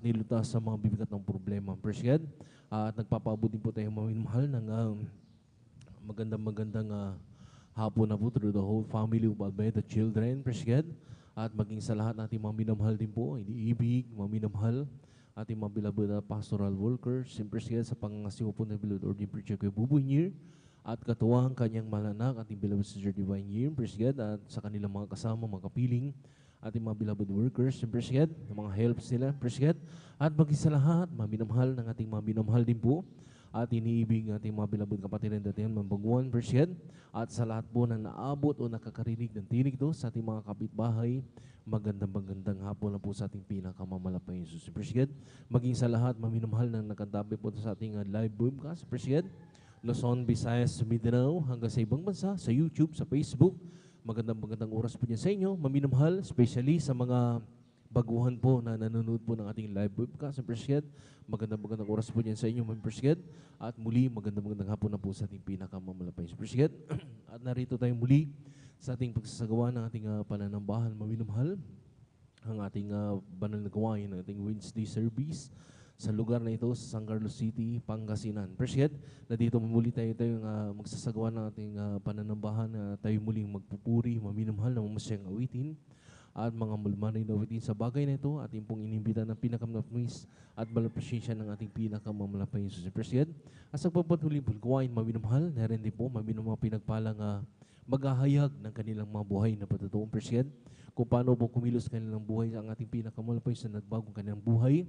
nilutas sa mga bibigat ng problema. Praise God. At nagpapaabot din po tayo mahal ng magandang hapon na po through the whole family of Almeida Children. Praise God. At maging sa lahat natin mga minamahal din po, iniibig, mga minamahal, ating mga beloved na pastoral workers, praise God, sa pangangasiwa po ng beloved Ordinary Preacher kay Buboy Nier, at katuwang kanyang malanak, ating beloved Sister Divine Year, praise God, at sa kanilang mga kasama, mga kapiling, ating mga beloved workers, praise God, mga helps nila, praise God, at maging sa lahat, mga minamahal ng ating mga minamahal din po, at iniibig ng ating mga beloved kapatid and datihan, mambaguan, praise God, at sa lahat po na naabot o nakakarinig ng tinig to sa ating mga kapitbahay, magandang hapon na po sa ating pinakamamalaking Jesus. Praise God, maging sa lahat, maminamahal na nakatabay po sa ating live broadcast, praise God, Luzon, Visayas, Mindanao, hanggang sa ibang bansa, sa YouTube, sa Facebook. Magandang oras po niya sa inyo, maminamahal, especially sa mga baguhan po na nanonood po ng ating live webcast. Praise God, magandang oras po niya sa inyo, praise God. At muli, magandang hapon na po sa ating pinakamamalapay. Praise God. At narito tayo muli sa ating pagsasagawa ng ating pananambahan, maminamahal, ang ating banal na gawain, ang ating Wednesday service sa lugar na ito, sa San Carlos City, Pangasinan. Praise God, na dito muli tayo magsasagawa ng ating pananambahan, tayo muling magpupuri, maminamahal na mamasyang awitin, at mga mulmanay na awitin sa bagay na ito, ating pong inimbita ng pinakamalapais at malapresensya ng ating pinakamamalapay Jesus. Praise God, at sa pagpatuloy gawain, maminamahal, na rin din po, maminamahal pinagpalang maghahayag ng kanilang mga buhay na patutuong. Praise God, kung paano po kumilos kanilang buhay ang ating pinakamalapais na nagbagong kanilang buhay,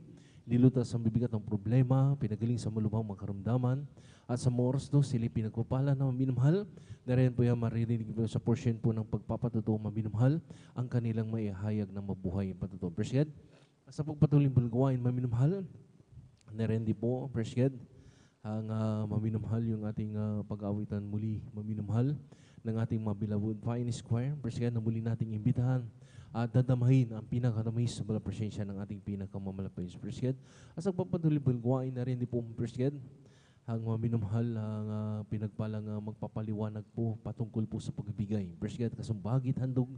nilutas sa bibigat ng problema, pinagaling sa malubhang mga karamdaman, at sa mga oras to, sila pinagpapala na maminamahal, na rin po yan maririnig po sa portion po ng pagpapatutuo maminamahal, ang kanilang maihayag na mabuhay ang patutuo. Praise God. At sa pagpatuloy bulgawain maminamahal, na rin din po, praise God, ang maminamahal yung ating pag-awitan muli, maminamahal, ng ating mga beloved Fine Square, praise God, na muli nating imbitahan at dadamahin ang pinakatamis sa bala presensya ng ating pinakamamalapay. Praise God. At sa pagpatuloy bulgawain na rin din po, praise God, ang minamahal ang pinagpalang magpapaliwanag po patungkol po sa pagbibigay. Praise God, kasumbagit handog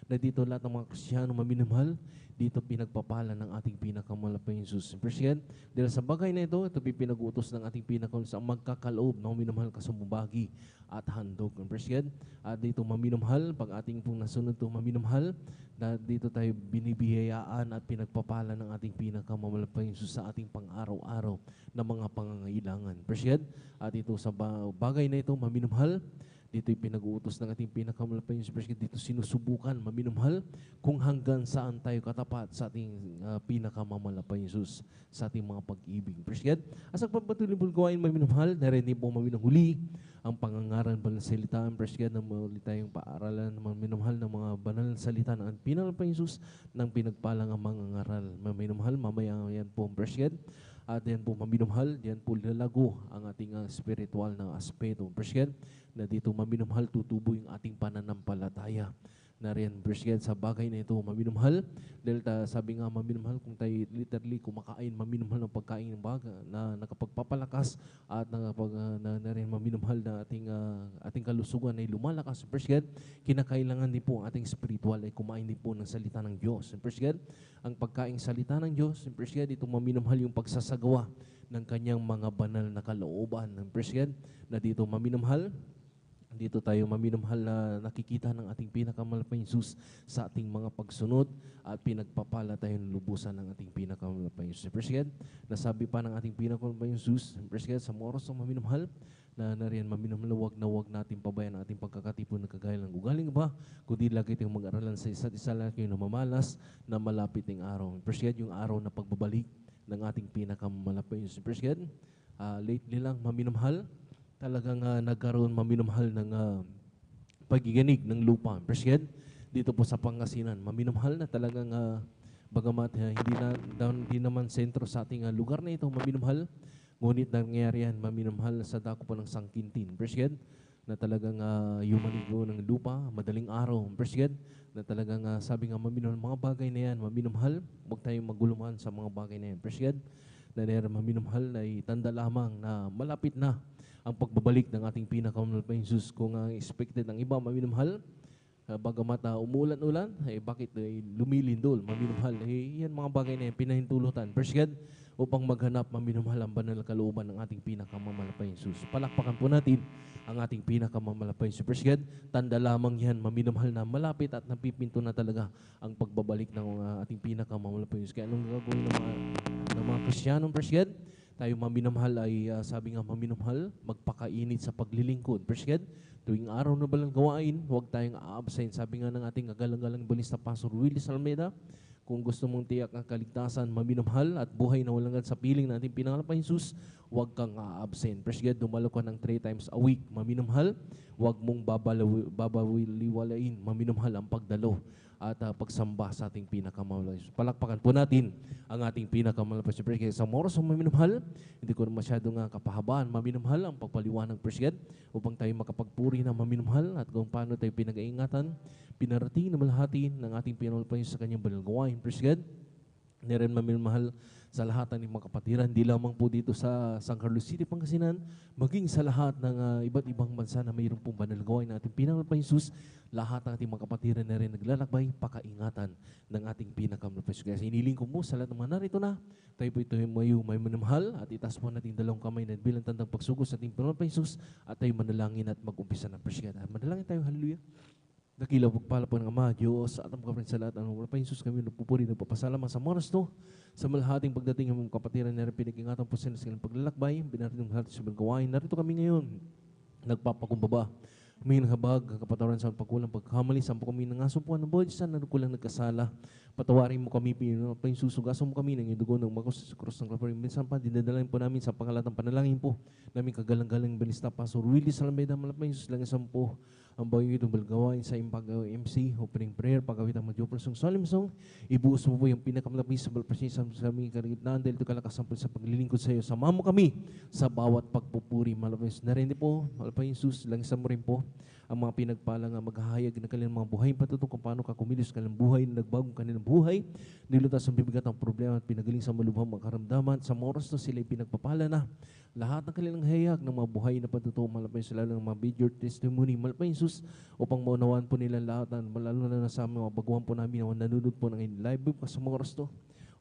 na dito lahat ng mga Kristiyano maminamahal, dito pinagpapala ng ating pinakamalapay Jesus. Praise God, dahil sa bagay na ito pinag-utos ng ating pinakamalapay sa magkakaloob na minamahal kasumbagi at handog. Praise God, at dito maminamahal, pag ating pong nasunod ito maminamahal, na dito tayo binibiyayaan at pinagpapala ng ating pinakamamalapay Jesus sa ating pang-araw-araw na mga pangangailangan. Praise God. At ito sa bagay na ito, maminamahal, dito'y pinag-uutos ng ating pinakamalapay Jesus. Praise God. Dito sinusubukan, maminamahal, kung hanggang saan tayo katapat sa ating pinakamamalapay Jesus, sa ating mga pag-ibig. Praise God. As ang pagpatuloy gawain, maminamahal, narinig po maminahuli ang pangangaral banal salita. Praise God, na muli tayong paaralan ng minamahal ng mga banal salita ng pinakamalapay Jesus ng pinagpalang ang mga ngaral. Maminamahal, mamaya yan po, praise God. At yan po, maminamahal, yan po lalago ang ating spiritual na aspeto. Praise God, na dito maminamahal, tutubo yung ating pananampalataya. Na rin, praise God, sa bagay na ito, maminamahal. Dahil sabi nga, maminamahal, kung tayo literally kumakain, maminamahal ng pagkain ng baga na nakapagpapalakas at na rin maminamahal na ating kalusugan ay lumalakas. Praise God, kinakailangan din po ang ating spiritual ay kumain din po ng salita ng Diyos. Praise God, ang pagkain salita ng Diyos, praise God, ito maminamahal yung pagsasagawa ng kanyang mga banal na kalooban. Praise God, na dito maminamahal, dito tayo maminamahal na nakikita ng ating pinakamalapay Jesus sa ating mga pagsunod at pinagpapala tayo ng lubusan ng ating pinakamalapay Jesus. Praise God, nasabi pa ng ating pinakamalapay Jesus, praise God, sa mga oras ng maminamahal, na nariyan maminamahal, wag natin pabayan ang ating pagkakatipon ng kagaya ng ugaling ba, kundi lagi tayong mag-aralan sa isa't isa lang kayo na mamalas na malapit ng araw. Praise God, yung araw na pagbabalik ng ating pinakamalapay Jesus. Praise God, lately lang maminamahal, talagang nagkaroon maminamahal ng pagiganig ng lupa. Praise God, dito po sa Pangasinan, maminamahal na talagang bagamat hindi naman sentro sa ating lugar na ito, maminamahal, ngunit nangyayari yan, maminamahal sa dako po ng Sangkintin. Praise God, na talagang yumanigo ng lupa, madaling araw. Praise God, na talagang sabi nga maminamahal, mga bagay na yan, maminamahal, huwag tayong maguluhan sa mga bagay na yan. Praise God, na maminamahal na itanda lamang na malapit na ang pagbabalik ng ating pinakamalapay Jesus. Kung expected ng iba maminamahal, bagamat umulan-ulan, bakit lumilindol, maminumhal. Yan mga bagay na yan, pinahintulutan. First God, upang maghanap, maminumhal ang banal na kalooban ng ating pinakamamalapay Jesus. Palakpakan po natin ang ating pinakamamalapay Jesus. First God, tanda lamang yan, maminumhal na malapit at napipinto na talaga ang pagbabalik ng ating pinakamamalapay Jesus. Kaya anong gagawin ng mga Kristiyanong First God? Tayo maminamahal ay sabi nga maminamahal, magpakainit sa paglilingkod. First God, tuwing araw na balang gawain, huwag tayong a-absent. Sabi nga ng ating agalang-galang balista Pastor Willie Salmeda, kung gusto mong tiyak ang kaligtasan, maminamahal at buhay na walang sa piling na ating pinangalapay Jesus, huwag kang a-absent. First God, dumalo ka ng 3 times a week, maminamahal, huwag mong babaliwalain, maminamahal ang pagdalo at pagsamba sa ating pinakamalapay. Palakpakan po natin ang ating pinakamalapay. Kaya sa oras ng maminamahal, hindi ko na masyadong kapahabaan, maminamahal ang pagpaliwanag, First God, upang tayo makapagpuri ng maminamahal at kung paano tayo pinag-iingatan, pinarating na malahati ng ating pinakamalapay sa kanyang banal gawain, First God. Niren maminamahal sa lahat ng mga kapatiran, di lamang po dito sa San Carlos City, Pangasinan, maging sa lahat ng iba't ibang bansa na mayroon pong banal gawain na ating pinakamalapay Jesus, lahat ng ating mga kapatiran na rin naglalakbay, pakaingatan ng ating pinakamalapay Jesus. Kaya iniling ko mo sa lahat ng mga narito na, tayo po ito may manamahal at itaas po natin dalawang kamay na bilang tandang pagsugos sa ating pinakamalapay Jesus at tayo manalangin at mag-umpisa ng presyon. Manalangin tayo, hallelujah. Dakilaw pagpala po ng Ama, Diyos, at ang mga sa lahat, ang wala pa Jesus kami, nagpupuri, nagpapasalamat sa moras to, sa malahating pagdating ng mga kapatiran na rin pinag-ingatan po sa kanilang paglalakbay, binarinig ng lahat sa gawain. Narito kami ngayon, nagpapakumbaba, humingi ng habag, kapatawaran sa pagkulang, pagkamali, sa kami ng asumpuan ng buhay, saan na kulang nagkasala, patawarin mo kami, pinsusugasan mo kami ng dugo ng magos sa krus ng Kalbaryo. Minsan pa, dinadalain po namin sa pangalatang panalangin po, namin kagalang-galang balista Pastor Willie Salmeda, malapay Jesus lang isang po, ang bagay itong balgawain sa MC, opening prayer, pagkawit ang madyoplasong solemn song, ibuhos mo po yung pinakamalapis sa balprasya sa aming karigitnaan dahil ito kalakasampal sa paglilingkod sa iyo. Sama mo kami sa bawat pagpupuri, malapis. Narinig po, malapay Jesus, lang isang mo rin po ang mga pinagpalang maghahayag ng kanilang mga buhay, patutong kung paano ka kumilos kanilang buhay, nagbagong kanilang buhay, nilutas ang bibigat ang problema at pinagaling sa malubhang mga karamdaman. Sa oras na sila pinagpapala na, lahat ng kanilang hayag ng mga buhay na patutong malapay sila ng mga video testimony, malapay Jesus, upang maunawaan po nila lahat, lalo na sa mga baguhan po namin na nanonood po ng live sa mga oras to,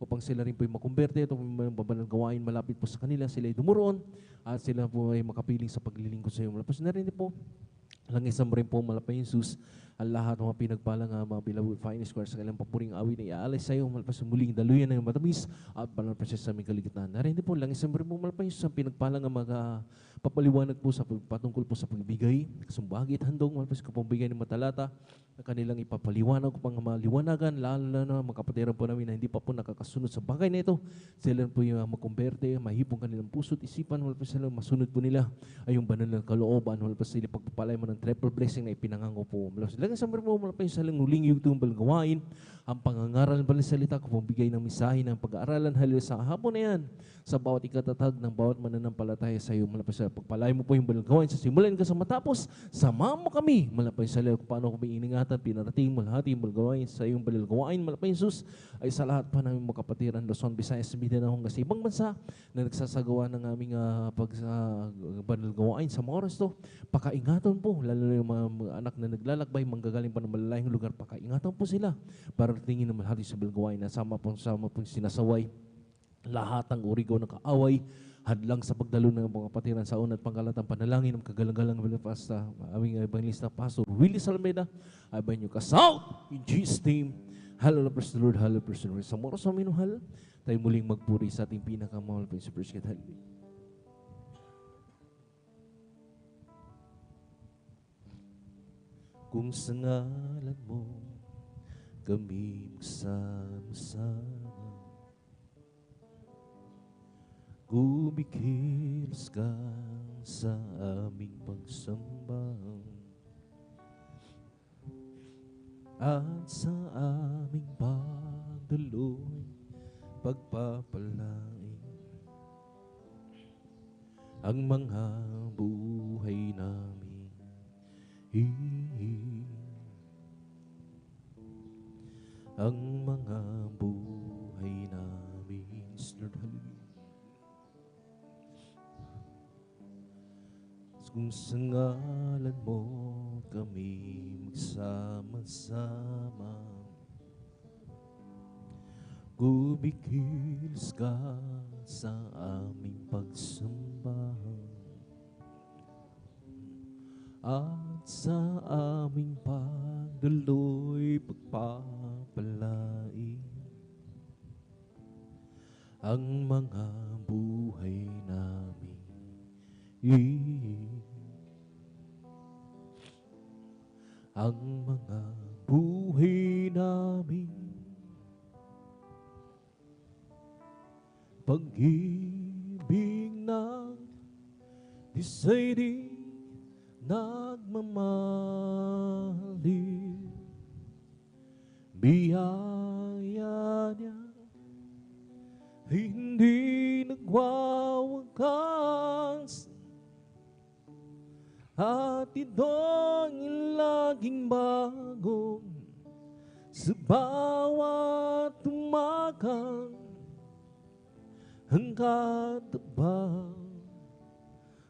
upang sila rin po ay makumberte at mababalang gawain malapit po sa kanila, sila ay dumuroon at sila po ay makapiling sa paglilingkod sa iyo. Malapos na rin po, langisan mo rin po malapay Jesus, ang lahat ng mga pinagpalang mga Beloved Fine Square sa kanilang papuring awit na iaalay sa iyo, malapos muling daluyan ng matamis at malapos sa aming kaligtaan. Narin din po, langisan mo rin po malapay Jesus, ang pinagpalang mga papaliwanag po sa patungkol po sa pagbigay, sumbagi at handong, malapos kapagbigay ng matalata, na kanilang ipapaliwanag upang maliwanagan, lalo na mga kapatiran po namin na hindi pa po nakakasunod sa bagay na ito. Sila po yung makumberte, mahipong kanilang puso at isipan, malapos sila masunod po nila ay yung banal na kalooban, malapos sila pagpapalay mo ng triple blessing na ipinangango po. Malapos sila sa mo malapos sa huling yung tumbal gawain, ang pangangaral ng salita kung bigay ng misahe ng pag-aaralan halil sa hapon na yan, sa bawat ikatatag ng bawat mananampalataya sa iyo, malapos sa pagpalay mo po yung banal gawain sa simulan ka sa matapos, sama mo kami, malapos sa kung paano kami iningatan, pinarating mo lahat yung gawain sa iyong banal gawain, malapos Jesus, ay sa lahat pa ng mga kapatiran, Luzon, Visayas, Mindanao, hanggang sa ibang bansa na nagsasagawa ng aming banal gawain sa mga oras to, pakaingatan po, lalo na yung mga anak na naglalakbay, manggagaling pa ng malalayang lugar, pakaingatan po sila, para tingin naman hati sa banal gawain na sama pong sinasaway, lahat ng urigo ng kaaway, hadlang sa pagdalo ng mga kapatiran sa una at pangkalatang panalangin ng kagalang-galang sa aming evangelista Pastor Willie Salmeda, ay ba nyo kasaw in Jesus' name. Hallelujah, praise the Lord, hallelujah, praise the Lord. Sa moros sa minuhal, tayo muling magpuri sa ating pinakamahal sa praise God. Hallelujah. Kung sa ngalan mo kami magsama-sama, kumikilos ka sa aming pagsamba at sa aming pagdaloy, pagpapalain ang mga buhay namin. Ang mga buhay namin, Lord, hallelujah. Kung sa ngalan mo kami magsama-sama, kumikilos ka sa aming pagsamba at sa aming pagdaloy pagpapalain ang mga buhay namin. Ang mga buhay namin, pag-ibig ng di nagmamahal, biyaya niya hindi nagwawakas, at ito'y laging bago sa bawat umaga. Hanggat ba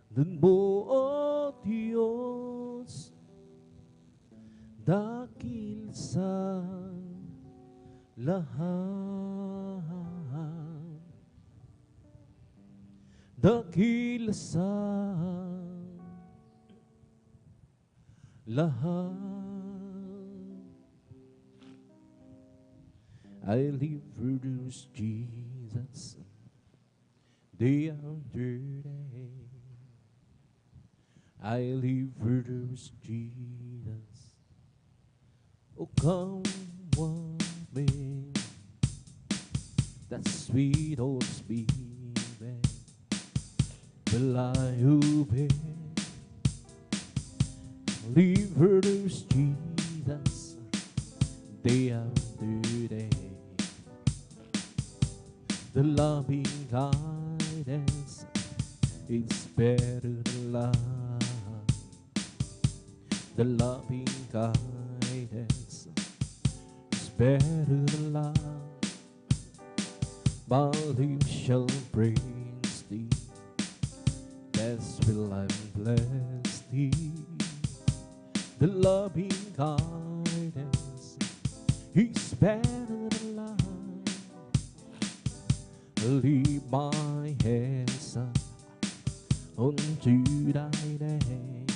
dun mo, O Diyos, dakil sa lahat, dakil sa lahat. I live for those Jesus day after day. I live for those Jesus. Oh, come what may, that sweet old spirit will I obey. Live for those Jesus day after day. The loving guidance is better than life. The loving guidance is better than life. My lips shall praise thee, that's will I bless thee. The loving guidance is better than life. Leave my hands up unto thy name.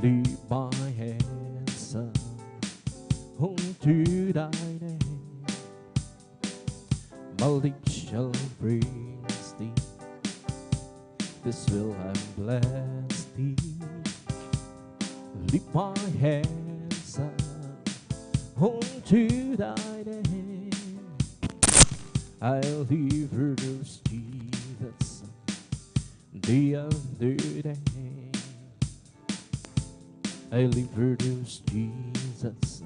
Leave my hands up unto thy name. My lips shall praise thee, this will I bless thee. Lift my hands up unto thy name. I'll live for those Jesus day after day. I live for those Jesus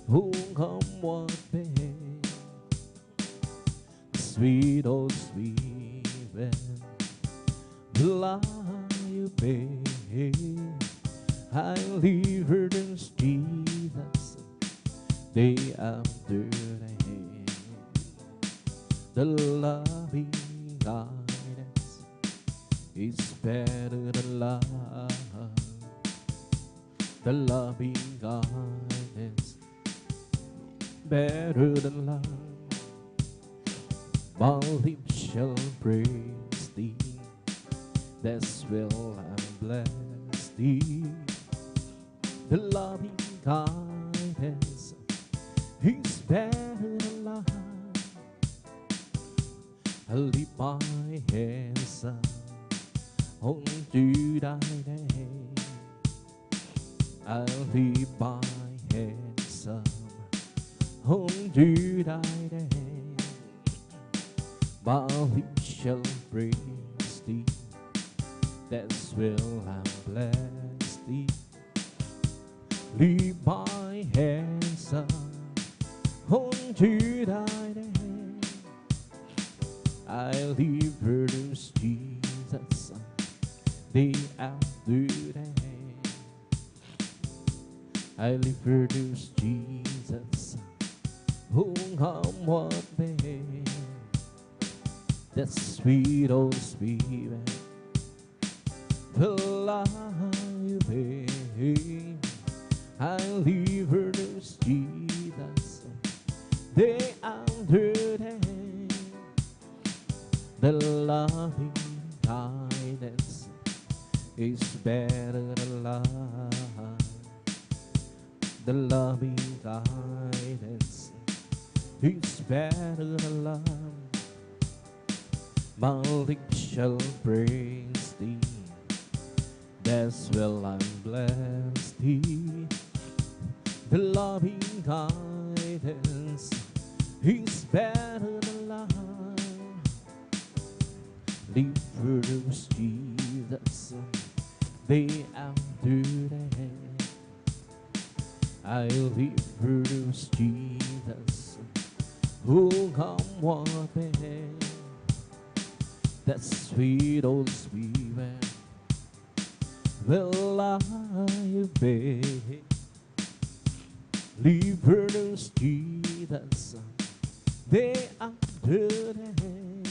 who come what may. Sweet, oh sweet, will I obey. I live for those Jesus day after day. The loving guidance is better than love. The loving guidance better than love. My lips shall praise thee, that's will I bless thee. The loving guidance is better than life. I lift my hands up unto thy name. I lift my hands up unto thy name. My lips shall praise thee, that's will I bless thee. Lift my hands up unto thy name. I live for those Jesus day after day. I live for those Jesus who come what may. That sweet old spirit alive, I live for those Jesus. They understand the loving kindness is better than life. The loving kindness is better than life. My lips shall praise thee. That's well I'm blessed thee. The loving kindness is better than life. Live for those Jesus, they understand. I live for those Jesus who come walking. That sweet old spirit will I obey. Live for those Jesus, they understand.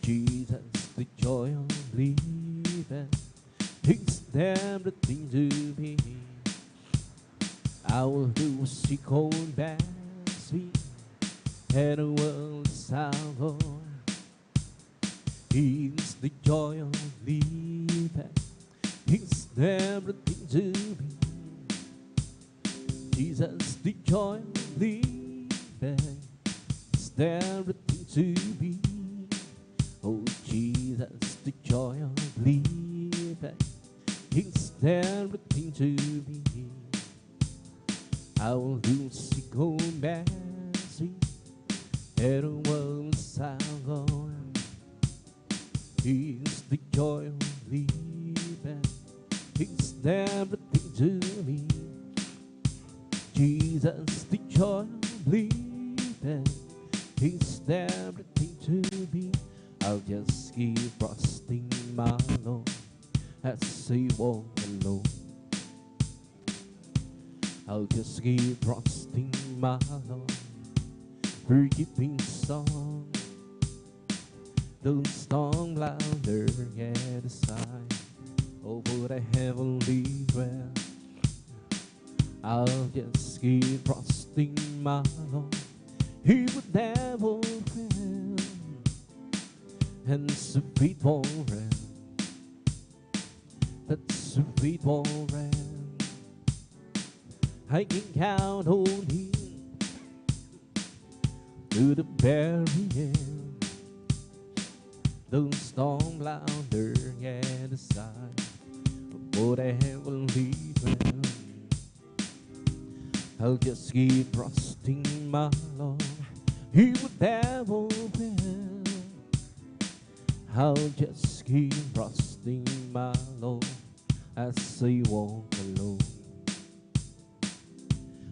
Jesus, the joy of living, it's everything to me. I will do seek on back sweet and the world's sorrow. It's the joy of living, it's everything to me. Jesus, the joy of living, it's everything to me. Oh Jesus, the joy of living, it's everything to me. I will do seek home back sweet and the world's sorrow. It's the joy of living, it's everything to me. Jesus, the joy of living, it's everything to me. I'll just keep trusting my Lord as I walk alone. I'll just keep trusting my Lord, forgiving song. Don't song louder yet aside over the heavenly realm. I'll just keep trusting my Lord, He would never fail. And sweet forever, that's sweet forever. I can count on Him to the very end. Don't storm louder yet aside for the heavenly realm. I'll just keep trusting my Lord, He would never fail. I'll just keep trusting my Lord as I walk alone.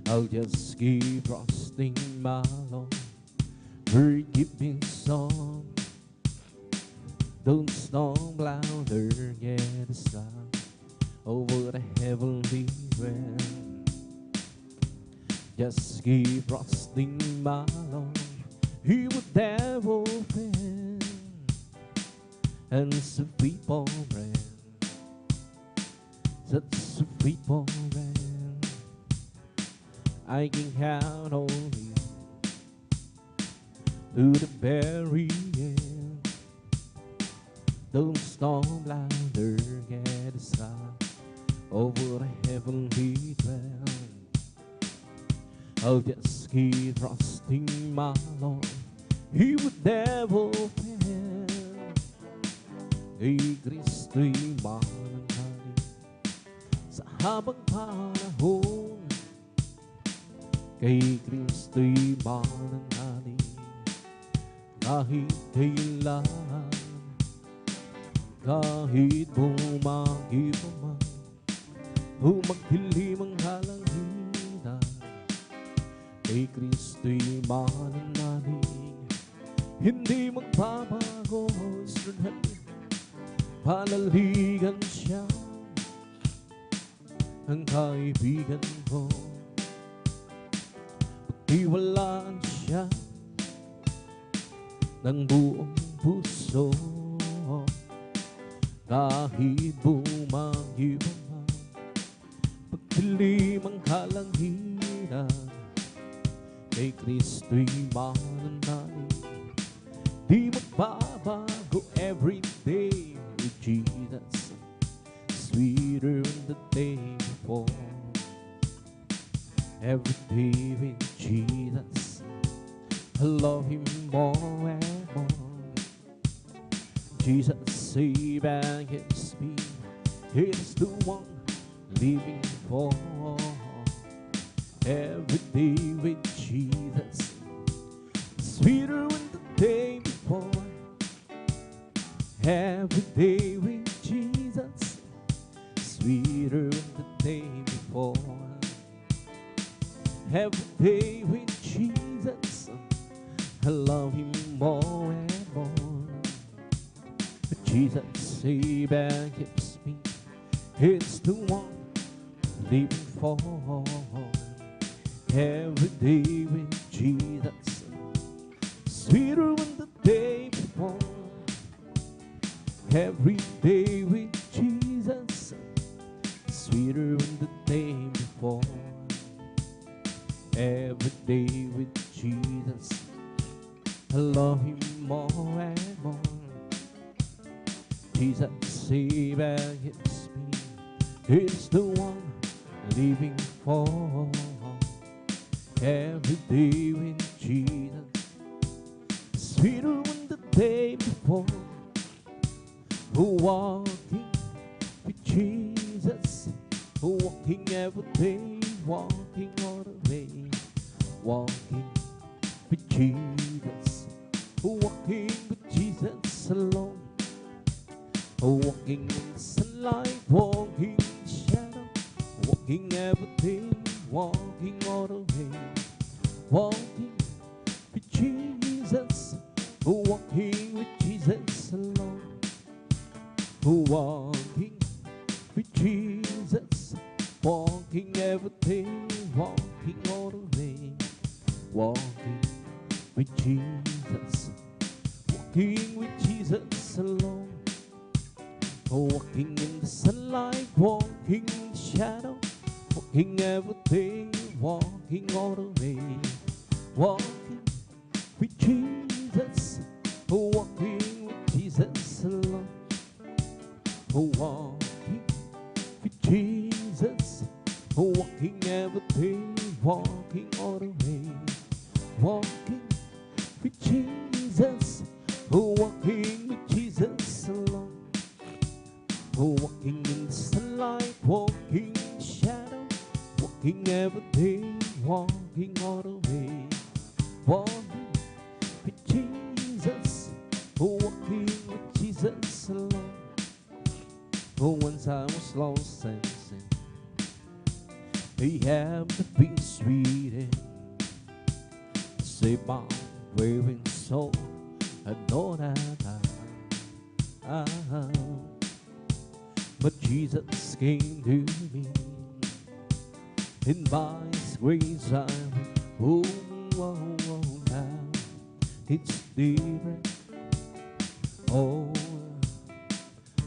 I'll just keep trusting my Lord, forgiving song. Don't storm louder yet aside over the heavenly realm. Just keep trusting my Lord, He would never fail. And sweet forever, such sweet forever, I can count on You to the very end. Don't storm louder get aside over the heavenly realm. I'll just keep trusting my Lord, He would never fail. Kay Kristo'y mananghali sa habang panahon. Kay Kristo'y mananghali kahit kailan, kahit bumagi pa man o magdilim ang halangitan. Kay Kristo'y mananghali, hindi magbabago. Palaligan siya, ang kaibigan ko. Pagtiwalaan siya ng buong puso. kahit bumangibang pagdilim ang kalangitan, kay Kristo'y mananalig. Di magbabago everyday with Jesus, sweeter than the day before. Every day with Jesus, I love Him more and more. Jesus save and gives me, He's the one living for. Every day with Jesus, sweeter than the day before. Every day with Jesus, sweeter than the day before. Every day with Jesus, I love Him more and more. But Jesus saves and keeps me, He's the one living for. Every day with Jesus, sweeter than the day before. Every day with Jesus, sweeter than the day before. Every day with Jesus, I love Him more and more. Jesus saves and keeps me, He's the one living for. Every day with Jesus, sweeter than the day before. Walking with Jesus, walking every day, walking all the way. Walking with Jesus, walking with Jesus alone. Walking in the sunlight, walking in the shadow, walking every day, walking all the way. Walking with Jesus, walking with Jesus alone. Walking with Jesus, walking every day, walking all the way. Walking with Jesus, walking with Jesus alone. Walking in the sunlight, walking in the shadow, walking every day, walking all the way. Walking with Jesus, walking with Jesus alone. Walking with Jesus, walking every day, walking all the way. Walking with Jesus, walking with Jesus alone. Walking in the sunlight, walking in the shadow, walking every day, walking all the way. Walking with Jesus, walking with Jesus alone. Once I was lost and sin, He had to be sweet and save my weary soul. I know that but Jesus came to me, and by His grace I will. Now it's different. Oh,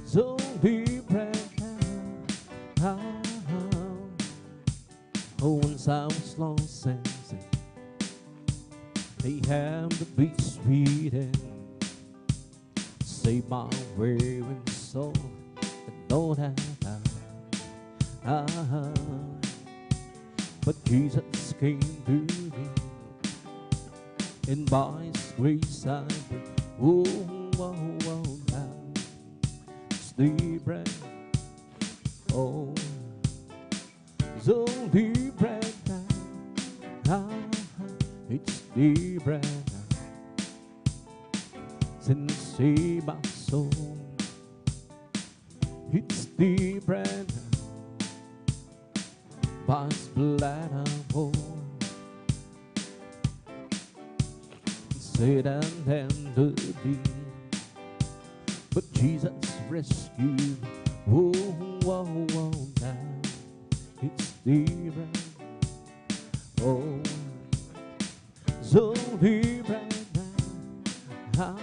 so different now. Oh, once I was lost and sin, He had to be sweet and save my weary soul. I know that but Jesus came to me, and by His grace I will. Now it's different. Oh, so different now. It's different since He my soul. It's different by His blood I won. Satan and the demon, but Jesus rescued me. Oh, now it's different. Oh, so different now.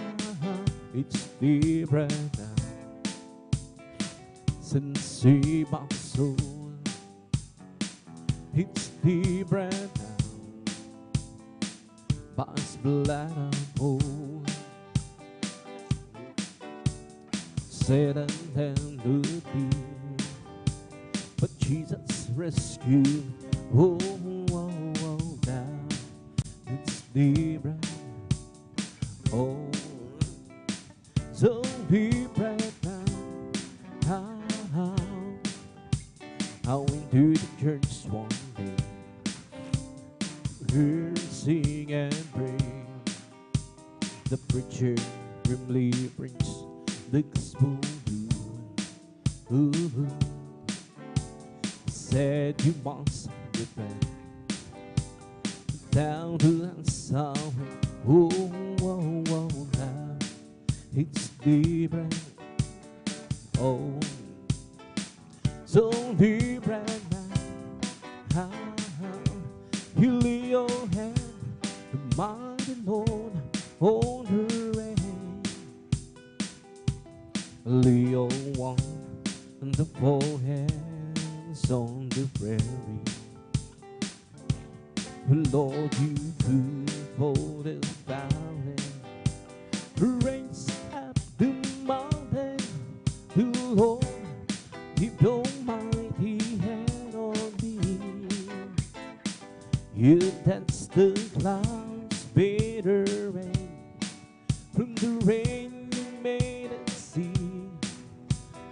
It's different now. and save my soul. It's the bread now, by His blood uphold. Satan and the thief, but Jesus rescued. Oh, oh, oh, now it's the bread. Oh, so deep right now. How into the church one day, hear sing and pray. The preacher grimly brings the gospel blue. Said you must repent down to the south. Oh, oh, oh, now it's different. Oh, so different now. You lay your hand, the mighty Lord, on the rain. Lay your one and the forehands on the prairie. Lord, you food for the valley, raise up the mountain. Lord, keep your mighty hand on me. You dance the clouds, bitter rain. From the rain you made it sea.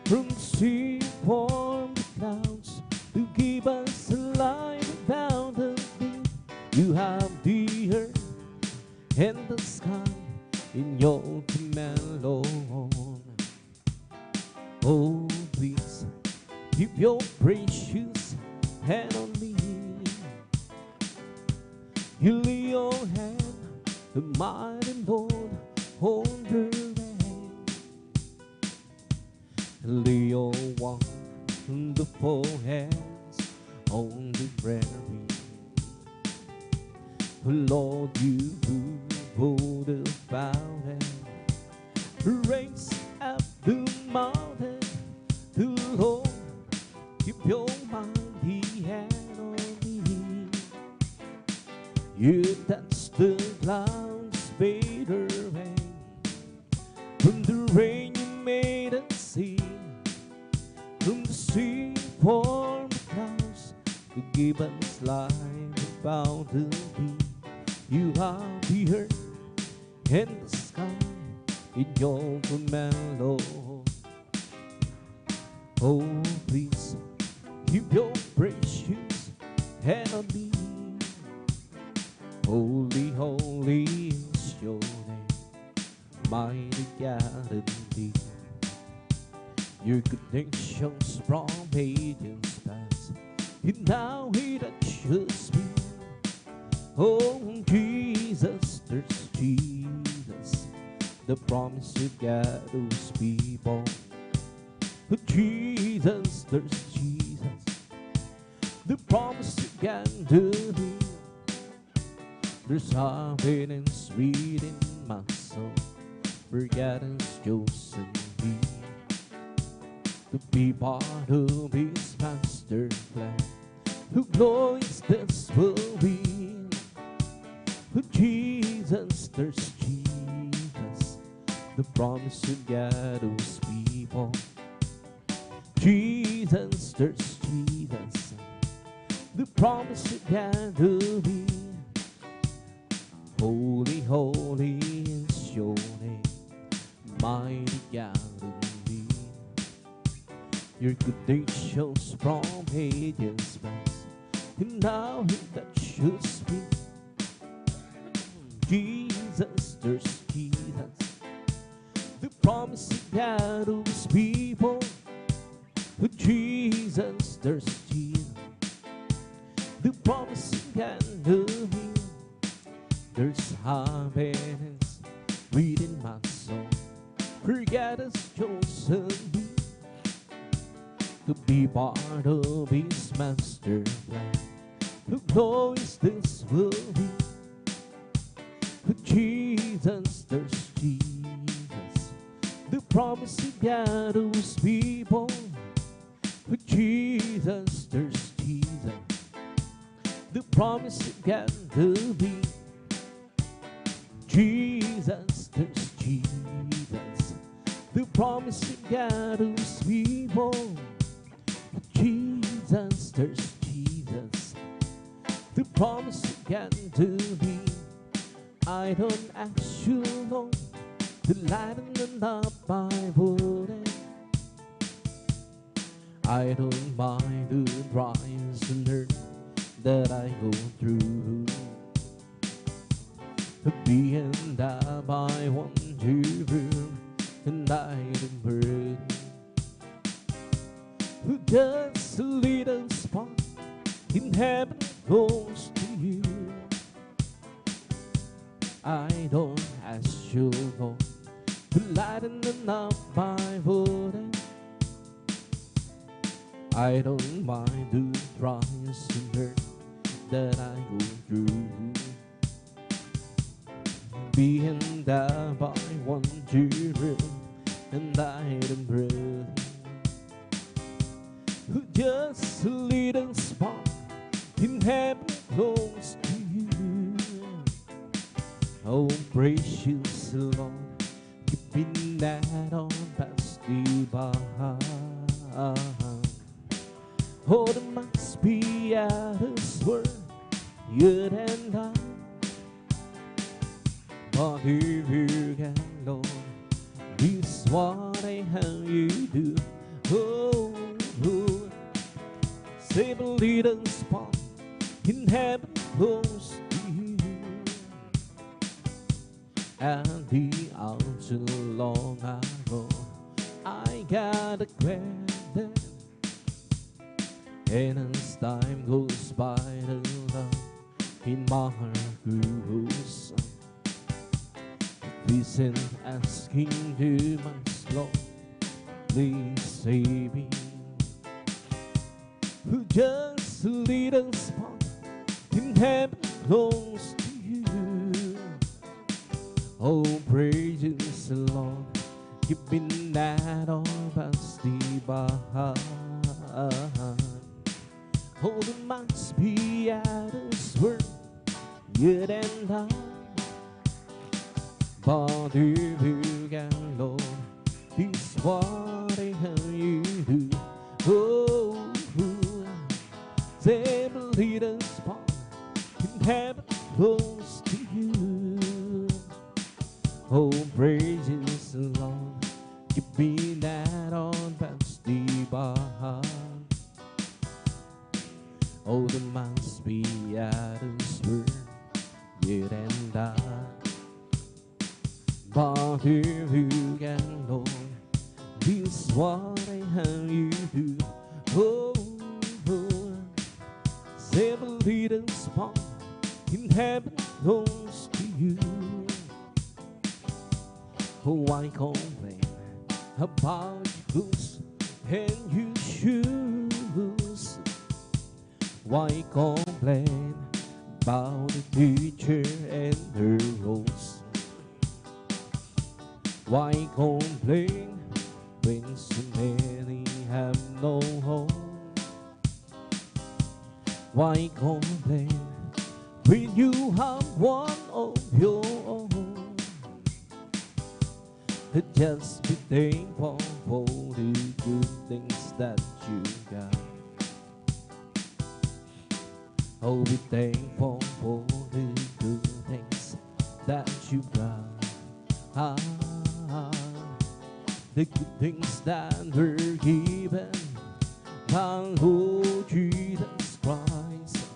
From the sea formed the clouds to give us a light without a beat. You have the earth and the sky in your command, Lord. Oh, please keep your precious hand on me. You lay your hand, the mighty Lord, on the rain. Lay your wonderful hands on the prairie. Lord, you rule the fountain, raise up the mountain. Lord, keep your mighty hand on me. You dance the clouds, bitter rain. From the rain you made a sea. From the sea formed the clouds to give us life about the deep. You have the earth and the sky in your command, Lord. Oh, please keep your precious hand on me. Holy, holy is your name, mighty God indeed. Your good nations from ages past, and now He touches me. Oh, Jesus, there's Jesus, the promise of God, those people. Jesus, there's Jesus, the promise of God to me. There's happiness within my soul, for God has chosen me to be part of His master plan, who glories this will be. Jesus, there's Jesus, the promise of God, those people. Jesus, there's Jesus, the promise of God to be. Holy, holy is your name, mighty God indeed. Your good deeds shows from ages past, and now He touches me. Jesus, there's Jesus, the promise of God to His people. Jesus, there's Jesus, the promise of God to me. There's happiness within my soul, for God has chosen me to be part of His master plan. Who knows this will be? Jesus, there's Jesus, the promise of God to His people. Jesus, there's Jesus. The promise you got to be. Jesus, there's Jesus. The promise you got to speak for. Jesus, there's Jesus. The promise you got to be. I don't ask you, Lord, to lighten the Bible. I don't mind the trials and hurt that I go through. Being that I want to prove, and I am burdened. Just a little spot in heaven close to you. I don't ask you, Lord, to lighten up my burden. I don't mind the trials and hurt that I go through. Being that I want to prove, and I am burdened. Just a little spot in heaven close to you. Oh, precious Lord, keeping that on past the bar. Oh, there must be others where you and I. But if you can, Lord, this is what I have you do. Oh, oh, save a little spot in heaven close to you. And the altar long ago, I got a granted. And as time goes by, the love in my heart grows. Listen, asking to my Lord, please save me. Just a little spot in heaven close to you. Oh, praise the Lord, keeping that on past the bar. Oh, there must be others where you and I. But if you can, Lord, this is what I have you do. Oh, oh, save a little spot in heaven close to you. Oh, praises the Lord, keep me that on past the bar. Oh, there must be others where you and I. But if you can, Lord, this is what I have you do. Oh, oh, save a little spot in heaven close to you. Oh, I complain about your clothes and your shoes. Why complain about the teacher and her rules? Why complain when so many have no home? Why complain when you have one of your own? Just be thankful for the good things that you got. Oh, be thankful for the good things that you got. The good things that were given by Lord Jesus Christ.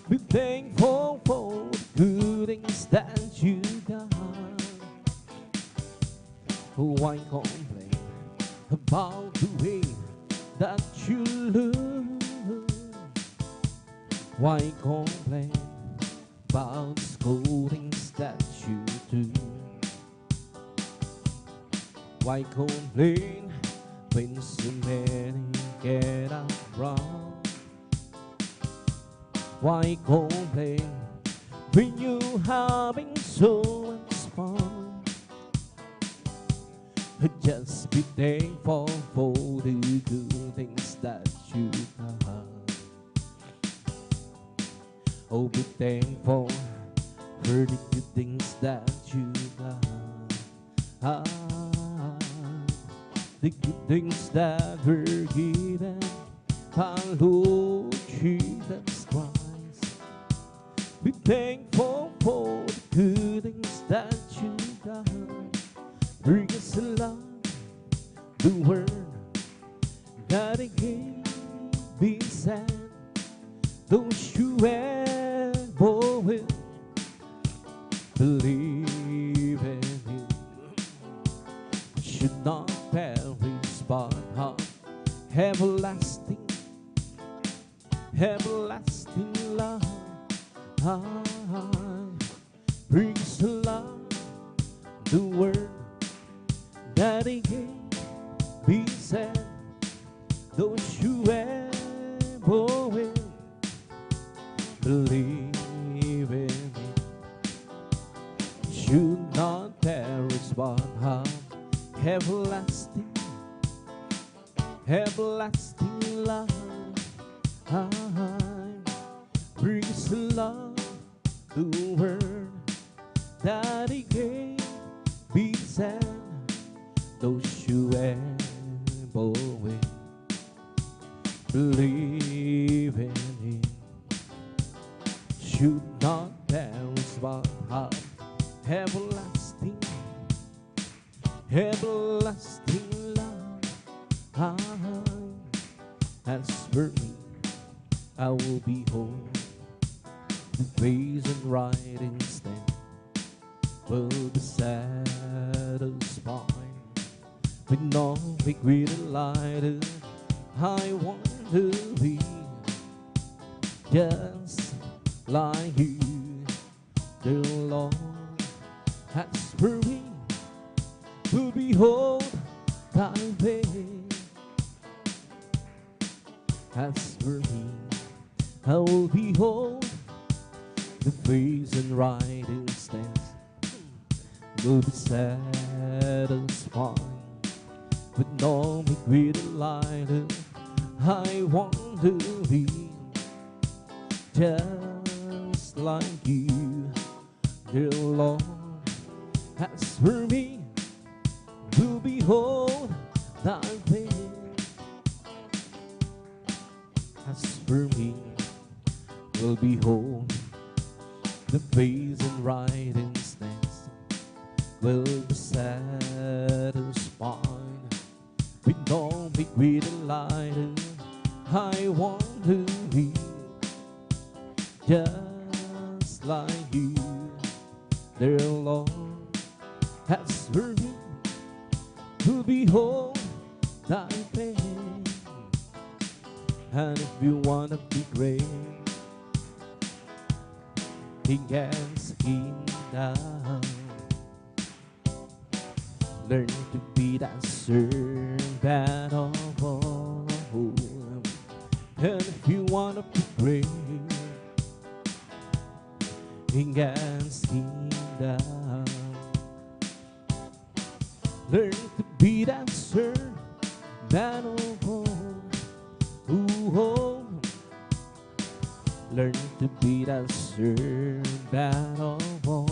Be thankful for the good things that you got. Why complain about the way that you look? Why complain about the scoldings that you do? Why complain when so many get up wrong? Why complain when you having so much fun? Just be thankful for the good things that you that were given by Lord Jesus Christ. Be thankful for the good things that you've done. Bring us along the word that He gave be said. Those who ever will believe in Him should not perish but have everlasting, everlasting love. Brings along the word that He gave be said. Those who ever will believe in Him should not perish but have everlasting, everlasting love. Brings along the word that He gave be said. Those who ever will believe in Him should not perish but have everlasting, everlasting love. As for me, I will behold the face and writing stand, will be satisfied with no great delight. I want to be just like You, dear Lord. As for me, to behold Thy face. As for me, I will behold the face and writing stands, will be satisfied with no great delight. I want to be just like You, dear Lord. As for me, to behold Thy face. As for me, will behold the face and writing stands, will be satisfied with no great delight. I want to be just like You, dear Lord. As for me, to behold Thy face. And if you wanna be great in God's kingdom, learn to be that servant of all. And if you wanna be great in God's kingdom, learn to be that servant of all. Learn to be that servant of all.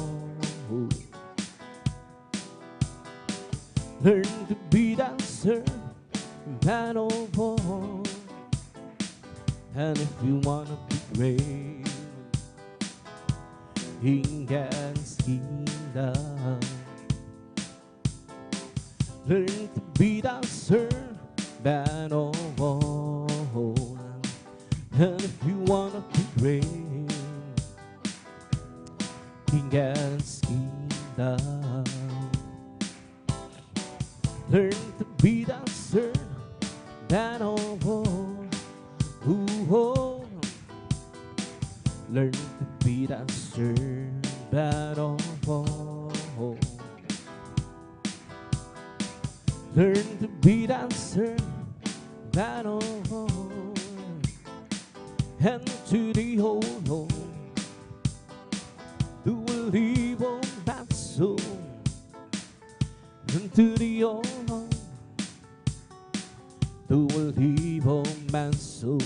Learn to be that servant of all. And if you wanna be great in God's kingdom, learn to be that servant of all. And if you wanna be great in God's kingdom, learn to be that servant of all. Learn to be that servant of all. Learn to be that servant of all. And to the whole Lord, who will live on that soul. And to the whole Lord, who will live on my soul.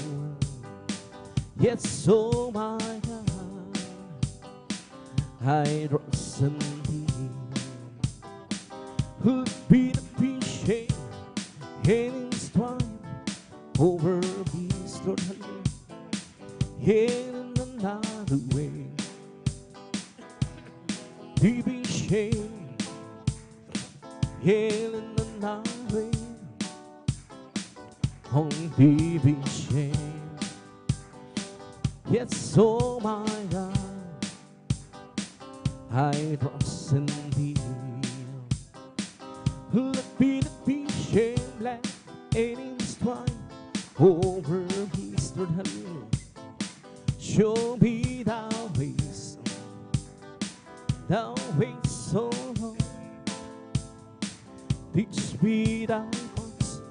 Yes, oh my God, I trust in Him, who'd be the patient in His over beast, Lord, hallelujah, in another way. Deep in shame, in another way. On deep in shame, yes, oh my God, I trust in thee. Let me be shameless, and strive over his Lord, hallelujah. Show me thy ways so long. Teach me thy paths,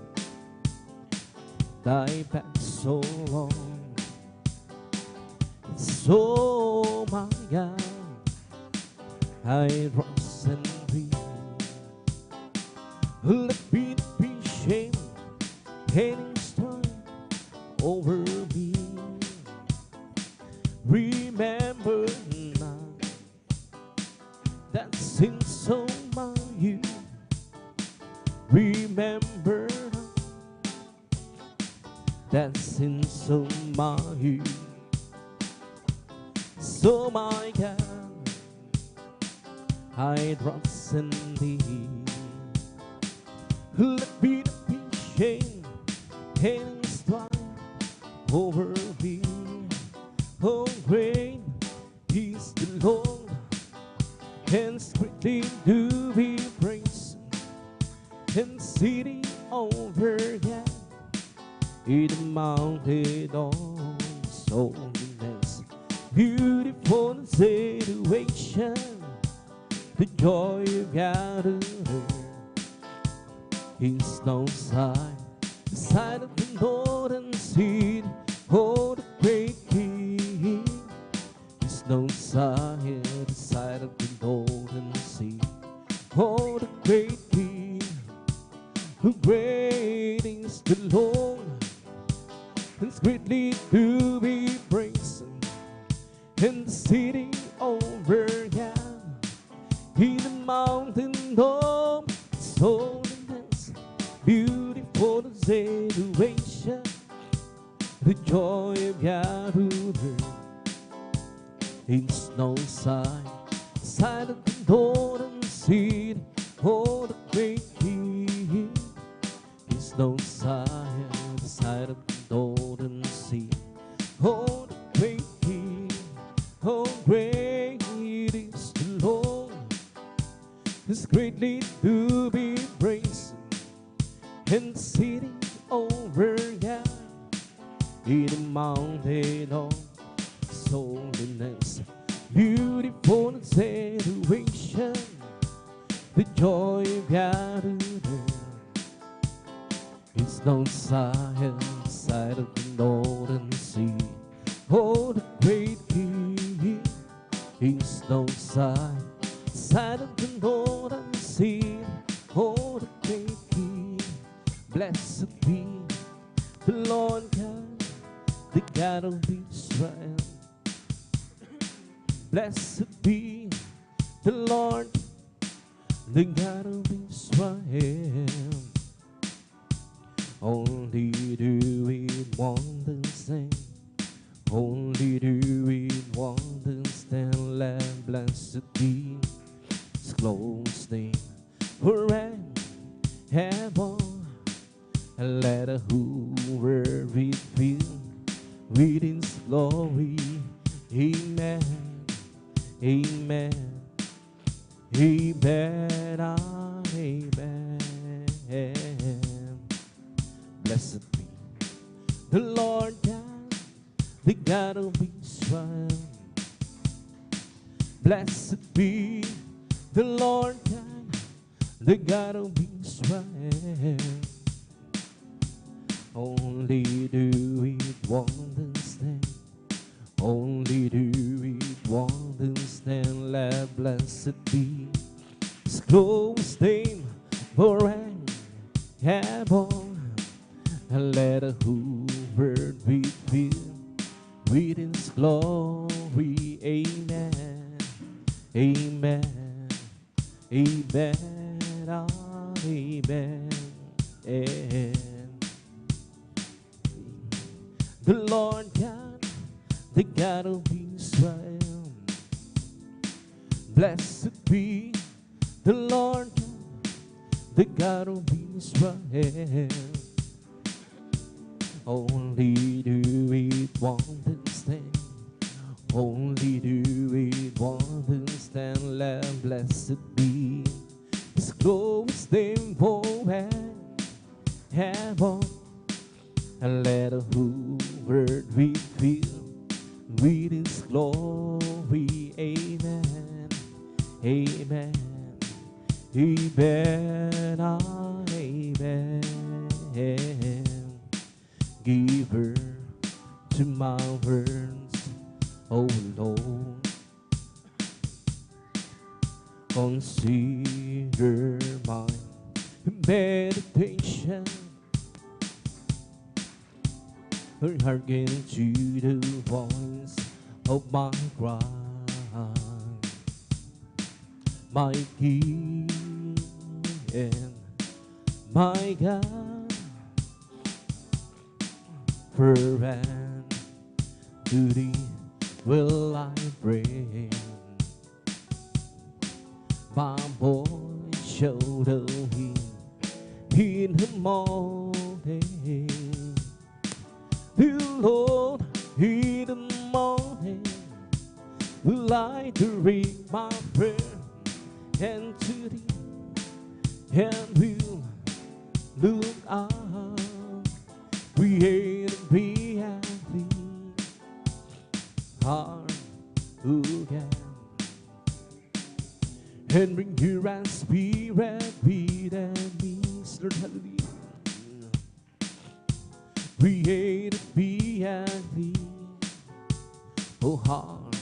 thy path so long. So my God, I trust in thee. Let me be shamed and strive over me. Remember now that sin's so my youth. Remember now that sin's so my youth. So my God, I trust in thee. Let me be shamed and strive over thee. Oh, great is the Lord, and greatly to be praised, and sitting over again in the mountain of holiness. Beautiful situation, the joy of gathering is no sign, the sight of the northern sea. Oh, the great King is no sign, the sight of the northern sea. Oh, the great King, who great is the Lord, and greatly to be praised, and sitting over again in the mountain of holiness. Beautiful situation, the joy of gathering in no sign, sight of the northern sea. Oh, the great King is no sign, the sight of the northern sea. Oh, the great King, oh, great is the Lord, is greatly to be praised, and sitting over again in the mountain of holiness. Beautiful situation, the joy of gathering is no sign, sight of the northern sea. Oh, the great King is no sign, sight of the northern sea. Oh, the great King, blessed be the Lord God, the God of Israel. Blessed be the Lord, the God of Israel. Only do we wonders and only do we wonders and let blessed be His close name forever. And let a Hoover be filled with His glory. Amen. Amen. Amen. Amen. Blessed be the Lord God, the God of Israel. Blessed be the Lord God, the God of Israel. Only do we wonders then, only do we wonders then, let blessed be His close name forever. And let a Hoover be filled with His glory. Amen. Amen. Amen. Amen. Amen. The Lord God, the God of Israel. Blessed be the Lord God, the God of Israel. Only do it one stand. Only do it one stand. Let blessed be His glorious name forever. And let the whole world be filled with His glory. Amen. Amen. Amen. Amen. Give her to my words, oh Lord. Consider my meditation. Hearken to the voice of my cry. My King and my God, for and to Thee will I bring my voice, show the Him in the morning. The Lord in the morning will I direct my prayer and to Thee, and will look up, create me and Thee, heart who can, and bring your and spirit within me. Lord, hallelujah. Created me and Thee, oh heart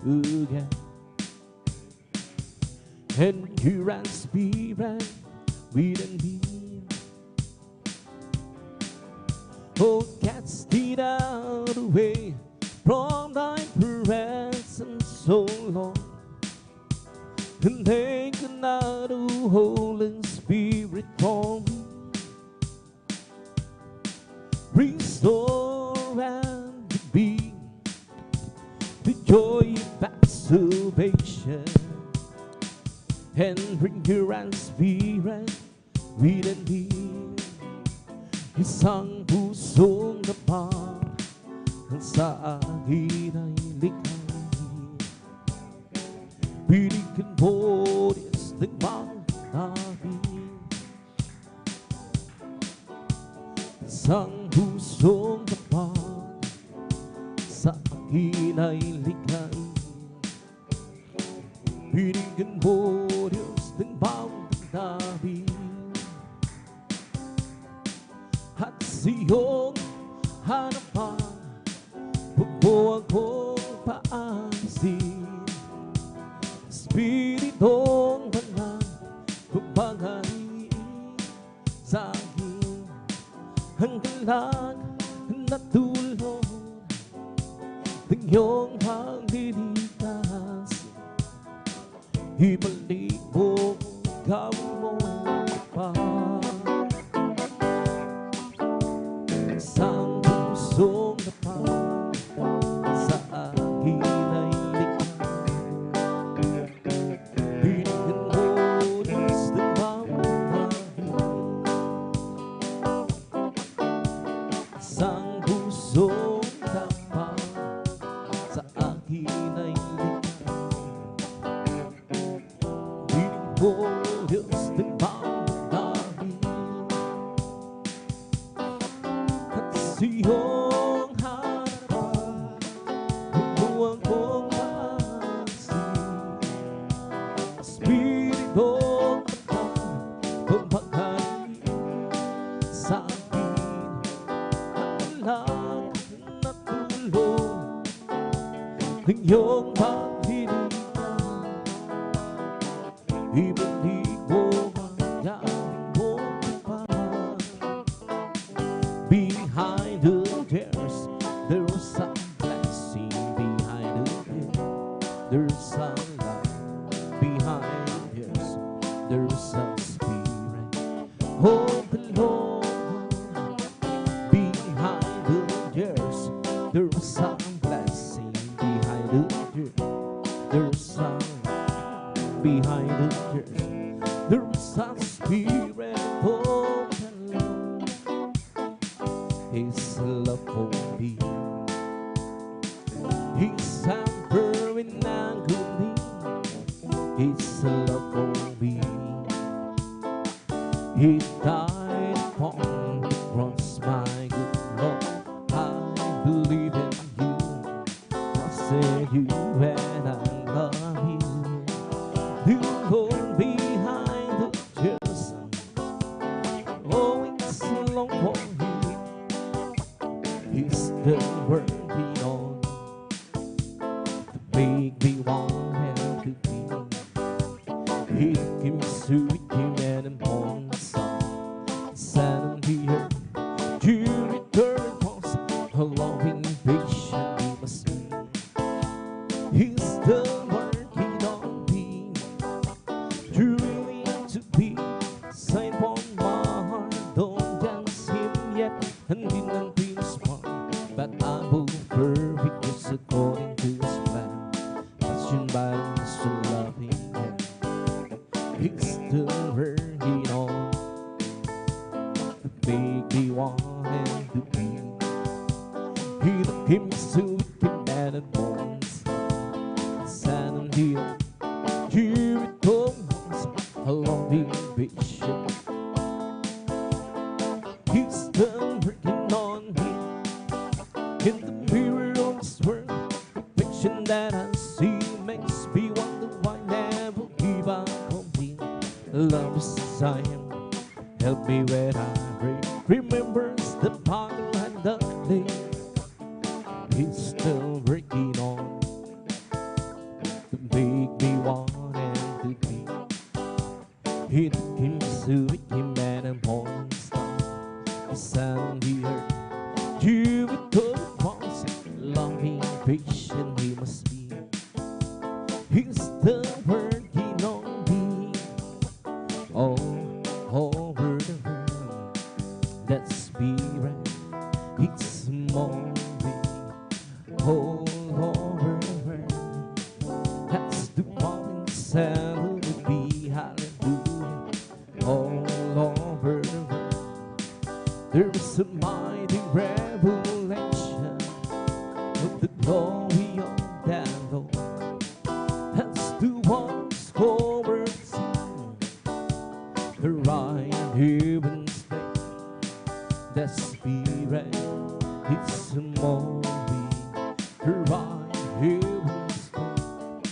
who can, and your and spirit within me. Oh, cast it out away from Thy presence so long, and take another Holy Spirit from me. Restore and be the joy of salvation, and bring your and spirit within me. Isang pusong dapat sa akin ay likhain. Binigyan mo Diyos ng namin. Isang pusong dapat sa akin ay likhain. Binigyan mo Diyos ng namin. At sa iyong harapan, huwag mo akong paasin. Espiritong banal, kumpangarin sa akin ang galag na tulong ng iyong paglilitas. Ibalik mo gawin mo pa. Isang pusong dapat sa akin ay likhain. Binigyan mo Diyos ng pangalahin. Isang pusong dapat sa akin ay likhain. Binigyan mo Diyos ng pangalahin. Sa iyong harapan, huwag mo akong paasin. Espiritong banal, kumpangarin sa akin ang galag na tulong ng iyong paglilitas. Ibalik mo ang yaring mong kapal. Behind the tears, there's a blessing. Behind the tears, there's a light. Behind the tears, there's a spirit. Oh, the Lord. Behind the tears, love for me. His hamper in agony, His love for me. He died upon the cross, my good Lord. I believe in you, trust in you, and I love you. You hold behind the tears, oh, it's long for you. He's still working on to make me want and to be. He gives to him and upon some sand here. You return past a loving patient he must be. He's still working on me. You really have to be sign upon my heart. Don't dance him yet and didn't be smart, but I will perfect just according to his plan. Questioned by Mr. Loving him. He's still working on to make me want and to be. He that came to wicked man and bones, sand and hill. You returns a loving vision. He's still working on me. In the mirror of this world, reflection that I see makes me wonder why I never give up on me. Love is I am, help me when I pray. Remembers the bottle and the clay. He's still working on to make me want and to be. He that came to him and upon the sand here. You would go across, loving patient he must be. He's still working on me all over the world. That spirit, it's moving all over the world. That's the one sound would be hallelujah all over the world. There is a mighty revelation of the glory of that Lord. That's the one's over the sea, the right heaven's name. That spirit, it's a movie, the right heaven's name.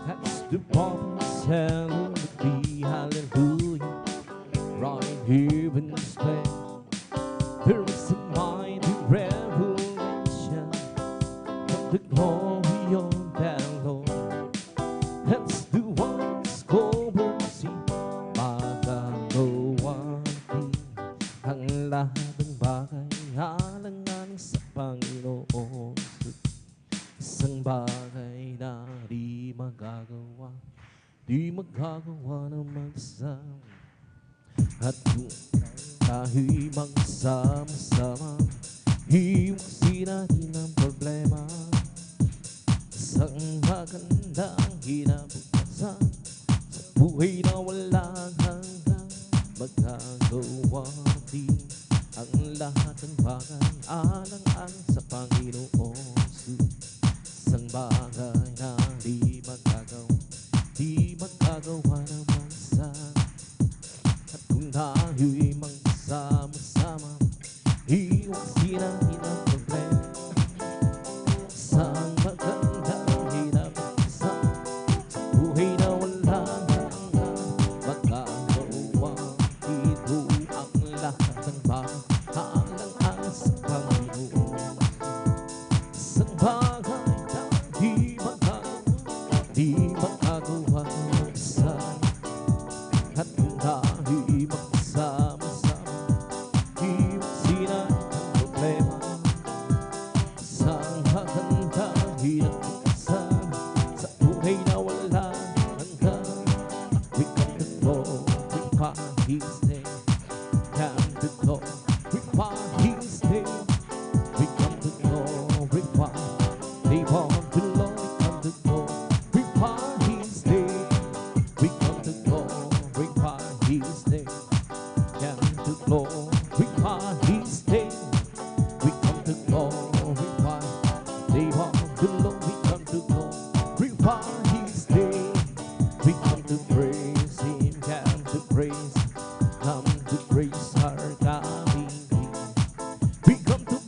That's the one's hallelujah, hallelujah, right heaven's name. There is a mighty revelation of the glory of that Lord. That's the one's over the sea, magagawain ang lahat ng bagay alang-alang sa Panginoon. Isang bagay na di magagawa ng mag-isa. At kung tayo'y magsama-sama, hiwasin natin ang problema. Isang magandang kinabukasan sa buhay na walang hanggang. Magagawa din ang lahat ng bagay alang-alang sa Panginoon. Isang bagay na di magagawa ng mag-isa. At kung tayo'y magsama-sama, hiwasin natin ang problema. Isang magandang kinabukasan sa buhay na walang hanggan. Magagawa dito ang lahat ng bagay alang-alang sa Panginoon.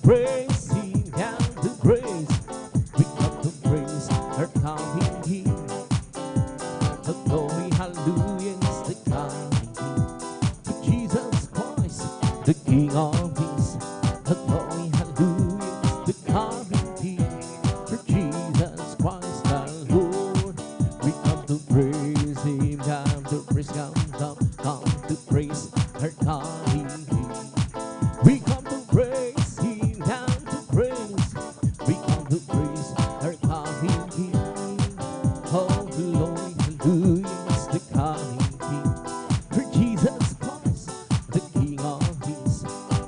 praise Him, come to praise. We come to praise our coming King. The glory, hallelujah, is the coming King. To Jesus Christ, the King of Kings. The glory, hallelujah, is the coming King. For Jesus Christ, our Lord. We come to praise Him, come to praise, come to praise our coming King. We come to praise Him, come to praise. We come to praise our coming King. Oh, glory, hallelujah, is the coming King. For Jesus Christ, the King of Kings.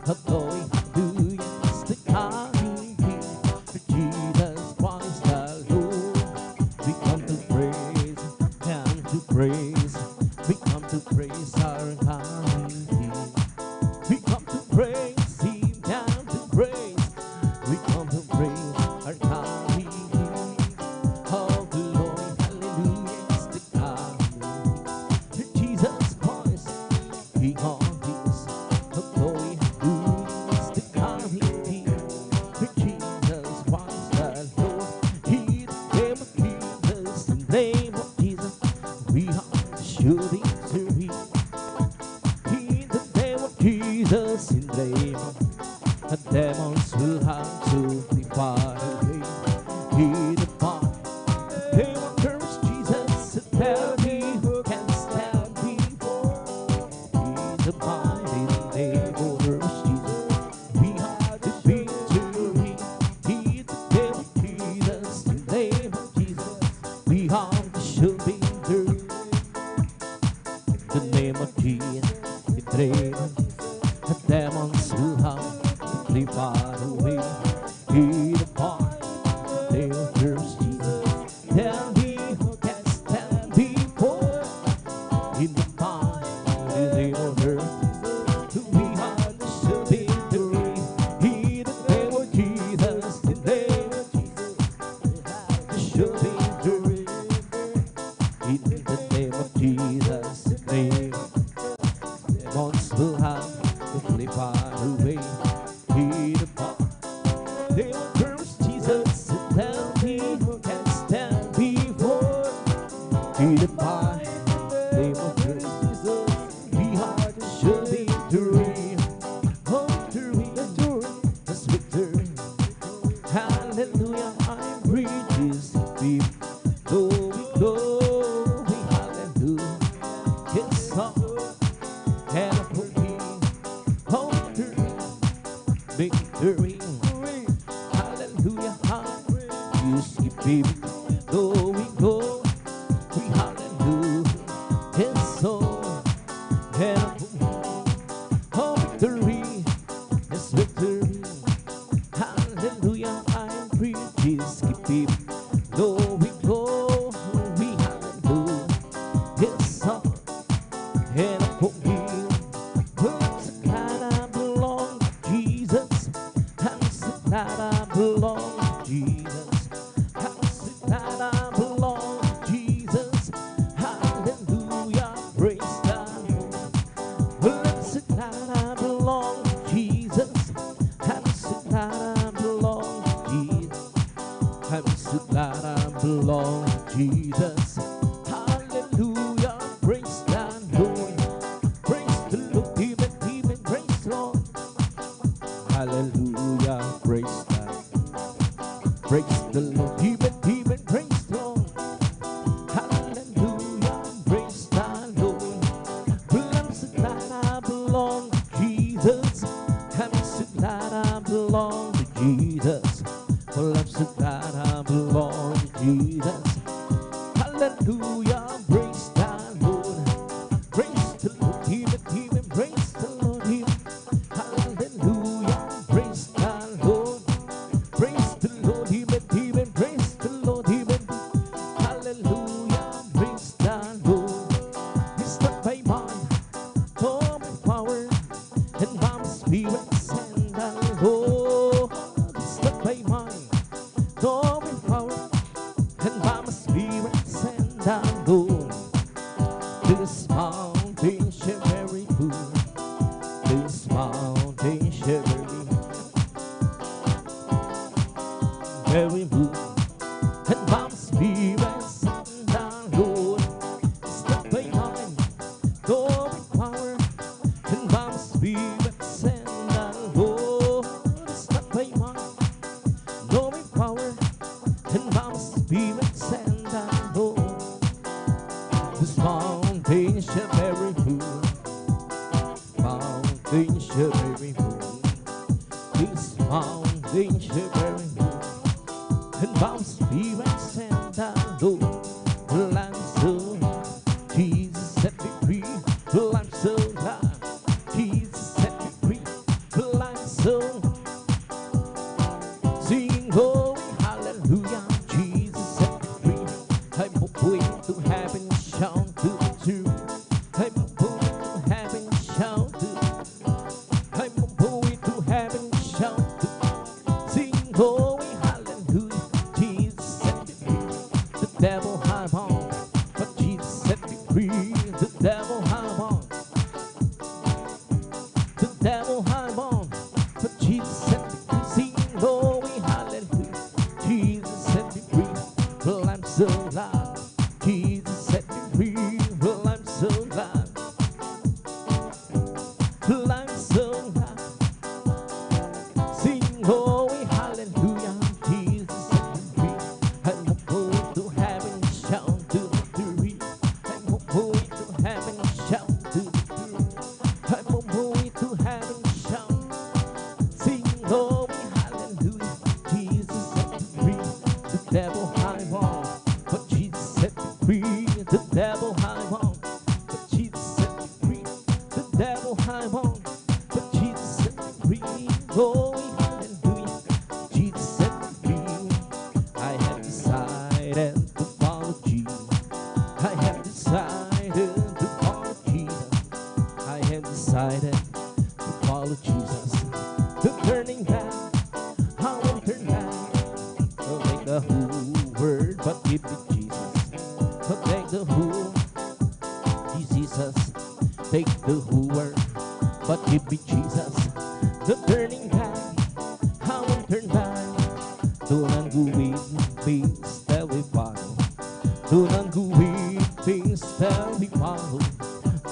The glory, hallelujah, is the coming King. For Jesus Christ, our Lord. We come to praise, come to praise. We come to praise our coming King. We come to praise Him, come to praise. We come to praise our coming King. Oh, glory, hallelujah, is the coming King. Jesus Christ, King of Kings. The glory, hallelujah, is the coming King. For Jesus Christ, our Lord. He came of Jesus, in the name of Jesus. We are shooting to Him. In the name of Jesus, in the name of the demons will have to flee far away. In the name of Christ Jesus, tell me who can stand before. In the mighty name of Christ Jesus, we have the victory. In the name of Jesus, in the name of Jesus, we have the shooting through. The name of Jesus, in the name of the demons will have to flee far away. In the name of Christ Jesus, tell me who can stand before. In the mighty name of Christ, we have the shooting victory. In the name of Jesus, in the name of Jesus, the shooting victory. In the name of Jesus, in the name of demons will have to flee far away. In the name of Christ Jesus, tell me who can stand before. In the name of Christ Jesus, we have the sure victory. Oh, victory, that's victory. Hallelujah, I'm rejoicing. Glory, glory, hallelujah. Yes, song, and a oh, victory, hallelujah, hallelujah. You see, baby, glory, glory, hallelujah. Yes, song, and oh, victory, yes, victory, hallelujah. I'm free, Jesus, baby, glory, glory, hallelujah. Yes, song, and for me, who's the kind I belong to Jesus? How's the kind I belong to Jesus? How's the kind I belong to Jesus? Hallelujah, praise God. How's the kind I belong to Jesus? How's the kind I belong to Jesus? How's the kind I belong to Jesus? Hallelujah, praise God, Lord. Praise the Lord, even, praise the Lord. Hallelujah, praise God. Praise the Lord, even, praise the Lord. Hallelujah, praise God, Lord. I'm so glad I belong to Jesus. I'm so glad I belong to Jesus. Well, I'm so glad I belong to Jesus. Hallelujah, praise God, Lord. Praise the Lord, even, praise the Lord, even. Hallelujah, praise God, Lord. Praise the Lord, even, praise the Lord, even. Hallelujah, praise God, Lord. It's not by mind, nor by power, and by my spirit, send the Lord. It's not by mind, nor by power, and by my spirit, send the Lord. every move, and by my spirit send down, Lord. Step by mine, go with power, and by my spirit send down, Lord. Step by mine, go with power, and by my spirit send down, Lord. This mountain shall bear fruit, mountain shall bear fruit. This mountain shall bear fruit, and by my spirit send down, Lord. Well, I'm so glad Jesus set me free. Well, I'm so glad Jesus set me free. Well, I'm so sing glory, hallelujah. Jesus set me free. I'm going to heaven, shout to the truth. I'm going to heaven, shout to. I'm going to heaven, shout to. Sing glory, hallelujah. Jesus set me free. The devil had on, but Jesus set me free. The devil had on. The devil had on, but Jesus set me free. Sing glory, hallelujah. Jesus set me free. Well, I'm so glad. Jesus set me free. Well, I'm so glad. Well, I'm so glad. Sing glory, hallelujah. Jesus set me free. I'm going to heaven, shout to the victory. I'm going to heaven, shout to the victory. I'm going to heaven, shout. Sing glory, hallelujah. Jesus set me free. The devil had on, but Jesus set me free. The devil had on, but Jesus set me free. The devil had on, but Jesus set me free. Glory, hallelujah. Jesus set me free. I have decided to follow Jesus. I have decided to follow Jesus. I have decided to follow Jesus. The turning back, I won't turn back. Don't take the whole word, but give me Jesus. Don't take the whole Jesus. Take the whole word, but give me Jesus. The turning back, I won't turn back. Don't go with things that we follow. Don't go with things that we follow.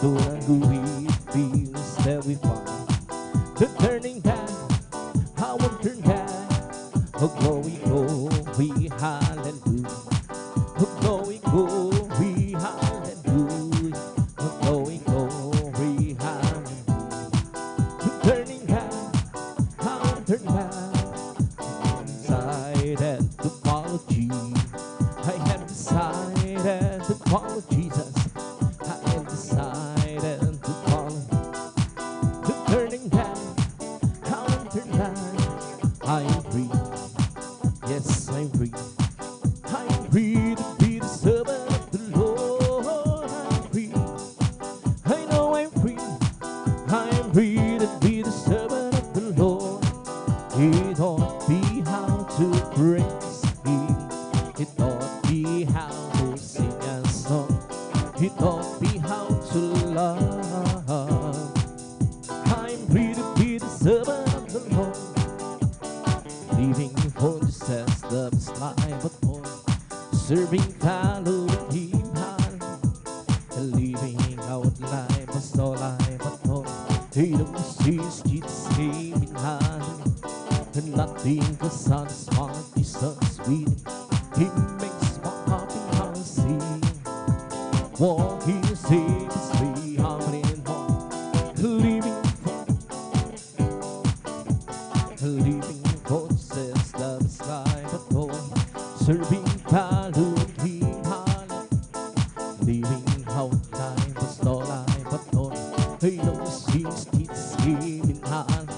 Don't go with things that we follow. The turning back, I won't turn back. Oh, glory, glory, hallelujah. Oh, glory, glory, hallelujah. Oh, glory, glory, hallelujah. The turning back, I won't turn back. Decided to follow Jesus. I have decided to follow Jesus. I have decided to follow. The turning back, I won't turn back. I am free. Yes, I'm free. I am free to be the servant of the Lord. I'm free. I know I'm free. I am free to be the servant of the Lord. He taught me how to praise Him. He taught me how to sing a song. He taught me how to love. I'm free to be the servant of the Lord. Living for Jesus, the best life of all. Serving, following Him, living out life, but all life at all. He don't see Jesus came in hand, and nothing can satisfy Jesus sweet. He makes my heart be happy. Walking, saving, free, harmony and home. Living for Jesus, the best life at all. Serving, following Him, living out life, but all life at all. He knows Jesus came in hand,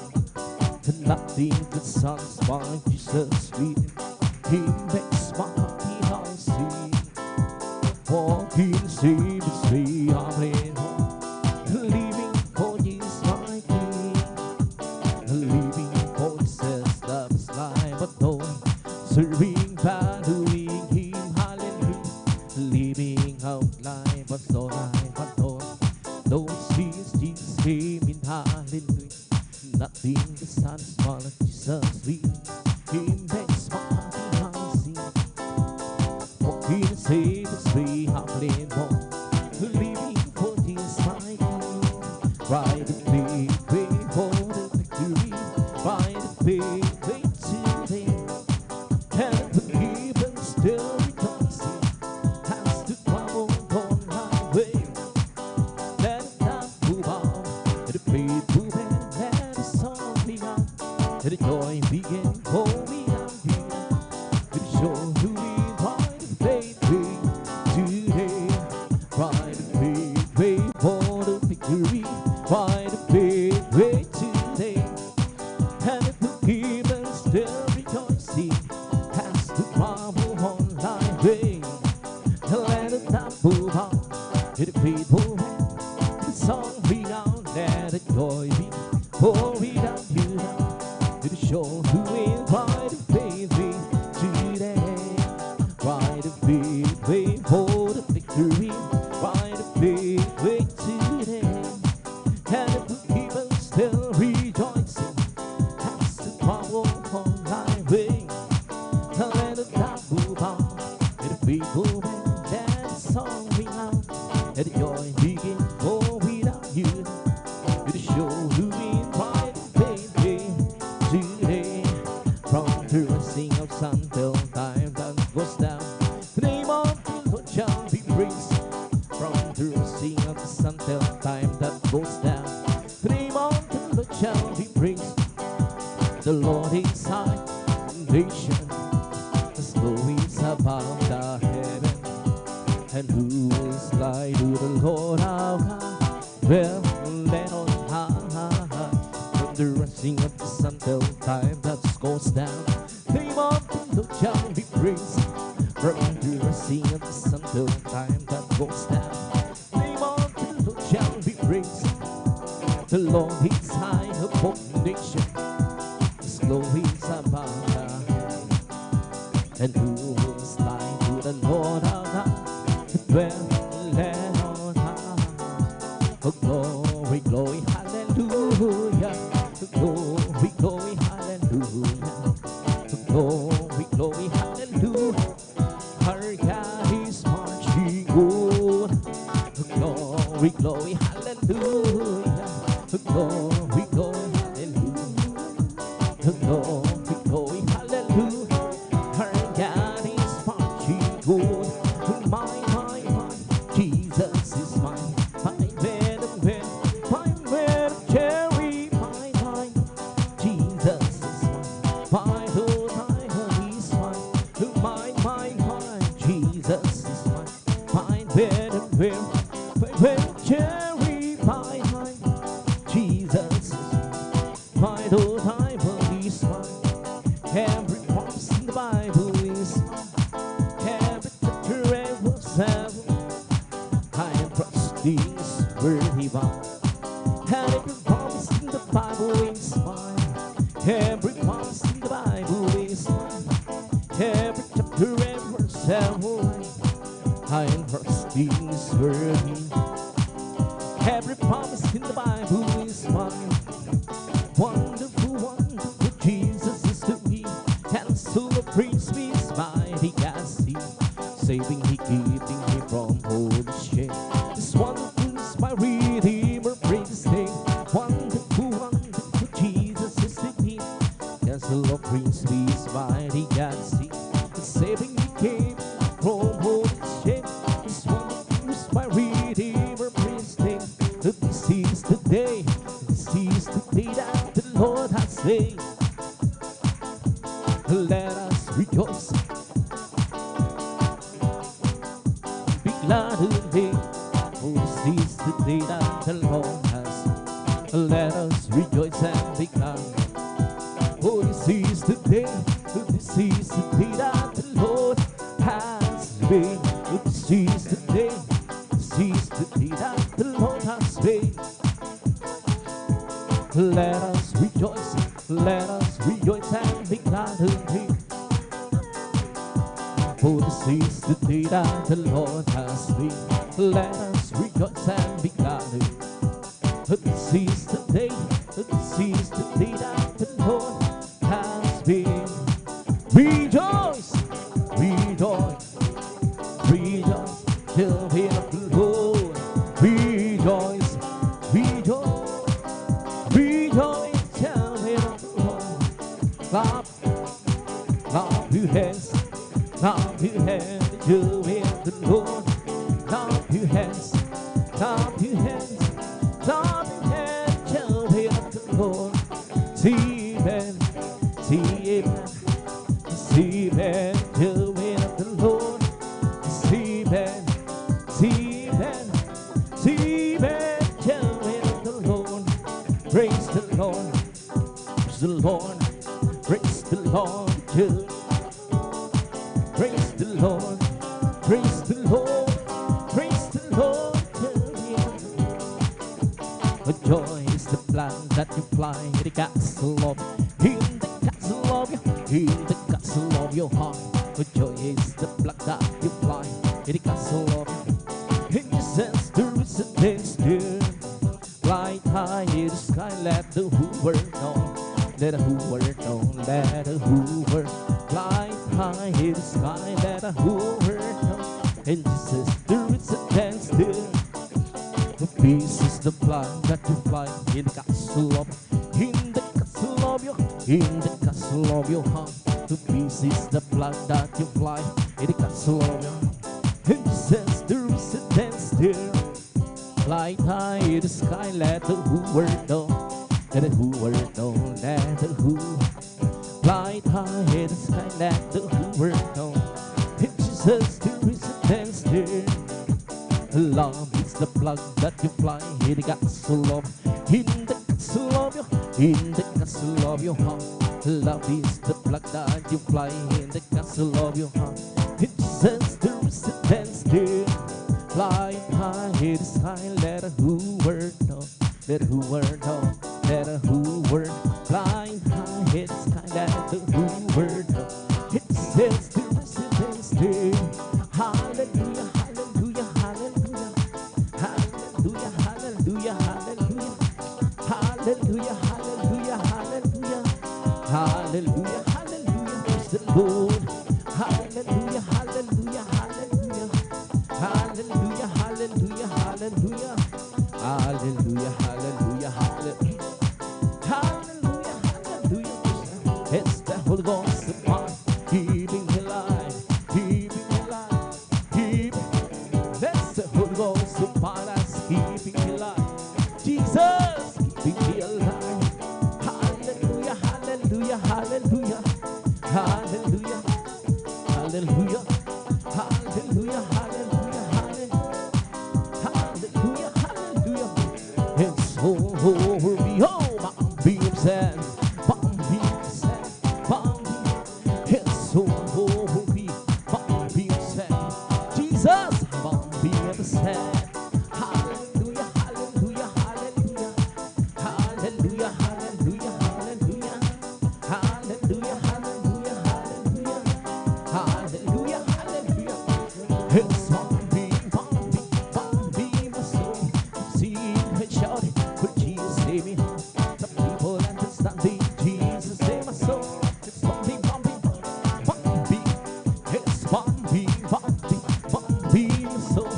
and nothing can satisfy Jesus sweet. He makes my heart be happy. Walking, saving, free, harmony and home. Living for Jesus my King. Living for Jesus, the best life at all. Serving, valuing Him, hallelujah. Living out life, but all life at all. Those things Jesus came in, hallelujah. Nothing can satisfy Jesus sweet. He makes my heart calling more, living for this my King. Ride the big way for the victory, ride the big way today, and forgive and still rejoicing has to travel on my way. Let it not move on, let the faith move and let the song be on, let the joy begin for me and you. Let it show who we ride the faith way today, ride the big way for the victory, ride the big way today, and if forgive and still rejoicing has to travel on thy way. Let it not move on, let the faith move on, the song be on, let the joy be for without you now. Let it show who will ride the faith way today, ride the big way for the victory, ride the big way today, and if forgive and still rejoicing has to travel on thy way. Let it not move on, let the faith move on, let the song ring out, let the joy begin for without you. Let it show who will ride the faith way today, from the rising of sun till time that goes down. The name of the Lord shall be praised, from the rising of the sun till time that goes down. The name of the Lord shall be praised. The Lord is high, nation, His glory is above the heaven. And who is like to the Lord our God? Well, let on high, from the rising of the sun till time that goes down. The name of the Lord shall be praised, from the rising of the sun till time that goes down. The name of the Lord shall be praised. The Lord is high above the nation, His glory is above the heaven. And who is like to the Lord our God? Well, let on high. Oh, glory, glory, hallelujah. Oh, glory, glory, hallelujah. Oh, glory, glory, hallelujah. Our God is marching on. Oh, glory, glory, hallelujah. Oh, glory, glory, hallelujah. Oh, glory, glory, hallelujah. Our God is marching on. My, Jesus is mine. My bed of cherry. My, Jesus is mine. My Lord, my heart is mine. My, Jesus is mine. My bed of cherry. My, Jesus is mine. My Lord, my heart is mine. Every promise in the Bible is mine. Every chapter, every verse, I am trusting His word divine. And every promise in the Bible is mine. Every promise in the Bible is mine. Every chapter, every verse, I am trusting His word divine. Every promise in the Bible is mine. Wonderful, wonderful Jesus is to me, and so the praise me is mighty as He, saving He, keeping me from all the shame. This wonderful is my Redeemer, praise His name. Wonderful, wonderful Jesus is to me, and so the praise me is mighty as He, saving me, keeping me from all the shame. This wonderful is my Redeemer, praise His name. This is the day, this is the day that the Lord has made. Let us rejoice, be glad today, for this is the day that the Lord has. Let us rejoice and be glad, for this is the day, this is the day that the Lord has made. This is the day, this is the day that the Lord has made. Let us rejoice and be glad today, for this is the day that the Lord has made. Let us rejoice and be glad today. This is the day, this is the day that the Lord has made. Rejoice, rejoice, rejoice till Clap your hands, clap your hands, you with the Lord. Clap your hands, clap your hands, clap your hands, you with the Lord. See amen, see amen, see amen, you with the Lord. See amen, see amen, see amen, you with the Lord. Praise the Lord, praise the Lord, praise the Lord, you. Praise the Lord, praise the Lord, praise the Lord. The joy is the plan that you fly in the castle of, in the castle of your, in the castle of your heart. The joy is the plan that you fly in the castle of your, in your sense there is a dance still. Fly high in the sky, let the Hoover know, let the Hoover know, let the Hoover fly high in the sky, let a Hoover know. And Jesus, there is a dance still. The peace is the blood that you fly in the castle of, in the castle of your, in the castle of your heart. The peace is the blood that you fly in the castle of your heart. And Jesus, there is a dance still. Fly high in the sky, let the Hoover know, let the Hoover know, let the Hoover. Fly high in the sky, let the Hoover know. In Jesus, there is a dance there. Love is the plug that you fly in the castle of, in the castle of your, in the castle of your heart. Love is the plug that you fly in the castle of your heart. In Jesus, there is a dance there. Fly high in the sky, let a Hoover know, let a Hoover know, let a Hoover. Fly high in the sky, let the Hoover know. It says there is a dance there. Hallelujah, hallelujah, hallelujah, hallelujah, hallelujah, hallelujah, hallelujah, hallelujah, hallelujah, hallelujah, hallelujah, praise the Lord. Hallelujah, hallelujah, hallelujah, hallelujah, hallelujah, hallelujah, hallelujah, hallelujah, hallelujah. Hallelujah, hallelujah. It's the Holy Ghost upon, keeping me alive, keeping me alive, keeping. That's the Holy Ghost upon us, keeping me alive. Jesus, keeping me alive. Hallelujah, hallelujah, hallelujah, hallelujah, hallelujah, hallelujah, hallelujah, hallelujah, hallelujah, hallelujah. It's over me, oh my. Being sad, being sad, it's so holy, being sad. Jesus, being sad. Hallelujah, hallelujah, hallelujah, hallelujah, hallelujah, hallelujah, hallelujah, hallelujah, hallelujah, hallelujah, hallelujah. It's being my soul. See it shouting, but Jesus save me. Jesus, save my soul. It's bumping, bumping, bumping. It's bumping, bumping, bumping my soul.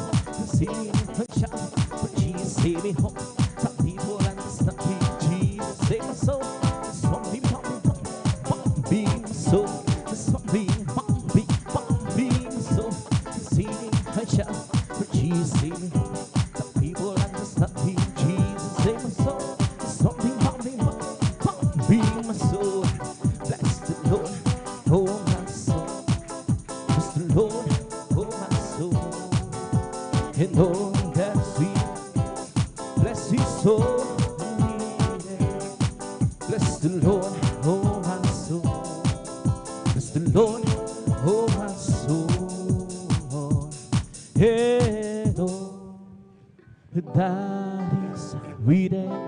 Singing and shouting, but Jesus save me home. Some people understand me. Jesus, save my soul. It's bumping, bumping, bumping my soul. It's bumping, bumping, bumping my soul. Singing and shouting, but Jesus save me home. Some people understand me. Jesus, save my soul. It's bumping, bumping, bumping. Be my soul, bless the Lord, oh my soul, bless the Lord, oh my soul, and all that's sweet, bless his soul, bless the Lord, oh my soul, bless the Lord, oh my soul, and all that is within me.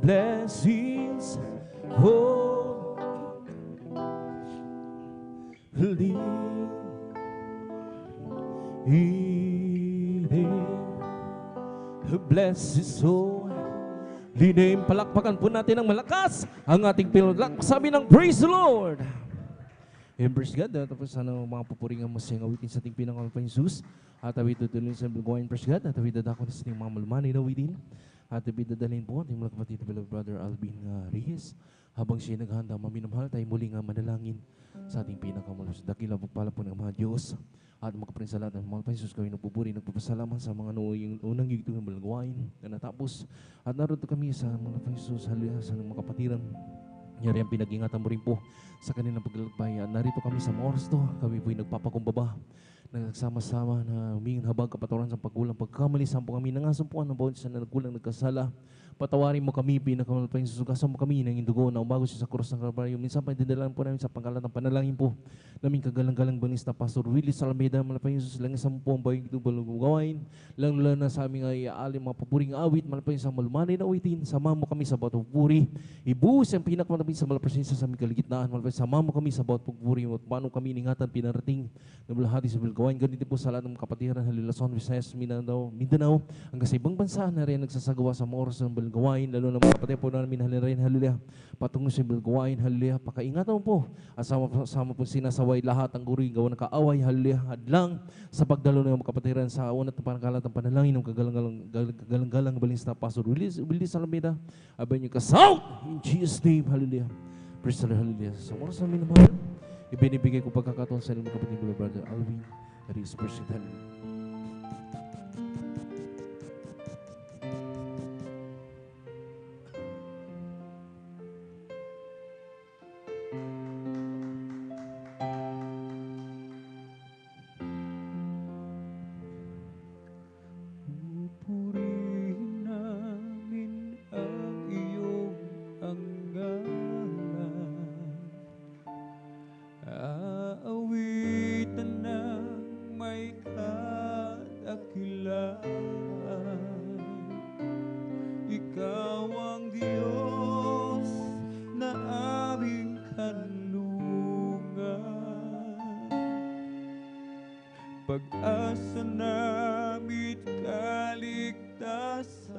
Blessings, holy, bless His holy name. Palakpakan po natin ng malakas ang ating pinaglalak. Sabi ng praise the Lord. And praise God. Tapos sana mga pupuringan mo siyang awitin sa ating pinangalan Jesus. At awit tutuloy sa Bilgoyan, praise God. At awit dadako na sa ating mga malumani na awitin. At awit dadalhin po ating mga kapatid, beloved brother Alvin Reyes. Habang siya naghanda, maminamahal tayo muli nga manalangin sa ating pinakamulos. Dakila pagpala po ng mga Diyos at makaprinsala ng mga Paisus kami nagpupuri, nagpapasalamat sa mga yung unang gigito ng balagawain na natapos. At naroon kami sa mga Paisus, haliya sa mga kapatiran. Yari ang pinag-ingatan mo rin po sa kanilang paglalakbay. At narito kami sa mga oras to, kami po'y nagpapakumbaba na nagsama-sama na humingin habang kapatawaran sa pagkulang pagkamali. Sampo kami nangasumpuan ng bawat isa na nagkulang nagkasala. Patawarin mo kami, pinakamalapang susugasan mo kami ng indugo na umago siya sa krus ng Kalbaryo. Minsan pa dindalan po namin sa pangkalan ng panalangin po. Naming kagalang-galang banis na Pastor Willie Salameda, malapang Jesus, lang isang po ang bayang ito gawain. Lang na sa aming iaalim mga papuring awit, malapang isang malumanay na awitin. Sama mo kami sa bawat pagpuri. Ibuhos ang pinakamalapang sa malapresensya sa aming kaligitnaan. Malapang sama mo kami sa bawat pagpuri. At paano kami ingatan pinarating na bulahati sa bilgawain. Ganito po sa lahat ng kapatiran, Halilason, Visayas, Mindanao, hanggang sa ibang bansa na rin nagsasagawa sa mga oras ng gawain, lalo na mga kapatid po namin, hallelujah, patungo sa gawain, hallelujah, pakaingatan mo po, at sama po sinasaway lahat ang guri, gawa ng kaaway, hallelujah, hadlang sa pagdalo ng mga kapatiran sa unat ng pangalan ng panalangin ng kagalang-galang balins na Pastor Willie Salameda, abay niyo kasaut, in Jesus' name, hallelujah, praise the Lord, hallelujah. Sa oras namin naman, ibinibigay ko pagkakataon sa inyong kapatid ko, Brother Alvin, that is President. Pag-asa namin kaligtasan,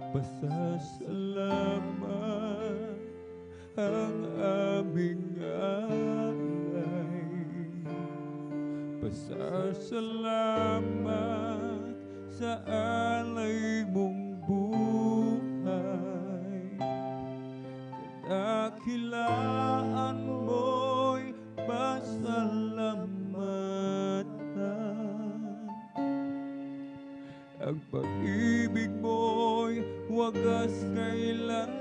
pasasalamat ang aming alay. Pasasalamat sa alay mong buhay. Kadakilaan mo'y pasalamatan. Ang pag-ibig mo'y wagas kailanman.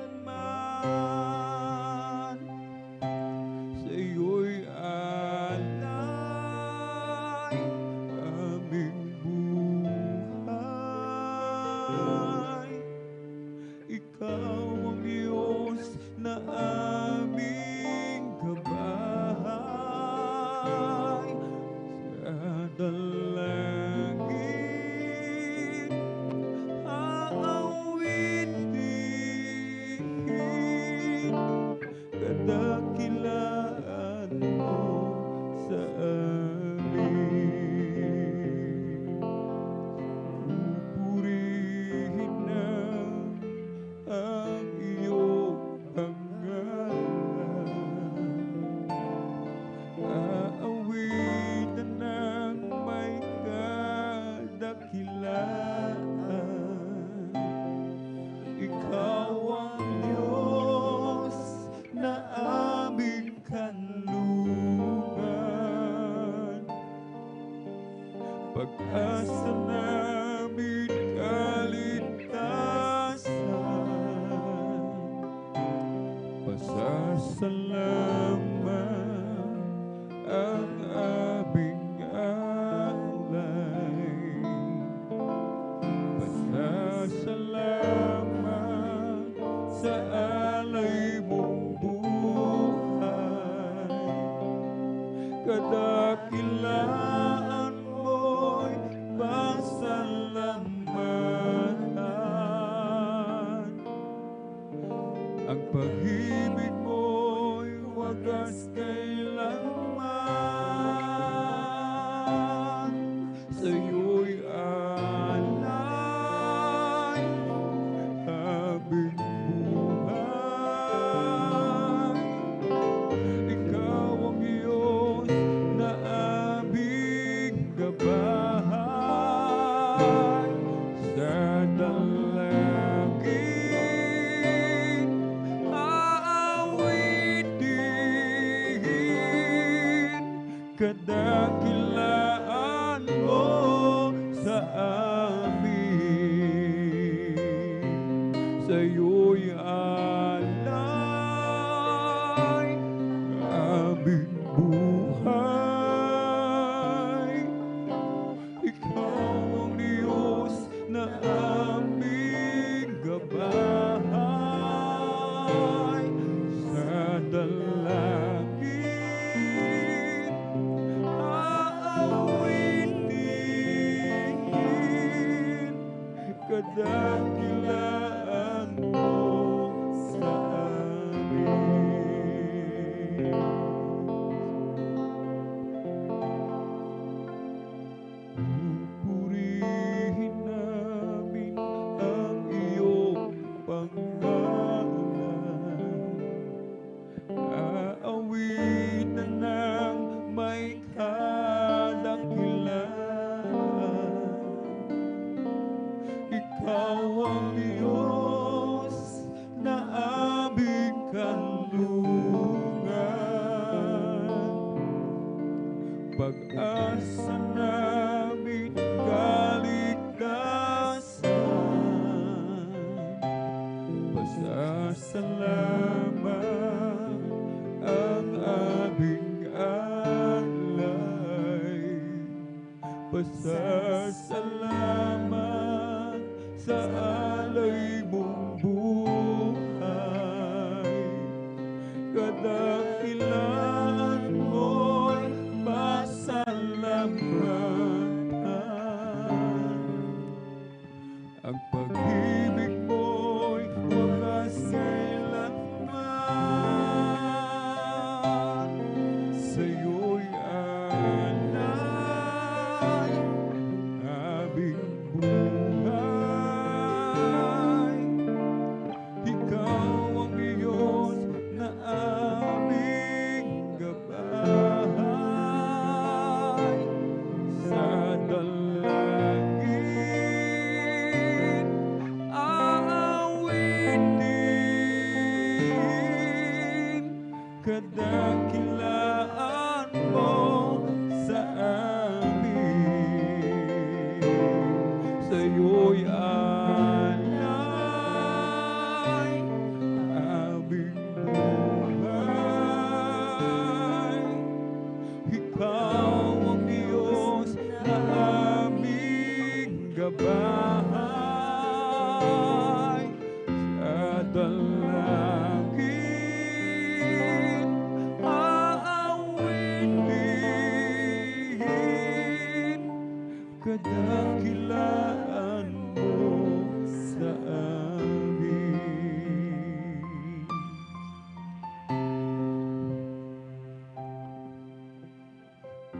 Sa iyo'y alay aming buhay. Ikaw ang Diyos na aming gabay. Sa dalangin aawitin, kadakilaan mo sa amin. Pupurihin na ang iyong pangalan. Aawitan ng may kadakilaan. Ikaw ang Diyos na aming kanlungan. Pag-asa namin kaligtasan. Pasasalamat ang aming alay. Pasasalamat sa alay mong buhay. Kadakilaan mo'y pasalamatan. Ang pag-ibig mo'y wagas kailanman. Sa iyo'y alay aming buhay. Ikaw ang Diyos na aming gabay. Sa dalangin kadakilaan mo sa amin. Sa'yo'y alay aming buhay. Ikaw ang Diyos na aming gabay. Sa dalangin aawitin kadakilaan mo sa amin. Pupurihin namin ang iyong pangalan. Aawitan ng may kadakilaan. Ikaw ang Diyos na aming kanlungan. Pag-asa namin kaligtasan. Pasasalamat ang aming alay. Pasasalamat sa alay mong buhay. Kadakilaan mo'y pasalamatan. Ang pag-ibig mo'y wagas kailanman. Sa'yo'y alay aming buhay. Ikaw ang Diyos na aming gabay. Sa dalangin aawitin kadakilaan mo sa amin. Sa'yo'y alay aming buhay. Ikaw ang Diyos na aming gabay. Sa dalangin aawitin kadakilaan mo sa amin.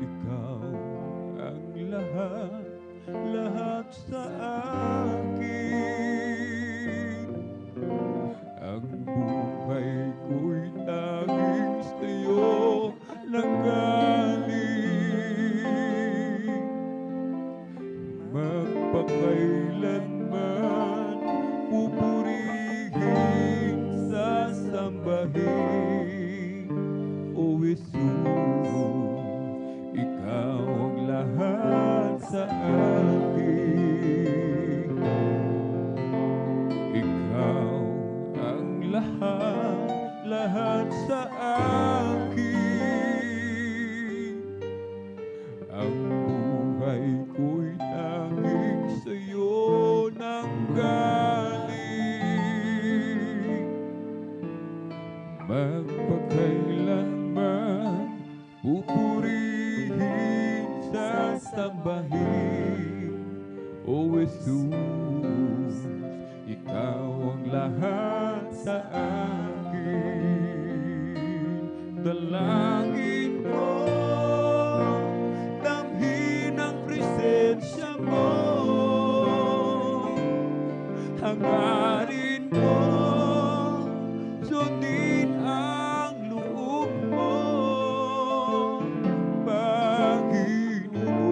Ikaw ang lahat sa akin. Ang buhay ko'y tanging sa'yo nanggaling. Magpakailanman pupurihin, sasambahin. O Jesus, ikaw ang lahat sa akin. Ikaw ang lahat sa akin. Ang buhay ko'y tanging sa'yo nanggaling. Magpakailanman pupurihin, sasambahin. O Jesus, ikaw ang lahat sa akin. Dalangin ko, damhin ang presensya mo. Hangarin ko, sundin ang loob mo. Panginoon,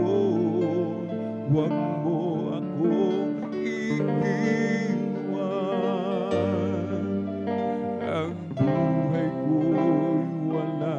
huwag mo akong iiwan. Ang buhay ko'y wala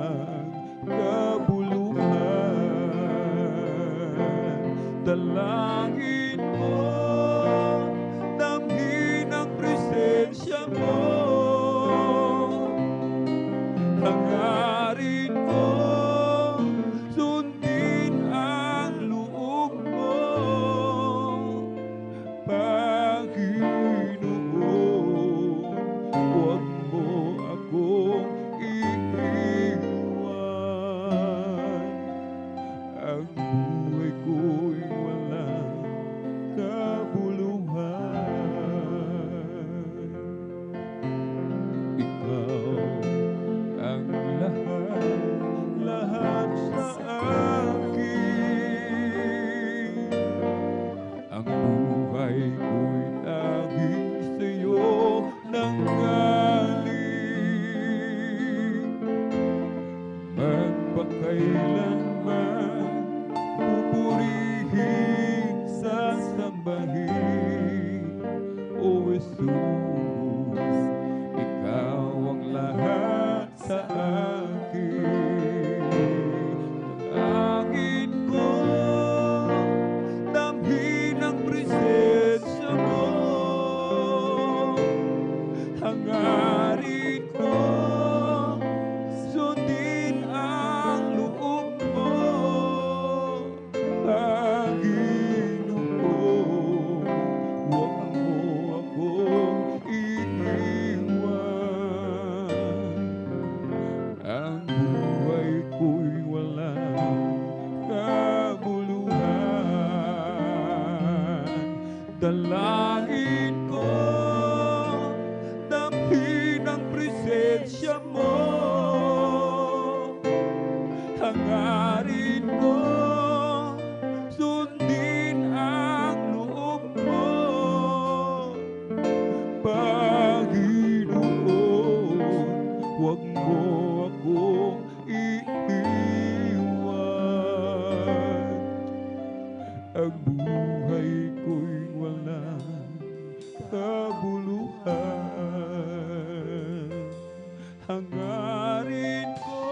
hangarin ko,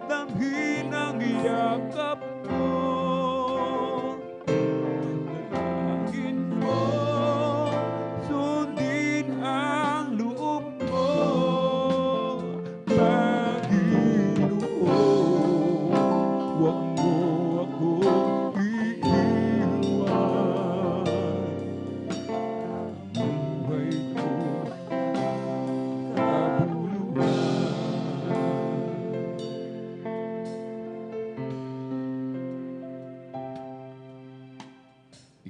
damhin ang yakap mo. Dalangin mo, sundin ang loob mo, Panginoon. Huwag mo akong iiwan. Buhay ko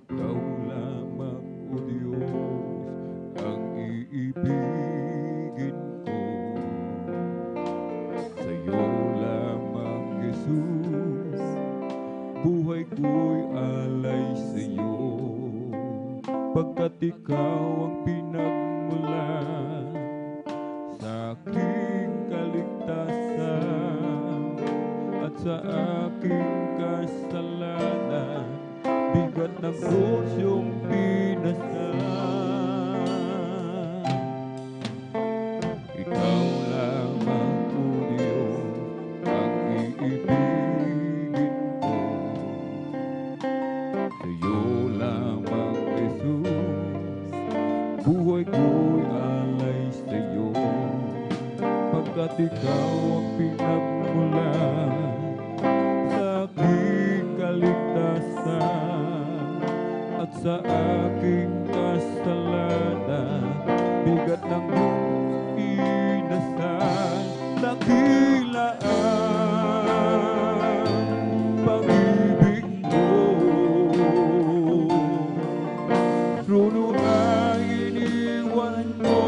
ikaw lamang, O Diyos, ang iibigin ko. Sa'yo lamang, Jesus, buhay ko'y alay sa'yo. Pagkat ikaw ang pinagmulan sa aking kaligtasan at sa aking kasalanan, bigat ng krus yung pinasan. Ikaw lamang, O Diyos, ang iibigin ko. Sa'yo lamang, Jesus, buhay ko'y alay sa'yo. Pagkat ikaw ang pinagmulan sa aking kaligtasan at sa aking kasalanan, bigat ng iyong inasal. Dakila ang pag-ibig mo, trono ay iniwan mo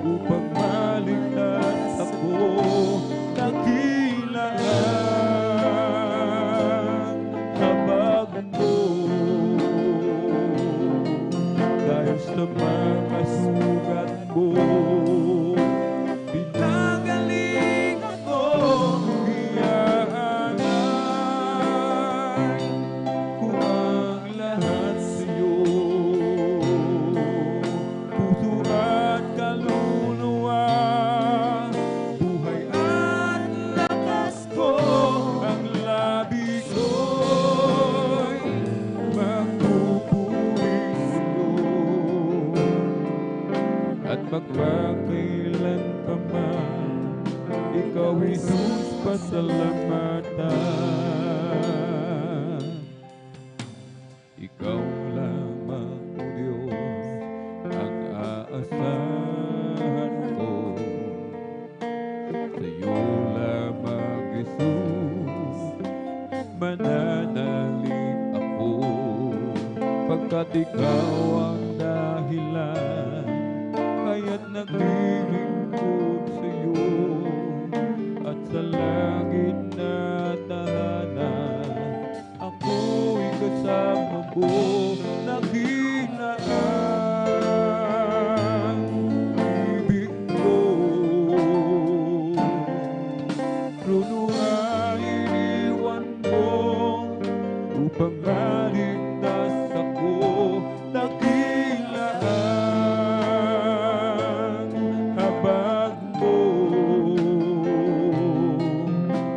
upang maligtas ako. Dakila ang habag mo, dahil sa mga sugat mo, pinagaling ako. Iyaanay ko ang lahat sa'yo, puso at kaluluwa, buhay at lakas ko. Ang labi ko'y magpupuri sa'yo, at magpakailan pa man, ikaw, Jesus, pasalamatan. Ikaw lamang, O Diyos, ang aasahan ko. Sa'yo lamang, Jesus, mananalig ako. Pagkat ikaw ang dahilan, kaya't naglilingkod sa'yo. At sa langit na tahanan, ako'y kasama mo. Nakita ang ibig mo, trono ay iniwan mo upang maligtas ako. Dakila ang habag mo,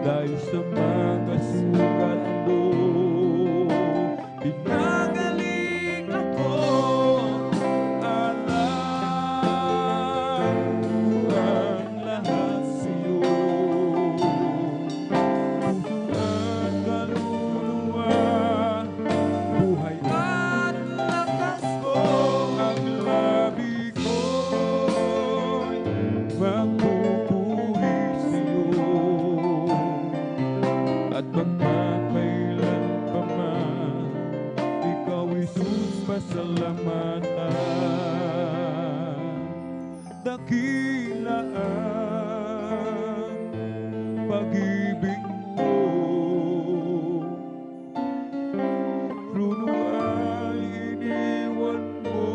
dahil sa mga sugat mo, pinagaling ako. Alam ko ang lahat sa'yo, puso at kaluluwa, buhay at lakas ko. Ang labi ko'y magpupuri sa'yo, at magpakailan pa man, ikaw, Jesus, pasalamatan. Dakila ang pag-ibig mo, trono ay iniwan mo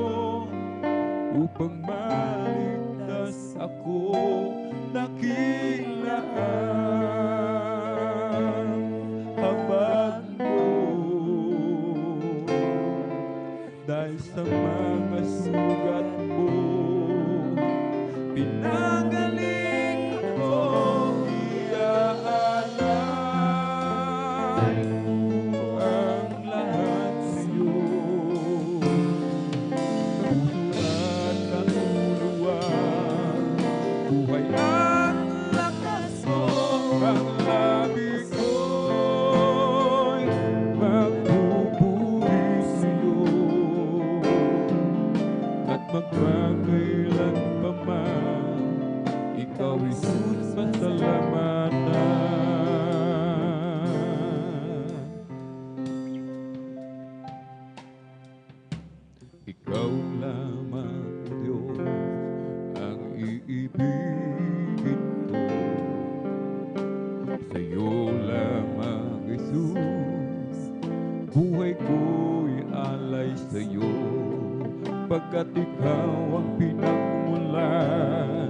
upang maligtas ako. Dakila ang habag mo, dahil sa mga sugat mo, pinanggaling ko iaalay ko ang lahat sa'yo. Puso at kaluluwa, buhay at lakas mo, ang labis ko'y magpupuri sa'yo. At magpakailan pa man, ikaw Jesus pasalamatan. Ikaw lamang Diyos ang iibigin ko. Sa'yo lamang Jesus, buhay ko'y alay sa'yo. Pagkat ikaw ang pinagmulan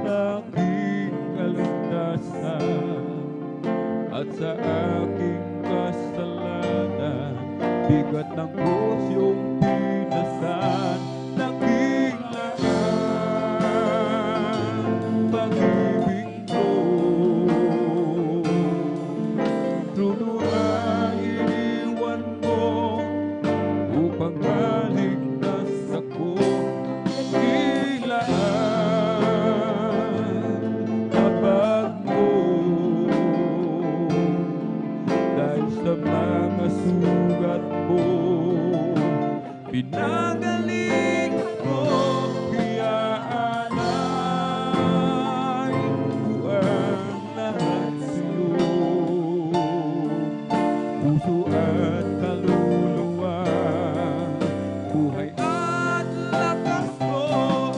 sa aking kaligtasan at sa aking kasalanan, bigat ng krus yung pinasan. Nakilaan pag-ibig ko, trono ay iniwan mo upang maligtas ako. Nakilaan kapag mo dahil sa mga sugat mo, pinanggaling ko, iaalay ko ang lahat sa'yo. Puso at kaluluwa, buhay at lakas ko,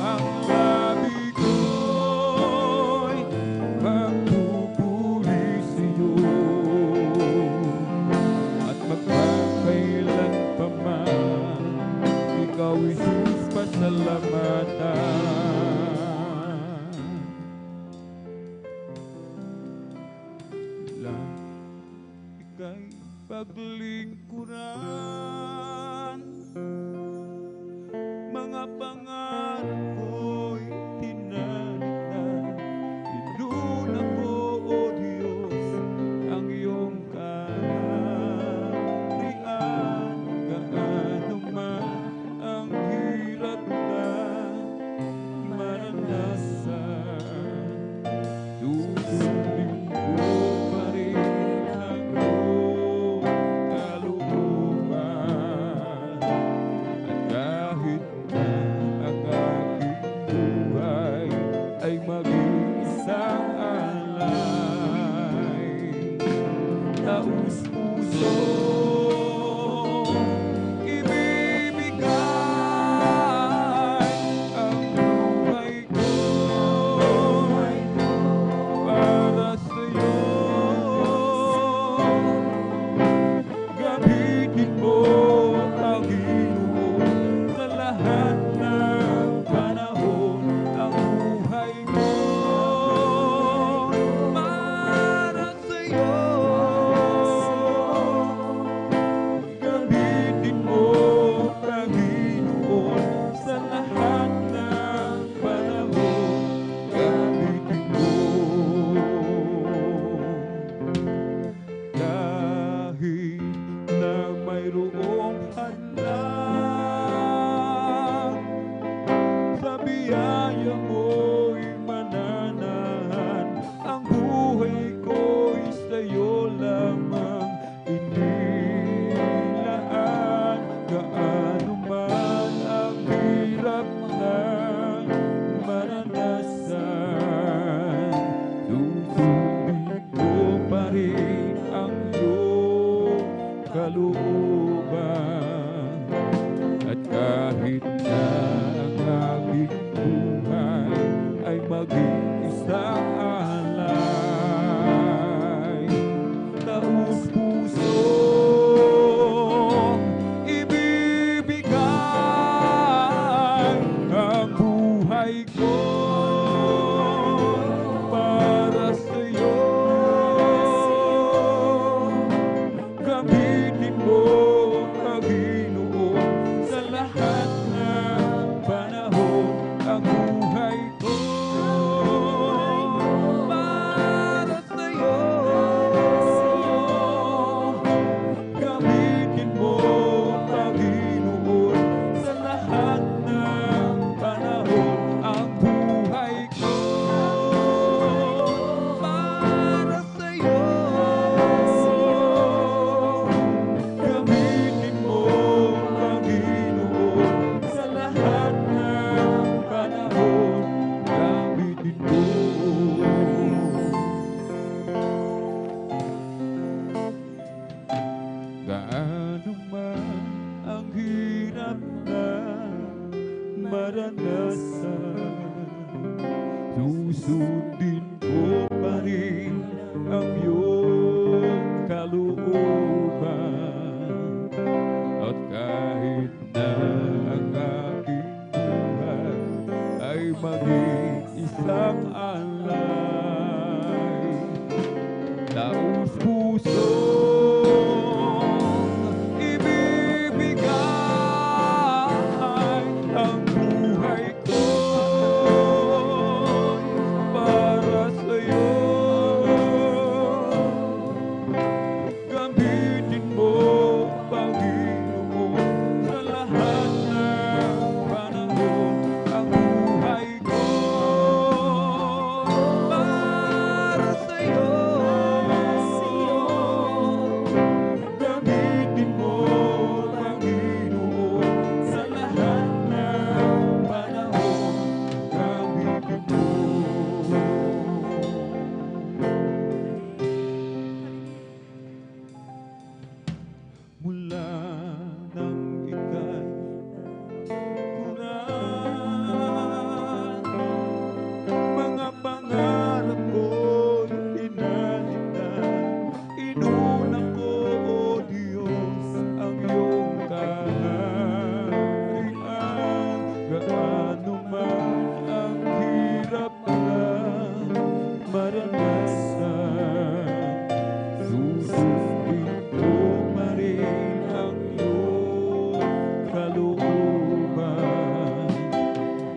ang labi ko'y magpupuri sa'yo. At magpakailan pa man, ikaw Jesus pasalamatan. Ika'y paglingkuran, mga pangarap ko'y tinalikan. Inuna ko, O Diyos, ang iyong kaharian. Gaano man ang hirap na maranasan, susundin ko pa rin ang iyong kalooban. At kahit na ang aking buhay ay maging isang alay, taus-puso ibibigay ang buhay ko para sa'yo. Gamitin mo, Panginoon, sa lahat ng panahon, ang buhay ko para sa'yo. Gamitin mo, Panginoon, sa lahat ng panahon, gamitin mo. Kahit na mayroong hadlang, sa biyaya mo'y mananahan. Ang buhay ko'y sa'yo lamang inilaan. Gaano man ang hirap na maranasan, susundin ko pa rin ang iyong kalooban. At kahit na ang aking buhay ay maging isang alay, taus-puso ibibigay ang buhay ko para sa'yo. Gamitin mo, Panginoon, sa lahat ng panahon, ang buhay ko susundin ko pa rin ang iyong kalooban. At kahit na ang aking buhay ay maging isang alay, taos puso ang buhay ko para sa'yo. Gamitin mo, Panginoon, sa lahat ng panahon ang buhay ko para sa'yo. Gamitin mo, Panginoon, sa lahat ng panahon. Gamitin mo. Mula nang ika'y kunaan, mga pangarap ko'y inalitan. Inuna ko, O Diyos, ang iyong kaharian. Gaano man ang hirap na maranasan, susundin ko pa rin ang iyong kalooban.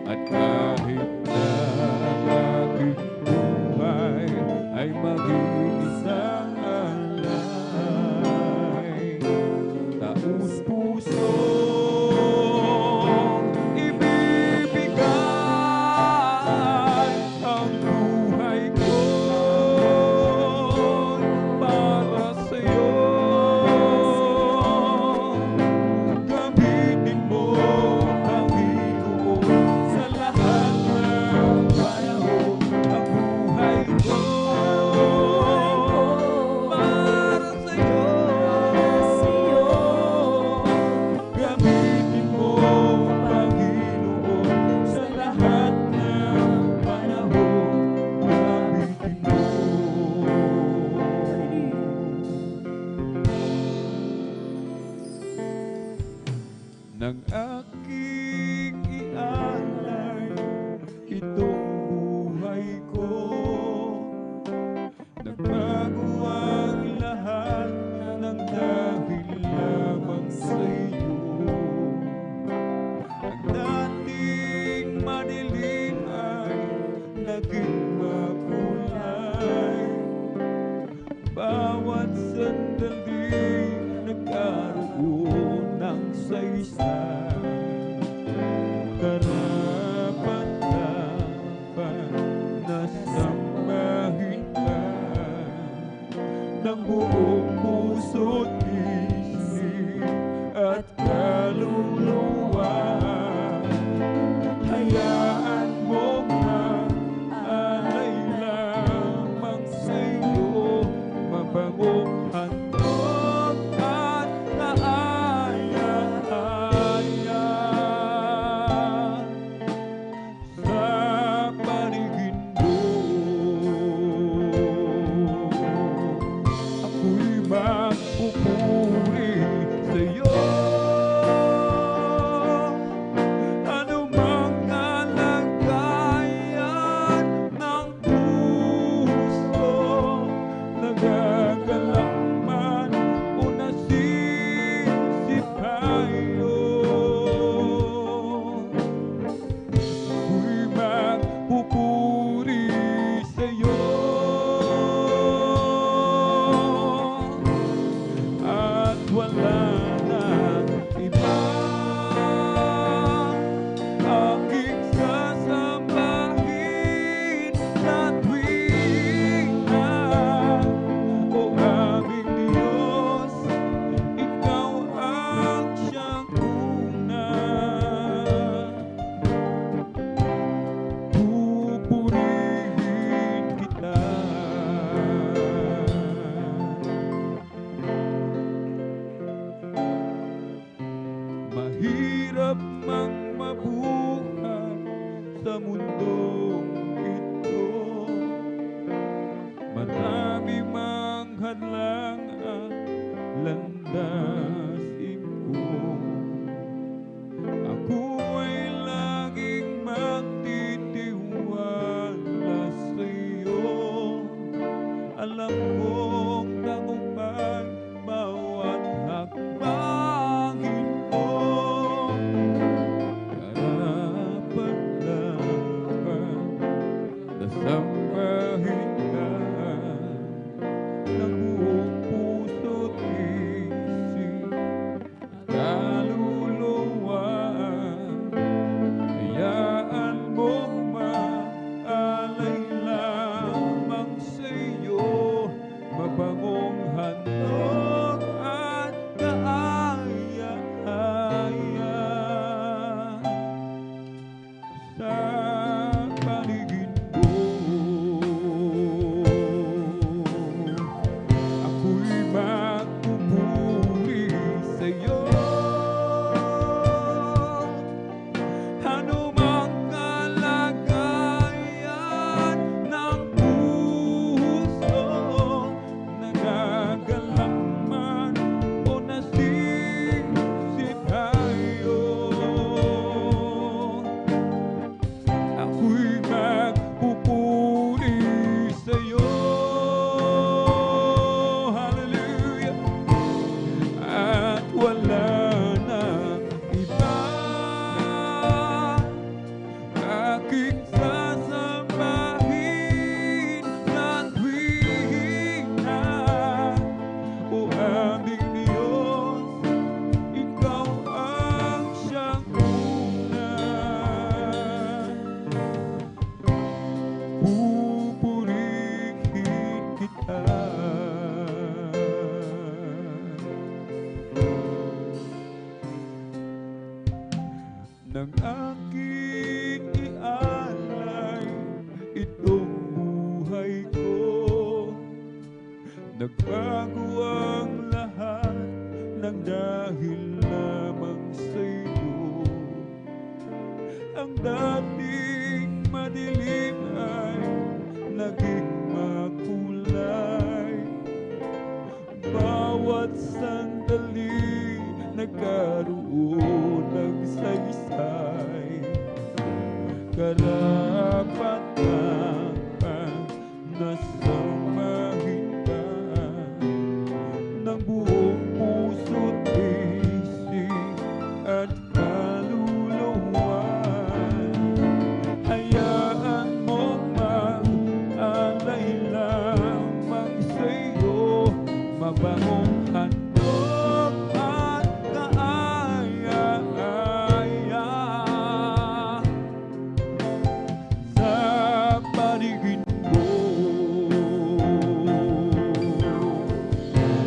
At kahit na ang aking buhay ay maging isang alay, taos puso ibibigay ang buhay ko para sa'yo. Gamitin mo, Panginoon, sa lahat ng panahon ang buhay ko para sa'yo. Gamitin mo, Panginoon, sa lahat ng panahon. Gamitin mo. Nang aking ialay itong buhay ko, nagbago ang lahat ng dahil lamang sa iyo. Ang dating madilim ay naging makulay. Bawat sandali nagkaroon ng saysay. Karapat-dapat na sambahin ka ng buong puso't isip at kaluluwa. Hayaan mo na alay lamang sa'yo, mabangong handog at kaaya-aya sa paligid mo. Ako'y Sasambahin ka ng buong puso't isip at kaluluwa. Hayaan mong maalay lamang sa'yo mabangong handog at kaaya-aya sa paligid ko. Ako'y magpupuri sa'yo. Ano mang kalagayan ng puso, nagagalang man o nasisip tayo, ako'y magpupuri sa'yo. Hallelujah. At wala nang iba aking sasambahin sa tuwing na o aming Diyos, ikaw ang siyang una. Pupurihin kita ng aking ialay itong buhay ko. Nagbago ang lahat ng dahil lamang sa'yo. Ang dating madilim ay naging makulay. Bawat sandali nagkaroon ng saysay. Karapatan na samahin ka ng buong puso't isip at kaluluwa. Hayaan mong mag-alay lamang sa'yo mabangong handog at kaaya-aya sa paligid ko.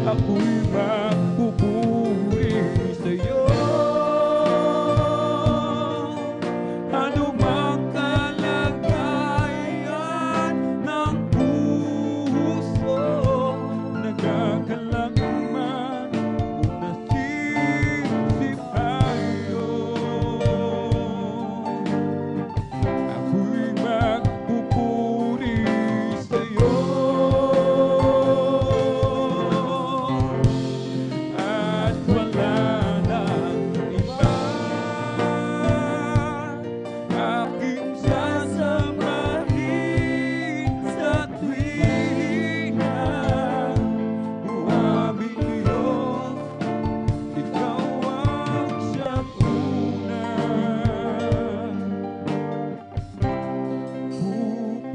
Ako'y magpupuri sa'yo. Ano mang kalagayan ng puso, nagagalang man o nasisip tayo, ako'y magpupuri sa'yo. At wala nang iba aking sasambahin sa tuwing na aming Diyos, ikaw ang siyang una.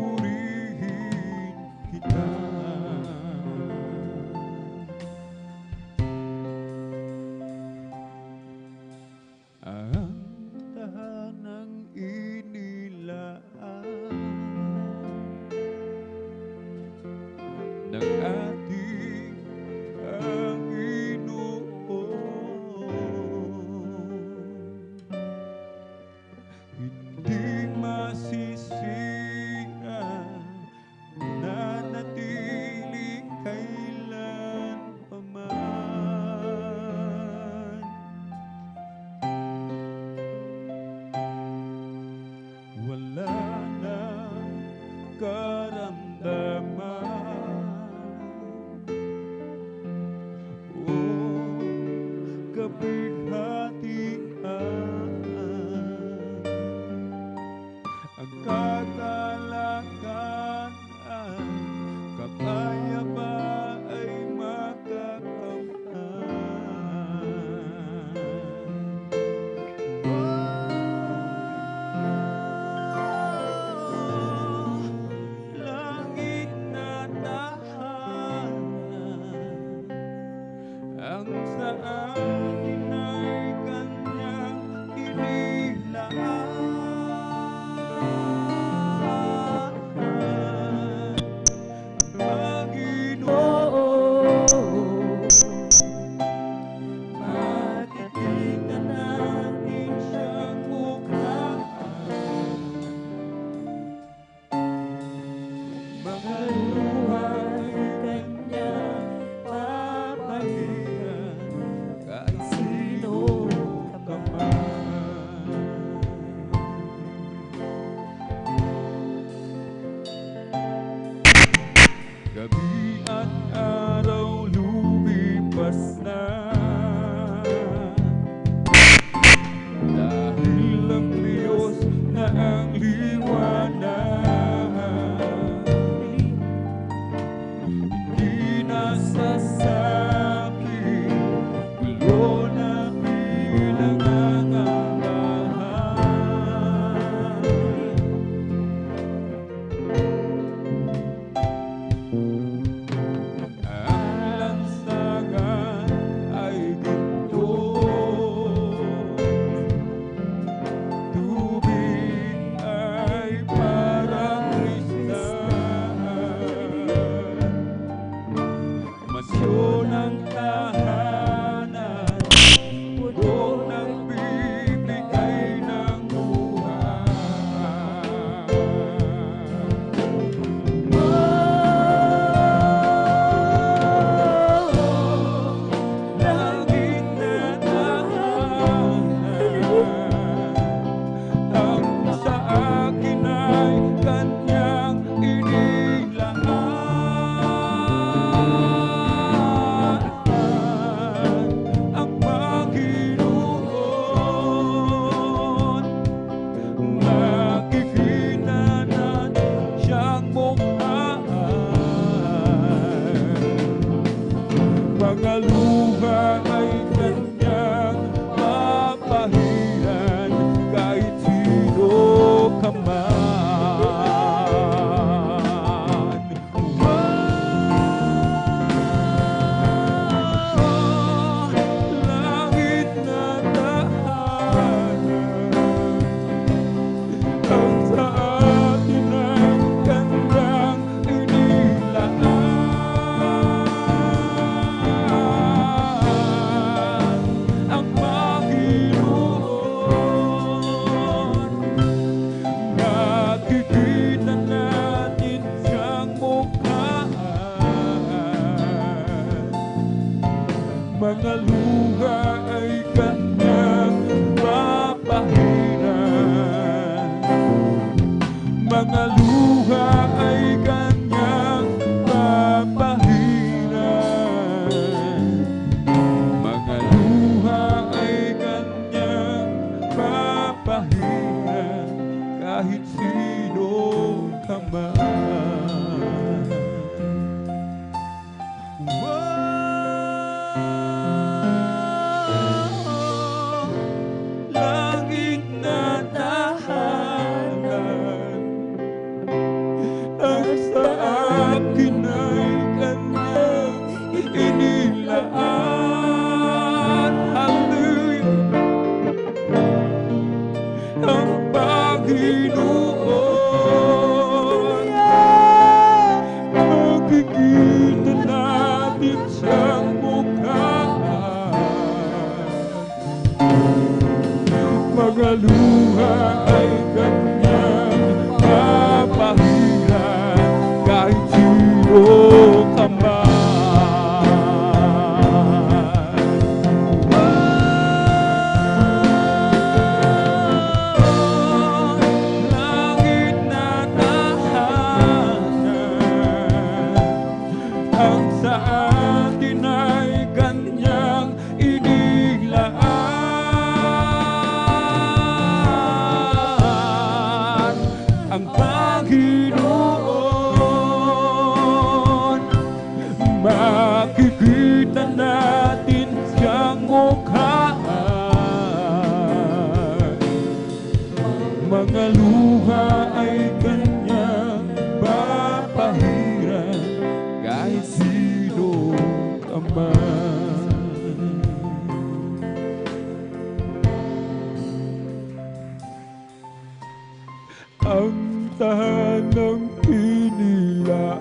Pupurihin kita. Ang tahanang inilaan ng ating Panginoon, hindi masisira, nanatili kailanpaman. Wala nang karamdaman o kapighatian. Ang kagalakan ay kapayapa ay makakamtan. gabi at araw lumipas na. Dahil ang Diyos na ang liwanag, hindi nasasakit, gulo na bilang nangangabahan. Ang lansangan ay ginto, tubig ay parang kristal, masyon ang tahanan, puno ng bibigay ng buhay. Langit na tahanan, ang sa akin ay kanyang inilaan. Ang Panginoon, nakikita natin siyang mukhaan. Mga luha ay kanyang mapahiran kahit sino ka man. Langit na tahanan, ang sa atin ay kanyang inilaan. Ang Panginoon, nakikita natin siyang mukhaan. Mga luha ay kanyang mapahiran, mga luha ay kanyang mapahiran, mga luha ay kanyang mapahiran kahit sino ka man. Langit na tahanan, ang sa akin ay kanyang inilaan. Hallelujah! Ang Panginoon, makikita natin siyang mukhaan. Mga luha ay kanyang mapahiran kahit sino ka man. Langit na tahanan, ang sa atin ay kanyang inilaan. Ang Panginoon, makikita natin siyang mukhaan. Mga luha ay kanyang papahiran kahit sino ka man. Ang tahanang inilaan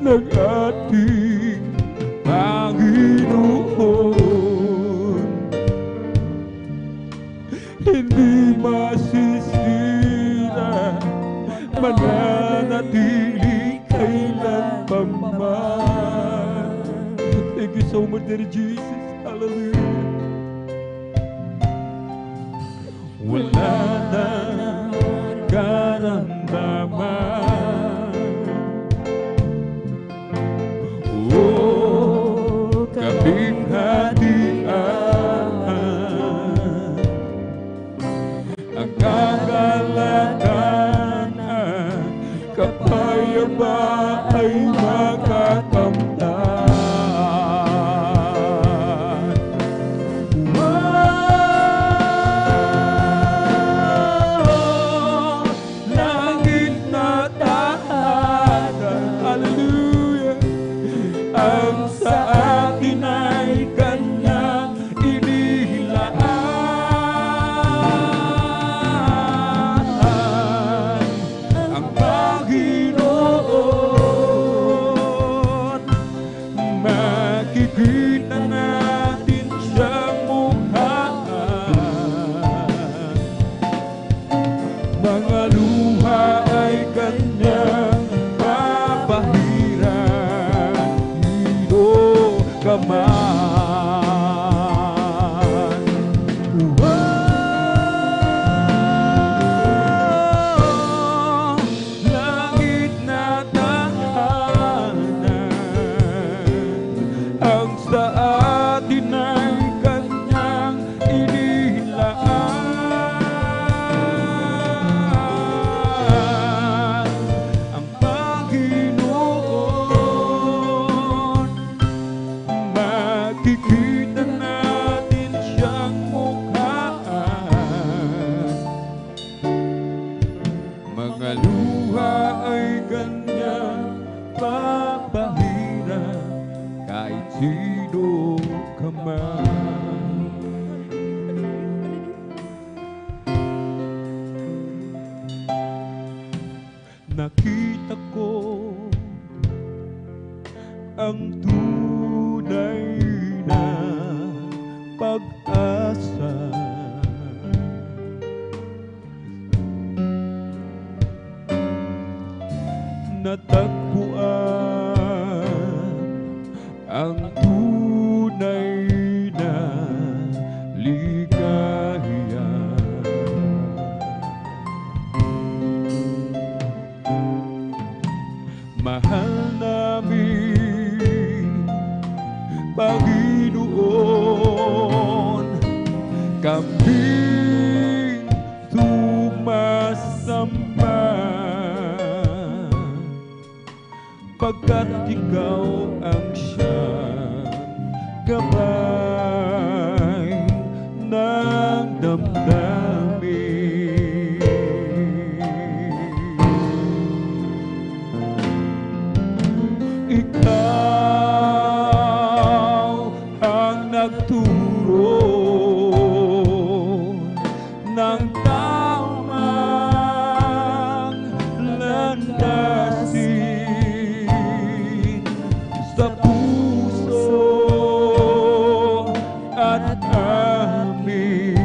ng ating Panginoon, hindi masisira, mananatili kailanman. Thank you so much, dear Jesus. Hallelujah. Wala na karamdaman. Oh, kapighatian, ang kagalakan at kapayapaan ay makakamtan. Langit na tahanan, hallelujah, ang sa atin ay Kanyang inilaan. Ang Panginoon, makikita natin siyang mukha. Mga luha ay Kanyang babahiran, hilo ka man. Langit na tahanan, ang sa atin ay Kanyang inilaan. Ang Panginoon, makikita natin siyang mukha. Mga luha ay Kanyang papahiran, kahit sino ka man. Nakita ko ang tunay na pag-asa. Natagpuan ang tunay na ligaya. Mahal namin Panginoon, kaming sumasamba, pagkat Ikaw ang siyang gabay ng damdamin. Ikaw ang nagturo ng tamang landasin sa puso at aming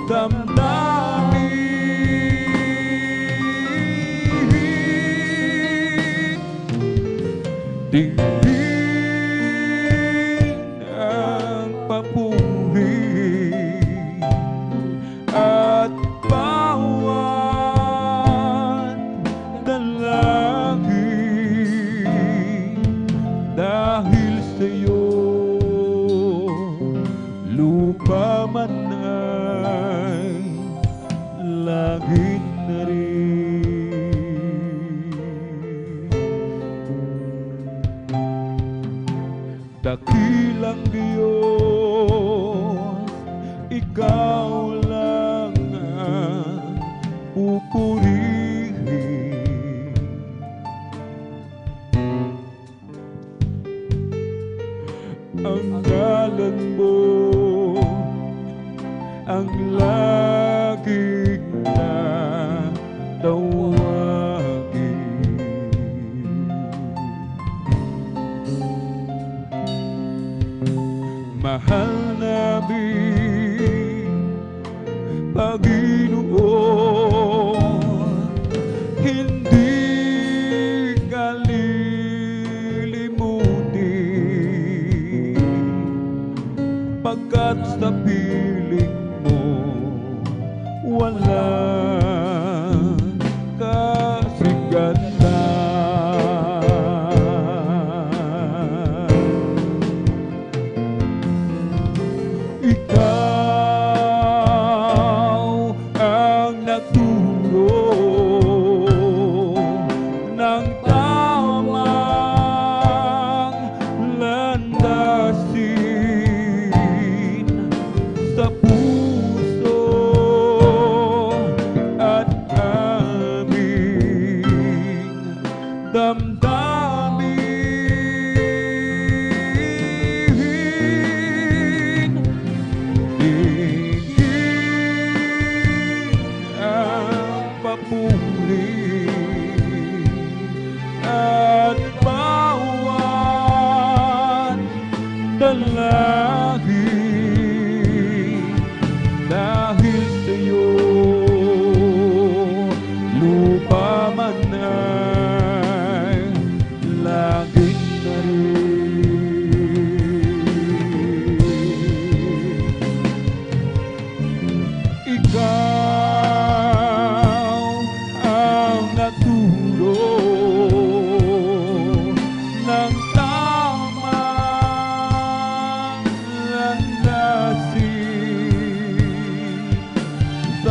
damdamin. Digin ang papuri at bawat dalangin, dahil sa'yo lupa man ay langit na rin. Dakilang Diyos, Ikaw lang ang pupurihin. Ang ngalan mo ang laging natawagin. Mahal namin Panginoon, hindi ka lilimutin, pagkat sa piling mo walang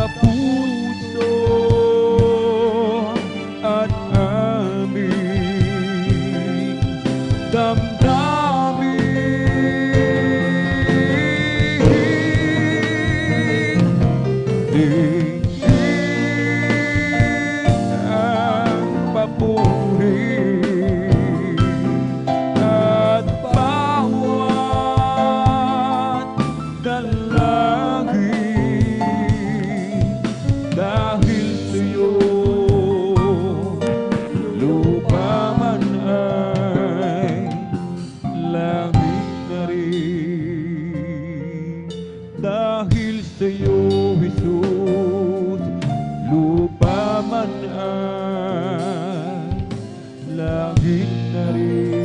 sa puso at aming damdamin. Dinggin ang papuri at bawat dalangin dahil sa'yo lupa man ay langit na rin. Dahil sa'yo, Jesus, lupa man ay langit na rin.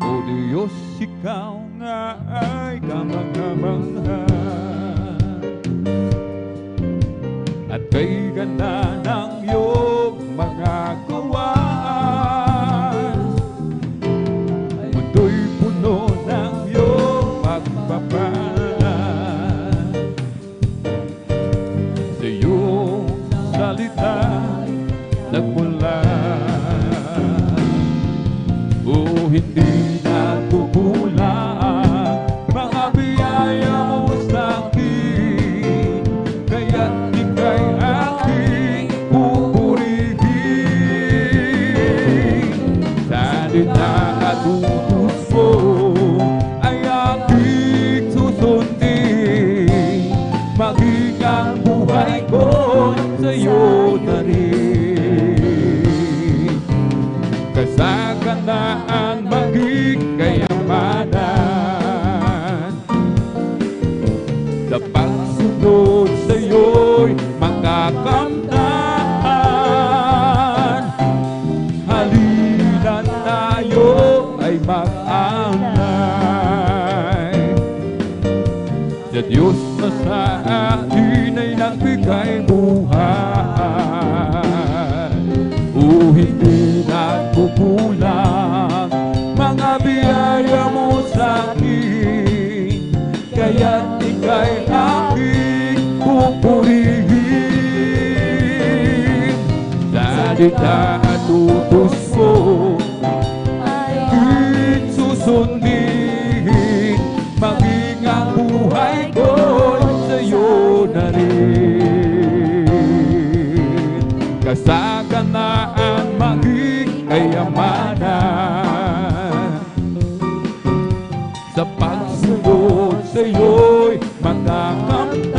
O Diyos, ikaw nga ay kamangha-mangha at kay ganda ng iyong mga gawain, mundo'y puno ng iyong pagpapala. Sa iyong salita nagmula, o hindi nagkukulang mga biyaya mo sa'kin, kaya't ika'y aking pupurihin. Salita at utos mo ay aking susundin, maging ang buhay ko sa'yo na rin. Kasaganaan maging kayamanan, sa pagsunod sa'yo'y makakamtan. Halina't tayo ay mag-alay sa Diyos na sa atin ay nagbigay buhay. O hindi nagkukulang mga biyaya mo sa'kin, kaya't ika'y aking pupurihin. Salita at utos mo aking susundin, maging ang buhay ko'y sa'yo na rin. Kasaganaan maging kayamanan, sa pagsunod sa'yo'y makakamtan.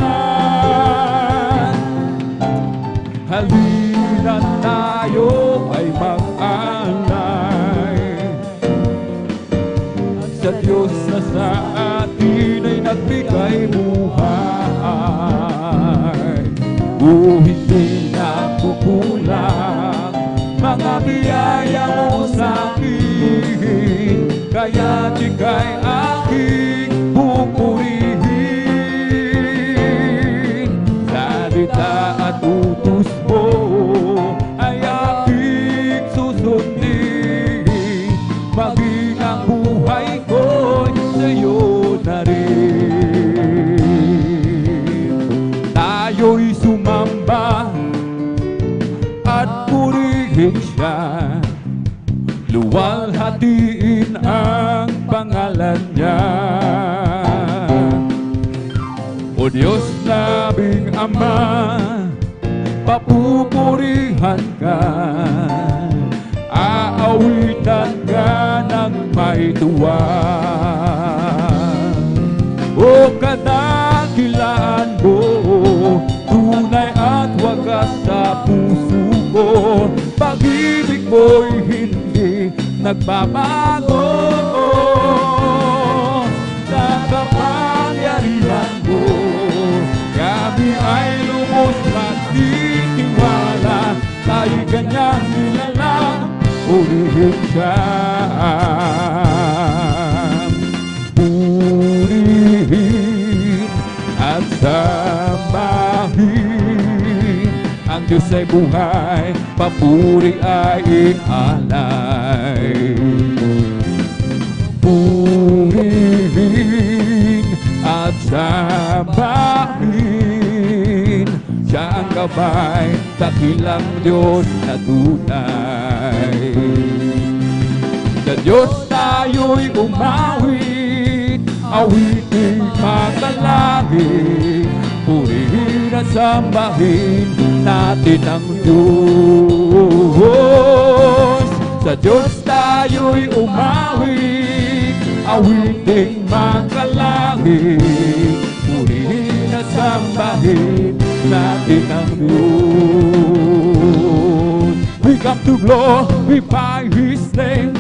Halina't tayo ay mag-alay sa Diyos na sa atin ay nagbigay buhay. O hindi nagkukulang mga biyaya mo sa'kin, kaya't ika'y aking pupurihin. Salita at utos mo ay aking susundin, maging ang buhay ko'y sa'yo na rin. Tayo'y sumamba at purihin siya, luwalhatiin ang pangalan niya. O Diyos naming Ama, papupurihan ka, aawitan ka ng may tuwa. O kadakilaan mo, tunay at wagas sa puso ko, pag-ibig mo'y hindi nagbabago. Sa kapangyarihan mo, kami ay lubos magtitiwala, tayo'y kanyang nilalang, purihin siya. Purihin at sambahin, ang Diyos ay buhay, papuri ay inalay. purihin at sambahin. Siya ang gabay, dakilang Diyos na tunay. Sa Diyos tayo'y umawit, awitin makalangit, purihin at sambahin natin ang Diyos. Sa Diyos tayo'y umawit, awitin makalangit, purihin at sambahin natin ang Diyos. We come to glorify His name.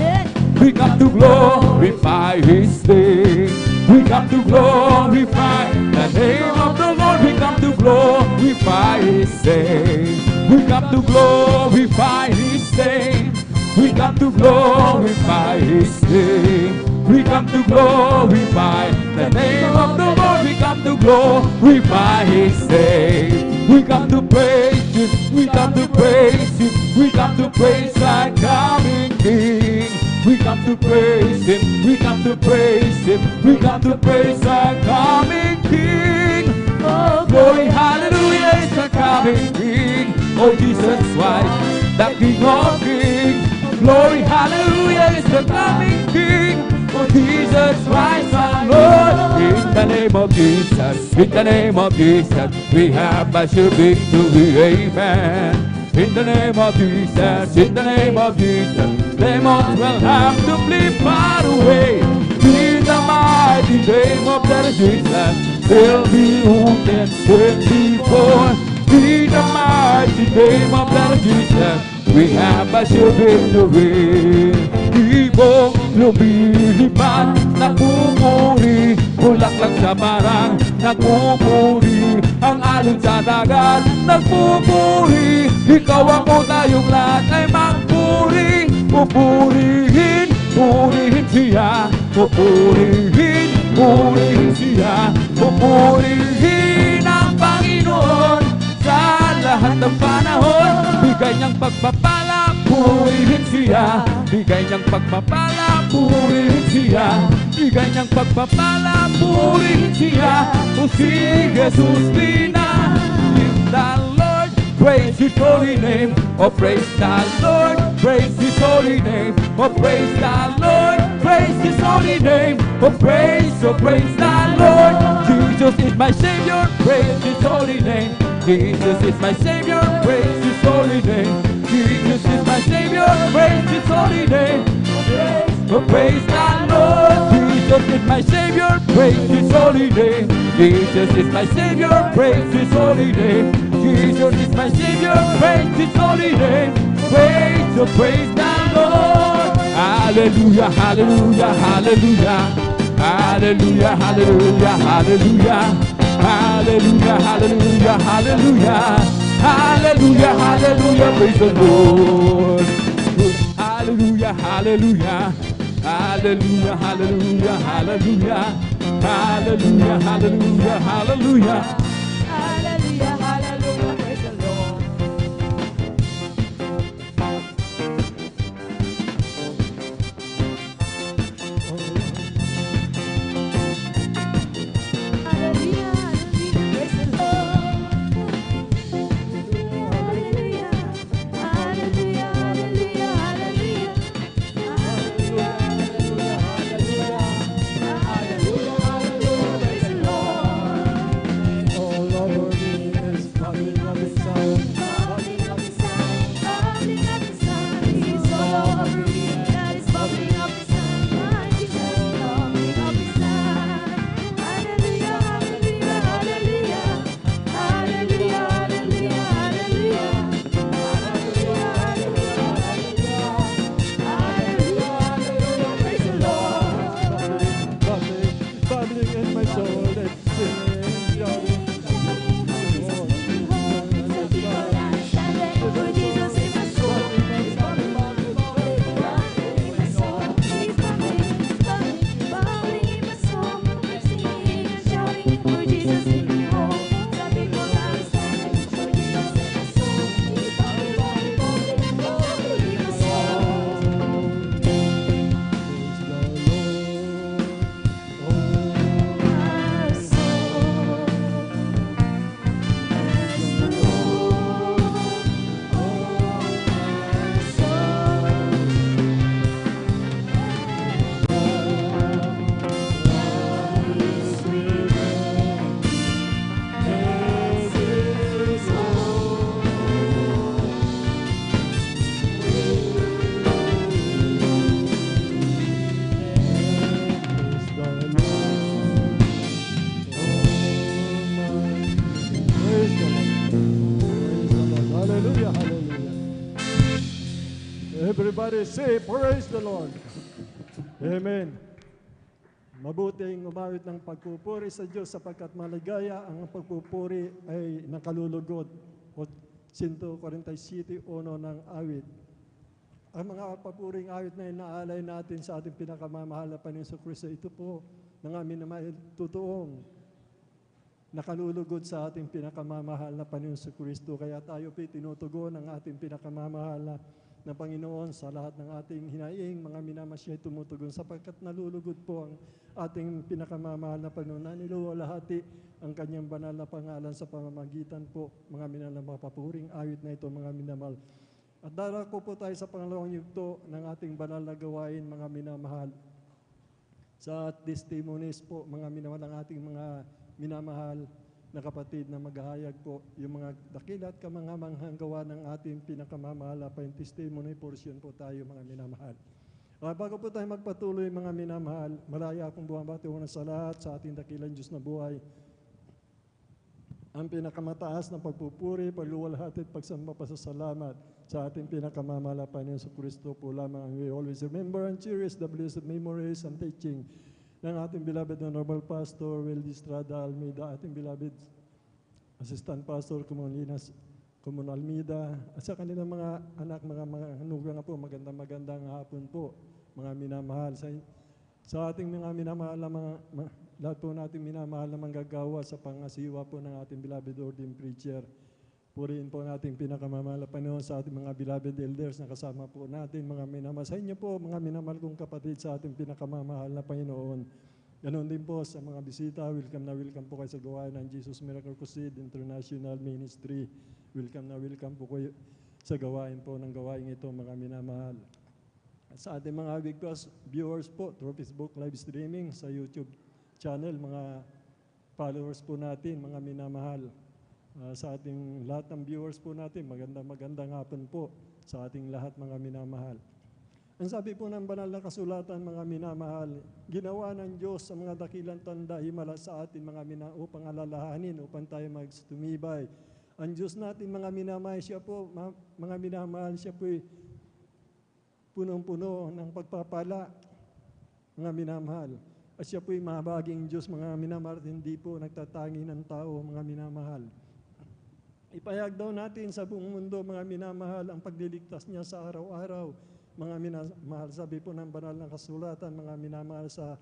We come to glorify His name. We come to glorify the name of the Lord. We come to glorify His name. We come to glorify His name. We come to glorify His name. We come to glorify the name of the Lord. We come to glorify His name. We come to praise Him. We come to praise Him. We come to praise our coming King. We come to praise Him. We come to praise Him. We come to praise our coming King. Oh, glory, hallelujah, is our coming King. Oh, Jesus Christ, the King of Kings. Glory, hallelujah, is the coming King. Oh, Jesus Christ, our Lord. In the name of Jesus, in the name of Jesus, we have a sure victory. Amen. In the name of Jesus, in the name of Jesus, they must well have to flee far away. In the mighty name of the Jesus, they'll be wounded before. In the mighty name of the Jesus, we have a sure victory. Ibong lumilipad, nagpupuri, bulaklak sa barang, nagpupuri, ang alon sa dagat, nagpupuri, ikaw ako tayong lahat ay magpuri, pupurihin, purihin siya, pupurihin, purihin siya, pupurihin ang Panginoon sa lahat ng panahon, bigay niyang pagpapala, purihin siya, bigay niyang pagpapala, purihin siya, bigay niyang pagpapala, purihin siya, o si Jesus Lina, lift the Lord, praise His holy name, oh praise the Lord, praise His holy name, oh praise the Lord, praise His holy name, oh praise the Lord, Jesus is my Savior, praise His holy name, Jesus is my Savior, praise His holy name, Jesus is my Savior, praise His holy name, oh praise the Lord, Jesus is my Savior, praise His holy name, Jesus is my Savior, praise His holy name, Jesus is my Savior, praise His holy name, praise the Lord, hallelujah, hallelujah, hallelujah, hallelujah, hallelujah, hallelujah, hallelujah, hallelujah, hallelujah, hallelujah, hallelujah, praise the Lord, hallelujah, hallelujah, hallelujah, hallelujah, hallelujah, hallelujah, hallelujah, hallelujah. Hallelujah, hallelujah, praise the Lord. Hallelujah, hallelujah, praise the Lord. Hallelujah, hallelujah, hallelujah, hallelujah. Hallelujah, hallelujah, hallelujah. Hallelujah, hallelujah, praise the Lord. All over me is coming of the sound. Bubbling up inside, bubbling up inside. He's all over me, that is bubbling up inside. My Jesus is bubbling up inside. Hallelujah, hallelujah, hallelujah. Hallelujah, hallelujah, hallelujah. Hallelujah, hallelujah, hallelujah. Hallelujah, hallelujah, praise the Lord. Bubbling in my soul, let's sing, shouting. Everybody say, praise the Lord. Amen. Mabuting umawit ng pagpupuri sa Diyos sapagkat maligaya ang pagpupuri ay nakalulugod. 147:1 ng awit. Ang mga papuring awit na inaalay natin sa ating pinakamamahal na Panginoon Kristo, ito po ng aming naman totoong nakalulugod sa ating pinakamamahal na Panginoon Kristo. Kaya tayo po tinutugon ang ating pinakamamahal na Panginoon sa lahat ng ating hinaing, mga minamasya ay tumutugon sapagkat nalulugod po ang ating pinakamamahal na Panginoon na niluwalhati ang kanyang banal na pangalan sa pamamagitan po mga minamahal na mapapuring awit na ito mga minamahal. At darako po tayo sa pangalawang yugto ng ating banal na gawain mga minamahal. Sa testimonies po mga minamahal ang ating mga minamahal na kapatid na maghahayag po yung mga dakila at kamangamanghang gawa ng ating pinakamamahal na testimony portion po tayo mga minamahal. Bago po tayo magpatuloy mga minamahal, malaya akong bumabati una sa lahat sa ating dakilang Diyos na buhay. Ang pinakamataas na pagpupuri, pagluwalhati at pagsamba pasasalamat sa ating pinakamamahal na Panginoon sa Kristo po lamang. We always remember and cherish the blessed memories and teaching ng ating beloved na normal pastor, Wildy Estrada Almeida, ating beloved assistant pastor, Comun Almeida, at sa kanilang mga anak, mga hanugang po, magandang hapon po, mga minamahal. Sa ating mga minamahal na lahat po natin minamahal na manggagawa sa pangasiwa po ng ating beloved ordained preacher. Purihin po natin pinakamamahal na Panginoon sa ating mga beloved elders na kasama po natin, mga minamahal. Sa inyo po, mga minamahal kong kapatid sa ating pinakamamahal na Panginoon. Ganon din po sa mga bisita, welcome na welcome po kayo sa gawain ng Jesus Miracle Crusade International Ministry. Welcome na welcome po kayo sa gawain po ng gawain ito, mga minamahal. At sa ating mga viewers po, through Facebook live streaming, sa YouTube channel, mga followers po natin, mga minamahal. Sa ating lahat ng viewers po natin, magandang hapon po sa ating lahat mga minamahal. Ang sabi po ng banal na kasulatan mga minamahal, ginawa ng Diyos sa mga dakilang tanda himala sa atin mga upang alalahanin, upang tayo magtumibay. Ang Diyos natin mga minamahal, siya po, mga minamahal, siya po punong-puno ng pagpapala, mga minamahal. At siya po'y mahabaging Diyos, mga minamahal, hindi po nagtatangi ng tao, mga minamahal. Ipayag daw natin sa buong mundo, mga minamahal, ang pagliligtas niya sa araw-araw, mga minamahal. Sabi po ng banal na kasulatan, mga minamahal sa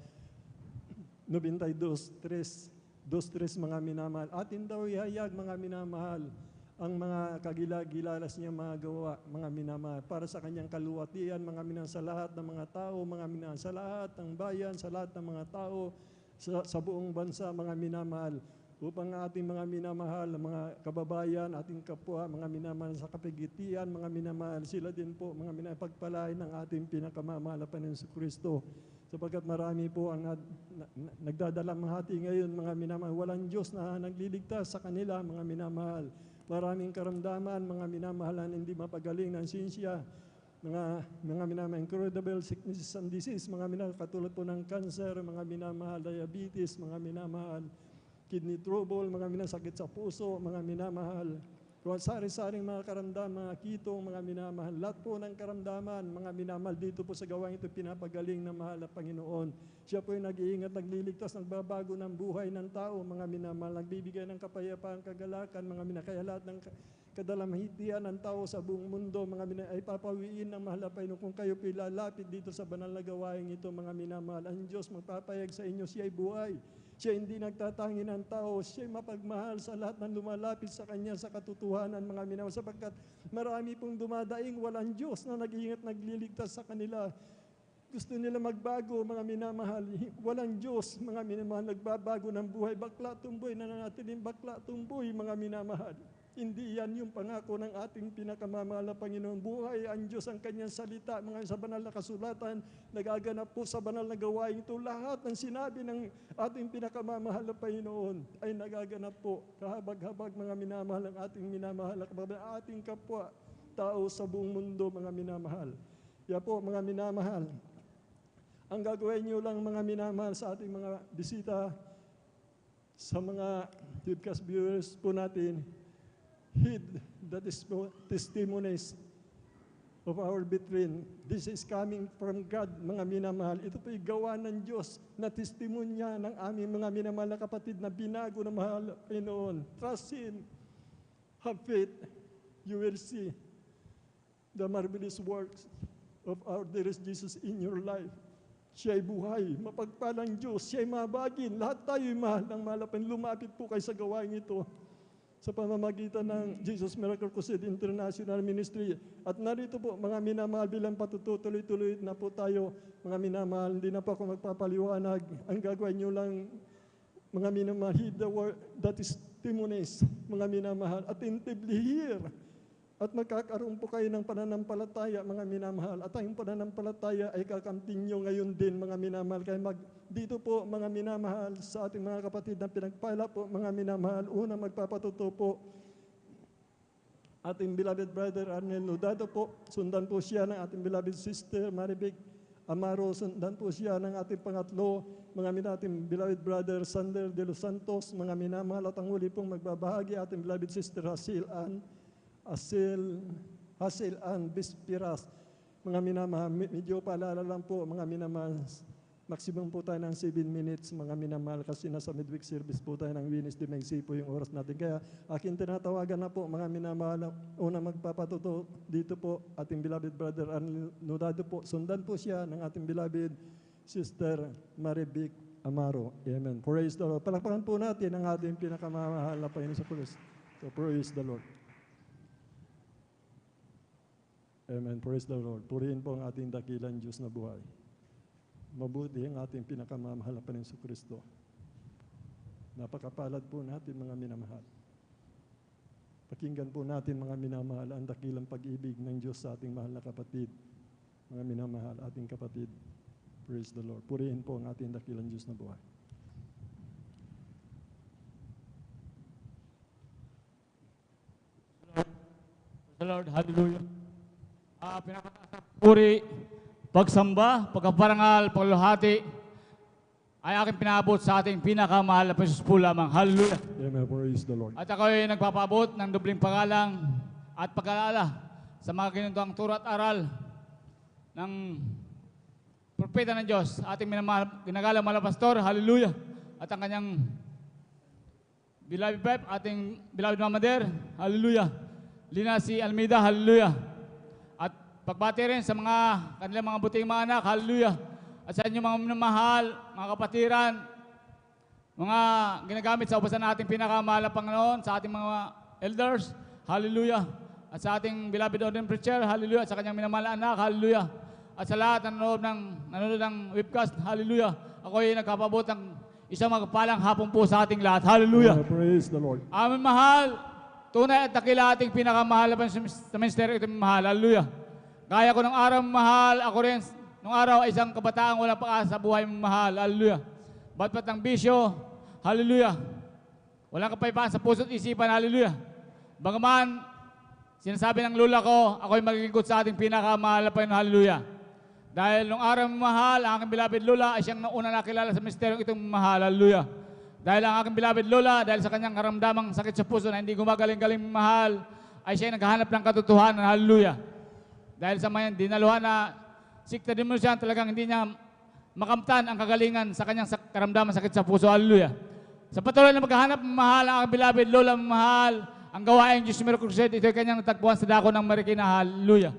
92:3, mga minamahal. Atin daw ihayag, mga minamahal, ang mga kagilagilalas niya mga gawa, mga minamahal, para sa kanyang kaluwatian, mga minamahal, sa lahat ng mga tao, mga minamahal, sa lahat ng bayan, sa lahat ng mga tao, sa buong bansa, mga minamahal, upang ating mga minamahal, mga kababayan, ating kapwa, mga minamahal sa kapigitian, mga minamahal, sila din po, mga minamahal, pagpalain ng ating pinakamamahal na Panginoon sa Kristo. Sapagkat marami po ang nagdadalamhati ngayon, mga minamahal, walang Diyos na nagliligtas sa kanila, mga minamahal. Maraming karamdaman, mga minamahalan, hindi mapagaling ng sinsya, mga minamahal, incurable sicknesses and disease, mga minamahal, katulad po ng cancer, mga minamahal, diabetes, mga minamahal, kidney trouble, mga minamahal, sakit sa puso, mga minamahal, sari-saring mga karamdaman, mga kitong, mga minamahal, lahat po ng karamdaman, mga minamahal, dito po sa gawain ito, pinapagaling ng mahal na Panginoon. Siya po yung nag-iingat, nagliligtas, nagbabago ng buhay ng tao, mga minamahal, nagbibigay ng kapayapaan, kagalakan, mga minamahal, kaya lahat ng kadalamhitian ng tao sa buong mundo, mga minamahal, ay papawiin ng mahal na Panginoon. Kung kayo pilalapit dito sa banal na gawain ito, mga minamahal, ang Diyos magpapayag sa inyo, siya ay buhay. Siya hindi nagtatangi ng tao, siya mapagmahal sa lahat ng lumalapit sa Kanya sa katotohanan, mga minamahal, sapagkat marami pong dumadaing walang Diyos na nag-iingat, nagliligtas sa kanila. Gusto nila magbago, mga minamahal, walang Diyos, mga minamahal, nagbabago ng buhay, bakla tumboy, nananatiling bakla tumboy, mga minamahal. Hindi yan yung pangako ng ating pinakamamahal na Panginoon. Buhay ang Diyos, ang kanyang salita, mga sa banal na kasulatan, nagaganap po sa banal na gawain ito. Lahat ng sinabi ng ating pinakamamahal na Panginoon ay nagaganap po. Kahabag-habag, mga minamahal, ang ating minamahal na kababayan, ating kapwa, tao sa buong mundo, mga minamahal. Kaya po, mga minamahal, ang gagawin nyo lang, mga minamahal, sa ating mga bisita, sa mga webcast viewers po natin, heed the testimonies of our between. This is coming from God, mga minamahal. Ito po'y gawa ng Diyos na testimonya ng aming mga minamahal na kapatid na binago na mahal, Panginoon. Trust Him. Have faith. You will see the marvelous works of our dearest Jesus in your life. Siya'y buhay, mapagpalang Diyos, siya'y mabagin. Lahat tayo'y mahal ng malapin. Lumapit po kayo sa gawain ito sa pamamagitan ng Jesus Miracle Crusade International Ministry. At narito po, mga minamahal, bilang patutuloy-tuloy na po tayo, mga minamahal, hindi na po ako magpapaliwanag. Ang gagawin nyo lang, mga minamahal, heed the word that is testimonies, mga minamahal, attentively hear. At magkakaroon po kayo ng pananampalataya, mga minamahal. At ang pananampalataya ay kakamtinyo ngayon din, mga minamahal. Kaya dito po, mga minamahal, sa ating mga kapatid na pinagpala po, mga minamahal, una magpapatuto po, ating beloved brother Arnel Nudado po, sundan po siya ng ating beloved sister Maribig Amaro, sundan po siya ng ating pangatlo, mga ating beloved brother Sander de los Santos, mga minamahal, at ang huli pong magbabahagi, ating beloved sister Hasil Ann Bispiras. Mga minamahal, medyo paalala lang po, mga minamahal, maximum po tayo ng 7 minutes, mga minamahal, kasi nasa midweek service po tayo ng Wednesday, Mexico yung oras natin. Kaya akin tinatawagan na po, mga minamahal, una magpapatuto dito po, ating beloved brother Anudado po. Sundan po siya ng ating beloved sister Maribik Amaro. Amen. Praise the Lord. Palakpakan po natin ang ating pinakamamahal na Panginoon sa pulis. So praise the Lord. Amen. Praise the Lord. Purihin po ang ating dakilang Diyos na buhay. Mabuti ang ating pinakamamahal na Panginoon sa Kristo. Napakapalad po natin, mga minamahal. Pakinggan po natin, mga minamahal, ang dakilang pag-ibig ng Diyos sa ating mahal na kapatid. Mga minamahal, ating kapatid. Praise the Lord. Purihin po ang ating dakilang Diyos na buhay. Praise the Lord. Hallelujah. Pinakataas na puri, pagsamba, pagkaparangal, pagluhati, ay aking pinabot sa ating pinakamahal na Pesos po lamang. Hallelujah. Amen. Praise the Lord. At ako ay nagpapabot ng dubling pagalang at pag-alala sa mga ginuntuang turo at aral ng propeta ng Diyos, ating ginagalang mahal na pastor. Hallelujah. At ang kanyang beloved wife, ating beloved Mama Der. Hallelujah. Lina C. Almeida. Hallelujah. Pagbati rin sa mga kanilang mga buting mga anak, hallelujah. At sa inyong mga minamahal, mga kapatiran, mga ginagamit sa upasan nating pinakamahal na Panginoon, sa ating mga elders, hallelujah. At sa ating beloved ordained preacher, hallelujah. At sa kanyang minamahal na anak, hallelujah. At sa lahat ng nanonood ng webcast, hallelujah. Ako ay nagkapabot ng isang magpalang hapon po sa ating lahat, hallelujah. Praise the Lord. Amin mahal, tunay at dakila ating pinakamahal na ministry, ito mahal, hallelujah. Kaya ko ng araw mahal, ako rin, nung araw ay isang kabataang walang pag-asa sa buhay mahal, hallelujah. Batpat ng bisyo, hallelujah. Walang kapayapaan sa puso't isipan, hallelujah. Bagaman, sinasabi ng lula ko, ako'y maglilingkod sa ating pinakamahal na Panginoon, hallelujah. Dahil nung araw mahal, ang aking beloved lula ay siyang nauna nakilala sa misteryong itong mahal, hallelujah. Dahil ang aking beloved lula, dahil sa kanyang karamdamang sakit sa puso na hindi gumagaling-galing mahal, ay siya naghahanap ng katotohanan, hallelujah. Dahil sa mga dinaluhan na sikta din mo siya, talagang hindi niya makamtan ang kagalingan sa kanyang karamdaman sakit sa puso. Hallelujah. Sa patuloy na maghahanap mahal ang beloved lola mahal, ang gawain Diyos Miracle Crusade, ito ay kanyang natagpuan sa dako ng Marikina. Hallelujah.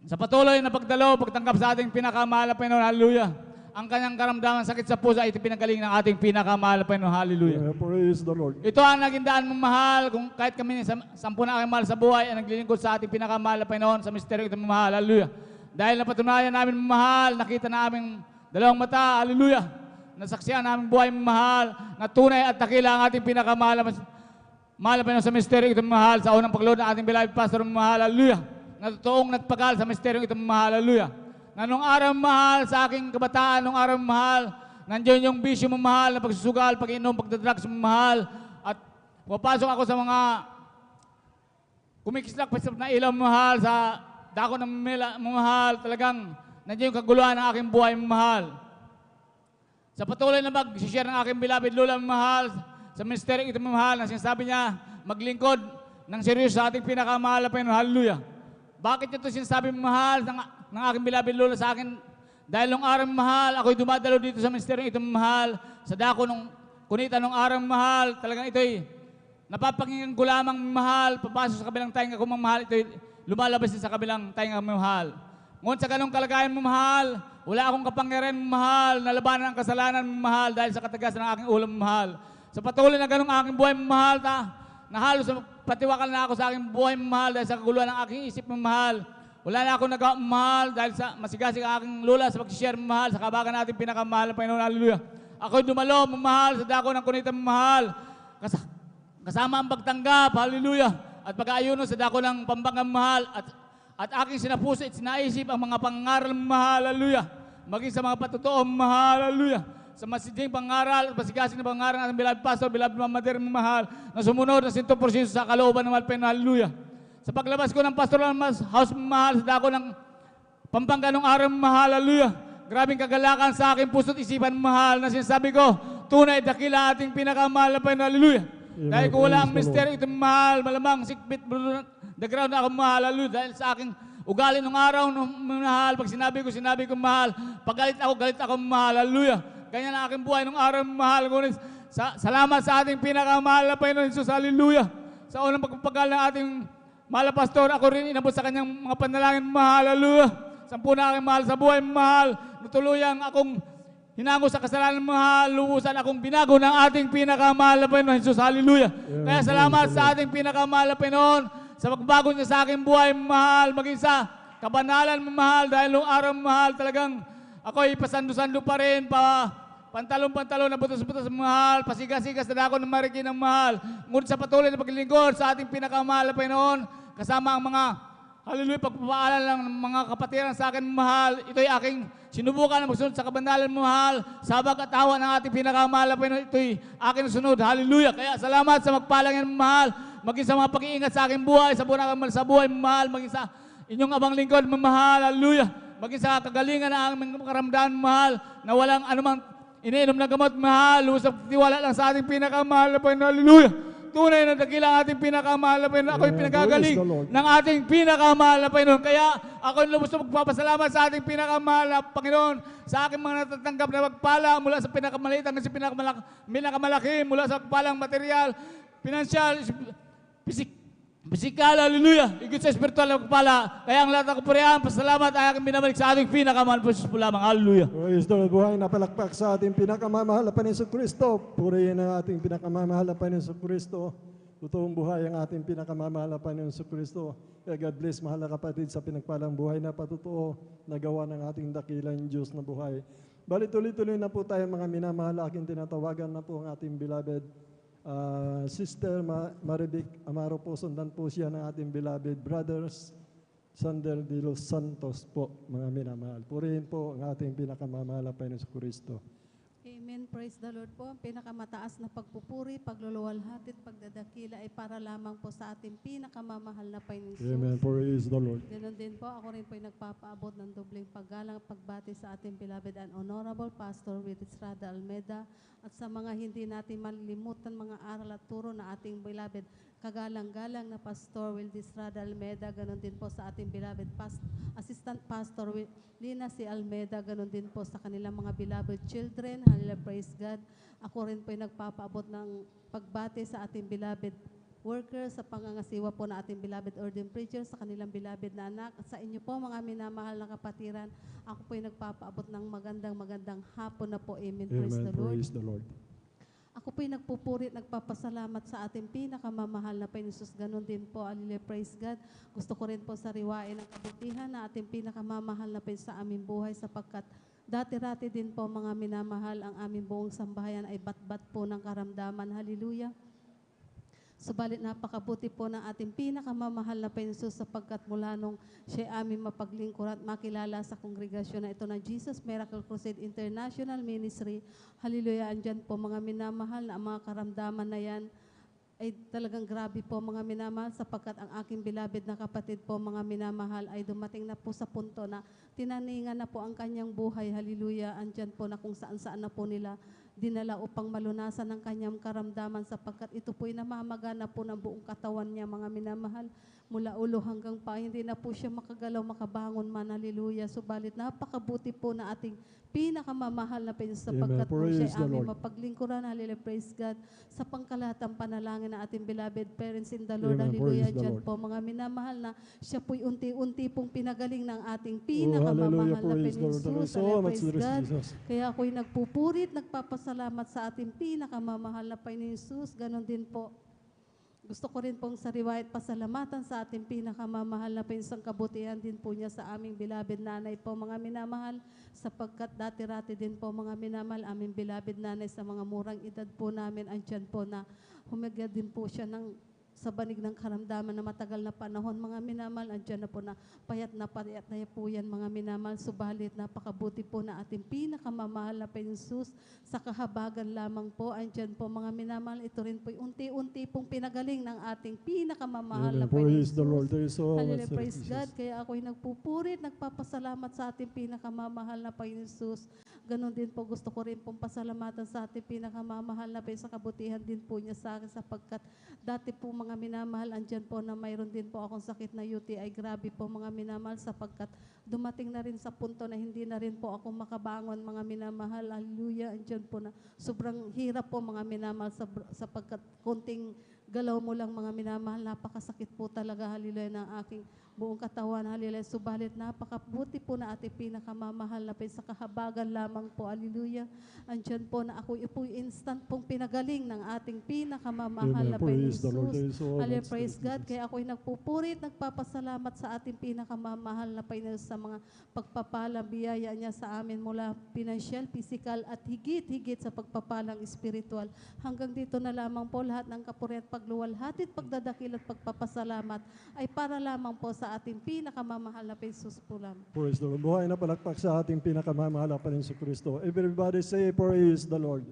Sa patuloy na pagdalo, pagtanggap sa ating pinakamahal na Panginoon. Hallelujah. Ang kanyang karamdaman sakit sa puso ay ito pinagaling ng ating pinakamahal na Panginoon. Hallelujah. Praise the Lord. Ito ang naging daan mong mahal, kung kahit kami 10 na aking mahal sa buhay, ay naglilingkod sa ating pinakamahal na Panginoon sa misteryo ito mahal. Hallelujah. Dahil napatunayan namin mahal, nakita na aming dalawang mata. Hallelujah. Nasaksihan namin buhay mahal, na tunay at dakila ang ating pinakamahal na Panginoon sa misteryo ito mahal, sa unang paglood ng ating beloved pastor mahal. Hallelujah. Na totoong nagpagal sa misteryo ito mahal. Hallelujah. Na nung araw mahal, sa aking kabataan, nung araw mahal, nandiyan yung bisyo mo mahal, na pagsusugal, pag-inom, pagdadrugs mo mahal, at pupasok ako sa mga kumikislak na ilaw mahal, sa dako ng mahal, talagang nandiyan yung kaguluhan ng aking buhay mahal. Sa patuloy na mag-share ng aking beloved lula mahal, sa ministeryo ito mahal, na sinasabi niya, maglingkod ng seryoso sa ating pinakamahal na Panginoon. Hallelujah. Bakit ito sinasabi mahal ng aking beloved Lola sa akin? Dahil nung araw mahal, ako'y dumadalo dito sa ministeryo itong mahal. Sa dako nung kunita nung araw mahal, talagang ito'y napapakinggan ko lamang mahal, papasok sa kabilang tainga ko mahal, ito'y lumalabas din sa kabilang tainga mahal. Ngunit sa ganong kalagayan mahal, wala akong kapangyarihan mahal, nalabanan ang kasalanan mahal dahil sa katagasan ng aking ulam mahal. Sa patuloy na ganong aking buhay mahal, na halos patiwakal na ako sa aking buhay mahal dahil sa kaguluhan ng aking isip mahal. Wala na akong nagawa mahal dahil sa masigasig ang aking lula sa pag-share mahal sa kabagan natin pinakamahal ng Panginoon. Hallelujah. Ako'y dumalo mahal sa dako ng kunita mahal. Kasama ang pagtanggap. Hallelujah. At pag-aayuno sa dako ng pambangang mahal at aking sinapuso at sinaisip ang mga pangaral mahal. Hallelujah. Maging sa mga patutuong mahal. Hallelujah. Sa masiding pangaral at masigasig na pangaral ng beloved pastor, beloved mamader mahal na sumunod na 100% sa kalooban ng Panginoon. Hallelujah. Sa paglabas ko ng pastoral house mahal, sa dako ng Pampanga nung araw mahal, hallelujah. Grabing kagalakan sa aking puso't isipan mahal na sinasabi ko, tunay dakila ating pinakamahal na Panginoon, hallelujah. Dahil kung wala ang misteryo ito mahal, malamang sikbit the ground na ako mahal, hallelujah. Dahil sa aking ugali nung araw nung mahal, pag sinabi ko mahal, pag galit ako mahal, hallelujah. Ganyan ang aking buhay nung araw mahal. Ngunit salamat sa ating pinakamahal na Panginoon Jesus, hallelujah. Sa unang pagpapagal ng ating mahal na pastor, ako rin inabot sa kanyang mga panalangin mahal, hallelujah. Sampu na aking mahal sa buhay mahal. Natuluyang akong hinango sa kasalanan mahal. Lubusan akong binago ng ating pinakamahal na Panginoon Jesus, hallelujah. Kaya salamat sa ating pinakamahal na Panginoon sa pagbago niya sa aking buhay mahal, maging sa kabanalan mahal. Dahil nung araw mahal talagang ako'y pasando-sando pa rin, pantalon-pantalon na butas-butas mahal, pasigas-sigas na ako ng mariki ng mahal. Ngunit sa patuloy na paglilingkod sa ating pinakamahal na Panginoon, kasama ang mga, hallelujah, pagpapaalam ng mga kapatiran sa akin mahal, ito'y aking sinubukan na magsunod sa kabanalan mahal, sa pag-atawa ng ating pinakamahal na Panginoon, ito'y aking sunod, hallelujah. Kaya salamat sa magpalang yan mahal, maging sa mga pag-iingat sa aking buhay, sa buhay mahal, maging sa inyong abang lingkod mahal, hallelujah. Maging sa kagalingan ng aming karamdaman mahal, na walang anumang iniinom na gamot mahal, lusap tiwala lang sa ating pinakamahal na Panginoon. Hallelujah. Tunay na dakila ang ating pinakamahal na Panginoon. Ako'y pinagagaling ng ating pinakamahal na Panginoon. Kaya ako'y lubos na magpapasalamat sa ating pinakamahal na Panginoon sa aking mga natatanggap na pagpala mula sa pinakamaliit hanggang sa pinakamalaki, mula sa pagpalang material, pinansyal, pisikal, hallelujah. Higit sa espiritual na pagpala. Kaya ang lahat ng kapurihan, pasalamat ay aking binabalik sa ating pinakamahal po Jesus po lamang. Hallelujah. Praise the Lord. Buhay na palakpak sa ating pinakamamahal na Panginoon Kristo. Purihin ang ating pinakamamahal na Panginoon Kristo. Totoong buhay ang ating pinakamamahal na Panginoon Kristo. Kaya God bless, mahal na kapatid, sa pinagpalang buhay na patutuo na gawa ng ating dakilang Diyos na buhay. Bali tuloy-tuloy na po tayo mga minamahal. Aking tinatawagan na po ang ating beloved Sister Marivic Amaro po. Sundan po siya ng ating beloved brothers Sander de los Santos po, mga minamahal. Purihin po ang ating pinakamamahal na Panginoon Kristo. Amen. Praise the Lord po. Ang pinakamataas na pagpupuri, pagluluwalhati at pagdadakila ay para lamang po sa ating pinakamamahal na Panginoon. Amen. Praise the Lord. Ganon din po, ako rin po ay nagpapaabot ng dobleng paggalang at pagbati sa ating beloved and honorable Pastor Willis Rada Almeda at sa mga hindi natin malilimutan mga aral at turo na ating beloved kagalang-galang na Pastor Willis Rada Almeda, ganon din po sa ating beloved Assistant Pastor Lina C. Almeda, ganon din po sa kanilang mga beloved children. Hallelujah, praise God. Ako rin po ay nagpapaabot ng pagbati sa ating beloved workers, sa pangangasiwa po na ating beloved ordained preachers, sa kanilang beloved na anak, at sa inyo po mga minamahal na kapatiran, ako po ay nagpapaabot ng magandang hapon na po. Amen. Praise Amen. the Lord. Praise the Lord. Ako po'y nagpupuri at nagpapasalamat sa ating pinakamamahal na Panginoon Jesus. Ganon din po, hallelujah, praise God. Gusto ko rin po sariwain ang kabutihan na ating pinakamamahal na Panginoon sa aming buhay, sapagkat dati-rati din po mga minamahal, ang aming buong sambahayan ay bat-bat po ng karamdaman. Hallelujah. Subalit napakabuti po ng ating pinakamamahal na Panginoon Jesus, sapagkat mula nung siya aming mapaglingkod at makilala sa kongregasyon na ito na Jesus Miracle Crusade International Ministry. Hallelujah, andyan po mga minamahal na ang mga karamdaman na yan ay talagang grabe po mga minamahal, sapagkat ang aking beloved na kapatid po mga minamahal ay dumating na po sa punto na tinaningan na po ang kanyang buhay. Hallelujah, andyan po na kung saan-saan na po nila dinala upang malunasan ng kanyang karamdaman, sapagkat ito po'y namamagana po ng buong katawan niya mga minamahal. mula ulo hanggang paa. Hindi na po siya makagalaw, makabangon man. Hallelujah. Subalit napakabuti po na ating pinakamamahal na Panginoon sapagkat po Praise siya the aming Lord. mapaglingkuran. Hallelujah. Praise God. Sa pangkalatang panalangin na ating beloved parents in the Lord. Amen. Hallelujah. Praise the Diyan Lord. po mga minamahal na siya po'y unti-unti pong pinagaling ng ating Oh, pinakamamahal hallelujah. na Praise the Panginoon Lord. Thank you Jesus. so Hallelujah. much, Praise Lord God. Jesus. Kaya ako'y nagpupurit, nagpapasalamat sa ating pinakamamahal na Panginoon Jesus. Ganon din po. Gusto ko rin pong sariwa at pasalamatan sa ating pinakamamahal na pinsang kabutihan din po niya sa aming beloved nanay po mga minamahal sapagkat dati-rati din po mga minamahal aming beloved nanay sa mga murang edad po namin andyan po na humigad din po siya sa banig ng karamdaman na matagal na panahon mga minamahal andyan na po na payat na po yan mga minamahal subalit napakabuti po na ating pinakamamahal na Panginoon sa kahabagan lamang po andyan po mga minamahal ito rin po unti-unti pong pinagaling ng ating pinakamamahal na Amen. Praise the Lord. Panginoon. Thank you so much, Hallelujah, Lord praise Jesus. God. Kaya ako'y nagpupurit, nagpapasalamat sa ating pinakamamahal na Panginoon Jesus. Ganon din po, gusto ko rin pong pasalamatan sa ating pinakamamahal na Panginoon sa kabutihan din po niya sa akin sapagkat dati po mga minamahal, andyan po na mayroon din po akong sakit na UTI. Grabe po mga minamahal sapagkat dumating na rin sa punto na hindi na rin po ako makabangon mga minamahal. Hallelujah, andyan po na sobrang hirap po mga minamahal sapagkat konting galaw mo lang mga minamahal, napakasakit po talaga, hallelujah, ng aking buong katawan, hallelujah. Subalit napakabuti po na ating pinakamamahal na sa kahabagan lamang po, hallelujah. Andyan po na ako po instant pong pinagaling ng ating pinakamamahal na Amen. Praise the Lord. Jesus. Thank you so Hallelujah, much, praise Lord God. Jesus. Kaya ako'y nagpupurit, nagpapasalamat sa ating pinakamamahal na Panginoon sa mga pagpapalang biyaya niya sa amin mula financial, physical at higit-higit sa pagpapalang spiritual. Hanggang dito na lamang po lahat ng kapuri at pagluwalhati at pagdadakil at pagpapasalamat ay para lamang po sa ating pinakamamahal na Jesus po lamang. Praise the Lord. Buhay na palakpak sa ating pinakamamahal na Panginoon Kristo. Everybody say, praise the Lord.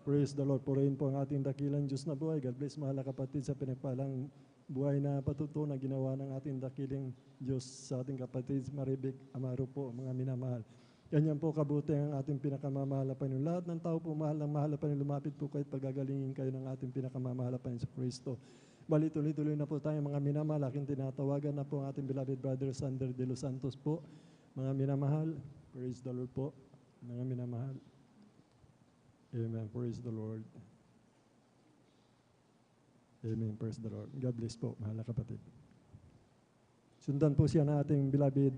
Praise the Lord. Purihin po ang ating dakilang Diyos na buhay. God bless mahal na kapatid sa pinagpalang buhay na patuto na ginawa ng ating dakiling Diyos sa ating kapatid Maribik Amaro po, mga minamahal. Ganyan po kabuti ang ating pinakamamahal na Panginoon. Lahat ng tao po mahal na Panginoon, lumapit po kayo at pagagalingin kayo ng ating pinakamamahal na Panginoon Kristo. Bali, tuloy-tuloy na po tayo mga minamahal. Aking tinatawagan na po ang ating beloved brother Sander de los Santos po. Mga minamahal, praise the Lord po. Mga minamahal. Amen. Praise the Lord. Amen. Praise the Lord. God bless po, mahal na kapatid. Sundan po siya na ating beloved.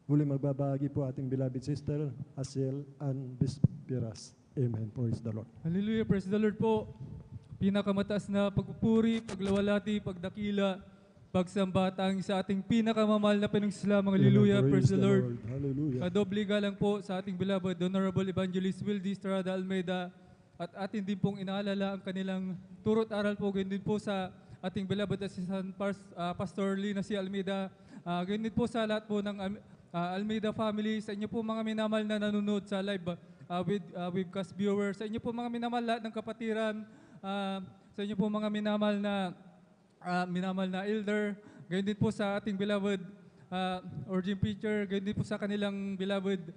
Muli magbabahagi po ating beloved sister, Asiel Ann Bispiras. Amen. Praise the Lord. Hallelujah, praise the Lord po. Pinakamataas na pagpupuri, paglawalati, pagdakila, pagsambatan sa ating pinakamamahal na Panginoong Islam. Hallelujah, Amen. praise the Lord. Hallelujah. Kadoble galang po sa ating beloved Honorable Evangelist Wildy Estrada Almeida at atin din pong inaalala ang kanilang turot aral po, ganyan din po sa ating beloved Assistant Pastor Lina C. Almeida, ganyan din po sa lahat po ng Almeida family, sa inyo po mga minamahal na nanonood sa live with webcast viewers, sa inyo po mga minamahal lahat ng kapatiran, sa inyo po mga minamahal na elder, ganyan din po sa ating beloved Origin Preacher, ganyan din po sa kanilang beloved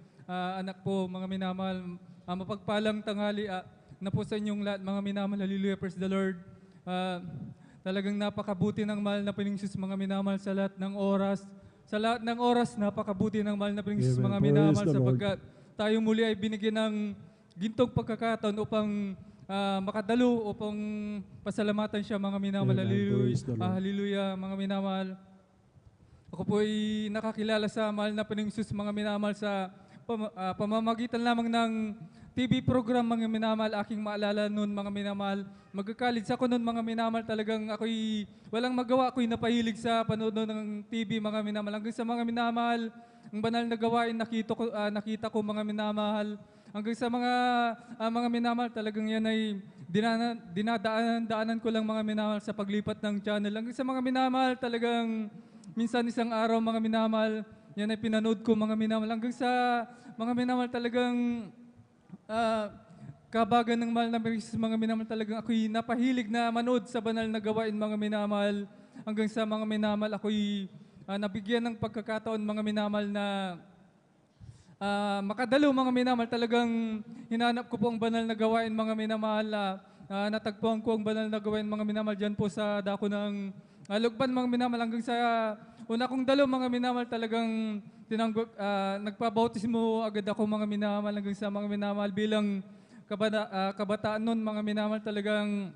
anak po, mga minamahal, mapagpalang tanghali na po sa inyong lahat, mga minamahal. Hallelujah, praise the Lord. Talagang napakabuti ng mahal na Panginoong Jesus, mga minamahal, sa lahat ng oras. Sa lahat ng oras, napakabuti ng mahal na Panginoong Jesus, Amen. mga Praise minamahal, the Lord. sapagkat tayo muli ay binigyan ng gintong pagkakataon upang makadalo, upang pasalamatan siya, mga minamahal. Amen. Praise the Lord. Hallelujah, mga minamahal. Ako po ay nakakilala sa mahal na Panginoong Jesus, mga minamahal, sa pamamagitan lamang ng TV program, mga minamahal. Aking maalala noon, mga minamahal, magka-college ako noon, mga minamahal. Talagang ako'y walang magawa, ako'y napahilig sa panood ng TV, mga minamahal. Hanggang sa mga minamahal, ang banal na gawain nakita ko, mga minamahal. Hanggang sa mga minamahal, talagang yan ay dinadaanan ko lang, mga minamahal, sa paglipat ng channel. Hanggang sa mga minamahal, talagang minsan isang araw, mga minamahal, yan ay pinanood ko, mga minamahal. Hanggang sa mga minamahal, talagang kabagan ng mahal na Panginoon, mga minamahal, talagang ako'y napahilig na manood sa banal na gawain, mga minamahal. Hanggang sa mga minamahal, ako'y nabigyan ng pagkakataon, mga minamahal, na makadalo, mga minamahal. Talagang hinanap ko po ang banal na gawain, mga minamahal. Natagpuan ko ang banal na gawain, mga minamahal, dyan po sa dako ng lugban mga minamahal hanggang sa una kong dalo mga minamahal talagang nagpabautismo agad ako mga minamahal hanggang sa mga minamahal bilang kabataan nun mga minamahal talagang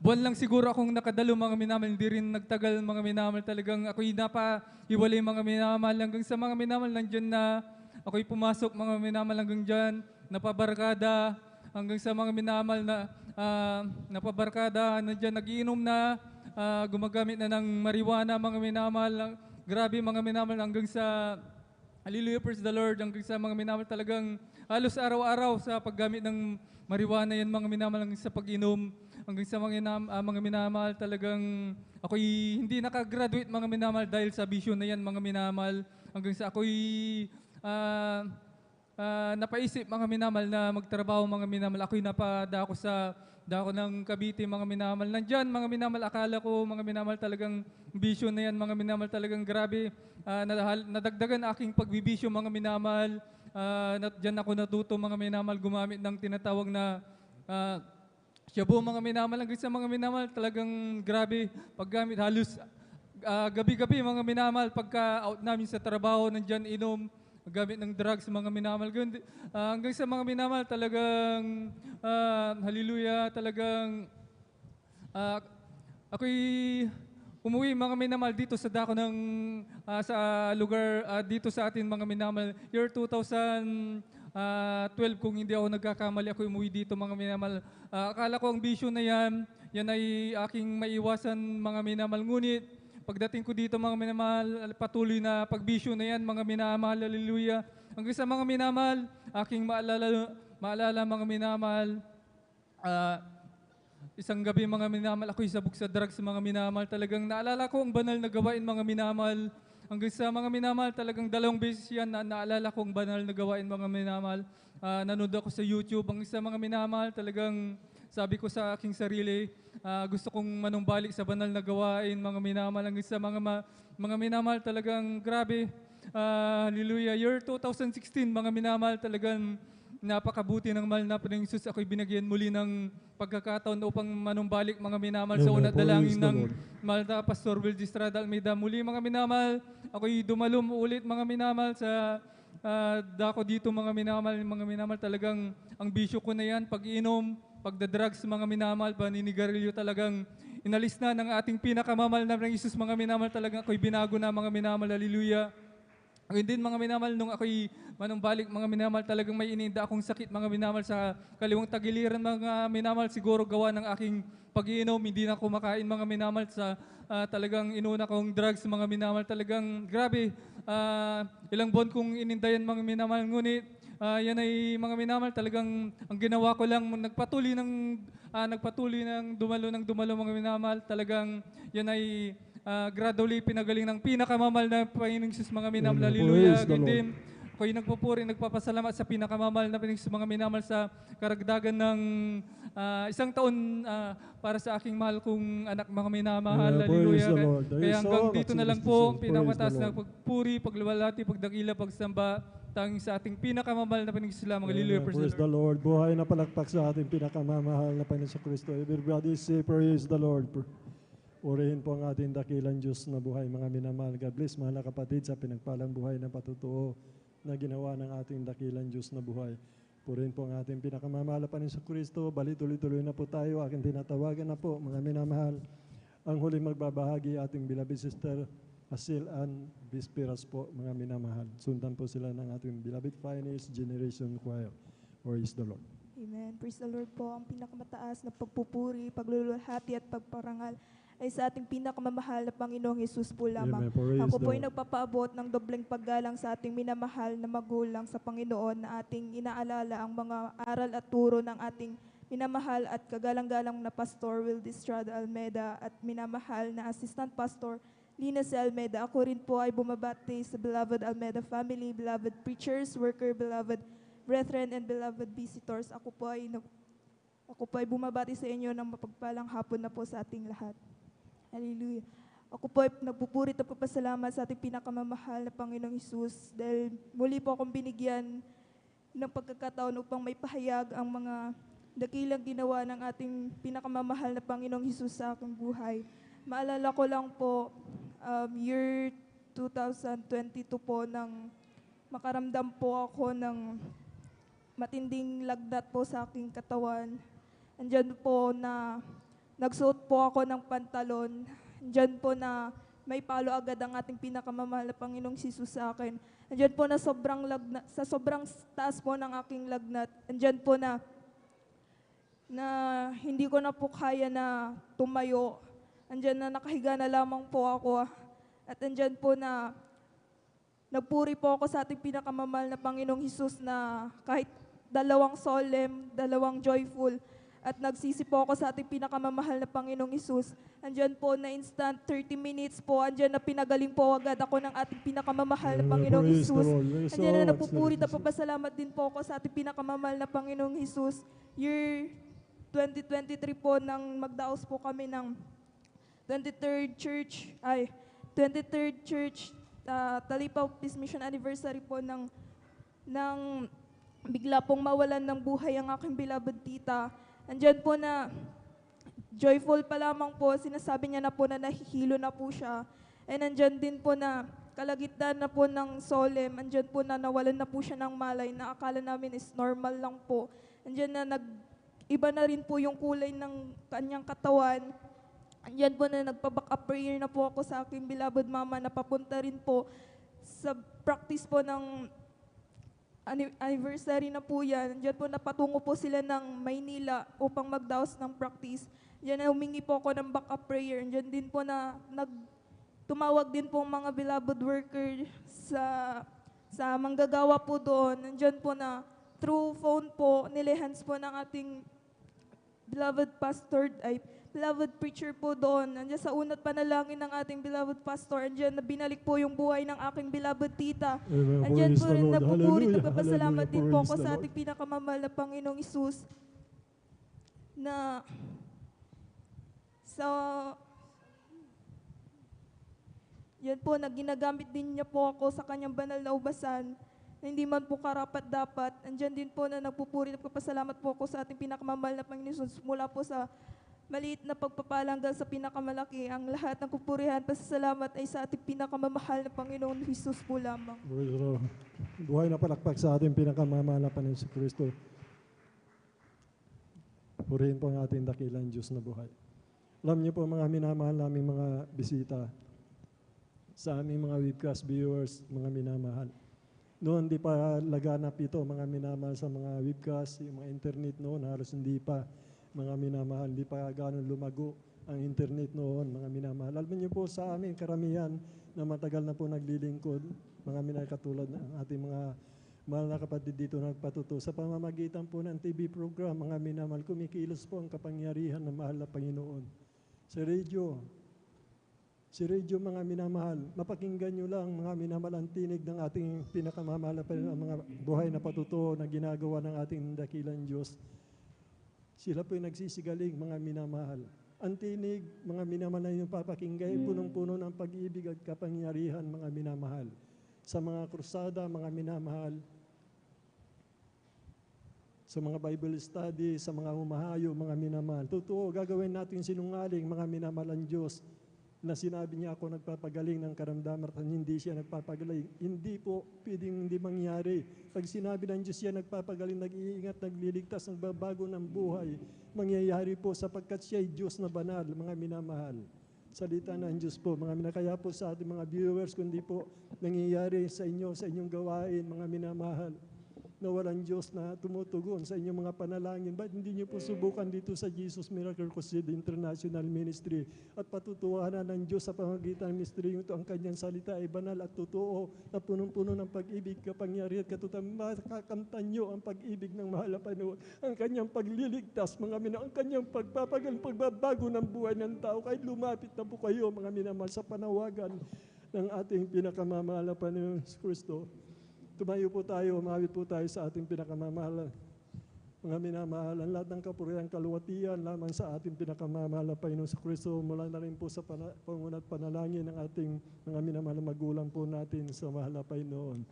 buwan lang siguro akong nakadalo mga minamahal, hindi rin nagtagal mga minamahal talagang ako'y napaiwalay mga minamahal hanggang sa mga minamahal nandiyan na ako'y pumasok mga minamahal hanggang dyan, napabarkada hanggang sa mga minamahal na napabarkada, nandiyan nagiinom na, gumagamit na ng marijuana mga minamahal, grabe mga minamahal hanggang sa hallelujah, praise the Lord, hanggang sa mga minamahal talagang halos araw-araw sa paggamit ng marijuana yan mga minamahal hanggang sa pag-inom, hanggang sa mga minamahal talagang ako'y hindi nakagraduate mga minamahal dahil sa bisyo na yan mga minamahal, hanggang sa ako'y napaisip mga minamahal na magtrabaho mga minamahal, ako'y napadako sa dako ng Cavite mga minamahal. Nandyan mga minamahal, akala ko mga minamahal talagang bisyo na yan mga minamahal talagang grabe. Nadagdagan aking pagbibisyo mga minamahal. Diyan ako natuto mga minamahal gumamit ng tinatawag na shabu mga minamahal. Hanggang sa mga minamahal talagang grabe paggamit halos gabi-gabi mga minamahal pagka out namin sa trabaho nandyan inom gamit ng drugs mga minamahal. Hanggang sa mga minamahal talagang hallelujah talagang ako'y umuwi mga minamahal dito sa dako ng sa lugar dito sa atin mga minamahal. Year 2012 kung hindi ako nagkakamali ako umuwi dito mga minamahal. Akala ko ang bisyo na yan ay aking maiwasan mga minamahal. Ngunit pagdating ko dito mga minamahal, patuloy na pagbisyo na yan mga minamahal, hallelujah. Hanggang sa mga minamahal, aking maalala mga minamahal, isang gabi mga minamahal, ako'y sabog sa drugs mga minamahal. Talagang naalala ko ang banal na gawain mga minamahal. Hanggang sa mga minamahal, talagang 2 beses yan na naalala ko ang banal na gawain mga minamahal. Nanood ako sa YouTube. Hanggang sa mga minamahal, talagang sabi ko sa aking sarili, gusto kong manumbalik sa banal na gawain, mga minamahal. Hanggang sa mga minamahal, talagang grabe. Hallelujah. Year 2016, mga minamahal, talagang napakabuti ng mahal na Panginoong Jesus. Ako'y binagyan muli ng pagkakataon upang manumbalik mga minamahal sa una dalangin ng mahal na Pastor Will Estrada Almeida. Muli mga minamahal, ako'y dumalom ulit mga minamahal sa dako dito mga minamahal, talagang ang bisyo ko na yan, pag-inom, pagdadrugs mga minamahal, paninigarilyo talagang inalis na ng ating pinakamamahal na Panginoong Jesus mga minamahal, talagang ako'y binago na mga minamahal, hallelujah. Ngayon din mga minamahal, nung ako'y manumbalik mga minamahal, talagang may ininda akong sakit mga minamahal sa kaliwang tagiliran mga minamahal, siguro gawa ng aking pag-iinom, hindi na ako makain mga minamahal sa talagang inuna kong drugs mga minamahal, talagang grabe. Ilang buwan kong inindayan mga minamahal, ngunit yan ay mga minamahal, talagang ang ginawa ko lang, nagpatuloy ng dumalo mga minamahal, talagang yan ay gradually pinagaling ng pinakamamahal na Panginoong Jesus mga minamahal, hallelujah. Ganyan, ako'y nagpupuri, nagpapasalamat sa pinakamamahal na Panginoong Jesus mga minamahal sa karagdagan ng 1 taon para sa aking mahal kong anak mga minamahal, hallelujah. Kaya hanggang dito na lang po, pinamataas na pagpuri, pagluwalhati, pagdakila, pagsamba, tanging sa ating pinakamamahal na Panginoong Jesus lamang, hallelujah. Praise the Lord. Buhay na palakpak sa ating pinakamamahal na Panginoon Kristo. Everybody say praise the Lord. Purihin po ang ating dakilang Diyos na buhay, mga minamahal. God bless, mahal na kapatid, sa pinagpalang buhay na patutuo na ginawa ng ating dakilang Diyos na buhay. Purihin po ang ating pinakamamahal na Panginoon Kristo. Bali, tuloy-tuloy na po tayo. Aking tinatawagan na po, mga minamahal. Ang huling magbabahagi, ating beloved sister, Asil Ann Bisperas po, mga minamahal. Sundan po sila ng ating beloved finest generation choir. Praise the Lord. Amen. Praise the Lord po. Ang pinakamataas na pagpupuri, pagluluhati at pagparangal ay sa ating pinakamamahal na Panginoong Hesus po lamang. Amen. Praise Ako the po ay Lord. nagpapaabot ng dobleng paggalang sa ating minamahal na magulang sa Panginoon na ating inaalala ang mga aral at turo ng ating minamahal at kagalang-galang na Pastor Will Estrada Almeida at minamahal na Assistant Pastor Lina C. Almeida. Ako rin po ay bumabati sa beloved Almeida family, beloved preachers, worker, beloved brethren, and beloved visitors. Ako po ay bumabati sa inyo ng mapagpalang hapon na po sa ating lahat. Hallelujah. Ako po ay nagpupuri at papasalamat sa ating pinakamamahal na Panginoong Hesus dahil muli po akong binigyan ng pagkakataon upang may pahayag ang mga dakilang ginawa ng ating pinakamamahal na Panginoong Hesus sa aking buhay. Maalala ko lang po, year 2022 po, nang makaramdam po ako ng matinding lagnat po sa aking katawan. Andyan po na nagsuot po ako ng pantalon. Andyan po na may palo agad ang ating pinakamamahal na Panginoong Hesus sa akin. Andyan po na sobrang lagnat, sa sobrang taas po ng aking lagnat. Andyan po na hindi ko na po kaya na tumayo. Andyan na nakahiga na lamang po ako. At andyan po na nagpuri po ako sa ating pinakamamahal na Panginoong Hesus na kahit 2 solemn, 2 joyful, at nagsisi po ako sa ating pinakamamahal na Panginoong Hesus. Andyan po na instant 30 minutes po, andyan na pinagaling po agad ako ng ating pinakamamahal na Panginoong Praise the Hesus. Lord. Praise the Andyan na Lord. napupurit at papasalamat din po ako sa ating pinakamamahal na Panginoong Hesus. Year 2023 po, nang magdaos po kami ng 23rd Church Talipaw Peace Mission Anniversary po, ng bigla pong mawalan ng buhay ang aking beloved tita. Andyan po na joyful pa lamang po, sinasabi niya na po na nahihilo na po siya. And andyan din po na kalagitnaan na po ng solemn, andyan po na nawalan na po siya ng malay na akala namin is normal lang po. Andyan na iba na rin po yung kulay ng kanyang katawan. Andyan po na nagpa-back up prayer na po ako sa aking beloved mama na papunta rin po sa practice po ng anniversary na po yan. Diyan po napatungo po sila ng Maynila upang magdaos ng practice. Diyan na humingi po ako ng backup prayer. Diyan din po na tumawag din po mga beloved worker sa manggagawa po doon. Diyan po na through phone po, nilehans po ng ating beloved beloved preacher po doon. Andiyan sa unat panalangin ng ating beloved pastor. Andiyan na binalik po yung buhay ng aking beloved tita. Amen. Andiyan Praise po the rin Lord. napupuri at Hallelujah. papasalamat din po Praise ako the sa Lord. ating pinakamamahal na Panginoong Hesus na yan po, ginagamit din niya po ako sa kanyang banal na ubasan na hindi man po karapat-dapat. Andyan din po na nagpupuri at papasalamat po ako sa ating pinakamamahal na Panginoon Hesus mula po sa maliit na pagpapala hanggang sa pinakamalaki. Ang lahat ng kupurihan, pasasalamat ay sa ating pinakamamahal na Panginoon Hesus po lamang. Praise the Lord. Buhay na palakpak sa ating pinakamamahal na Panginoon si Kristo. Purihin po ang ating dakilang Diyos na buhay. Alam niyo po mga minamahal naming mga bisita, sa aming mga webcast viewers, mga minamahal. Noon di pa laganap ito, mga minamahal, sa mga webcast, yung mga internet noon, halos hindi pa, mga minamahal, hindi pa gano'n lumago ang internet noon, mga minamahal. Alam niyo po sa amin, karamihan na matagal na po naglilingkod, mga minamahal katulad ng ating mga mahal na kapatid dito nagpatuto, sa pamamagitan po ng TV program, mga minamahal, kumikilos po ang kapangyarihan ng mahal na Panginoon. Si Radio mga minamahal, mapakinggan nyo lang mga minamahal ang tinig ng ating pinakamamahal na mga buhay na patuto na ginagawa ng ating dakilang Diyos. Sila po'y nagsisigaling mga minamahal. Ang tinig, mga minamahal na yung papakinggan, punong-puno ng pag-ibig at kapangyarihan mga minamahal. Sa mga krusada, mga minamahal, sa mga Bible study, sa mga humahayo, mga minamahal. Totoo, gagawin natin sinungaling, mga minamahal ang Diyos, na sinabi niya ako nagpapagaling ng karamdaman at hindi siya nagpapagaling. Hindi po pwedeng hindi mangyari. Pag sinabi ng Diyos siya nagpapagaling, nag-iingat, nagliligtas, nagbabago ng buhay, mangyayari po sapagkat siya ay Diyos na banal, mga minamahal. Salita ng Diyos po, mga minakaya po sa ating mga viewers, kundi po nangyayari sa inyo, sa inyong gawain, mga minamahal, na walang Diyos na tumutugon sa inyong mga panalangin. Ba't hindi niyo po subukan dito sa Jesus Miracle Crusade International Ministry at patutuhanan ng Diyos sa pamagitan ng ministry ito, ang kanyang salita ay banal at totoo na punong-puno ng pag-ibig, kapangyarihan at katutan. Makakamtan niyo ang pag-ibig ng mahal na Panginoon, ang kanyang pagliligtas, mga minamahal, ang kanyang pagbabago ng buhay ng tao. Kahit lumapit na po kayo, mga minamahal, sa panawagan ng ating pinakamamahal na Panginoon Kristo. Tumayo po tayo, umawit po tayo sa ating pinakamamahal. Mga minamahal, ang lahat ng kapurihan, kaluwatian lamang sa ating pinakamamahal na Panginoon sa Kristo. Mula na rin po sa pangunat panalangin ng ating mga minamahal na magulang po natin sa mahal na Panginoon.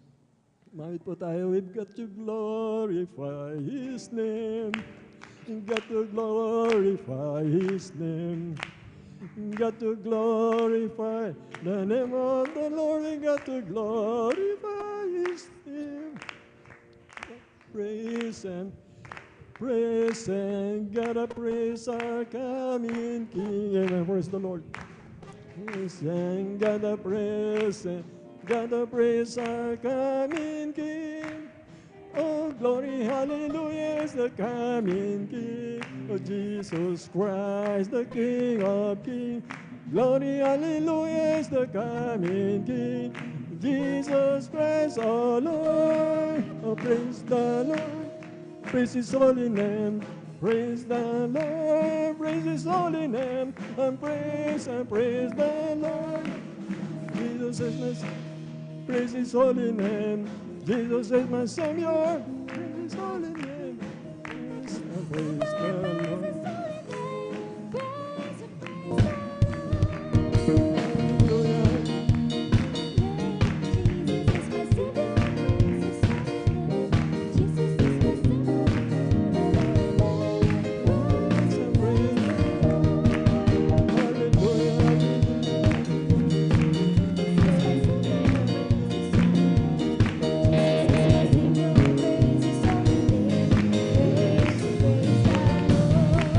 Umawit po tayo, we've got to glorify His name. Got to glorify His name. Got to glorify the name of the Lord. We got to glorify His name. Praise Him. Praise Him. Gotta praise our coming King. Amen. Praise the Lord. Praise Him. Gotta praise Him. Gotta praise our coming King. Oh, glory, hallelujah, is the coming King. Oh, Jesus Christ, the King of Kings. Glory, hallelujah, is the coming King. Jesus Christ, our Lord. Oh, praise the Lord. Praise His holy name. Praise the Lord. Praise His holy name. And praise the Lord. Jesus is my praise His holy name. Jesus is my Savior. Praise His holy name. Praise the Lord.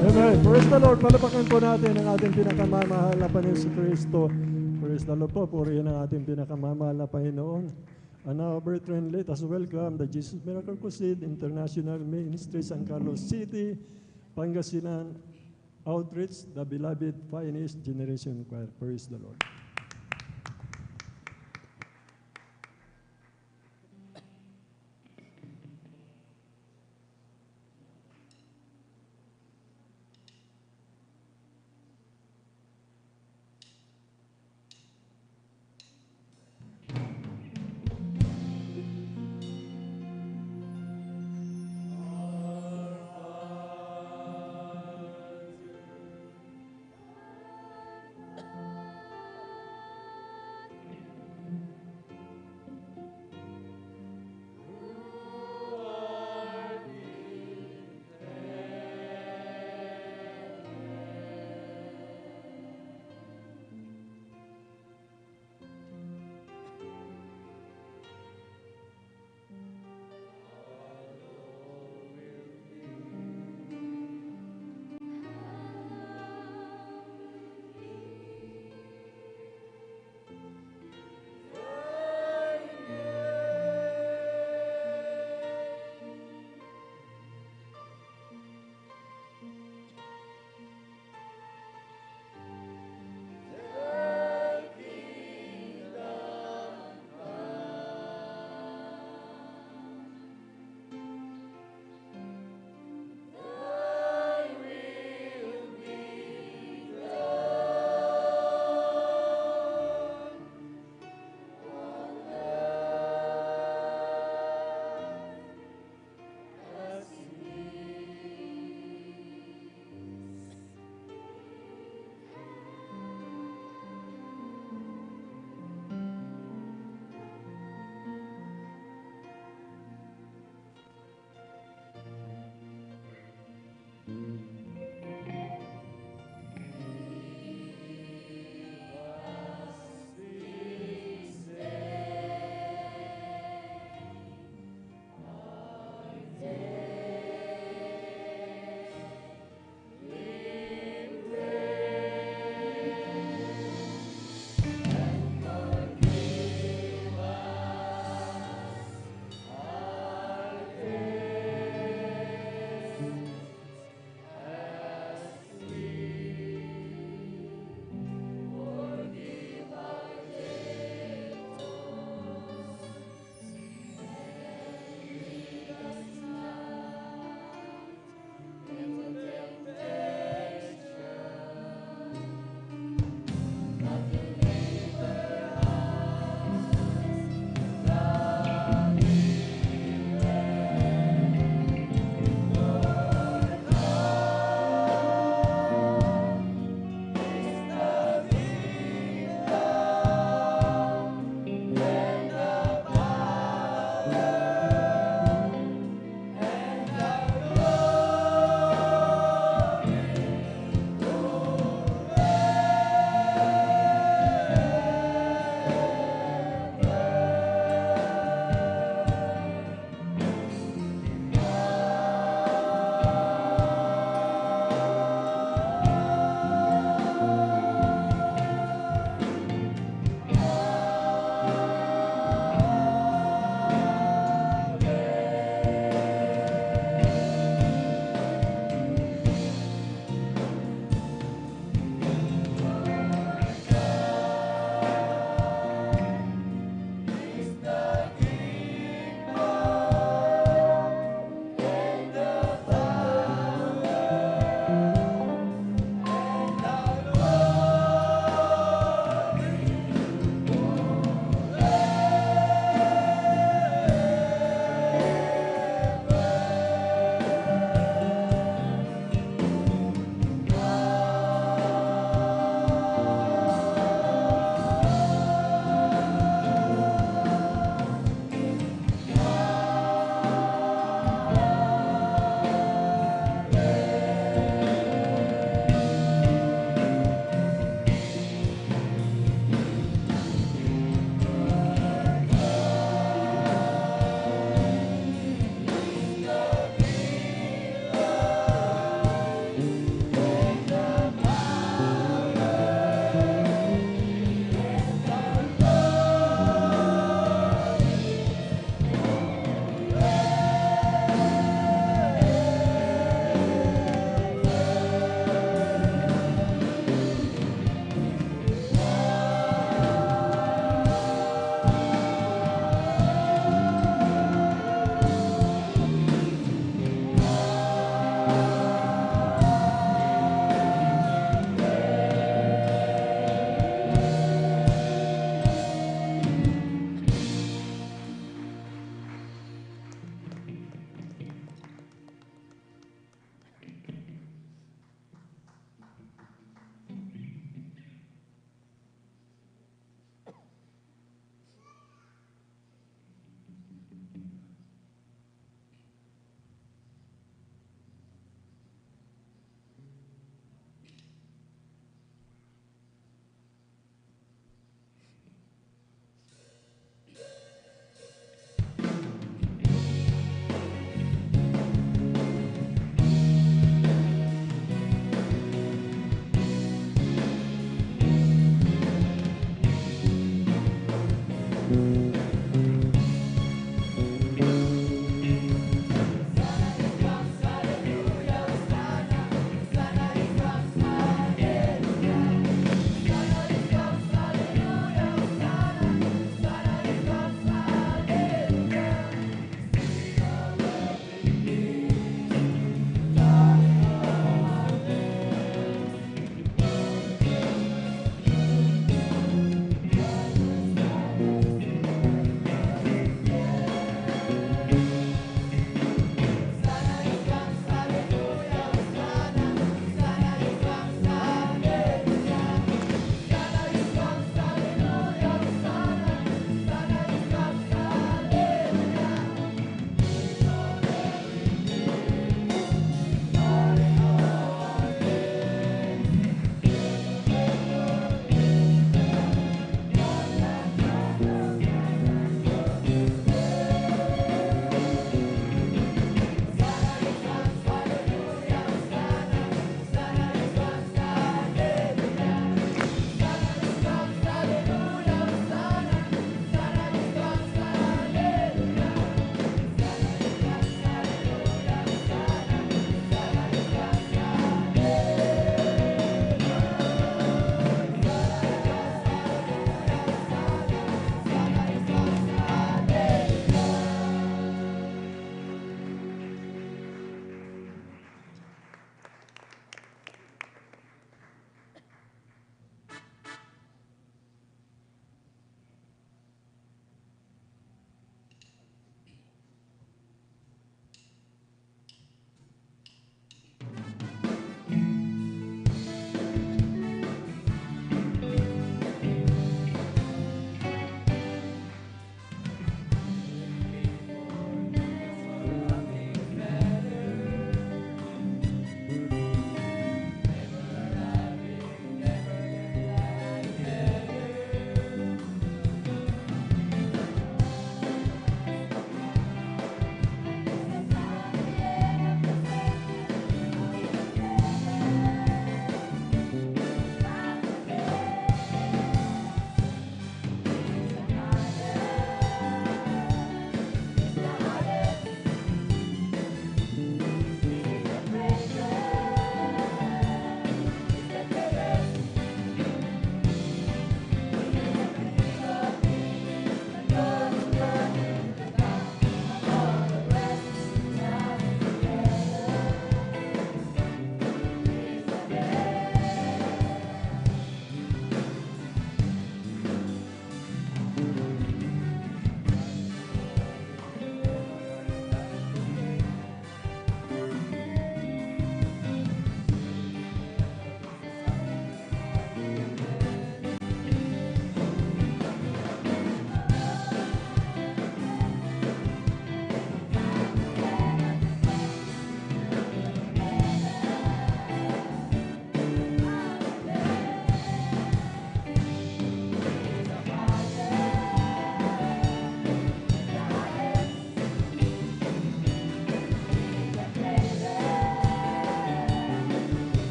Amen. Praise the Lord. Palapakan po natin ang ating pinakamamahal na Panginoon si Kristo. Praise the Lord po. Purihin ang ating pinakamamahal na Panginoon. And now, brethren, let us welcome the Jesus Miracle Crusade International Ministry, San Carlos City, Pangasinan Outreach, the beloved Finest Generation Choir. Praise the Lord.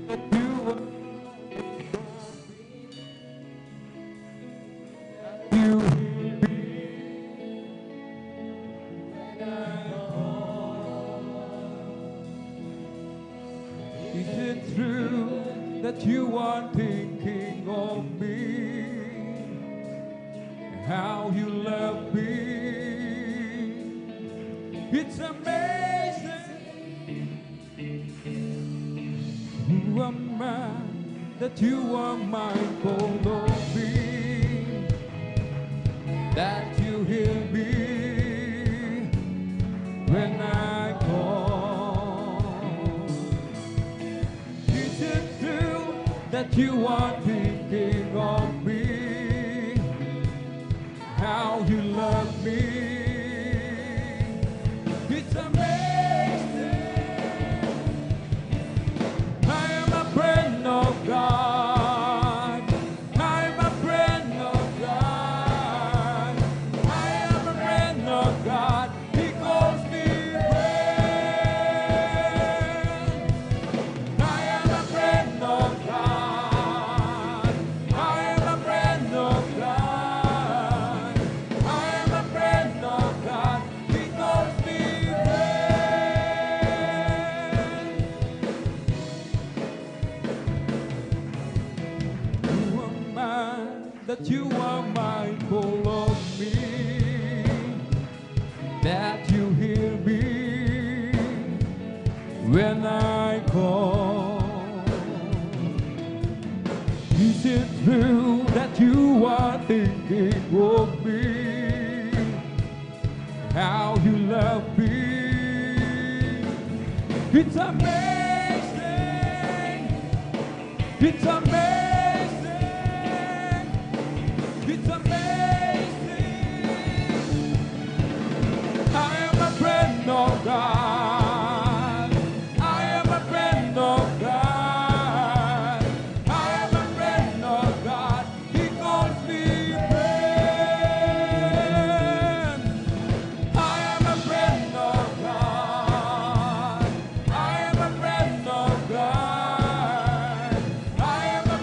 You Is it true that you are thinking of me? How you love me? It's amazing. Who am I that you are mindful of me? That you hear me when I call. Is it true that you are thinking of me? How you love me? It's amazing. I am a friend of God. I am a friend of God. I am a friend of God. He calls me friend. I am a friend of God. I am a friend of God. I am a friend of God. He calls me friend. Who am I that you are mindful of me? That you hear me when I call. Is it true that you are thinking of me? How you love me? It's amazing. It's amazing. It's amazing. I am a friend of God. I am a friend of God. I am a friend of God. He calls me friend. I am a friend of God. I am a friend of God. I am a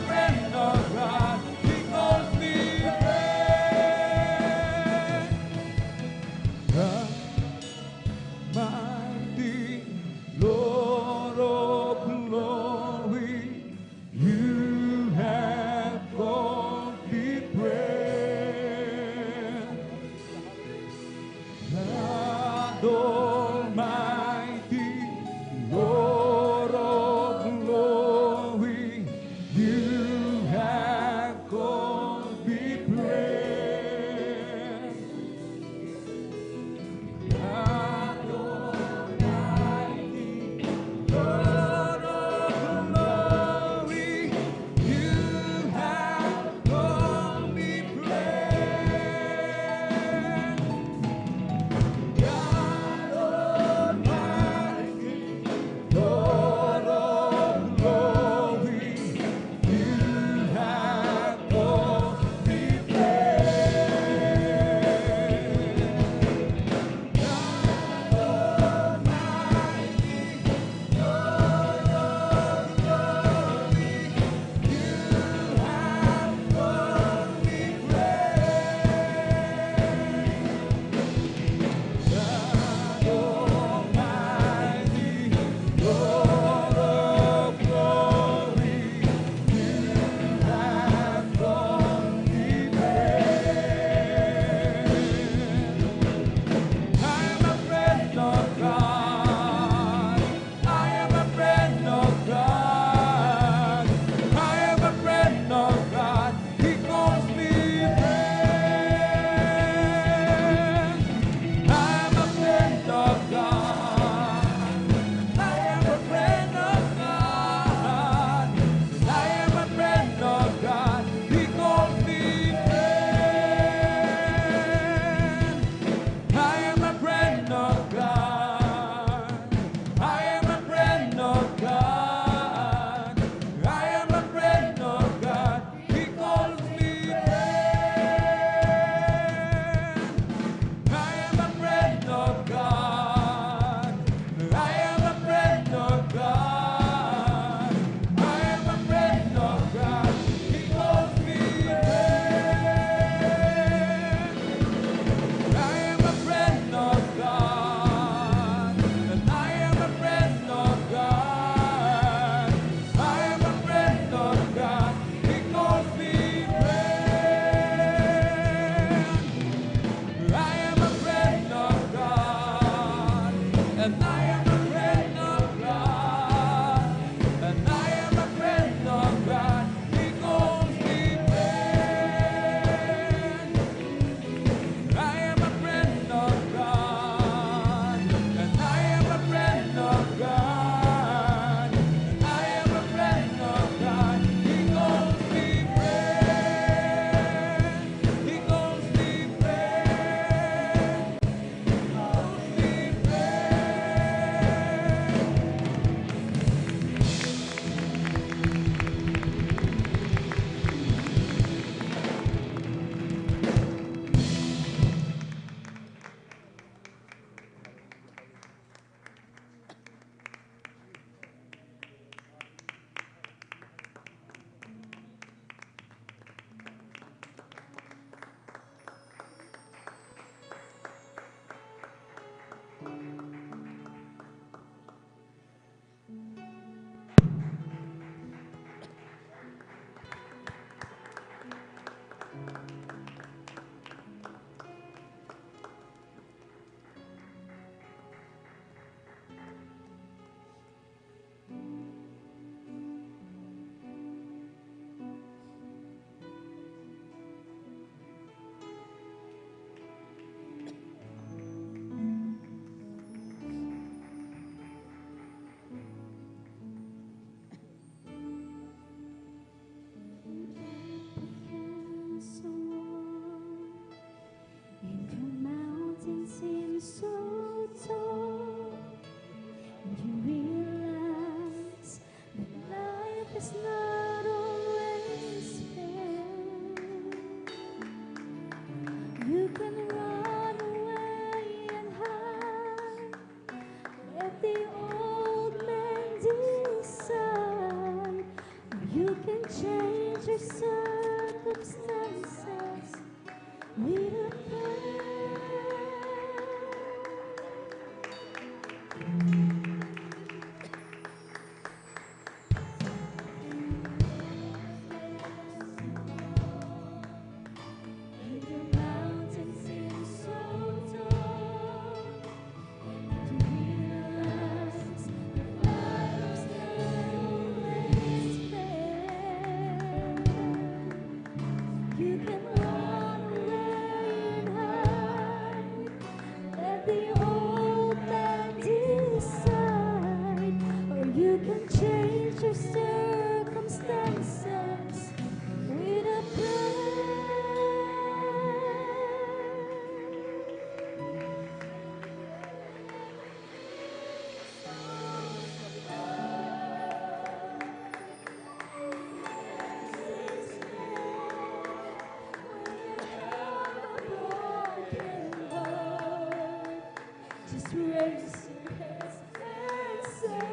is not always fair. You can run away and hide. Let the old man decide. You can change your circumstances with a prayer. And your mountains seem so tall, and you realize life's not always fair. You can run away and hide. Let the old man decide, or you can change your circumstances with a prayer. Just raise your hands and say,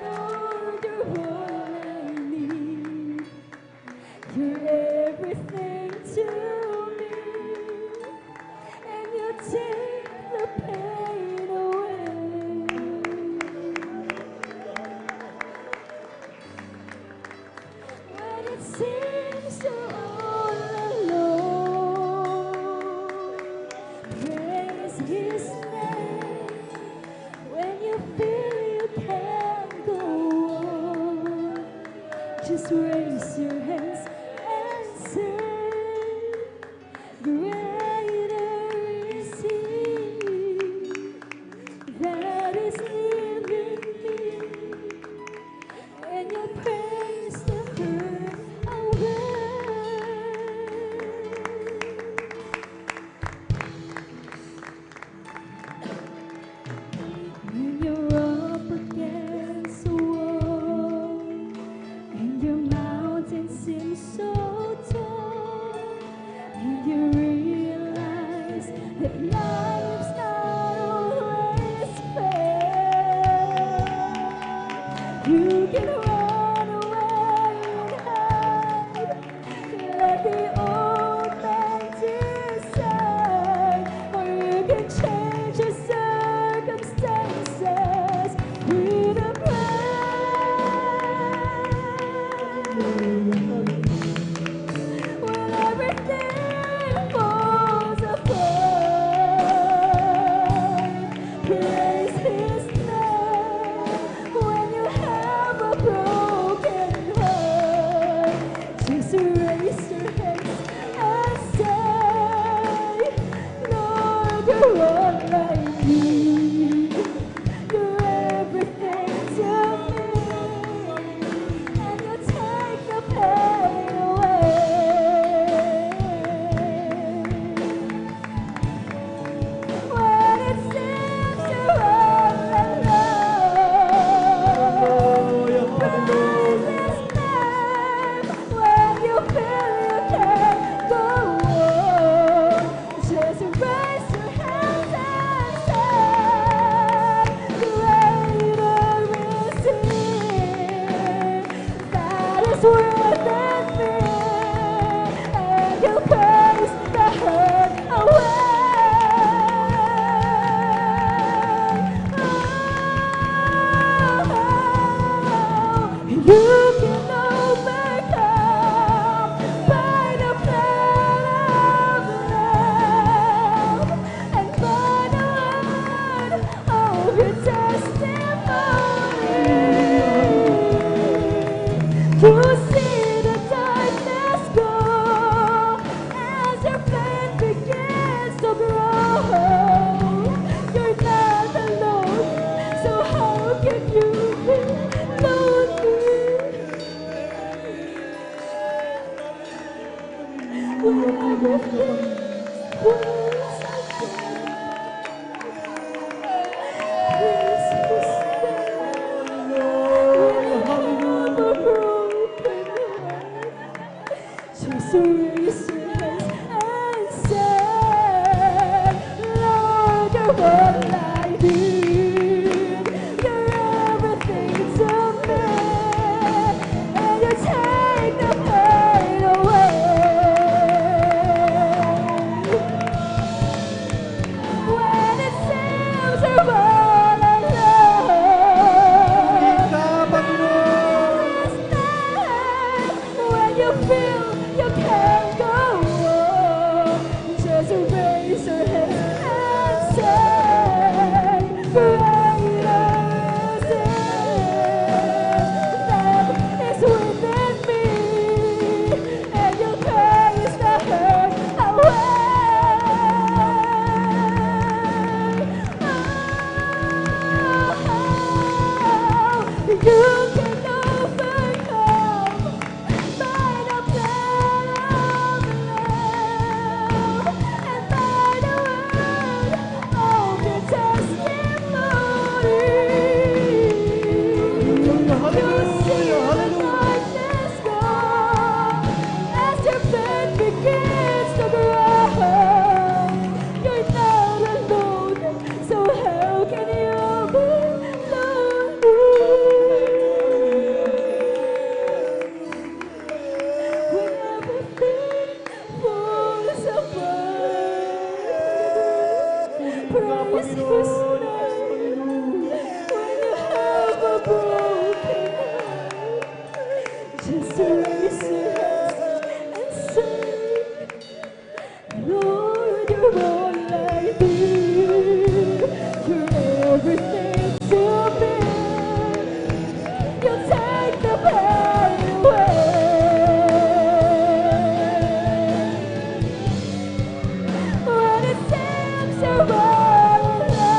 Lord, you're all I need. You're everything to me, and you take the pain away. When it seems you're all alone, praise His name. When you feel you can't go on, just raise your hands and say, greater is He that is living me, and your praise the hurt away. When you're up against a wall and your mountain seems so tall, and you realize that life's not always fair, you can run away and hide. Let the old man decide, or you can change your circumstances with a prayer. When everything falls apart, praise His name. When you have a broken heart, just raise your hands and say, Lord, you're all I need. You're everything to me, and you take the pain away. When it seems you're all alone, praise His name. When you feel you can't go on, just raise your hands and say, greater is He that is within me, and you praise the hurt away. You can overcome by the blood of love and by the word of your testimony. You see the darkness go as your faith begins to grow. You're not alone, so how can you be lonely? When everything was raise your hands and say, Lord, you're all I need. You're everything to me, and you take the pain away. When it seems you're all alone, when you feel you can't go on, just raise your hands and say, greater is it that is within me, and you carries the hurt away. You can overcome by the blood of the Lamb and by the word of your testimony. You see the darkness go as your faith begins to grow. You're not alone, so how can you be when everything falls apart? Praise His name when you have a broken heart. Just raise your hands and say, Lord, you're all I need. You're everything to me. You take the pain away. When it seems you're all alone,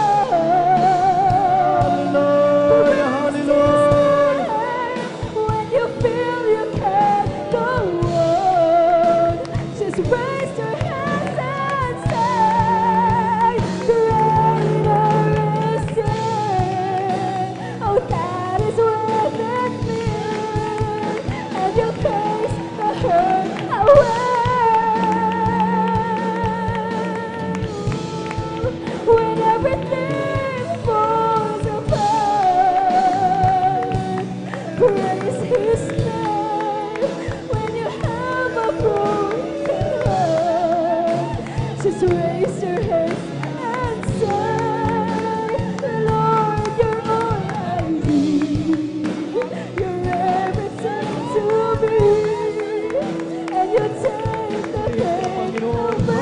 when you feel you can't go on, just raise your hands and say, greater is it. Oh, that is within me, and you face the hurt away. When everything falls apart, praise His name. When you have a broken heart, just raise your hands and say, Lord, you're all I need. You're everything to me, and you take the pain away.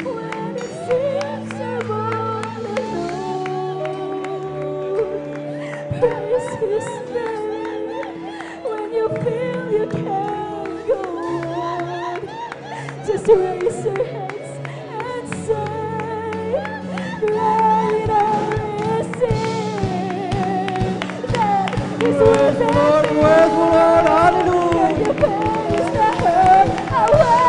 When it seems you're all alone, praise His name. When you feel you can't go on, just raise your hands and say, greater is it that is within me, and you face the hurt away.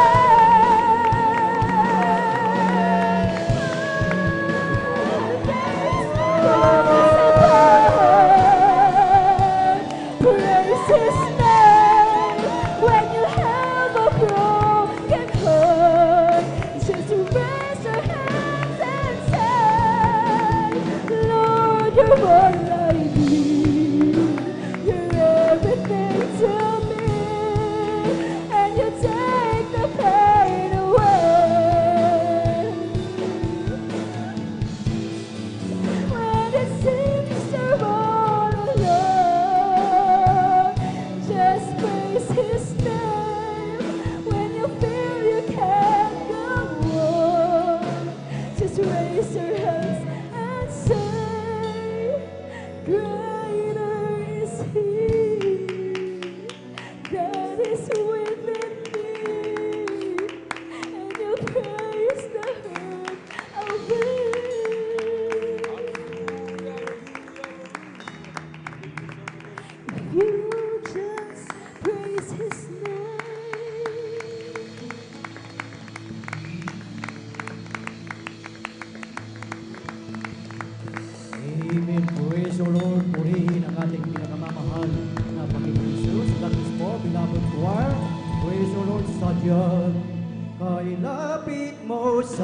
Praise His name when you have a broken heart. Just raise your hands and say, Lord, you're all I need. You're everything to me, and you take the pain away. When it seems you're all alone, just praise His name. When you feel you can't go on, just raise your hands and say,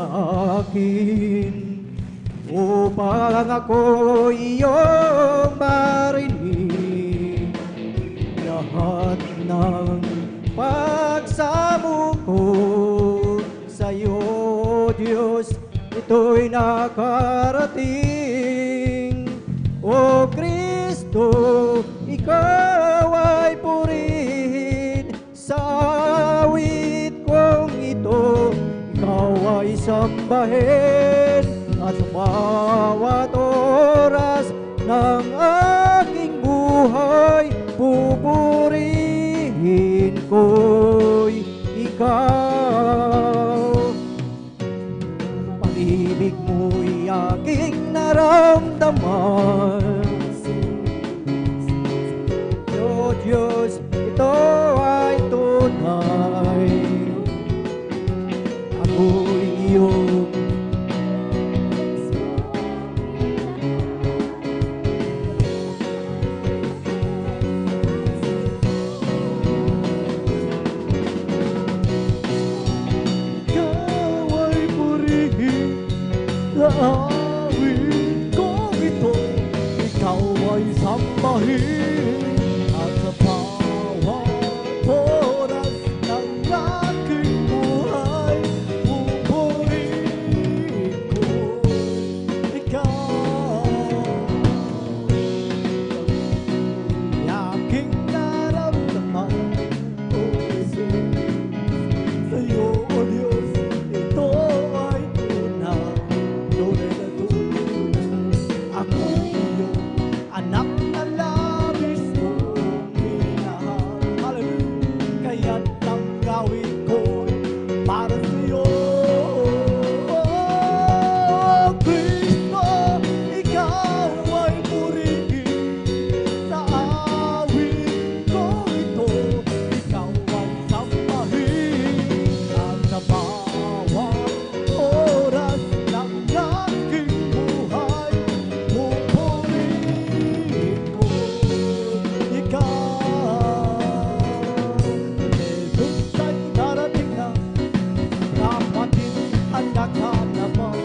sa akin upang ako iyong marinig. Lahat ng pagsamo ko sa'yo, Diyos, ito'y nakarating. O Kristo, ikaw ay purihin sa awit kong ito. Ikaw ay sambahin at sa bawat oras ng aking buhay, pupurihin ko'y ikaw. Pag-ibig mo'y aking naramdaman. O Diyos, ito ay tunay. Ako'y iyong ikaw ay purihin sa awit kong ito. Ikaw ay sambahin at sa bawat oras ng aking buhay, pupurihin ko ikaw. Aking naramdaman, o sa'yo, O Diyos, ito ay tunay. Tunay na tunay. Ako iyong anak na labis mong minahal. Hallelujah. Kaya't ang gawin ko'y para sa'yo. Oh, Kristo, ikaw ay purihin sa awit ko ito. Ikaw ay sambahin at sa bawat oras ng aking buhay, pupurihin ko ikaw. Jesus ay darating na, kapatid, anak ka naman.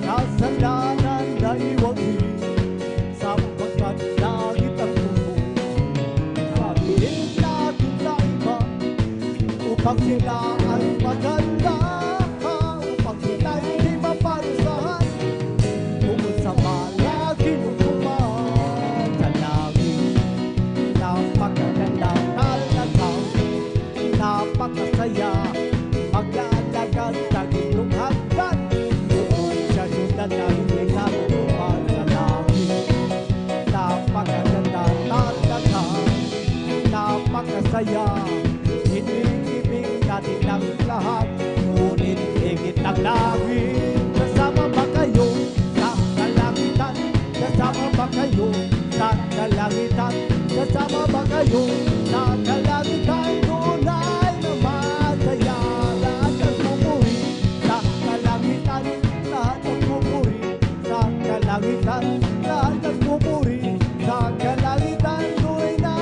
Kasalanan na iwagin, sapagkat langit ang tubo. Sabihin natin sa iba, upang sila ay maganda, upang sila hindi maparusahan. Tungkol sa malaki mong kumahan sa langit, napakaganda talaga, napakasaya, mag-aalaga sa gintong hagdan. Doon sa syudad na hindi natutupan sa langit, napakaganda talaga, napakasaya. Iniibig natin ang lahat, ngunit higit ang langit. Kasama ba kayo sa kalangitan? Kasama ba kayo sa kalangitan? Kasama ba kayo sa kalangitan? Tunay na masaya, lahat ng pupuri sa kalangitan. Lahat ng pupuri sa kalangitan. Lahat ng pupuri sa kalangitan. Tunay na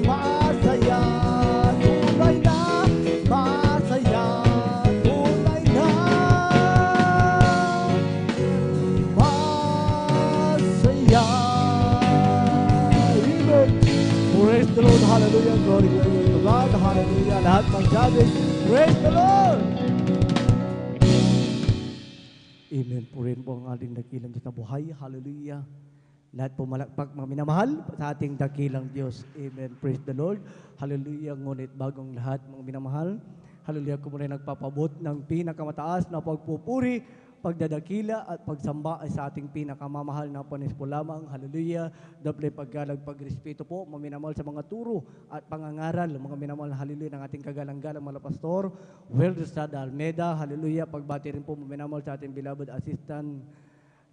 masaya, tunay na masaya, tunay na masaya. Amen. Praise the Lord. Hallelujah. Glory, glory to God. Hallelujah. Lahat magsabi, praise the Lord. Amen. Purihin po ang ating dakilang Diyos na buhay. Hallelujah. Lahat po malakpak mga minamahal sa ating dakilang Diyos. Amen. Praise the Lord. Hallelujah. Ngunit bagong lahat mga minamahal. Hallelujah. Ko muna nagpapabot ng pinakamataas na pagpupuri, pagdadakila at pagsamba ay sa ating pinakamamahal na panis po lamang. Hallelujah. Doble paggalag, pagrespeto po, mga minamahal sa mga turo at pangangaral, mga minamahal, hallelujah, ng ating kagalang-galang mga pastor, Weldestrada Almeida, hallelujah. Pagbati rin po, mga minamahal, sa ating beloved assistant,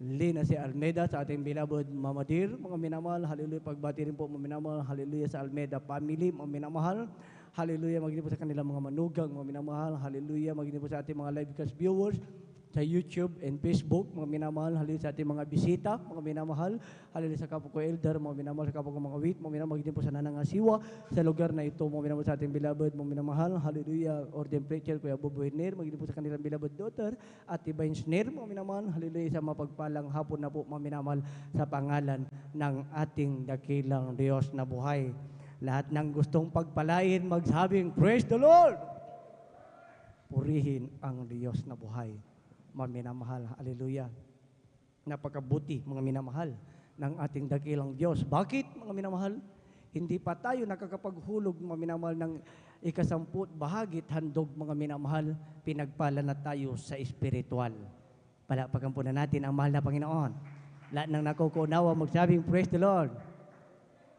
Lina si Almeida, sa ating beloved Mama Dear, mga minamahal, hallelujah. Pagbati rin po, mga minamahal, hallelujah, sa Almeida family, mga minamahal, hallelujah. Magiging po sa kanilang mga manugang, mga minamahal, hallelujah. Magiging po sa ating mga live cast viewers, sa YouTube and Facebook, mga minamahal, halili sa ating mga bisita, mga minamahal, halili sa kapwa ko elder, mga minamahal sa kapwa ko mga wit, mga minamahal din po sa nanangasiwa, sa lugar na ito, mga minamahal sa ating beloved, mga minamahal, hallelujah, ordained preacher, Kuya Bob Werner, mga din po sa kanilang beloved daughter, at Divine Snare, mga minamahal, hallelujah, sa mapagpalang hapon na po, mga minamahal, sa pangalan ng ating dakilang Diyos na buhay. Lahat ng gustong pagpalain, magsabing, praise the Lord! Purihin ang Diyos na buhay. Mga minamahal, hallelujah. Napakabuti, mga minamahal, ng ating dakilang Diyos. Bakit, mga minamahal? Hindi pa tayo nakakapaghulog, mga minamahal, ng ikasamput bahagit handog, mga minamahal, pinagpala na tayo sa espiritual. Palakpakan po na natin ang mahal na Panginoon. Lahat ng nakukunawa, magsabing, praise the Lord.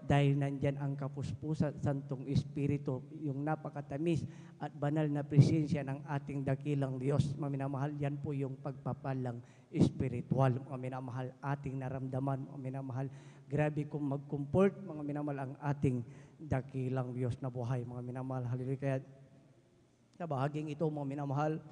Dahil nandyan ang kapuspusan, Santong Espiritu, yung napakatamis at banal na presensya ng ating dakilang Diyos. Mga minamahal, yan po yung pagpapalang espiritual. Mga minamahal, ating naramdaman. Mga minamahal, grabe kung mag-comfort, mga minamahal, ang ating dakilang Diyos na buhay. Mga minamahal, hallelujah. Kaya sa bahaging ito, mga minamahal,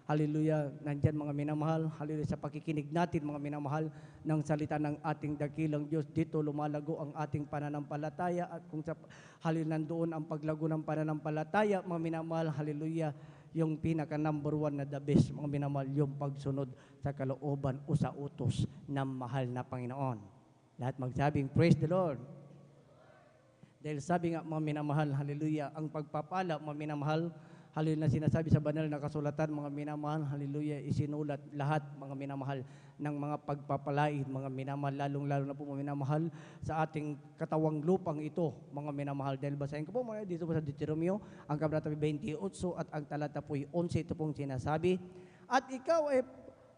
hallelujah, nandyan mga minamahal, hallelujah, sa pakikinig natin mga minamahal ng salita ng ating dakilang Diyos, dito lumalago ang ating pananampalataya at kung sa hallelujah nandoon ang paglago ng pananampalataya, mga minamahal, hallelujah, yung pinaka number one na the best, mga minamahal, yung pagsunod sa kalooban o sa utos ng mahal na Panginoon. Lahat magsabing, praise the Lord. Dahil sabi nga mga minamahal, hallelujah, ang pagpapala, mga minamahal, hallelujah, na sinasabi sa banal na kasulatan, mga minamahal, hallelujah, isinulat lahat, mga minamahal, ng mga pagpapalain, mga minamahal, lalong-lalo na po, mga minamahal, sa ating katawang lupang ito, mga minamahal. Dahil basahin ko po mga dito po sa Deuteronomio, ang kabanata 28 at ang talata po 11, ito pong sinasabi, at ikaw ay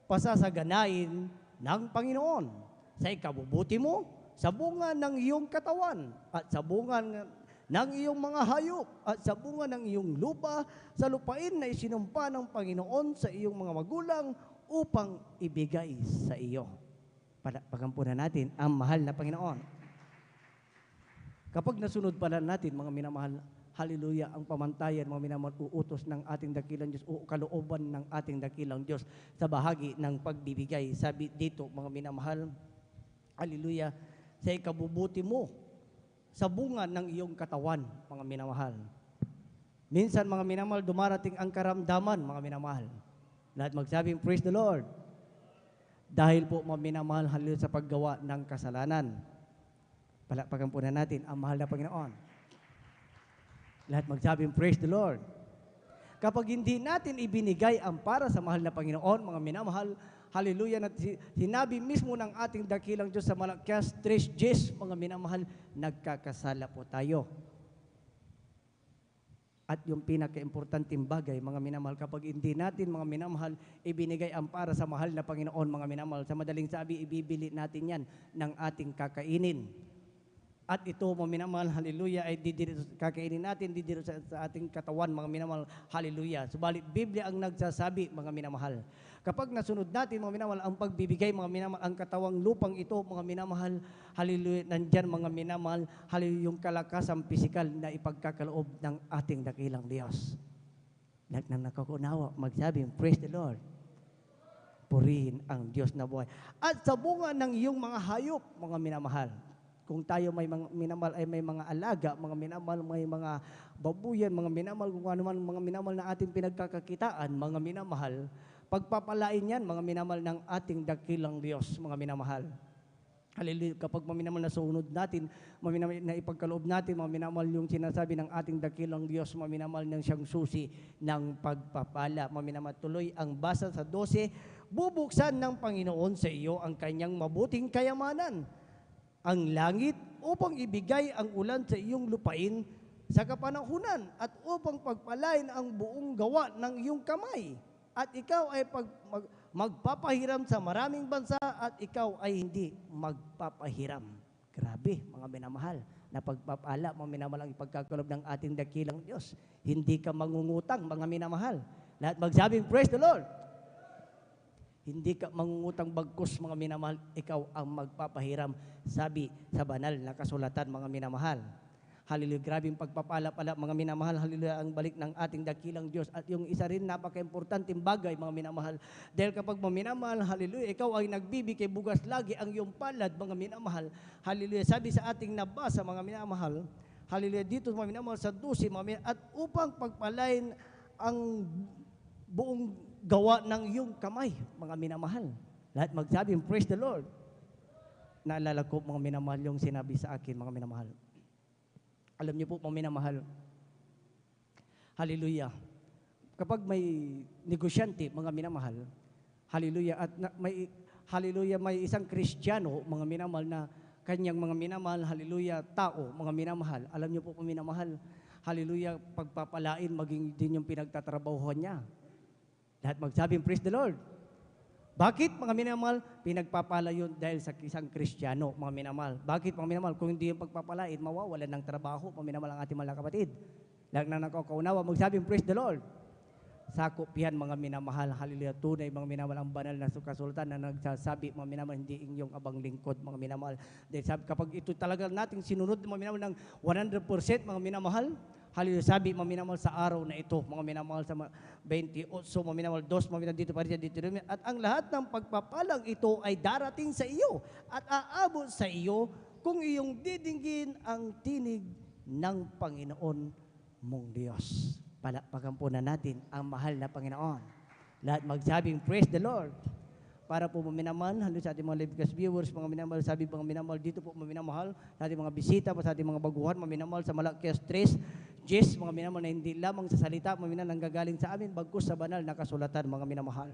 pasasaganain ng Panginoon sa ikabubuti mo, sa bunga ng iyong katawan, at sa bunga ng iyong mga hayop at sa bunga ng iyong lupa, sa lupain na isinumpa ng Panginoon sa iyong mga magulang upang ibigay sa iyo. Pagampunan natin ang mahal na Panginoon. Kapag nasunod pala natin, mga minamahal, hallelujah, ang pamantayan, mga minamahal, uutos ng ating dakilang Diyos o kalooban ng ating dakilang Diyos sa bahagi ng pagbibigay. Sabi dito, mga minamahal, hallelujah, sa ikabubuti mo, sa bunga ng iyong katawan, mga minamahal. Minsan, mga minamahal, dumarating ang karamdaman, mga minamahal. Lahat magsabing, praise the Lord. Dahil po, mga minamahal, hallelujah, sa paggawa ng kasalanan. Palakpakan po na natin ang mahal na Panginoon. Lahat magsabing, praise the Lord. Kapag hindi natin ibinigay ang para sa mahal na Panginoon, mga minamahal, hallelujah, na sinabi mismo ng ating dakilang Diyos sa Malakias 3:10, mga minamahal, nagkakasala po tayo. At yung pinaka-importanting bagay, mga minamahal, kapag hindi natin, mga minamahal, ibinigay ang para sa mahal na Panginoon, mga minamahal, sa madaling sabi, ibibili natin yan ng ating kakainin. At ito, mga minamahal, hallelujah, ay di dito kakainin natin, di dito sa ating katawan, mga minamahal, hallelujah. Subalit, Biblia ang nagsasabi, mga minamahal. Kapag nasunod natin, mga minamahal, ang pagbibigay, mga minamahal, ang katawang lupang ito, mga minamahal, hallelujah, nandyan, mga minamahal, hallelujah, yung kalakasang pisikal na ipagkakaloob ng ating dakilang Diyos. Lahat ng nakakunawa, magsabing, praise the Lord. Purihin ang Diyos na buhay. At sa bunga ng iyong mga hayop, mga minamahal, kung tayo may mga minamahal ay may mga alaga, mga minamahal, may mga babuyan, mga minamahal, kung ano man mga minamahal na ating pinagkakakitaan, mga minamahal, pagpapalain yan, mga minamahal ng ating dakilang Diyos, mga minamahal. Hallelujah, kapag mga minamahal na sunod natin, mga minamahal na ipagkaloob natin, mga minamahal yung sinasabi ng ating dakilang Diyos, mga minamahal ng siyang susi ng pagpapala. Mga minamahal, tuloy ang basa sa 12, bubuksan ng Panginoon sa iyo ang kanyang mabuting kayamanan, ang langit upang ibigay ang ulan sa iyong lupain sa kapanahunan at upang pagpalain ang buong gawa ng iyong kamay. At ikaw ay magpapahiram sa maraming bansa at ikaw ay hindi magpapahiram. Grabe, mga minamahal, na pagpapala, mga minamahal, ang ipagkakalob ng ating dakilang Diyos. Hindi ka mangungutang, mga minamahal. Lahat magsabing, praise the Lord. Hindi ka mangungutang bagkus, mga minamahal, ikaw ang magpapahiram, sabi sa banal na kasulatan, mga minamahal. Hallelujah. Grabing pagpapala pala mga minamahal. Hallelujah. Ang balik ng ating dakilang Diyos. At yung isa rin napaka-importanteng bagay mga minamahal. Dahil kapag maminamahal, hallelujah, ikaw ay nagbibigay bugas lagi ang iyong palad mga minamahal. Hallelujah. Sabi sa ating nabasa mga minamahal, hallelujah, dito mga minamahal sa 12 mga minamahal, at upang pagpalain ang buong gawa ng iyong kamay mga minamahal. Lahat magsabi, praise the Lord. Naalala ko mga minamahal yung sinabi sa akin mga minamahal. Alam niyo po, mga minamahal, hallelujah, kapag may negosyante, mga minamahal, hallelujah, at hallelujah, may isang Kristiyano, mga minamahal, na kanyang mga minamahal, hallelujah, tao, mga minamahal, alam niyo po, mga minamahal, hallelujah, pagpapalain, maging din yung pinagtatrabahuhan niya. Lahat magsabing, praise the Lord. Bakit mga minamahal? Pinagpapala yun dahil sa isang Kristiyano, mga minamahal. Bakit mga minamahal? Kung hindi yung pagpapalain, mawawalan ng trabaho, mga minamahal ang ating mga kapatid. Lahat na nakakaunawa, magsabing praise the Lord. Sakop yan mga minamahal, hallelujah, tunay mga minamahal, ang banal na kasultan na nagsasabi, mga minamahal, hindi inyong abang lingkod, mga minamahal. Dahil sabi, kapag ito talaga nating sinunod, mga minamahal, ng 100%, mga minamahal, hallelujah, sabi, mga minamahal, sa araw na ito, mga minamahal, sa 28, mga minamahal, 2, mga minamahal, dito pa rin, dito rin, at ang lahat ng pagpapalang ito ay darating sa iyo at aabot sa iyo kung iyong didinggin ang tinig ng Panginoon mong Diyos. Palakpakan po na natin ang mahal na Panginoon. Lahat magsabing, praise the Lord. Para po maminamahal, halo sa ating mga live viewers, mga minamahal, sabi mga minamahal, dito po maminamahal, sa ating mga bisita, sa ating mga baguhan, maminamahal sa Malakias 3, Jess, mga minamahal na hindi lamang sa salita, mga minamahal nanggagaling sa amin, bagkus sa banal na kasulatan, mga minamahal.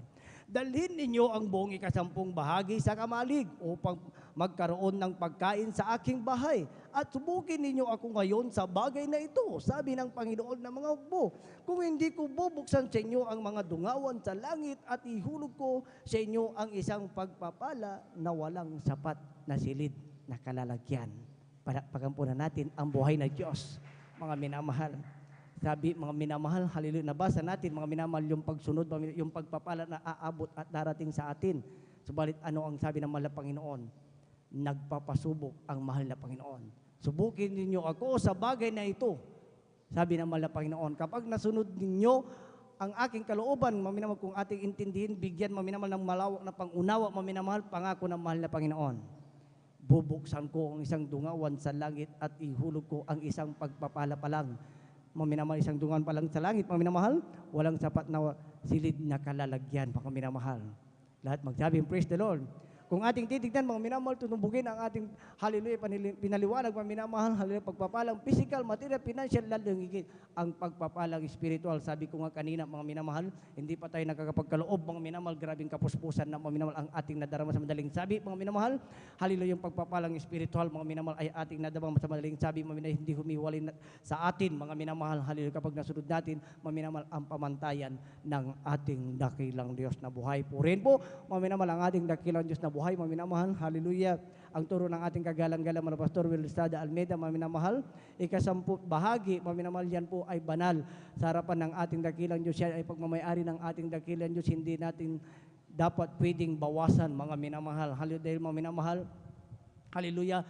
Dalhin ninyo ang buong ikasampung bahagi sa kamalig upang magkaroon ng pagkain sa aking bahay. At subukin ninyo ako ngayon sa bagay na ito, sabi ng Panginoon ng mga hukbo. Kung hindi ko bubuksan sa inyo ang mga dungawan sa langit at ihulog ko sa inyo ang isang pagpapala na walang sapat na silid na kalalagyan. Pagampunan natin ang buhay na Diyos, mga minamahal. Sabi, mga minamahal, hallelujah, nabasa natin, mga minamahal, yung pagsunod, yung pagpapala na aabot at darating sa atin. Subalit, ano ang sabi ng mahal na Panginoon? Nagpapasubok ang mahal na Panginoon. Subukin ninyo ako sa bagay na ito. Sabi ng mahal na Panginoon, kapag nasunod ninyo ang aking kalooban, mga minamahal, kung ating intindihin, bigyan, mga minamahal, ng malawak na pangunawa, mga minamahal, pangako ng mahal na Panginoon. Bubuksan ko ang isang dungawan sa langit at ihulog ko ang isang pagpapala pa lang. Mga minamahal, isang dungawan pa lang sa langit, mga minamahal, walang sapat na silid na kalalagyan, mga minamahal. Lahat magsabi, praise the Lord. Kung ating titignan, mga minamahal, tunumbugin ang ating, hallelujah, pinaliwanag, mga minamahal, hallelujah, pagpapalang physical, material, financial, lalong higit ang pagpapalang spiritual. Sabi ko nga kanina, mga minamahal, hindi pa tayo nakakapagkaloob, mga minamahal, grabing kapuspusan na mga minamahal ang ating nadarama sa madaling sabi, mga minamahal, hallelujah, yung pagpapalang spiritual, mga minamahal, ay ating nadarama sa madaling sabi, mga minamahal, hindi humiwalay sa atin, mga minamahal, hallelujah, kapag nasunod natin, mga minamahal, ang pamantayan ng ating dakilang Diyos na buhay. Purin po, mga minamahal, ang ating dakilang Diyos na buhay, mga minamahal, hallelujah. Ang turo ng ating kagalang-galang mga Pastor Will Estrada Almeida, mga minamahal, ikasamput bahagi, mga minamahal, yan po ay banal sa harapan ng ating dakilang Diyos. Yan ay pagmamayari ng ating dakilang Diyos, hindi natin dapat pwedeng bawasan, mga minamahal. Hallelujah, dahil mga minamahal, hallelujah,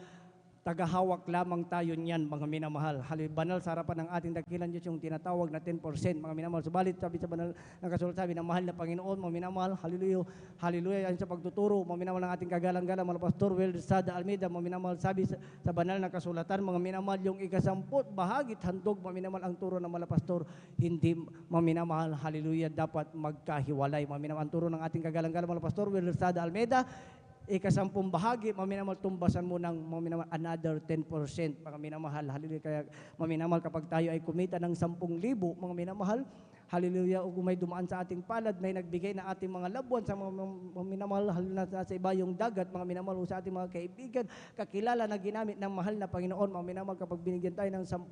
tagahawak lamang tayo niyan, mga minamahal. Hallelujah, banal sa harapan ng ating dakilang Diyos, yung tinatawag na 10%, mga minamahal. Subalit, sabi sa banal ng kasulatan, sabi ng mahal na Panginoon, mga minamahal, hallelujah, hallelujah, yan sa pagtuturo, mga minamahal ng ating kagalang-galang, mga Pastor Will Estrada Almeida, mga minamahal, sabi sa banal na kasulatan, mga minamahal, yung ikasamput bahagit handog, mga minamahal, ang turo ng mga pastor, hindi, mga minamahal, hallelujah, dapat magkahiwalay, mga minamahal, ang turo ng ating kagalang-galang, mga Pastor Will Estrada Almeida, ikasampung bahagi, mga minamahal, tumbasan mo ng mga minamahal, another 10%, mga minamahal, hallelujah. Kaya mga minamahal, kapag tayo ay kumita ng 10,000, mga minamahal, hallelujah, o kung may dumaan sa ating palad, may nagbigay na ating mga labuan sa mga minamahal, hallelujah, sa iba yung dagat, mga minamahal, o sa ating mga kaibigan, kakilala na ginamit ng mahal na Panginoon, mga minamahal, kapag binigyan tayo ng 10,000,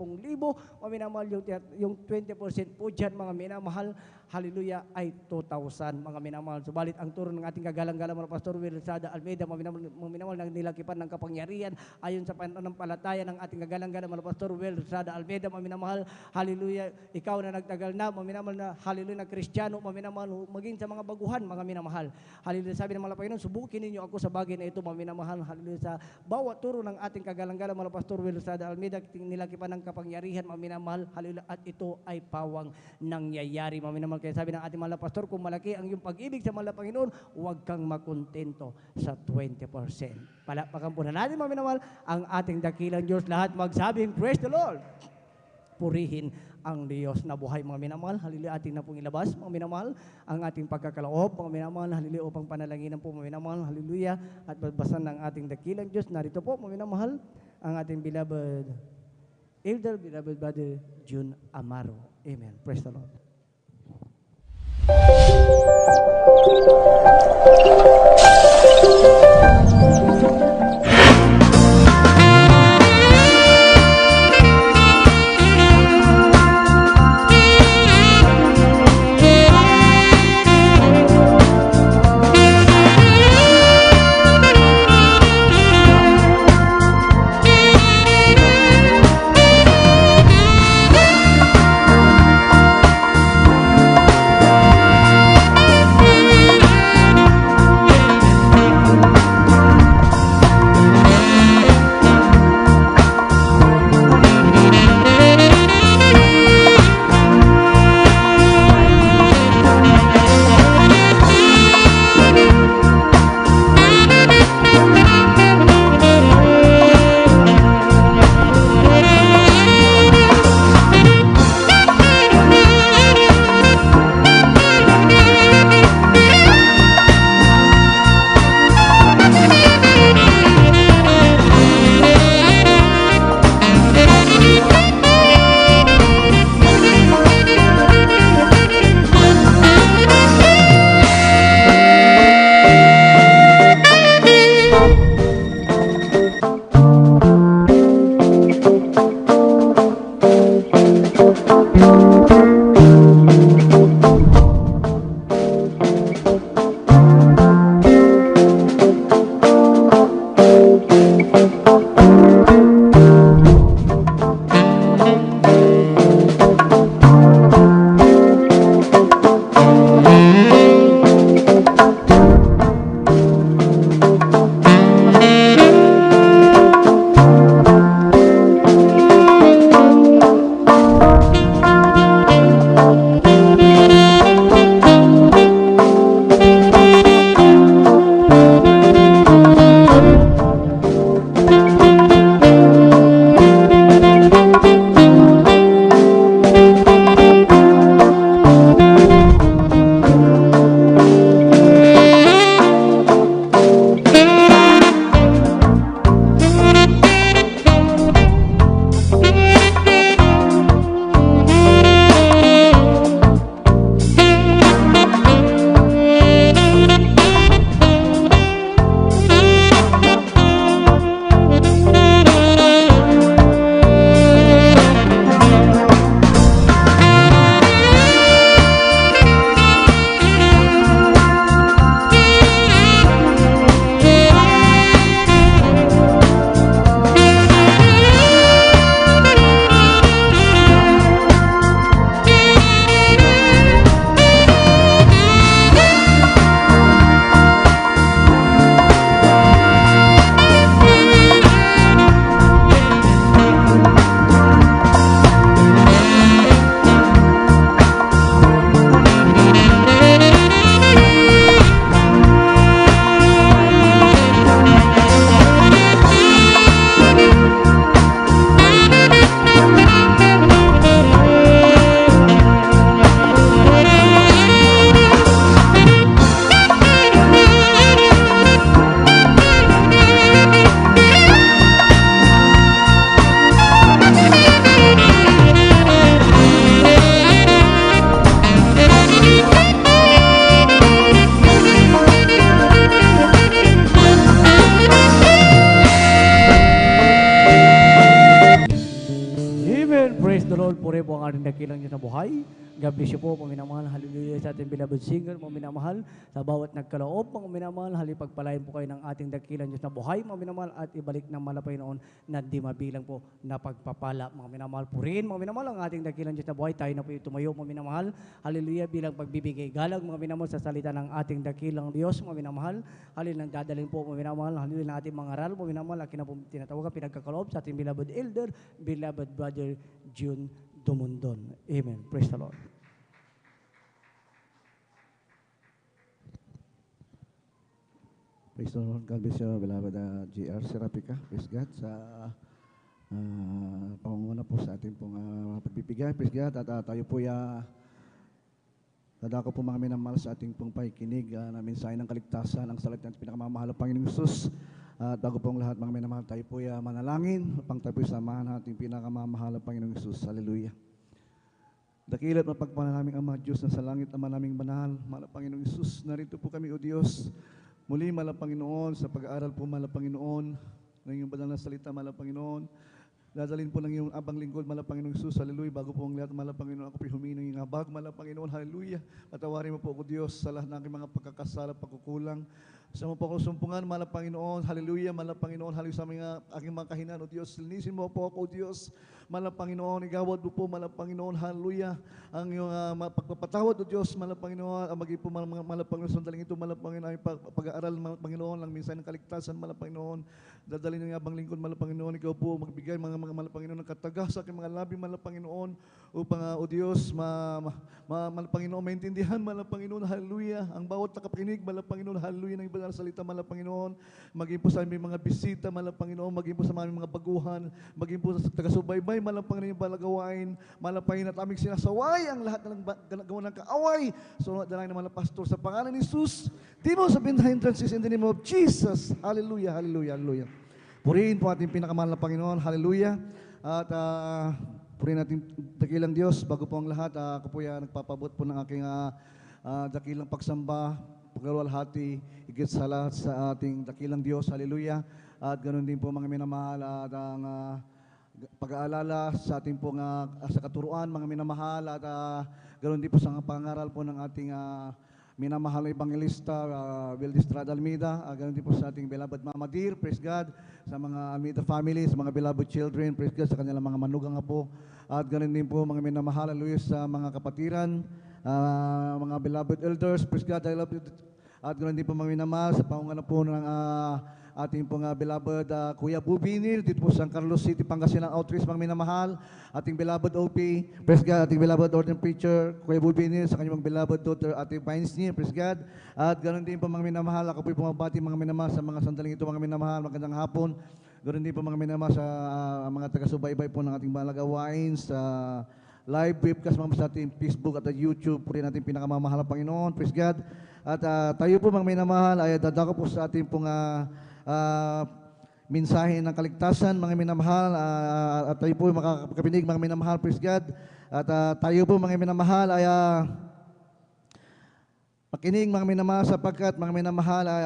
mga minamahal, yung 20% po dyan, mga minamahal, hallelujah, ay 2,000, mga minamahal. Subalit, ang turo ng ating kagalang-galang mga Pastor Will Estrada Almeida, mga minamahal, ng nilakipan ng kapangyarihan, ayon sa pananampalataya ng ating kagalang-galang mga Pastor Will Estrada Almeida, mga minamahal, hallelujah, ikaw na nagtagal na, mga minamahal, minamahal na hallelujah na Kristiyano, mga minamahal, maging sa mga baguhan, mga minamahal. Hallelujah, sabi ng mga Panginoon, subukin ninyo ako sa bagay na ito, mga minamahal. Hallelujah, sa bawat turo ng ating kagalang-galang, mga Pastor Will Estrada Almeida, nilaki pa ng kapangyarihan, mga minamahal. Hallelujah, at ito ay pawang nangyayari, mga minamahal. Kaya sabi ng ating mga pastor, kung malaki ang iyong pag-ibig sa mga Panginoon, huwag kang makontento sa 20%. Palakpakan po na natin, mga minamahal, ang ating dakilang Diyos. Lahat magsabing, praise the Lord. Purihin ang Diyos na buhay, mga minamahal. Hallelujah, ating na pong ilabas, mga minamahal, ang ating pagkakaloob, mga minamahal. Hallelujah, upang panalanginan po, mga minamahal. Hallelujah, at babasan ng ating dakilang Diyos. Narito po, mga minamahal, ang ating beloved elder, beloved brother June Amaro. Amen. Praise the Lord. Lord. Puri po ang ating dakilang Diyos na buhay. God bless you po, mga minamahal. Hallelujah sa ating beloved singer, mga minamahal. Sa bawat nagkaloob, mga minamahal, halipagpalain po kayo ng ating dakilang Diyos na buhay, mga minamahal, at ibalik ng malapay noon na di mabilang po na pagpapala, mga minamahal. Purihin, mga minamahal, ang ating dakilang Diyos na buhay. Tayo na po tumayo, mga minamahal. Hallelujah, bilang pagbibigay galang, mga minamahal, sa salita ng ating dakilang Diyos, mga minamahal. Hallelujah, nang dadalhin po, mga minamahal. Hallelujah, ng ating mga aral, mga minamahal, akin na po tinatawagan, pinagkakaloob sa ating beloved elder, beloved brother June Dumundon. Amen. Praise the Lord. Praise the Lord. God bless you, beloved G.R. Serapika. Praise God sa pangunguna po sa ating pong pagbibigay. Praise God. At tayo po dadako po mga minamahal sa ating pong pakikinig na mensahe ng kaligtasan, ang salita ng pinakamamahal ng Panginoong Hesus. At bago pong lahat mga minamahal, tayo po manalangin upang tayo po samahan natin pinakamamahal ng Panginoong Hesus. Hallelujah. Dakilat mapagpala naming Ama Diyos na sa langit, Ama naming banal, mahal na Panginoong Hesus, narito po kami, O Diyos. Muli, mahal na Panginoon, sa pag-aaral po, mahal na Panginoon, ng iyong banal na salita, mahal na Panginoon. Dadalhin po ng iyong abang lingkod, mahal na Panginoong Hesus, hallelujah. Bago po ang lahat, mahal na Panginoon, ako po humingi ng iyong habag, mahal na Panginoon, hallelujah. Patawarin mo po ako, Diyos, sa lahat ng aking mga pagkakasala, pagkukulang. Sa mga po ako sumpungan, mahal na Panginoon, hallelujah, mahal na Panginoon, hallelujah, sa mga aking mga kahinaan, O Diyos. Linisin mo po ako, O Diyos, mahal na Panginoon, igawad mo po, mahal na Panginoon, hallelujah, ang iyong pagpapatawad, O Diyos, mahal na Panginoon, ang maging po, mahal na Panginoon, sandaling ito, mahal na Panginoon, ay pag-aaral, mahal na Panginoon, ang minsan ng kaligtasan, mahal na Panginoon, dadalhin ng abang lingkod, mahal na Panginoon, ikaw po, magbigay, mga mahal na Panginoon, ng kataga sa aking mga labi, mahal na Panginoon, upang, O Diyos, mahal na Panginoon, maintindihan, mahal na Panginoon, hallelujah, ang bawat nakapakinig, mahal na Panginoon, hallelujah, ng ibang salita, mahal na Panginoon, maging po sa aming mga bisita, mahal na Panginoon, maging po sa aming mga baguhan, maging po sa taga-subaybay, mahal na Panginoon, yung balagawain, mahal na Panginoon, at aming sinasaway ang lahat ng gawa ng kaaway. So, dalangin ng mga pastor sa pangalan ni Jesus, di mo sabihin na hindrances in the name of Jesus. Hallelujah, hallelujah, hallelujah. Purihin po ating pinakamahal na Panginoon, hallelujah. At purihin natin dakilang Diyos, bago po ang lahat, ako po nagpapabot po ng aking dakilang pagsamba, paglalwalhati, higit sa lahat sa ating dakilang Diyos, hallelujah. At ganoon din po mga minamahal at ang pag-aalala sa ating pong sa katuruan, mga minamahal, at ganoon din po sa pangaral po ng ating minamahal na evangelista, Will Estrada Almeida, ganoon din po sa ating beloved Mama Dear, praise God, sa mga Almeida family, sa mga beloved children, praise God, sa kanilang mga manugang po, at ganoon din po mga minamahal, hallelujah, sa mga kapatiran, mga beloved elders, praise God, I love you. At ganoon din po mga minamahal sa pangunguna po ng ating pong beloved Kuya Bubinil, dito po sa San Carlos City, Pangasinan Outreach, mga minamahal, ating beloved OP, praise God, ating beloved Ordained Preacher, Kuya Bubinil, sa kanyang beloved daughter, ating Painsnir, praise God. At ganoon din po mga minamahal, ako po pumabati mga minamahal sa mga sandaling ito, mga minamahal, magandang hapon. Ganoon din po mga minamahal sa mga taga-subaybay po ng ating balagawain, sa live webcast mga sa ating Facebook at YouTube, puri natin pinakamamahal ng Panginoon, praise God. At tayo po mga minamahal ay dadako po sa ating pong mensahe ng kaligtasan, mga minamahal, at tayo po makakapinig mga minamahal, praise God. At tayo po mga minamahal ay makinig mga minamahal, sapagkat mga minamahal ay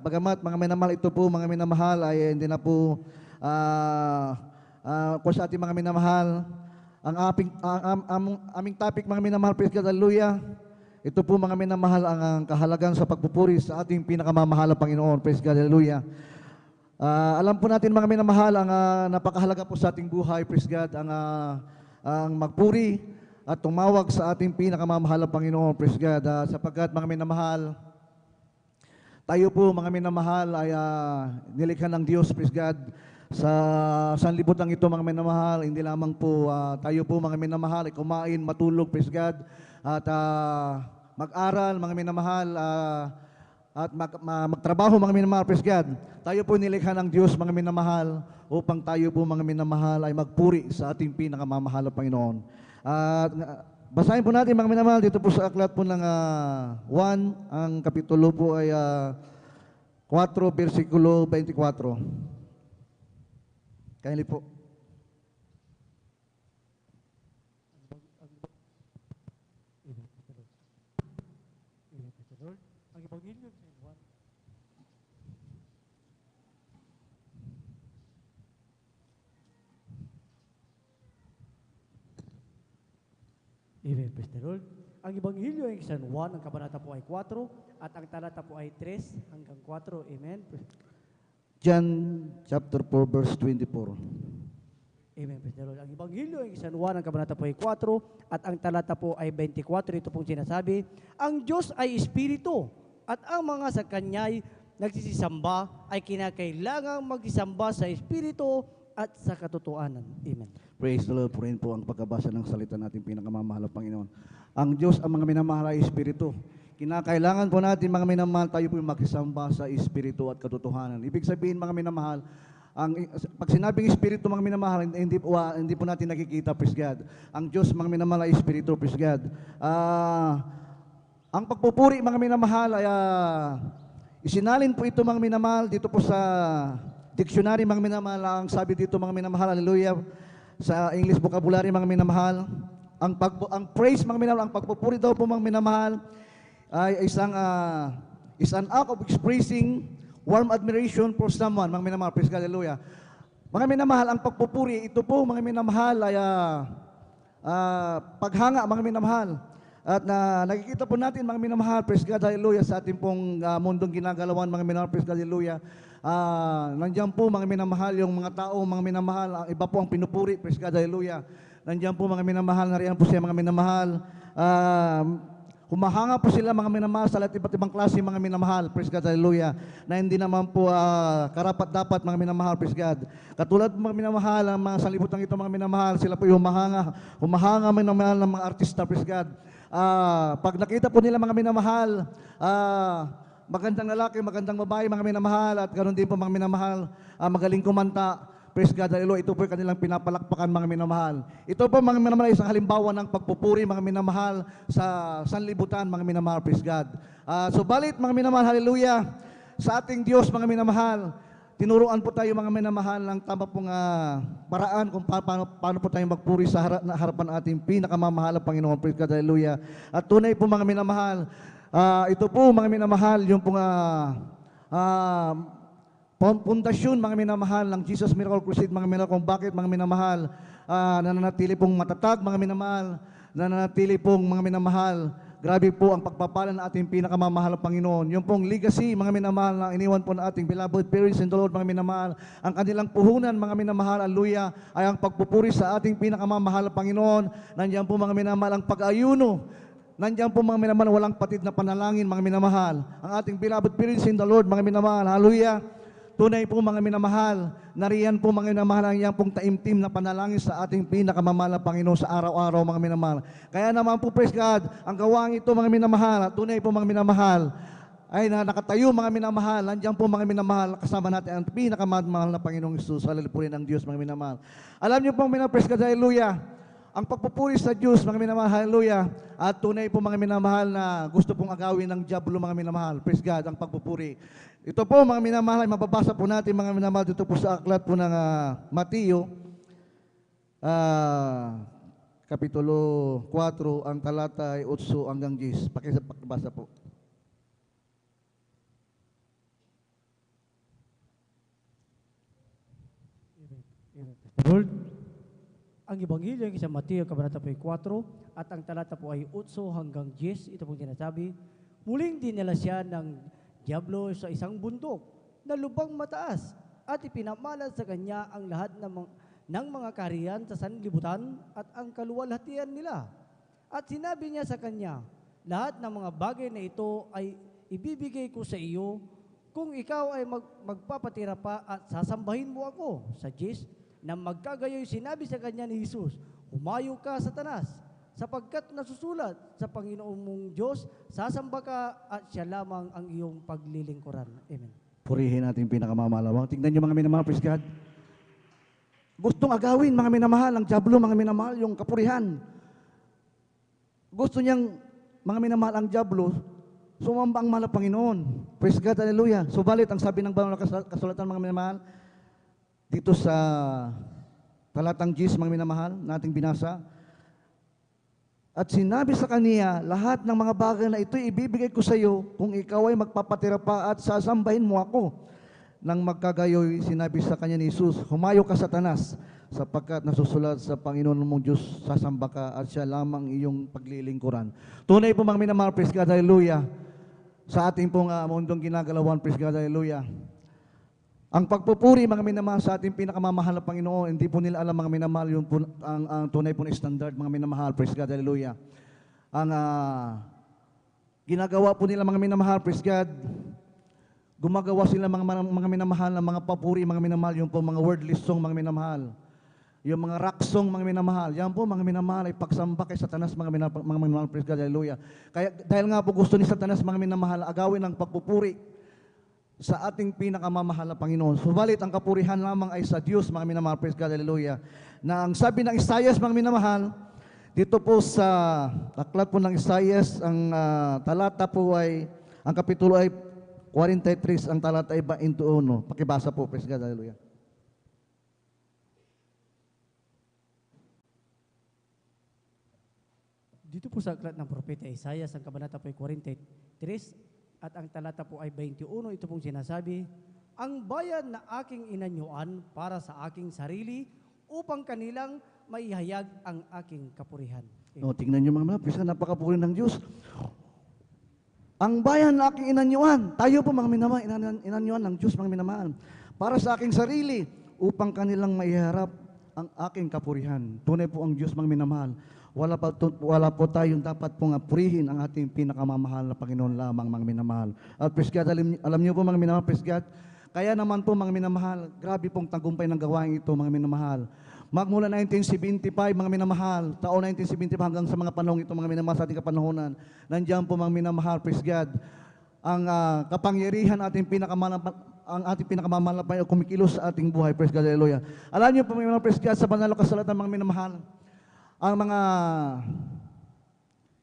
bagamat mga minamahal ito po mga minamahal ay hindi na po kung sa ating mga minamahal, ang aming topic mga minamahal, praise God, hallelujah. Ito po mga minamahal ang kahalagan sa pagpupuri sa ating pinakamamahal na Panginoon, praise God, hallelujah. Alam po natin mga minamahal, ang napakahalaga po sa ating buhay, praise God, ang magpuri at tumawag sa ating pinakamamahal na Panginoon, praise God, sapagkat mga minamahal, tayo po mga minamahal ay nilikha ng Diyos, praise God, sa sanlibutan ito mga minamahal, hindi lamang po tayo po mga minamahal ay kumain, matulog, praise God, at mag-aral mga minamahal, at magtrabaho mga minamahal, praise God. Tayo po nilikha ng Diyos mga minamahal upang tayo po mga minamahal ay magpuri sa ating pinakamamahal na Panginoon. At basahin po natin mga minamahal dito po sa aklat po ng 1, ang kapitulo po ay 4, versikulo 24. Kindly po. Amen. Praise the Lord. Ang Ebanghelyo ay San Juan, ang kabanata po ay 4, at ang talata po ay 3 hanggang 4. Amen. John chapter 4 verse 24. Amen. Praise the Lord. Ang Ebanghelyo ay San Juan, ang kabanata po ay 4, at ang talata po ay 24. Ito pong sinasabi, ang Diyos ay Espiritu, at ang mga sa Kanya'y nagsisisamba ay kinakailangang magsisamba sa Espiritu at sa katotohanan. Amen. Praise the Lord. Purihin po ang pagkabasa ng salita natin pinakamamahal na Panginoon. Ang Diyos ang mga minamahal ay Espiritu. Kinakailangan po natin mga minamahal, tayo po yung makisamba sa Espiritu at katotohanan. Ibig sabihin mga minamahal, pag sinabing Espiritu mga minamahal, hindi po natin nakikita, praise God. Ang Diyos mga minamahal ay Espiritu, praise God. Ang pagpupuri mga minamahal ay isinalin po ito mga minamahal dito po sa dictionary mga minamahal. Ang sabi dito mga minamahal, hallelujah, sa English vocabulary mga minamahal, ang praise mga minamahal, ang pagpupuri daw po mga minamahal ay is an act of expressing warm admiration for someone mga minamahal. Praise God, hallelujah. Mga minamahal, ang pagpupuri, ito po mga minamahal ay paghanga mga minamahal. At nakikita po natin mga minamahal, praise God, hallelujah, sa ating pong mundong ginagalawan mga minamahal, praise God, hallelujah. Nandiyan po mga minamahal yung mga tao, mga minamahal, iba po ang pinupuri, praise God, hallelujah. Nandiyan po mga minamahal, nariyan po siya mga minamahal. Humahanga po sila mga minamahal sa iba't ibang klase mga minamahal, praise God, hallelujah, na hindi naman po karapat-dapat mga minamahal, praise God. Katulad mga minamahal, ang mga sanlibutan ito mga minamahal, sila po yung humahanga minamahal ng mga artista, praise God. Pag nakita po nila mga minamahal, magandang lalaki, magandang babae, mga minamahal, at ganoon din po mga minamahal, magaling kumanta, praise God, hallelujah, ito po yung kanilang pinapalakpakan mga minamahal. Ito po mga minamahal, isang halimbawa ng pagpupuri mga minamahal sa sanlibutan mga minamahal, praise God. Subalit mga minamahal, hallelujah, sa ating Diyos mga minamahal, tinuruan po tayo mga minamahal ng tama pong paraan kung paano po tayo magpuri sa harapan ating pinakamamahal na Panginoon, praise God, hallelujah. At tunay po mga minamahal, ito po mga minamahal, yung pong pundasyon mga minamahal ng Jesus Miracle Crusade mga minamahal, kung bakit mga minamahal nananatili pong matatag mga minamahal, nananatili pong mga minamahal. Grabe po ang pagpapala ng ating pinakamamahal na Panginoon. Yung pong legacy mga minamahal na iniwan po ng ating beloved parents in the Lord mga minamahal, ang kanilang puhunan mga minamahal, hallelujah, ay ang pagpupuri sa ating pinakamamahal na Panginoon. Nandiyan po mga minamahal ang pag-ayuno. Nandiyan po mga minamahal walang patid na panalangin mga minamahal. Ang ating beloved parents in the Lord mga minamahal, hallelujah. Tunay po mga minamahal, nariyan po mga minamahal ang iyang pong taimtim na panalangin sa ating pinakamamahal na Panginoon sa araw-araw mga minamahal. Kaya naman po, praise God, ang gawaang ito mga minamahal, tunay po mga minamahal, ay nakatayo mga minamahal, nandiyan po mga minamahal, kasama natin ang pinakamamahal na Panginoong Isus, hallelujah ng Diyos mga minamahal. Alam niyo pong minamahal, praise God, hallelujah, ang pagpupuri sa Diyos mga minamahal, hallelujah, at tunay po mga minamahal na gusto pong agawin ng diablo mga minamahal, praise God, ang pagpupuri. Ito po mga minamahal, ay mababasa po natin mga minamahal dito po sa aklat po ng Mateo, Kapitulo 4, ang talata ay 8 hanggang 10. Pakibasa po. Lord, ang Ebanghelyo ay sa Mateo, kabanata po ay 4, at ang talata po ay 8 hanggang 10. Ito pong sinasabi, muling dinala siya ng diablo sa isang bundok na lubang mataas at ipinamalas sa kanya ang lahat ng mga kaharian sa sanlibutan at ang kaluwalhatian nila. At sinabi niya sa kanya, lahat ng mga bagay na ito ay ibibigay ko sa iyo kung ikaw ay magpapatira pa at sasambahin mo ako. Sa 10, na magkagayoy sinabi sa kanya ni Jesus, humayo ka, Satanas, sapagkat nasusulat sa Panginoon mong Diyos, sasamba ka at siya lamang ang iyong paglilingkuran. Amen. Purihin natin pinakamalawang. Tingnan niyo mga minamahal, praise God. Gustong agawin mga minamahal, ang diablo mga minamahal, yung kapurihan. Gusto niyang mga minamahal ang diablo, sumamba ang mahal na Panginoon. Praise God, hallelujah. Subalit, ang sabi ng banal na kasulatan mga minamahal, dito sa talatang 10 mga minamahal, nating binasa, at sinabi sa kaniya, lahat ng mga bagay na ito ibibigay ko sa iyo kung ikaw ay magpapatira pa at sasambahin mo ako. nang magkagayoy, sinabi sa kanya ni Jesus, "Humayo ka, Satanas, sapagkat nasusulat sa Panginoon mong Diyos, sasamba ka at siya lamang iyong paglilingkuran." Tunay po mga minamahal, praise God, hallelujah. Sa ating pong mundong ginagalawan, praise God, hallelujah. Ang pagpupuri, mga minamahal, sa ating pinakamamahal na Panginoon, hindi po nila alam, mga minamahal, yung ang tunay po na standard, mga minamahal, praise God, hallelujah. Ang ginagawa po nila, mga minamahal, praise God, gumagawa sila mga minamahal na mga papuri, mga minamahal, yung po mga wordless song, mga minamahal. Yung mga rock song, mga minamahal. Yan po, mga minamahal, ay pagsamba kay Satanas, mga minamahal, praise God, hallelujah. Kaya dahil nga po gusto ni Satanas, mga minamahal, agawin ang pagpupuri sa ating pinakamamahal na Panginoon. Subalit, ang kapurihan lamang ay sa Diyos, mga minamahal, praise God, hallelujah. Na ang sabi ng Isaias, mga minamahal, dito po sa aklat po ng Isaias, ang talata po ay, ang kapitulo ay 43, ang talata ay 21. Pakibasa po, praise God, hallelujah. Dito po sa aklat ng propeta Isaias, ang kabanata po ay 43 at ang talata po ay 21. Ito pong sinasabi, "Ang bayan na aking inanyuan para sa aking sarili upang kanilang maihayag ang aking kapurihan." No, tingnan niyo mga praise God, napakapuri ng Diyos. Ang bayan na aking inanyuan, tayo po mga minamahal, inanyuan ng Diyos, mga minamahal, para sa aking sarili upang kanilang maiharap ang aking kapurihan. Tunay po ang Diyos, mga minamahal. Wala po tayong dapat pong purihin ang ating pinakamamahal na Panginoon lamang, mga minamahal. At praise God, alam niyo po mga minamahal, praise God, kaya naman po mga minamahal, grabe pong tagumpay ng gawain ito, mga minamahal. Magmula 1975, mga minamahal, taon 1975 hanggang sa mga panahon ito, mga minamahal, sa ating kapanahonan, nandiyan po mga minamahal, praise God, ang kapangyarihan ating ang ating pinakamamahal na Panginoon kumikilos sa ating buhay, praise God, hallelujah. Alam niyo po mga minamahal, praise God, sa banal na kasulatan, mga minamahal, ang mga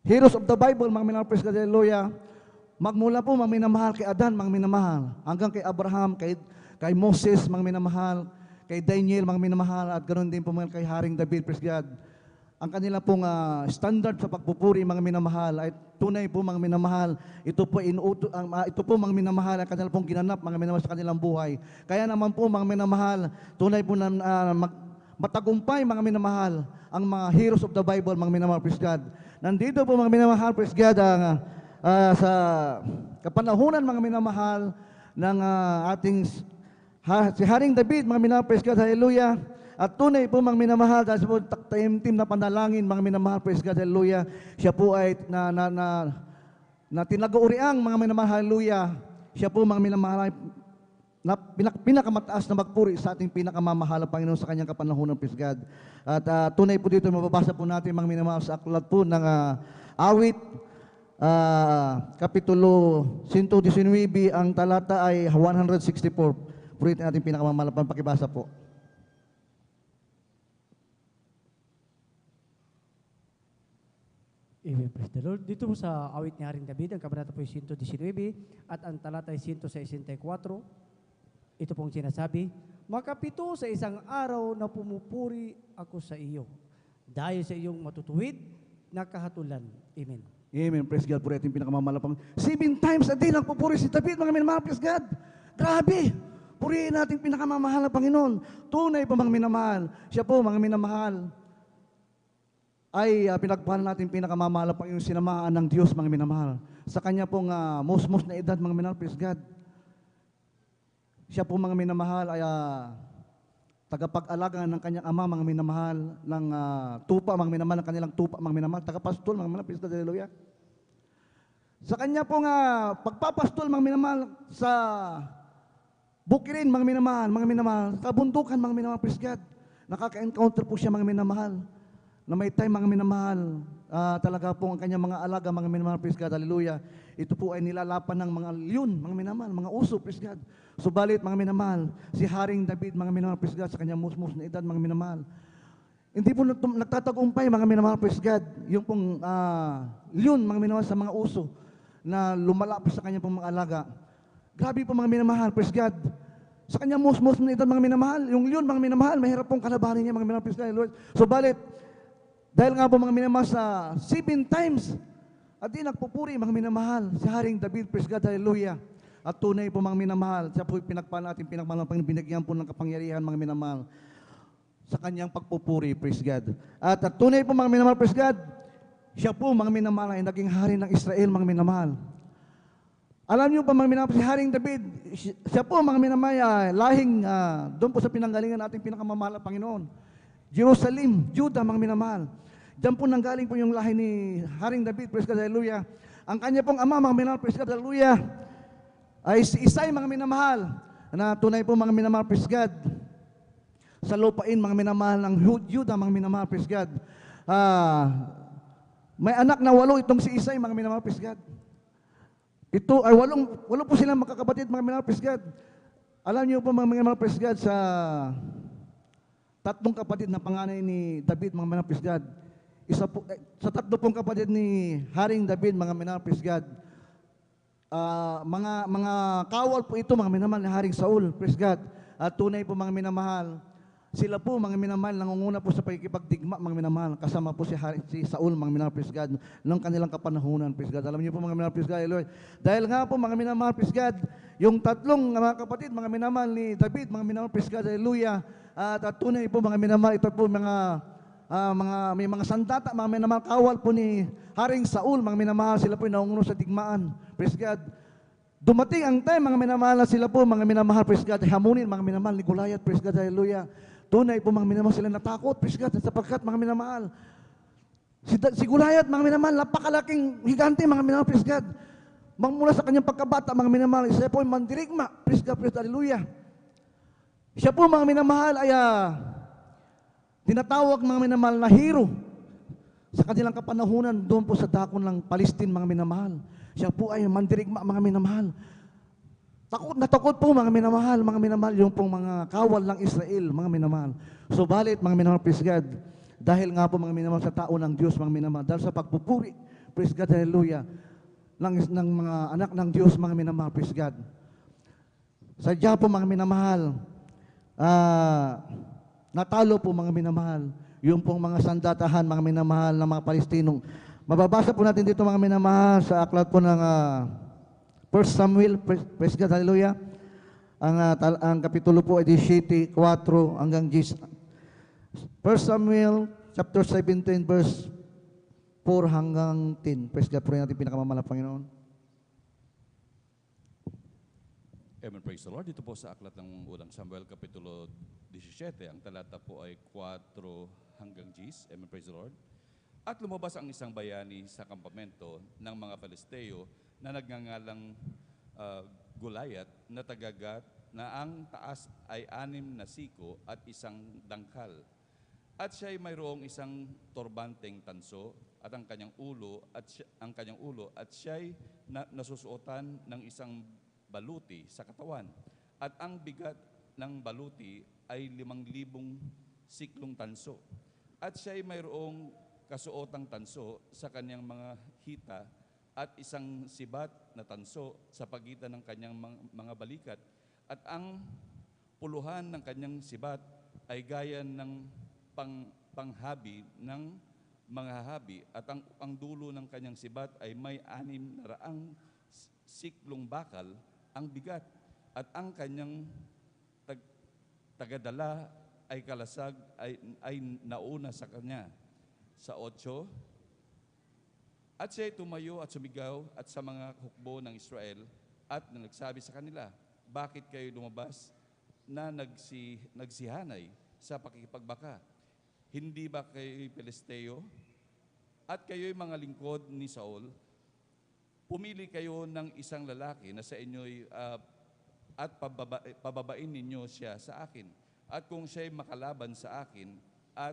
heroes of the Bible, mga minamahal, praise God, hallelujah, magmula po, mga minamahal, kay Adan, mga minamahal, hanggang kay Abraham, kay Moses, mga minamahal, kay Daniel, mga minamahal, at ganoon din po mga kay Haring David, praise God. Ang kanila pong standard sa pagpupuri, mga minamahal, ay tunay po, mga minamahal. Ito po mga minamahal, ang kanila pong ginanap, mga minamahal, sa kanilang buhay. Kaya naman po, mga minamahal, tunay po na matagumpay, mga minamahal, ang mga heroes of the Bible, mga minamahal, praise God. Nandito po, mga minamahal, praise God, sa kapanahunan, mga minamahal, ng ating si Haring David, mga minamahal, praise God, hallelujah. At tunay po, mga minamahal, dahil sa taimtim na panalangin, mga minamahal, praise God, hallelujah. Siya po ay na tinag-uuriang, mga minamahal, hallelujah. Siya po, mga minamahal, na pinakamataas na magpuri sa ating pinakamamahal na Panginoon sa kanyang kapanahunan, praise God. At tunay po dito, mababasa po natin, mga minamahal, sa aklat po ng awit, kapitulo 119, ang talata ay 164. Puritin natin pinakamamalapan, pakibasa po. Amen, praise the Lord. Dito po sa awit ni Haring David, ang kabanata po ay 119 at ang talata ay 164. Ito pong sinasabi, "Makapito sa isang araw na pumupuri ako sa iyo, dahil sa iyong matutuwid na kahatulan." Amen. Amen, praise God. Puritin pinakamamalapan. 7 times a day nagpupuri si David, mga minamahal, praise God. Grabe! Purihin natin pinakamamahal na Panginoon. Tunay po, mga minamahal. Siya po, mga minamahal, ay pinagpahala natin pinakamamahal na Panginoon, sinamaan ng Diyos, mga minamahal. Sa kanya pong musmos na edad, mga minamahal, praise God. Siya po, mga minamahal, ay tagapag-alaga ng kanyang ama, mga minamahal, ng tupa, mga minamahal, ng kanilang tupa, mga minamahal, tagapastol, mga minamahal, praise God, hallelujah. Sa kanya pong pagpapastol, mga minamahal, sa bukirin, mga minamahal, kabundukan, mga minamahal, praise God. Nakaka-encounter po siya, mga minamahal, na may time, mga minamahal, talaga po ang kanyang mga alaga, mga minamahal, praise God, hallelujah. Ito po ay nilalapan ng mga leon, mga minamahal, mga uso, praise God. Subalit, mga minamahal, si Haring David, mga minamahal, praise God, sa kanyang musmos na edad, mga minamahal, hindi po nagtatagumpay, mga minamahal, praise God, yung pong leon, mga minamahal, sa mga uso, na lumalapit sa kanyang pong mga alaga. Grabe po, mga minamahal, praise God. Sa kanyang musmos na edad, mga minamahal, yung leon, mga minamahal, mahirap pong kalabanin niya, mga minamahal, praise God, Lord. Subalit, dahil nga po, mga minamahal, sa 7 times, at di nagpupuri, mga minamahal, si Haring David, praise God, hallelujah. At tunay po mga minamahal, siya po pinagpala natin, pinagpala ng Panginoon, binigyan po ng kapangyarihan mga minamahal sa kanyang pagpupuri, praise God. At tunay po mga minamahal, praise God, siya po mga minamahal ay naging hari ng Israel mga minamahal. Alam niyo pa mga minamahal, si Haring David, siya po mga minamahal, lahing doon po sa pinanggalingan nating pinakamamahal na Panginoon. Jerusalem, Judah mga minamahal. Diyan po nanggaling po yung lahi ni Haring David, praise God, hallelujah. Ang kanya pong ama mga minamahal, praise God, hallelujah, ay si Isay mga minamahal, na tunay po mga minamahal, praise God, sa lupain mga minamahal ng Judah mga minamahal, praise God. May anak na 8 itong si Isay mga minamahal, praise God. Ito ay 8 po silang magkakapatid mga minamahal, praise God. Alam niyo po mga minamahal, praise God, sa 3 kapatid na panganay ni David mga minamahal, praise God. Isa po, sa 3 pong kapatid ni Haring David mga minamahal, praise God. Mga kawal po ito mga minamahal ni Haring Saul, praise God. At tunay po mga minamahal, sila po mga minamahal nangunguna po sa pagkikipagdigma mga minamahal, kasama po si Saul mga minamahal, praise God, noong kanilang kapanahunan, praise God. Alam niyo po mga minamahal, praise God, Lord. Dahil nga po mga minamahal, praise God, yung 3 mga kapatid mga minamahal ni David mga minamahal, praise God, hallelujah. At tunay po mga minamahal, ito po may mga sandata mga minamahal, kawal po ni Haring Saul mga minamahal, sila po yung nangunguna sa digmaan, praise God. Dumating ang time mga minamahal na sila po mga minamahal, praise God, hamunin mga minamahal ni Goliath, praise God, hallelujah. Tunay po mga minamahal, sila natakot, praise God, sapagkat mga minamahal, si Goliath mga minamahal, napakalaking higante mga minamahal, praise God. Mula sa kanyang pagkabata mga minamahal, siya po ay mandirigma, praise God, praise God, hallelujah. Siya po mga minamahal ay tinatawag mga minamahal na hero sa kanilang kapanahunan doon po sa dakon ng Palestine mga minamahal. Siya po ay mandirigma mga minamahal. Takot na takot po mga minamahal, yung pong mga kawal ng Israel, mga minamahal. Subalit mga minamahal, praise God, dahil nga po mga minamahal sa tao ng Diyos, mga minamahal, dahil sa pagpupuri, praise God, hallelujah, ng mga anak ng Diyos, mga minamahal, praise God. Sadya po mga minamahal, natalo po mga minamahal, yung pong mga sandatahan, mga minamahal ng mga Palestinong. Mababasa po natin dito mga minamahal sa aklat po ng 1 Samuel, praise God, hallelujah. Ang kapitulo po ay 17, 4 hanggang 10. 1 Samuel chapter 17 verse 4 hanggang 10. Praise God, purihin natin pinakamamahal na Panginoon. Amen, praise the Lord. Dito po sa aklat ng unang Samuel, kapitulo 17, ang talata po ay 4 hanggang 10. Amen, praise the Lord. At lumabas ang isang bayani sa kampamento ng mga Palesteo na nagngangalang Goliath na tagagat na ang taas ay 6 na siko at isang dangkal. At siya ay mayroong isang torbanteng tanso at ang kanyang ulo at siya ay nasusuotan ng isang baluti sa katawan. At ang bigat ng baluti ay 5,000 siklong tanso. At siya ay mayroong kasuotang tanso sa kanyang mga hita at isang sibat na tanso sa pagitan ng kanyang mga balikat. At ang puluhan ng kanyang sibat ay gaya ng panghabi ng mga habi. At ang dulo ng kanyang sibat ay may 600 siklong bakal ang bigat. At ang kanyang tagadala ay kalasag ay nauna sa kanya. Sa 8, at siya tumayo at sumigaw at sa mga hukbo ng Israel at nagsabi sa kanila, bakit kayo lumabas na nagsihanay sa pakikipagbaka? Hindi ba kayo Pilisteo? At kayo'y mga lingkod ni Saul? Pumili kayo ng isang lalaki na sa inyo'y at pababain ninyo siya sa akin. At kung siya'y makalaban sa akin at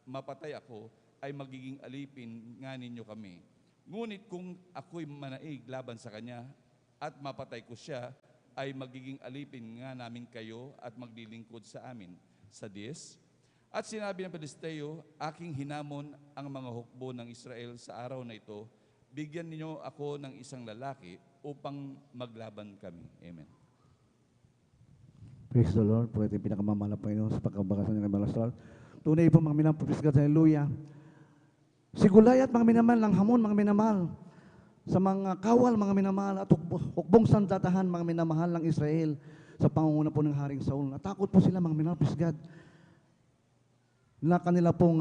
mapatay ako, ay magiging alipin nga ninyo kami. Ngunit kung ako'y manaig laban sa kanya at mapatay ko siya, ay magiging alipin nga namin kayo at maglilingkod sa amin. Sa 10, at sinabi ng Pilisteo, aking hinamon ang mga hukbo ng Israel sa araw na ito, bigyan ninyo ako ng isang lalaki upang maglaban kami. Amen. Praise the Lord. Pwede pinakamamahal na Panginoon sa pagkabakasan ng Kamalasal. Tunay po mga minamahal, praise God, hallelujah. Si Goliath, mga minamahal, ng hamon, mga minamahal, sa mga kawal, mga minamahal, at hukbong sandatahan, mga minamahal ng Israel, sa pangunguna po ng Haring Saul. Natakot po sila, mga minamahal, praise God, na kanila pong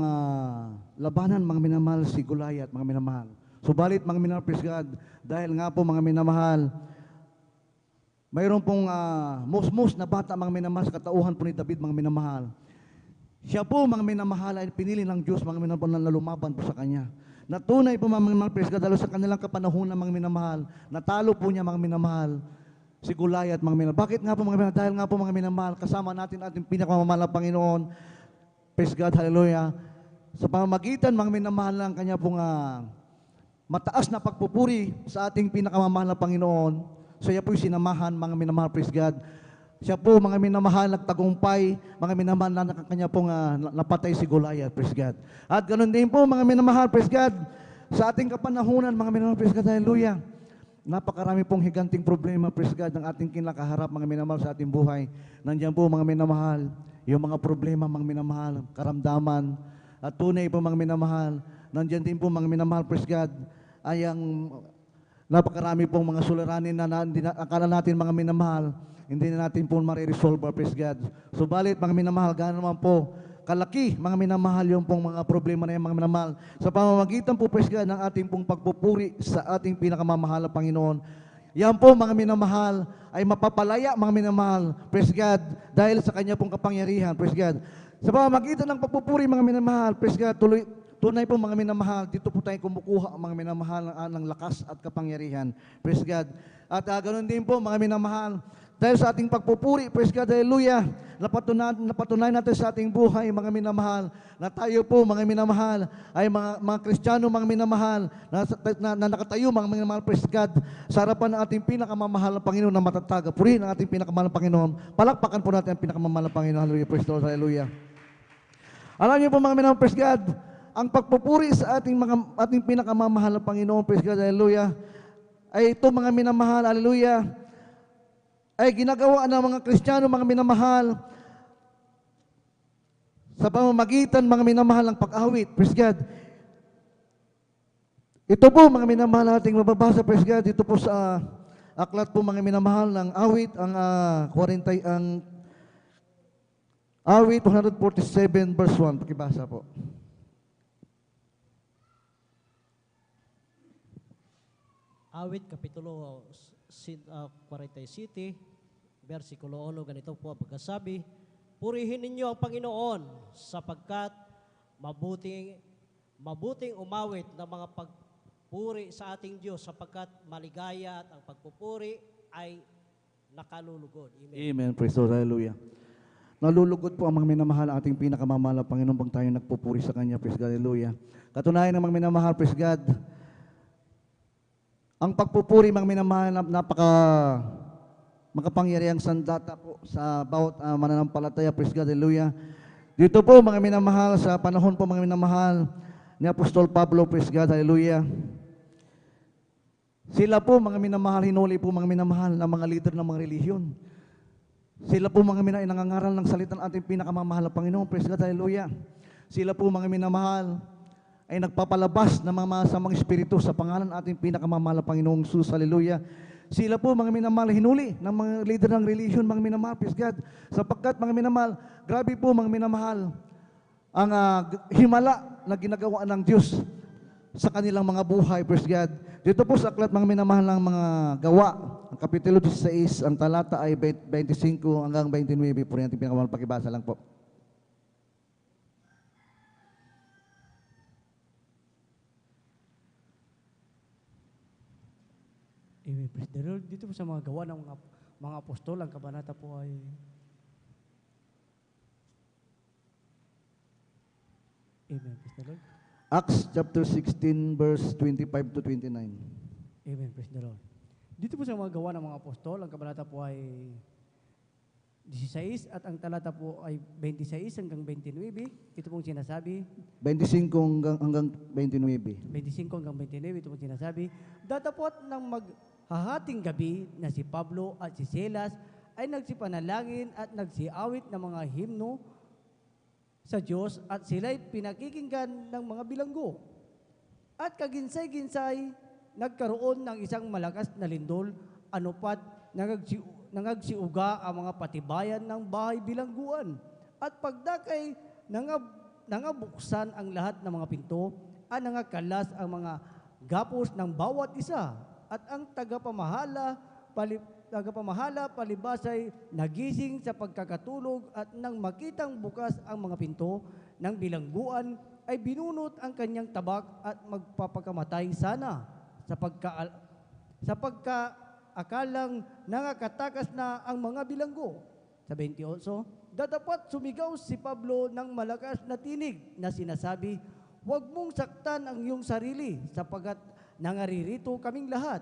labanan, mga minamahal, si Goliath, mga minamahal. Subalit, mga minamahal, praise God, dahil nga po, mga minamahal, mayroon pong musmus na bata, mga minamahal, sa katauhan po ni David, mga minamahal. Siya po, mga minamahal, ay pinili ng Diyos, mga minamahal, na lumaban po sa kanya. Natunay po, mga minamahal, praise God, dahil sa kanilang kapanahunan, mga minamahal, natalo po niya, mga minamahal, si Goliath, mga minamahal. Bakit nga po, mga minamahal? Dahil nga po, mga minamahal, kasama natin ating pinakamamahal na Panginoon, praise God, hallelujah, sa pamamagitan, mga minamahal, ng kanya pong mataas na pagpupuri sa ating pinakamamahal na Panginoon. So, siya po'y sinamahan, mga minamahal, praise God. Siya po, mga minamahal, nagtagumpay, mga minamahal, na kanya pong napatay si Goliath, praise God. At ganun din po, mga minamahal, praise God, sa ating kapanahunan, mga minamahal, praise God, hallelujah. Napakarami pong higanting problema, praise God, ng ating kinakaharap, mga minamahal, sa ating buhay. Nandiyan po, mga minamahal, yung mga problema, mga minamahal, karamdaman, at tunay po, mga minamahal, nandiyan din po, mga minamahal, praise God, ay ang napakarami pong mga suliranin na akala natin, mga minamahal, hindi na natin po mariresolve, praise God. Subalit, mga minamahal, gano'n naman po, kalaki, mga minamahal, yung pong mga problema na yung mga minamahal. Sa pamamagitan po, praise God, ng ating pong pagpupuri sa ating pinakamamahal na Panginoon. Yan po, mga minamahal, ay mapapalaya, mga minamahal, praise God, dahil sa kanya pong kapangyarihan, praise God. Sa pamamagitan ng pagpupuri, mga minamahal, praise God, tunay po, mga minamahal, dito po tayo kumukuha, mga minamahal, ng lakas at kapangyarihan, praise God. At ganoon din po, mga minamahal, dahil sa ating pagpupuri, praise God, hallelujah, napatunayan natin sa ating buhay, mga minamahal, na tayo po, mga minamahal, ay mga Kristiyano, mga minamahal, na nakatayo, mga minamahal, praise God, sa harapan ng ating pinakamamahal na Panginoon na matatag. Purihin ang ating pinakamamahal na Panginoon. Palakpakan po natin ang pinakamamahal na Panginoon. Hallelujah, praise the Lord, hallelujah. Alam niyo po, mga minamahal, praise God, ang pagpupuri sa ating pinakamamahal na Panginoon, praise God, hallelujah, ay ito, mga minamahal, hallelujah, ay ginagawa ng mga Kristiyano, mga minamahal, sa pamamagitan, mga minamahal, ng pag-awit, praise God. Ito po, mga minamahal, ating mababasa, praise God, dito po sa aklat po, mga minamahal, ng awit, ang awit 147 verse 1, pakibasa po. Awit Kapitulo 47, versikulo 1, ganito po ang pagkasabi, purihin ninyo ang Panginoon sapagkat mabuting umawit ng mga pagpuri sa ating Diyos sapagkat maligaya at ang pagpupuri ay nakalulugod. Amen. Amen, praise the Lord, hallelujah. Nalulugod po ang mga minamahal, ating pinakamamahal na Panginoon pag tayo nagpupuri sa Kanya, praise God, hallelujah. Katunayan ng mga minamahal, praise God, ang pagpupuri, mga minamahal, makapangyarihang sandata po sa bawat mananampalataya, praise God, hallelujah. Dito po, mga minamahal, sa panahon po, mga minamahal, ni Apostol Pablo, praise God, hallelujah. Sila po, mga minamahal, hinuli po, mga minamahal, na mga leader ng mga relihiyon. Sila po, mga minamahal, nangangaral ng salita ng ating pinakamamahal na Panginoon, praise God, hallelujah. Sila po, mga minamahal, ay nagpapalabas ng mga masamang espiritu sa pangalan ng ating pinakamamahal na Panginoong Jesus, hallelujah. Sila po, mga minamahal, hinuli ng mga leader ng religion, mga minamahal, praise God. Sapagkat, mga minamahal, grabe po, mga minamahal, ang himala na ginagawa ng Diyos sa kanilang mga buhay, praise God. Dito po sa aklat, mga minamahal, ng mga gawa, ang Kapitulo 16, ang talata ay 25 hanggang 29, po rin ating pinakamahal, pakibasa lang po. Amen, praise the Lord. Dito po sa mga gawa ng mga apostol, ang kabanata po ay Amen, praise the Lord. Acts chapter 16, verse 25 to 29. Amen, praise the Lord. Dito po sa mga gawa ng mga apostol, ang kabanata po ay 16 at ang talata po ay 26 hanggang 29. Ito pong sinasabi, 25 hanggang 29. 25 hanggang 29, ito pong sinasabi, datapot ng maghahating gabi na si Pablo at si Silas ay nagsipanalangin at nagsiawit ng mga himno sa Diyos at sila'y pinakikinggan ng mga bilanggo. At kaginsay-ginsay nagkaroon ng isang malakas na lindol, anupat nangagsiuga ang mga patibayan ng bahay bilangguan. At pagdakay nangabuksan ang lahat ng mga pinto, at nangakalas ang mga gapos ng bawat isa. At ang tagapamahala palibasay nagising sa pagkakatulog, at nang makitang bukas ang mga pinto ng bilangguan, ay binunot ang kanyang tabak at magpapakamatay sana sa pagkaakalang nangakatakas na ang mga bilanggo. Sa 28, dadapat sumigaw si Pablo ng malakas na tinig na sinasabi, "Huwag mong saktan ang iyong sarili, sapagat nangaririto kaming lahat."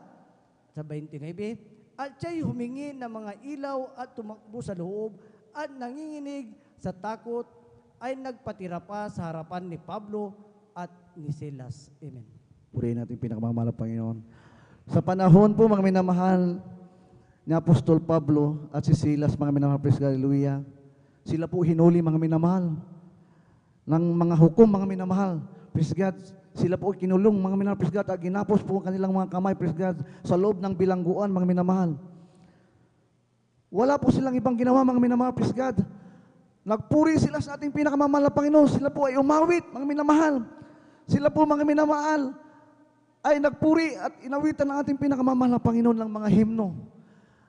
Sa 29, at siya'y humingi ng mga ilaw at tumakbo sa loob, at nanginginig sa takot ay nagpatira pa sa harapan ni Pablo at ni Silas. Amen. Purihin natin pinakamamahal na Panginoon. Sa panahon po, mga minamahal, ni Apostol Pablo at si Silas, mga minamahal, praise God, hallelujah. Sila po hinuli, mga minamahal, ng mga hukom, mga minamahal, praise God. Sila po kinulong, mga minamahal, praise God, at ginapos po ang kanilang mga kamay, praise God, sa loob ng bilangguan, mga minamahal. Wala po silang ibang ginawa, mga minamahal, praise God. Nagpuri sila sa ating pinakamamahal na Panginoon. Sila po ay umawit, mga minamahal. Sila po, mga minamahal, ay nagpuri at inawitan ng ating pinakamamahal na Panginoon ng mga himno.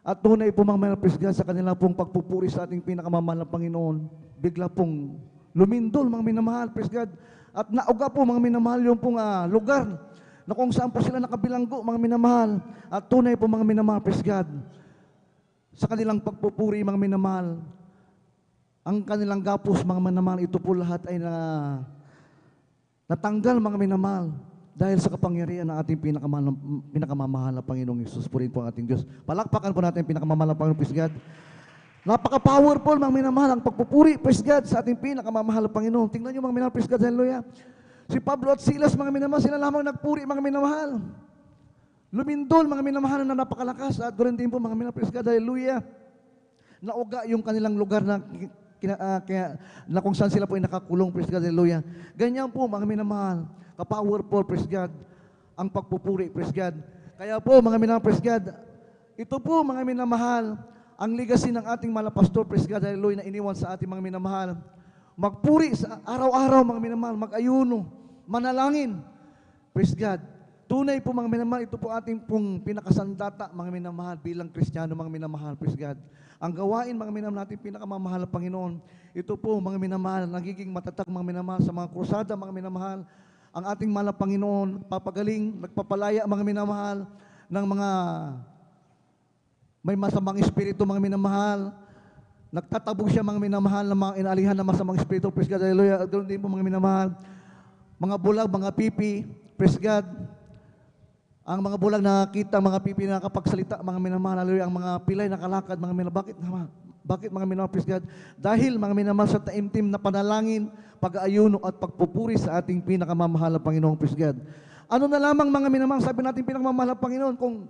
At tunay po, mga minamahal, praise God, sa kanila pong pagpupuri sa ating pinakamamahal na Panginoon, bigla pong lumindol, mga minamahal, praise God. At nauga po, mga minamahal, yung pong lugar na kung saan po sila nakabilanggo, mga minamahal. At tunay po, mga minamahal, praise God, sa kanilang pagpupuri, mga minamahal, ang kanilang gapos, mga minamahal, ito po lahat ay natanggal, mga minamahal, dahil sa kapangyarihan ng ating pinakamamahal na Panginoong Hesus. Purihin po ang ating Diyos. Palakpakan po natin ang pinakamamahal na Panginoong, praise God. Napaka-powerful, mga minamahal, ang pagpupuri, praise God, sa ating pinakamamahal na Panginoon. Tingnan nyo, mga minamahal, praise God, hallelujah. Si Pablo at Silas, mga minamahal, sila lamang nagpuri, mga minamahal. Lumindol, mga minamahal, na napakalakas. At doon din po, mga minamahal, praise God, hallelujah. Nauga yung kanilang lugar na na kung saan sila po ay nakakulong, praise God, hallelujah. Ganyan po, mga minamahal, ka-powerful, praise God, ang pagpupuri, praise God. Kaya po, mga minamahal, praise God, ito po, mga minamahal, ang legacy ng ating mahal na pastor, praise God, hallelujah, na iniwan sa ating mga minamahal. Magpuri sa araw-araw, mga minamahal, mag-ayuno, manalangin, praise God. Tunay po, mga minamahal, ito po ating pong pinakasandata, mga minamahal, bilang Kristiyano, mga minamahal, praise God. Ang gawain, mga minamahal, natin pinakamamahal na Panginoon, ito po, mga minamahal, nagiging matatag, mga minamahal, sa mga krusada, mga minamahal, ang ating mahal na Panginoon, papagaling, nagpapalaya, mga minamahal, ng mga may masamang espiritu, mga minamahal, nagtatabog siya, mga minamahal, ng mga inalihan ng masamang espiritu, praise God, hallelujah. At doon din po, mga minamahal, mga bulag, mga pipi, praise God. Ang mga bulag nakakita, mga pipi na nakapagsalita, mga minamahal, hallelujah. Ang mga pilay nakalakad, mga minamahal, bakit mga minamahal, praise God? Dahil, mga minamahal, sa taimtim na panalangin, pag-aayuno at pagpupuri sa ating pinakamamahal na Panginoong, praise God. Ano na lamang, mga minamahal, sabi natin pinakamamahal na Panginoon, kung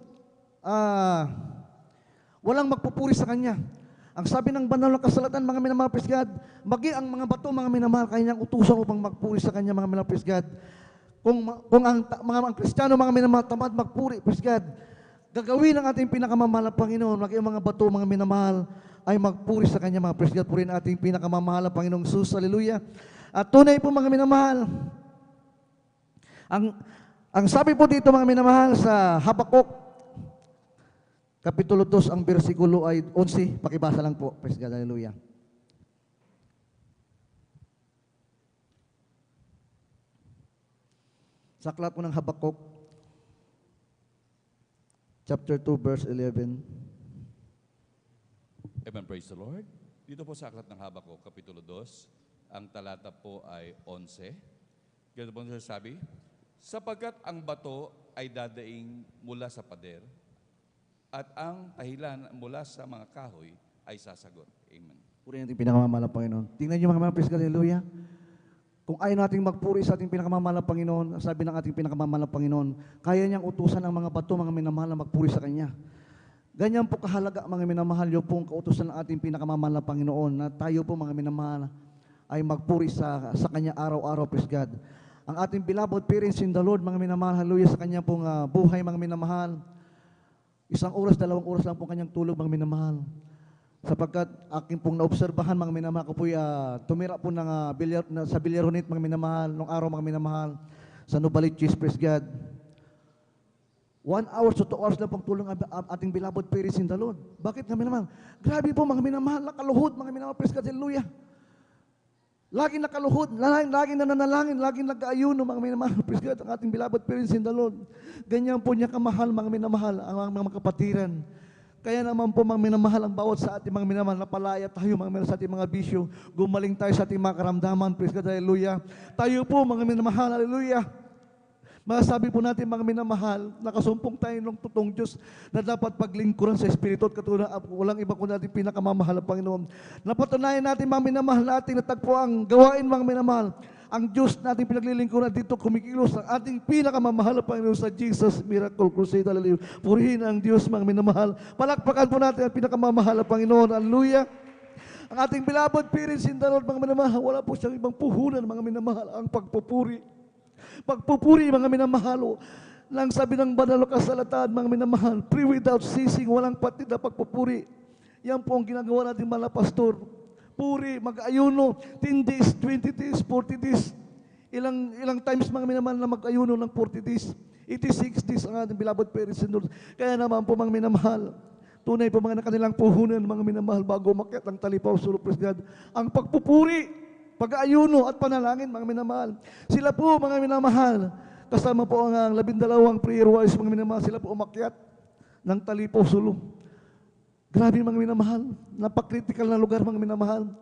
walang magpupuri sa Kanya. Ang sabi ng banal na kasulatan, mga minamahal, praise God, magi ang mga bato, mga minamahal, kanyang utusan upang magpuri sa Kanya, mga minamahal, praise God. Kung ang Kristiyano, mga minamahal, tamad magpuri, praise God, gagawin ang ating pinakamamahal na Panginoon, magi ang mga bato, mga minamahal, ay magpuri sa Kanya, mga praise God. Purihin ating pinakamamahal na Panginoong Hesus, hallelujah. At tunay po, mga minamahal, ang sabi po dito, mga minamahal, sa Habakuk, Kapitulo 2, ang bersikulo ay 11. Pakibasa lang po. Praise God, hallelujah. Sa aklat po ng Habakuk, chapter 2, verse 11. Amen, praise the Lord. Dito po sa aklat ng Habakuk, Kapitulo 2, ang talata po ay 11. Ganito po sabi, sapagkat ang bato ay dadaing mula sa pader, at ang tahilan mula sa mga kahoy ay sasagot. Amen. Purihin natin pinakamamahal na Panginoon. Tingnan niyo, mga praise God, hallelujah. Kung ayaw nating magpuri sa ating pinakamamahal na Panginoon, sabi ng ating pinakamamahal na Panginoon, kaya niyang utusan ang mga bato, mga minamahal, na magpuri sa Kanya. Ganyan po kahalaga, mga minamahal, yung pong kautusan ng ating pinakamamahal na Panginoon, na tayo po, mga minamahal, ay magpuri sa Kanya araw-araw, praise God. ang ating beloved parents in the Lord, mga minamahal, hallelujah, sa kanyang pong buhay, mga minamahal. 1 oras, 2 oras lang po kanyang tulog, mga minamahal. Sapagkat aking pong naobserbahan, mga minamahal, ko po'y tumira po ng, sa Bilyaronit, mga minamahal, nung araw, mga minamahal, sa Novaliches, praise God. 1 hour to 2 hours lang pong tulong ang ating beloved parents in the Lord. Bakit, mga minamahal? Grabe po, mga minamahal, nakaluhod, mga minamahal, praise God, hallelujah. Laging nakaluhod, laging nananalangin, laging nag-aayuno, mga minamahal, praise God, ang ating beloved parents in the Lord. Ganyan po niya kamahal, mga minamahal, ang mga kapatiran. Kaya naman po, mga minamahal, ang bawat sa ating mga minamahal, napalaya tayo, mga minamahal, sa ating mga bisyo, gumaling tayo sa ating mga karamdaman, praise God, hallelujah. Tayo po, mga minamahal, hallelujah. Masasabi po natin, mga minamahal, nakasumpong tayo ng totoong Diyos na dapat paglingkuran sa Espiritu at katulad, walang iba kundi ating pinakamamahal na Panginoon. Napatunayan natin, mga minamahal, na ating natagpo ang gawain, mga minamahal. Ang Diyos na ating pinaglilingkuran dito kumikilos ang ating pinakamamahal na Panginoon sa Jesus Miracle Crusade. Hallelujah. Purihin ang Diyos, mga minamahal. Palakpakan po natin ang pinakamamahal na Panginoon. Hallelujah. Ang ating beloved parents in the Lord, mga minamahal, wala po siyang ibang puhunan, mga minamahal, ang pagpupuri. Pagpupuri, mga minamahal, lang sabi ng banal na kasalatan, mga minamahal, pray without ceasing, walang patid na pagpupuri. Yan po ang ginagawa natin, mga pastor. Puri, mag-ayuno, 10 days, 20 days, 40 days. Ilang times, mga minamahal, na mag-ayuno ng 40 days. 86 days ang ating beloved parents in the Lord. Kaya naman po, mga minamahal, tunay po mga kanilang puhunan, mga minamahal, bago umakyat ang talipaw, sulok, praise God, ang pagpupuri, pag-aayuno at panalangin, mga minamahal. Sila po, mga minamahal, kasama po ang 12 prayer warriors, mga minamahal, sila po umakyat ng talipaw, sulok. Grabe, mga minamahal, napakritikal na lugar, mga minamahal.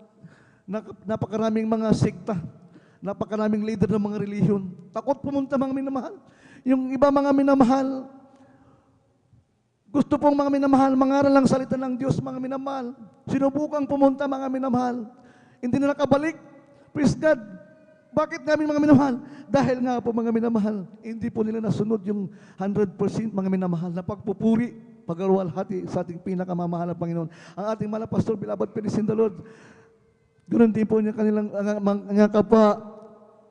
Napakaraming mga sekta, napakaraming leader ng mga relihiyon. Takot pumunta, mga minamahal. Yung iba, mga minamahal, gusto pong, mga minamahal, mangaral lang salita ng Diyos, mga minamahal. Sinubukang pumunta, mga minamahal. Hindi na nakabalik. Praise God. Bakit namin, mga minamahal? Dahil nga po, mga minamahal, hindi po nila nasunod yung 100% mga minamahal na pagpupuri, pag-alwalhati sa ating pinakamamahal na Panginoon. Ang ating mga pastor, beloved parents in the Lord, ganoon din po niya kanilang mga kapa,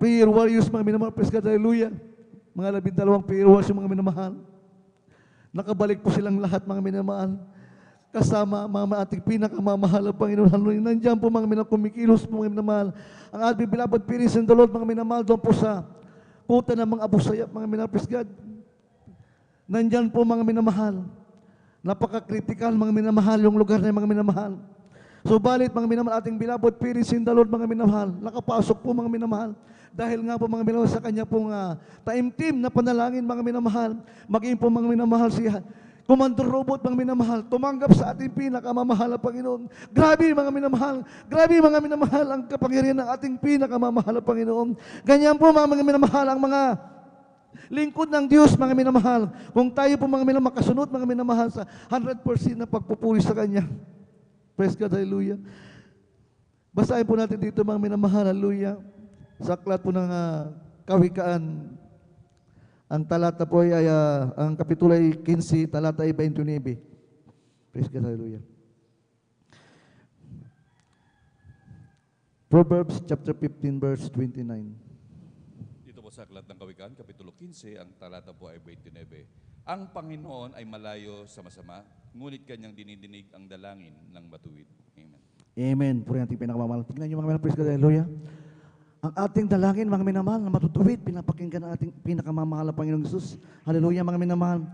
prayer warriors, mga minamahal, praise God, hallelujah. Mga 12 prayer warriors, mga minamahal. Nakabalik po silang lahat, mga minamahal. Kasama mga ating pinakamamahal na Panginoon. Hallelujah. Nandiyan po, mga minamahal, kumikilos po, mga minamahal. Ang ating beloved parents in the Lord, mga minamahal, doon po sa puta ng mga abusayap, mga minamahal, praise God. Nandiyan po, mga minamahal. Napaka-critical, mga minamahal, yung lugar na mga minamahal. Subalit, mga minamahal, ating beloved parents in the Lord, mga minamahal, nakapasok po, mga minamahal. Dahil nga po, mga minamahal, sa kanya pong time team na panalangin, mga minamahal. Maging po, mga minamahal, siya Commander Robot, mga minamahal, tumanggap sa ating pinakamamahal na Panginoon. Grabe, mga minamahal. Grabe, mga minamahal, ang kapangyarihan ng ating pinakamamahal na Panginoon. Ganyan po, mga minamahal, ang mga lingkod ng Diyos, mga minamahal. Kung tayo po, mga minamahal, makasunod, mga minamahal, sa 100% na pagpupuri sa Kanya. Praise God, hallelujah. Basahin po natin dito, mga minamahal, hallelujah. Sa aklat po ng Kawikaan, ang talata po ay, ang kapitulo ay 15, talata ay 29. Praise God, hallelujah. Proverbs chapter 15, verse 29. Dito po sa Aklat ng Kawikaan, Kapitulo 15, ang talata po ay 29. Ang Panginoon ay malayo sa masama, ngunit kanyang dinidinig ang dalangin ng matuwid. Amen. Amen. Puri natin pinakamamahal. Tingnan niyo, mga minamahal, praise God, hallelujah. Ang ating dalangin, mga minamahal, na matutuwid, pinapakinggan ng ating pinakamamahal na Panginoong Jesus. Hallelujah, mga minamahal.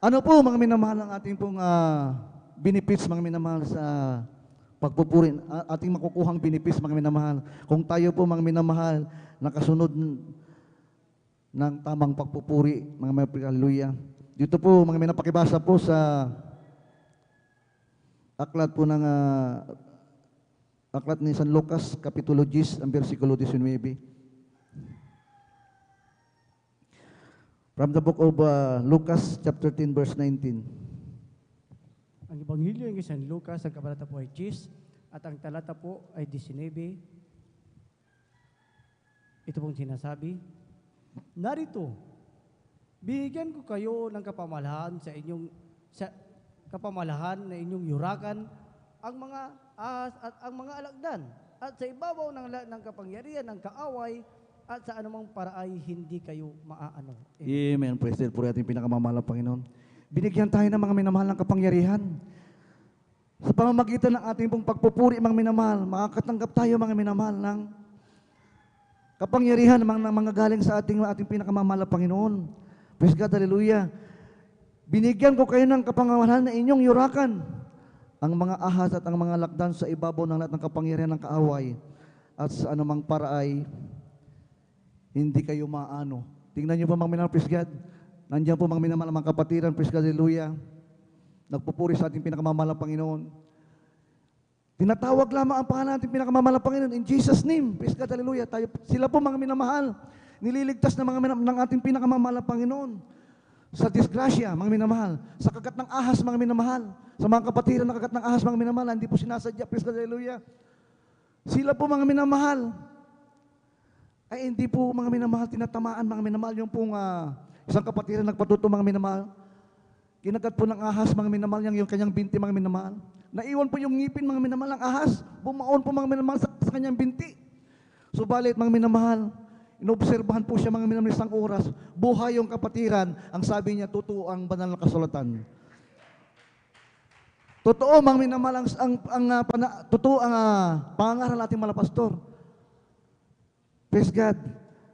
Ano po, mga minamahal, ang ating pong benefits, mga minamahal, sa pagpupuri, ating makukuhang benefits, mga minamahal. Kung tayo po, mga minamahal, nakasunod ng tamang pagpupuri, mga minamahal, hallelujah. Dito po, mga minamahal, pakibasa po sa aklat po ng aklat ni San Lucas, Kapitulo 10, ang versikulo 19. From the book of Lucas, chapter 10, verse 19. Ang Ebanghelyo ng San Lucas, ang kabanata po ay 10, at ang talata po ay 19. Ito pong sinasabi, narito, bigyan ko kayo ng kapamalahan sa kapamalahan na inyong yurakan ang mga ahas at ang mga alagdan, at sa ibabaw ng kapangyarihan ng kaaway at sa anumang paraay hindi kayo maaano. Amen. Praise the Lord. Puri ating pinakamamahal na Panginoon. Binigyan tayo ng mga minamahal ng kapangyarihan. Sa pamamagitan ng ating pong pagpupuri, mga minamahal, makakatanggap tayo, mga minamahal, ng kapangyarihan ng mga galing sa ating pinakamamahal na Panginoon. Praise God, hallelujah. Binigyan ko kayo ng kapangyarihan na inyong yurakan ang mga ahas at ang mga lakdan sa ibabaw ng lahat ng kapangyarihan ng kaaway at sa anumang paraay hindi kayo maano. Tingnan niyo po mga minamahal, praise God. Nandiyan po mga minamahal, mga kapatiran, praise God, hallelujah. Nagpupuri sa ating pinakamamahal na Panginoon. Tinatawag lamang ang pangalan natin pinakamamahal na Panginoon in Jesus' name. Praise God, hallelujah. Sila po mga minamahal. Nililigtas ng ng ating pinakamamahal na Panginoon. Sa disgrasya, mga minamahal. Sa kagat ng ahas, mga minamahal. Sa mga kapatiran na kagat ng ahas, mga minamahal. Hindi po sinasadya. Praise God, hallelujah. Sila po mga minamahal. Ay hindi po mga minamahal tinatamaan, mga minamahal. Yung pong isang kapatiran nagpatuto, mga minamahal. Kinagat po ng ahas, mga minamahal, yung kanyang binti, mga minamahal. Naiwan po yung ngipin, mga minamahal, ng ahas. Bumaon po, mga minamahal, sa kanyang binti. Subalit, mga minamahal, inobserbahan po siya, mga minamahal, isang oras. Buhay yung kapatiran. Ang sabi niya, totoo ang banal na kasulatan. Totoo, mga minamahal, totoo ang pangaral nating mga pastor. Praise God,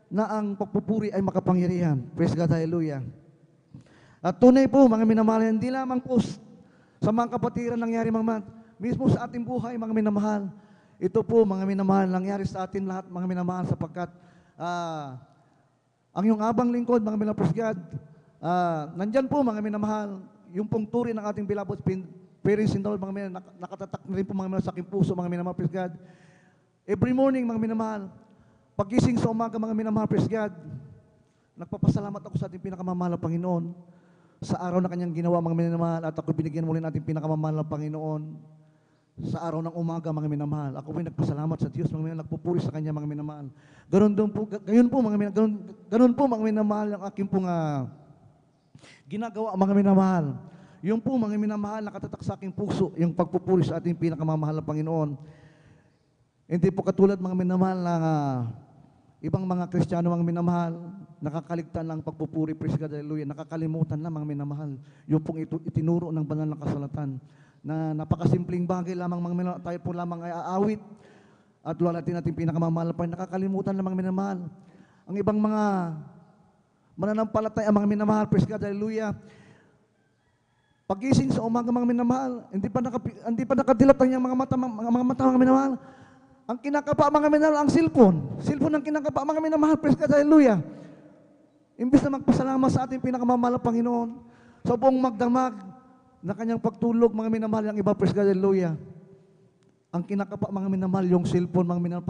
na ang pagpupuri ay makapangyarihan. Praise God, hallelujah. At tunay po, mga minamahal, hindi lamang po sa mga kapatiran nangyari, mga mismo sa ating buhay, mga minamahal. Ito po, mga minamahal, nangyari sa atin lahat, mga minamahal, sapagkat ang iyong abang lingkod, mga minamahal, praise God, nandyan po, mga minamahal, yung pong turi ng ating beloved parents in the Lord, mga minamahal, nakatatak na rin po, mga minamahal, sa aking puso, mga minamahal, praise God. Every morning, mga minamahal, pagising sa umaga, mga minamahal, praise God, nagpapasalamat ako sa ating pinakamamahal na Panginoon sa araw na kanyang ginawa, mga minamahal, at ako binigyan muli natin pinakamamahal na Panginoon sa araw ng umaga, mga minamahal. Ako po nagpasalamat sa Diyos, mga minamahal, nagpupuri sa Kanya, mga minamahal. Ganon po, mga minamahal, ganon po, mga minamahal, ang aking pong ginagawa, mga minamahal. Yung po, mga minamahal, nakatatak sa aking puso, yung pagpupuri sa ating pinakamamahal na Panginoon. Hindi po katulad, mga minamahal, na ibang mga Kristiyano, mga minamahal, nakakaligtan lang pagpupuri, praise God, hallelujah, nakakalimutan lang, mga minamahal, yung pong itinuro ng banal na kasulatan, na napakasimpleng bagay lamang, mga minamahal, tayo po lamang ay aawit, at luwalatin natin pinakamamahal pa, nakakalimutan lang, mga minamahal. Ang ibang mga mananampalataya, mga minamahal, praise God, hallelujah, pagising sa umaga, mga minamahal, hindi pa nakadilat ang mga mata, mga minamahal. Ang kinakapa, mga minamahal, ang cellphone. Cellphone ang kinakapa, mga minamahal, praise God, hallelujah. Imbis na magpasalamat sa ating pinakamamahal na Panginoon, sa buong magdamag na kanyang pagtulog, mga minamahal, ang iba, praise God, hallelujah. Ang kinakapa, mga minamahal, yung cellphone, mga minamahal,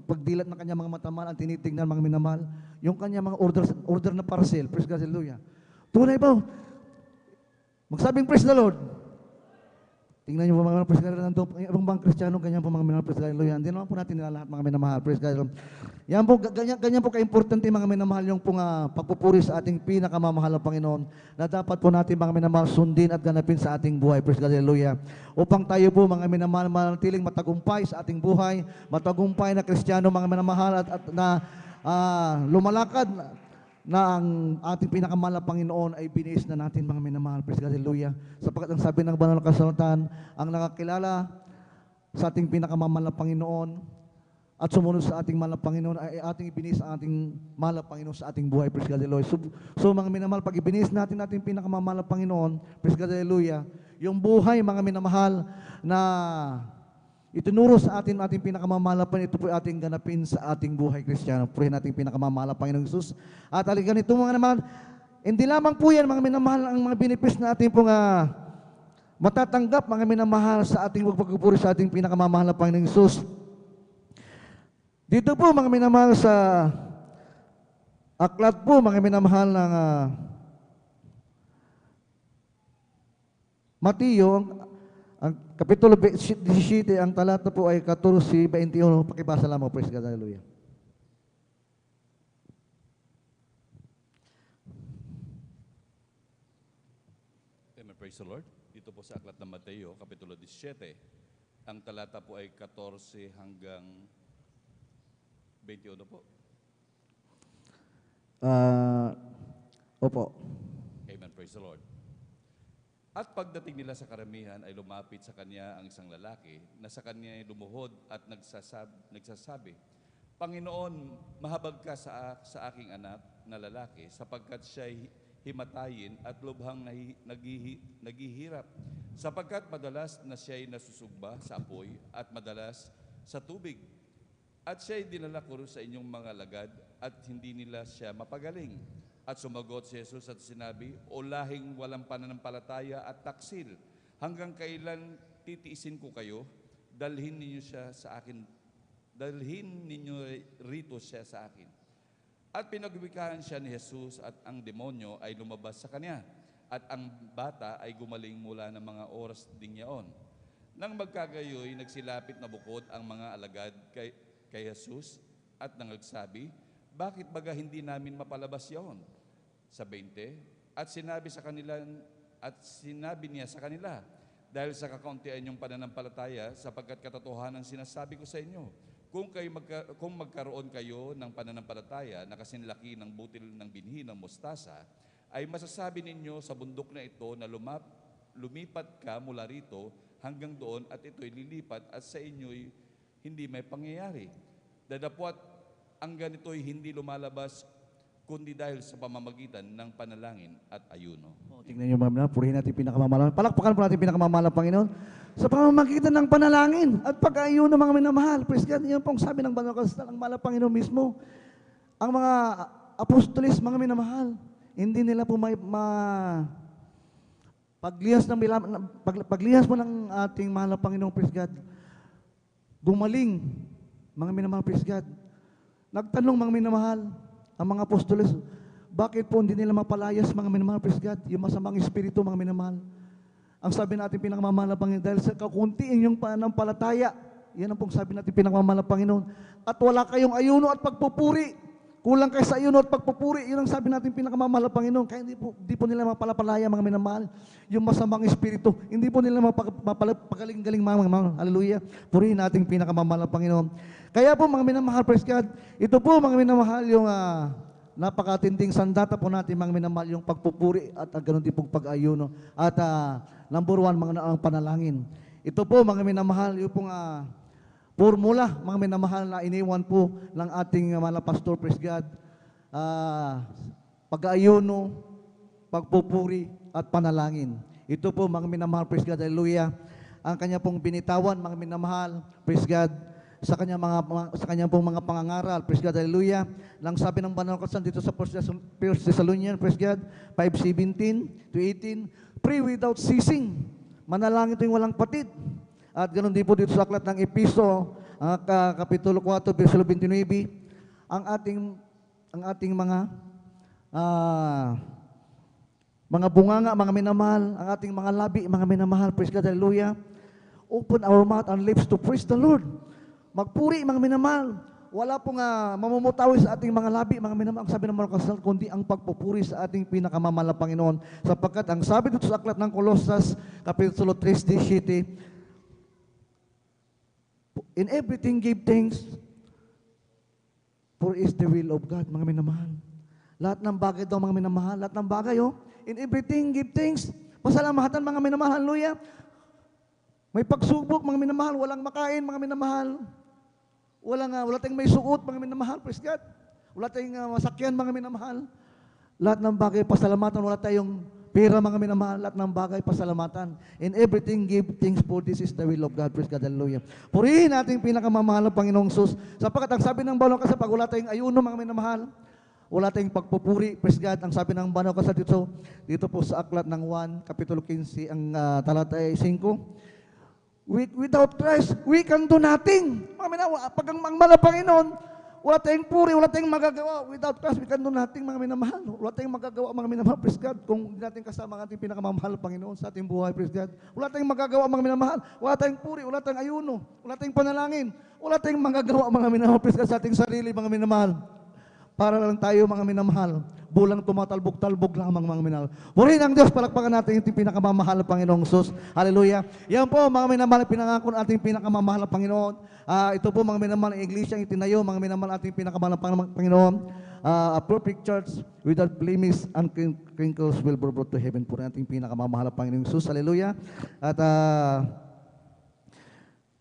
pagdilat ng kanyang mga matamahal, ang tinitignan, mga minamahal, yung kanyang mga order na parcel, praise God, hallelujah. Tunay ba? Magsabing, praise the Lord. Tingnan niyo po, mga praise God, nandun, ibang bang Kristiyano, ganyan po, mga minamahal, praise God, hallelujah. Hindi naman po natin nilalahat, mga minamahal, praise God. Yan po, ganyan po ka-importante, mga minamahal, yung pong pagpupuri sa ating pinakamamahal na Panginoon, na dapat po natin, mga minamahal, sundin at ganapin sa ating buhay, praise God, hallelujah. Upang tayo po, mga minamahal, manatiling matagumpay sa ating buhay, matagumpay na Kristiyano, mga minamahal, at na lumalakad na ang ating pinakamahal na Panginoon ay biniis na natin, mga minamahal, praise God, hallelujah. Sapagkat ang sabi ng banal na kasulatan, ang nakakilala sa ating pinakamamahal na Panginoon at sumunod sa ating mahal na Panginoon ay ating ibiniis ang ating mahal na Panginoon sa ating buhay, praise God, hallelujah. So mga minamahal, pag ibiniis natin ating pinakamamahal na Panginoon, praise God, hallelujah, yung buhay, mga minamahal, na itinuro sa ating pinakamamahal na Panginoon, ito po ating ganapin sa ating buhay Kristiyano. Purihin natin pinakamamahal na Panginoong Isus. At aligan ito, mga naman, hindi lamang po yan, mga minamahal, ang mga benefits na ating pong matatanggap, mga minamahal, sa ating pagpupuri sa ating pinakamamahal na Panginoong Isus. Dito po, mga minamahal, sa aklat po, mga minamahal, ng Mateo, ang Kapitulo 17, ang talata po ay 14:21. Pakibasa lamang, praise God, hallelujah. Amen, praise the Lord. Dito po sa aklat ng Mateo, Kapitulo 17, ang talata po ay 14 hanggang 21 po. Opo. Amen. Praise the Lord. At pagdating nila sa karamihan ay lumapit sa kanya ang isang lalaki na sa kanya ay lumuhod at nagsasabi, Panginoon, mahabag ka sa aking anak na lalaki sapagkat siya'y himatayin at lubhang naghihirap sapagkat madalas na siya'y nasusugba sa apoy at madalas sa tubig. At siya'y dinala ko sa inyong mga lagad at hindi nila siya mapagaling. At sumagot si Jesus at sinabi, O lahing walang pananampalataya at taksil, hanggang kailan titiisin ko kayo? Dalhin ninyo rito siya sa akin. At pinagwikahan siya ni Jesus at ang demonyo ay lumabas sa kanya. At ang bata ay gumaling mula ng mga oras ding yaon. Nang magkagayoy, nagsilapit na bukod ang mga alagad kay Jesus at nangagsabi, Bakit baga hindi namin mapalabas yaon? Sa 20, at sinabi niya sa kanila, dahil sa kakauntian yung pananampalataya, sapagkat katotohanan sinasabi ko sa inyo, kung magkaroon kayo ng pananampalataya na kasinlaki ng butil ng binhi ng mustasa, ay masasabi ninyo sa bundok na ito na lumipat ka mula rito hanggang doon at ito'y lilipat at sa inyo'y hindi may pangyayari. Dadapwat ang ganito'y hindi lumalabas kundi dahil sa pamamagitan ng panalangin at ayuno. Tingnan niyo mga purihin natin pinakamamahalan. Palakpakan po natin pinakamamahalan, Panginoon. Sa pamamagitan ng panalangin at pag-ayuno mga minamahal. Praise God. Yan pong sabi ng banal na kasulatan ng mahal na Panginoon mismo. Ang mga apostolis, mga minamahal, hindi nila po paglihas mo ng ating mahal na Panginoon, praise God, gumaling, mga minamahal, praise God. Nagtanong mga minamahal, ang mga apostoles, bakit po hindi nila mapalayas mga minamahal, praise God, yung masamang espiritu mga minamahal. Ang sabi natin pinakamamahal na Panginoon, dahil sa kakuntiin yung pananampalataya, yan ang pong sabi natin pinakamamahal na Panginoon. At wala kayong ayuno at pagpupuri. Kulang kayo sa ayuno at pagpupuri. Yun ang sabi natin pinakamamahal na Panginoon. Kaya hindi po nila mapalapalaya mga minamahal, yung masamang espiritu. Hindi po nila mapagaling-galing mga minamahal. Hallelujah. Purihin natin pinakamamahal na Panginoon. Kaya po mga minamahal, praise God, ito po mga minamahal yung napakatinding sandata po natin mga minamahal, yung pagpupuri at ganoon din pong pag-ayuno. At number one, ang panalangin. Ito po mga minamahal, yung pong formula, mga minamahal na iniwan po ng ating mga pastor, praise God, pag-ayuno, pagpupuri at panalangin. Ito po mga minamahal, praise God, hallelujah. Ang kanya pong binitawan, mga minamahal, praise God, sa kanyang pong mga pangangaral, praise God, hallelujah. Lang sabi ng banal kasulatan dito sa 1 Thessalonians, praise God, 5:17-18, pray without ceasing. Manalangin ito yung walang patid. At ganoon din po dito sa aklat ng Episo, Kapitulo 4, versikulo 29, ang ating mga bunganga, mga minamahal, ang ating mga labi, mga minamahal, praise God, hallelujah. Open our mouth and lips to praise the Lord. Magpuri, mga minamahal. Wala pong mamumutawi sa ating mga labi, mga minamahal. Ang sabi ng mga kasal, kundi ang pagpupuri sa ating pinakamamahal na Panginoon. Sapagkat ang sabi dito sa aklat ng Kolosas, Kapitulo 3:17, in everything give thanks, for is the will of God, mga minamahal. Lahat ng bagay daw, mga minamahal. Lahat ng bagay, in everything give thanks. Pasalamatan, mga minamahal. Hallelujah. May pagsubok, mga minamahal. Walang makain, mga minamahal. Wala tayong may suot, mga minamahal, praise God. Wala tayong masakyan, mga minamahal. Lahat ng bagay, pasalamatan. Wala tayong pera, mga minamahal. Lahat ng bagay, pasalamatan. In everything, give thanks, for this is the will of God, praise God, hallelujah. Purihin natin pinakamamahal ng Panginoong Jesus. Sapagkat ang sabi ng banal kasi pag wala tayong ayuno, mga minamahal, wala tayong pagpupuri, praise God. Ang sabi ng banal kasi dito po sa aklat ng 1, Kapitulo 15, ang talata 5, without Christ, we can do nothing. Pag ang mga Panginoon, wala tayong puri, wala tayong magagawa. Without Christ, we can do nothing, mga minamahal. Wala tayong magagawa, mga minamahal, praise God. Kung hindi natin kasama ang ating pinakamamahal Panginoon sa ating buhay, praise God. Wala tayong magagawa, mga minamahal. Wala tayong puri, wala tayong ayuno, wala tayong panalangin. Wala tayong magagawa, mga minamahal, praise God, sa ating sarili, mga minamahal. Para lang tayo, mga minamahal, bulang tumatalbog-talbog lamang, mga minamahal. Purihin ang Diyos, palakpakan natin yung pinakamamahal ng Panginoong Jesus. Hallelujah. Yan po, mga minamahal, pinangako ng ating pinakamamahal ng Panginoon. Ito po, mga minamahal, ang iglesia, itinayo, mga minamahal, ating pinakamamahal ng Panginoon. a perfect church without blemish and crinkles will be brought to heaven. Puri natin pinakamamahal na Panginoong Jesus. Hallelujah. At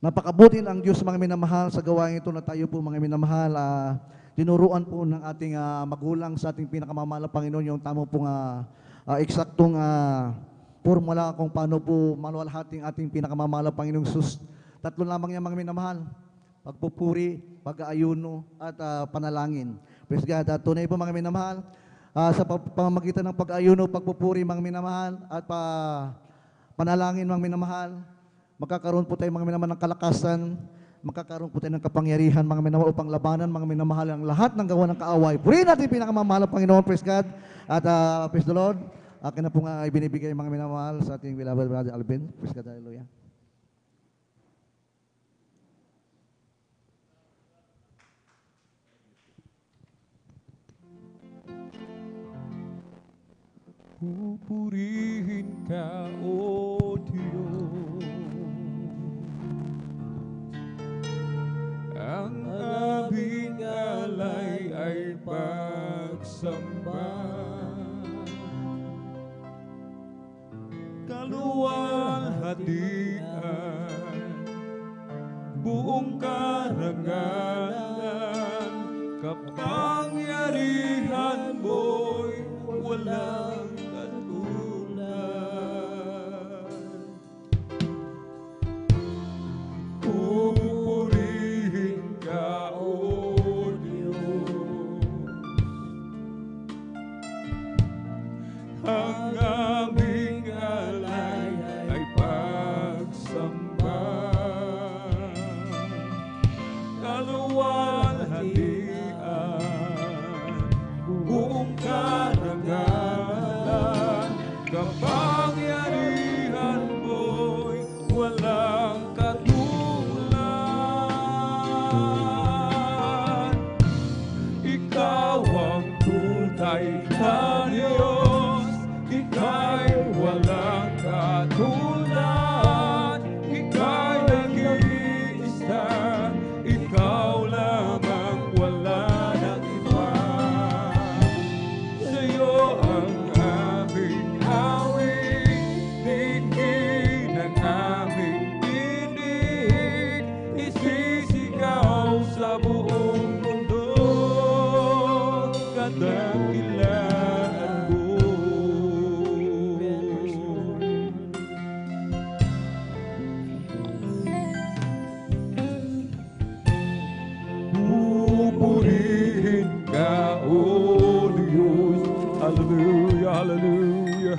napakabuti ng Diyos mga minamahal sa gawain ito na tayo po mga minamahal. Tinuruan po ng ating magulang sa ating pinakamamahal na Panginoon yung tamo pong eksaktong formula kung paano po maluwalhating ating pinakamamahal na Panginoong Jesus. Tatlo lamang yan mga minamahal. Pagpupuri, pag-aayuno, at panalangin. Praise God. At tunay po mga minamahal, sa pamamagitan ng pag-aayuno, pagpupuri mga minamahal, at panalangin mga minamahal, magkakaroon po tayo mga minamahal ng kalakasan, magkakaroon po tayo ng kapangyarihan mga minamahal upang labanan mga minamahal ang lahat ng gawa ng kaaway. Purihin natin pinakamamahal ng Panginoon, praise God. At praise the Lord. Akin na po nga ibinibigay mga minamahal sa ating beloved brother Alvin. Praise God, hallelujah. Pupurihin ka, O Diyos, ang aming alay ay pagsamba. Kaluwalhatian, buong karangalan, kapangyarihan mo'y walang ang aming alay ay pagsamba. Kaluwalhatian, buong karangalan, kapangyarihan mo'y walang katulad. Ikaw ang tunay na Diyos, ika'y walang katulad, ika'y nag-iisa, ikaw lamang, wala nang iba. Sa'yo ang aming awit, tingin ang aming tinig, isisigaw sa buong mundo, kadakilaan mo. Pupurihin ka, O Diyos. Hallelujah, hallelujah.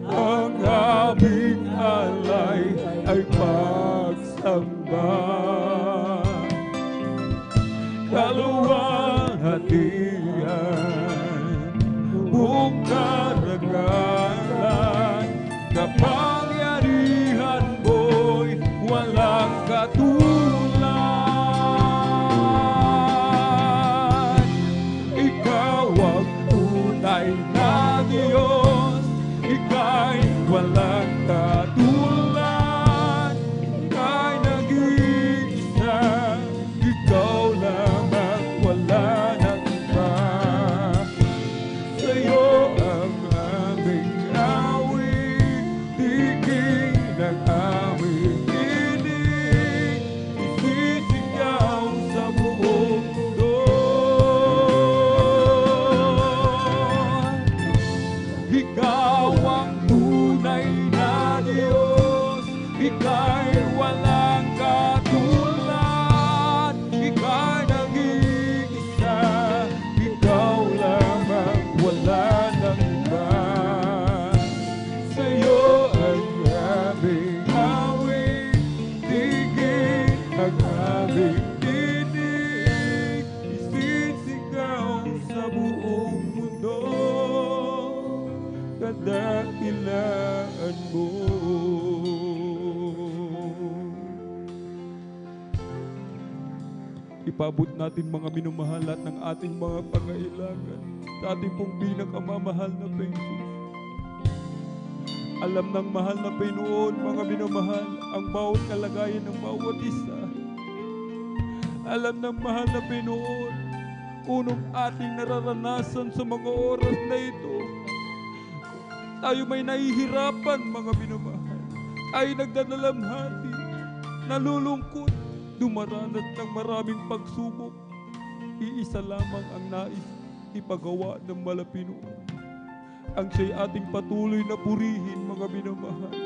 Ang aming alay ay pagsamba. Kaluwalhatian, buong karangalan, kapangyarihan mo'y walang katulad. Ikaw ang tunay na Diyos, ika'y walang katulad, ika'y nag-iisa, ikaw lamang, wala nang iba. Sa'yo ang aming awit, tigil ng aming tinig, isisigaw sa buong mundo. Ikaw ang tunay na Diyos, ika'y walang katulad, ika'y nag-iisa, ikaw lamang, wala nang iba. Sa'yo ang aming awit, tigil ang aming tinig, isisigaw sa buong mundo, kadakilaan mo. Ipabot natin mga minumahal at ng ating mga pangailangan sa ating pong pinakamamahal na Jesus. Alam ng mahal na Panginoon, mga minumahal, ang bawat kalagayan ng bawat isa. Alam ng mahal na Panginoon unong ating nararanasan sa mga oras na ito. Tayo may nahihirapan, mga minamahal. Tayo nagdadalamhati, nalulungkot, dumaranas ng maraming pagsubok. Iisa lamang ang nais ipagawa ng Malapinoon. Ang siya'y ating patuloy na purihin, mga minamahal.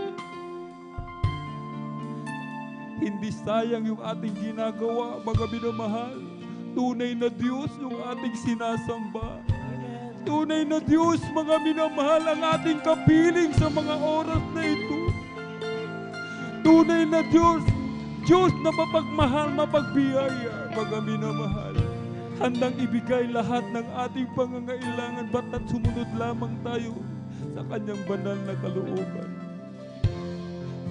Hindi sayang yung ating ginagawa, mga minamahal. Tunay na Diyos yung ating sinasamba. Tunay na Diyos, mga minamahal, ang ating kapiling sa mga oras na ito. Tunay na Diyos, Diyos na mapagmahal, mapagbiyaya, mga minamahal. Handang ibigay lahat ng ating pangangailangan, bata't sumunod lamang tayo sa Kanyang banal na kalooban.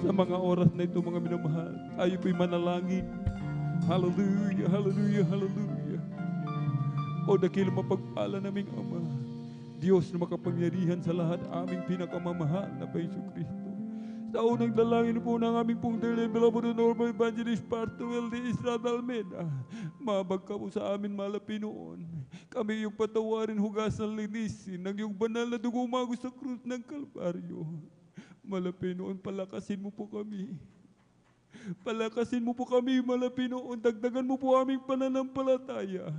Sa mga oras na ito, mga minamahal, tayo po'y manalangin. Hallelujah, hallelujah, hallelujah. O dakilang mapagpala naming Ama, Diyos na makapangyarihan sa lahat, aming pinakamamahal na Jesucristo. Sa unang dalangin po ng aming pong dearly beloved Normal Evangelist Pastor Weldy Estrada Almeida, mabag ka po sa amin, Malapinoon. Kami yung patawarin, hugasan, linisin ng iyong banal na dugo umago sa krus ng Kalbaryo. Malapinoon, palakasin mo po kami. Palakasin mo po kami, Malapinoon. Dagdagan mo po aming pananampalataya.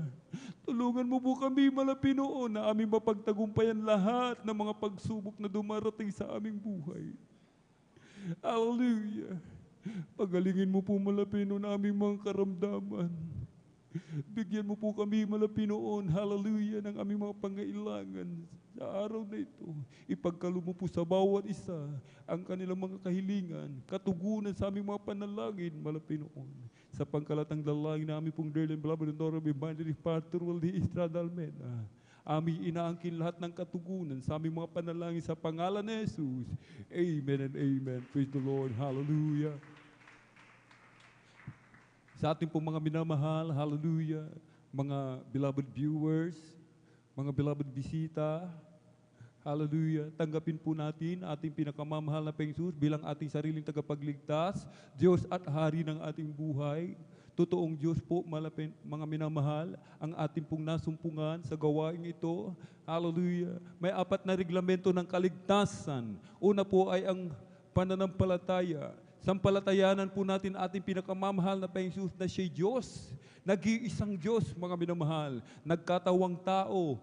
Tulungan mo po kami, Malapinoon, na aming mapagtagumpayan lahat ng mga pagsubok na dumarating sa aming buhay. Hallelujah. Pagalingin mo po, Malapinoon, aming mga karamdaman. Bigyan mo po kami, Malapinoon, hallelujah, ng aming mga pangailangan sa araw na ito. Ipagkalo mo po sa bawat isa ang kanilang mga kahilingan, katugunan sa aming mga panalangin, Malapinoon. Sa pangkalatang dalangin na aming pong dearly beloved Honorable Evangelist Pastor Weldy Estrada Almeida, aming inaangkin lahat ng katugunan sa aming mga panalangin sa pangalan ni Jesus. Amen and amen. Praise the Lord. Hallelujah. Sa ating pong mga minamahal, hallelujah, mga beloved viewers, mga beloved bisita, hallelujah, tanggapin po natin ating pinakamamahal na Jesus bilang ating sariling tagapagligtas, Diyos at Hari ng ating buhay. Totoong Diyos po, mga minamahal, ang ating pong nasumpungan sa gawaing ito. Hallelujah. May 4 na reglamento ng kaligtasan. Una po ay ang pananampalataya. Sampalatayanan po natin ating pinakamamahal na Jesus na siya'y Diyos. Nag-iisang Diyos, mga minamahal. Nagkatawang tao,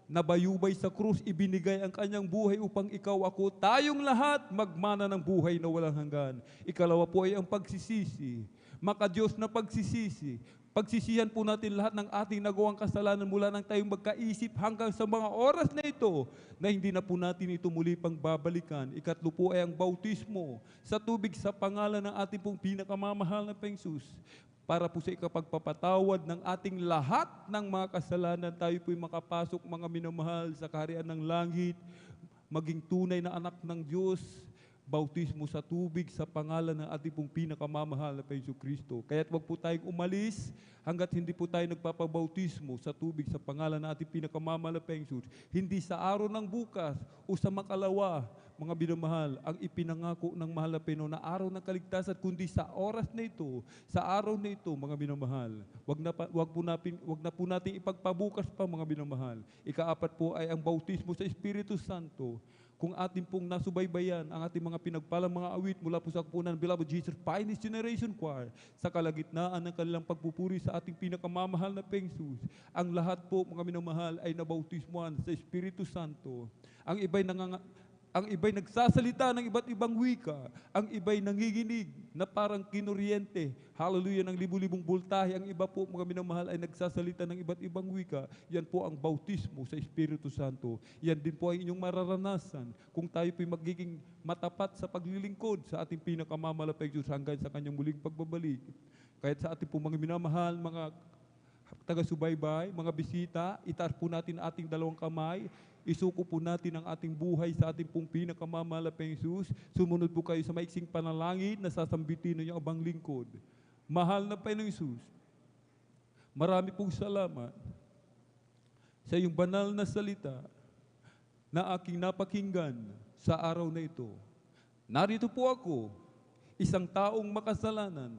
nabayubay sa krus, ibinigay ang kanyang buhay upang ikaw, ako, tayong lahat magmana ng buhay na walang hanggan. Ikalawa po ay ang pagsisisi. Maka-Diyos na pagsisisi. Pagsisihan po natin lahat ng ating nagawang kasalanan mula nang tayong magkaisip hanggang sa mga oras na ito na hindi na po natin ito muli pang babalikan. Ikatlo po ay ang bautismo sa tubig sa pangalan ng ating pong pinakamamahal na Jesus. Para po sa ikapagpapatawad ng ating lahat ng mga kasalanan, tayo po'y makapasok, mga minamahal, sa kaharian ng langit, maging tunay na anak ng Diyos. Bautismo sa tubig sa pangalan ng ating pong pinakamamahal na Jesucristo. Kaya't wag po tayong umalis hanggat hindi po tayo nagpapabautismo sa tubig sa pangalan ng ating pinakamamahal na Jesus. Hindi sa araw ng bukas o sa makalawa, mga binamahal, ang ipinangako ng mahal na Panginoon na araw ng kaligtasan, kundi sa oras na ito, sa araw na ito, mga binamahal. Wag na po natin ipagpabukas pa, mga binamahal. Ika-4 po ay ang bautismo sa Espiritu Santo. Kung ating pong nasubaybayan ang ating mga pinagpalang mga awit mula po sa kapunan ng Beloved Jesus Finest Generation Choir sa kalagitnaan ng kanilang pagpupuri sa ating pinakamamahal na Jesus, ang lahat po, mga minamahal, ay nabautismuhan sa Espiritu Santo. Ang iba'y nagsasalita ng iba't ibang wika. Ang iba'y nanginginig na parang kinuryente. Hallelujah, ng libu-libong voltahe. Ang iba po, mga minamahal, ay nagsasalita ng iba't ibang wika. Yan po ang bautismo sa Espiritu Santo. Yan din po ay inyong mararanasan kung tayo po'y magiging matapat sa paglilingkod sa ating pinakamamahal Diyos hanggang sa kanyang muling pagbabalik. Kahit sa ating po mga minamahal, mga taga-subaybay, mga bisita, itaas po natin ating dalawang kamay. Isuko po natin ang ating buhay sa ating pong pinakamamahal na Jesus. Sumunod po kayo sa maiksing panalangin na sasambitin ninyo abang lingkod. Mahal na Panginoong Jesus, marami pong salamat sa iyong banal na salita na aking napakinggan sa araw na ito. Narito po ako, isang taong makasalanan,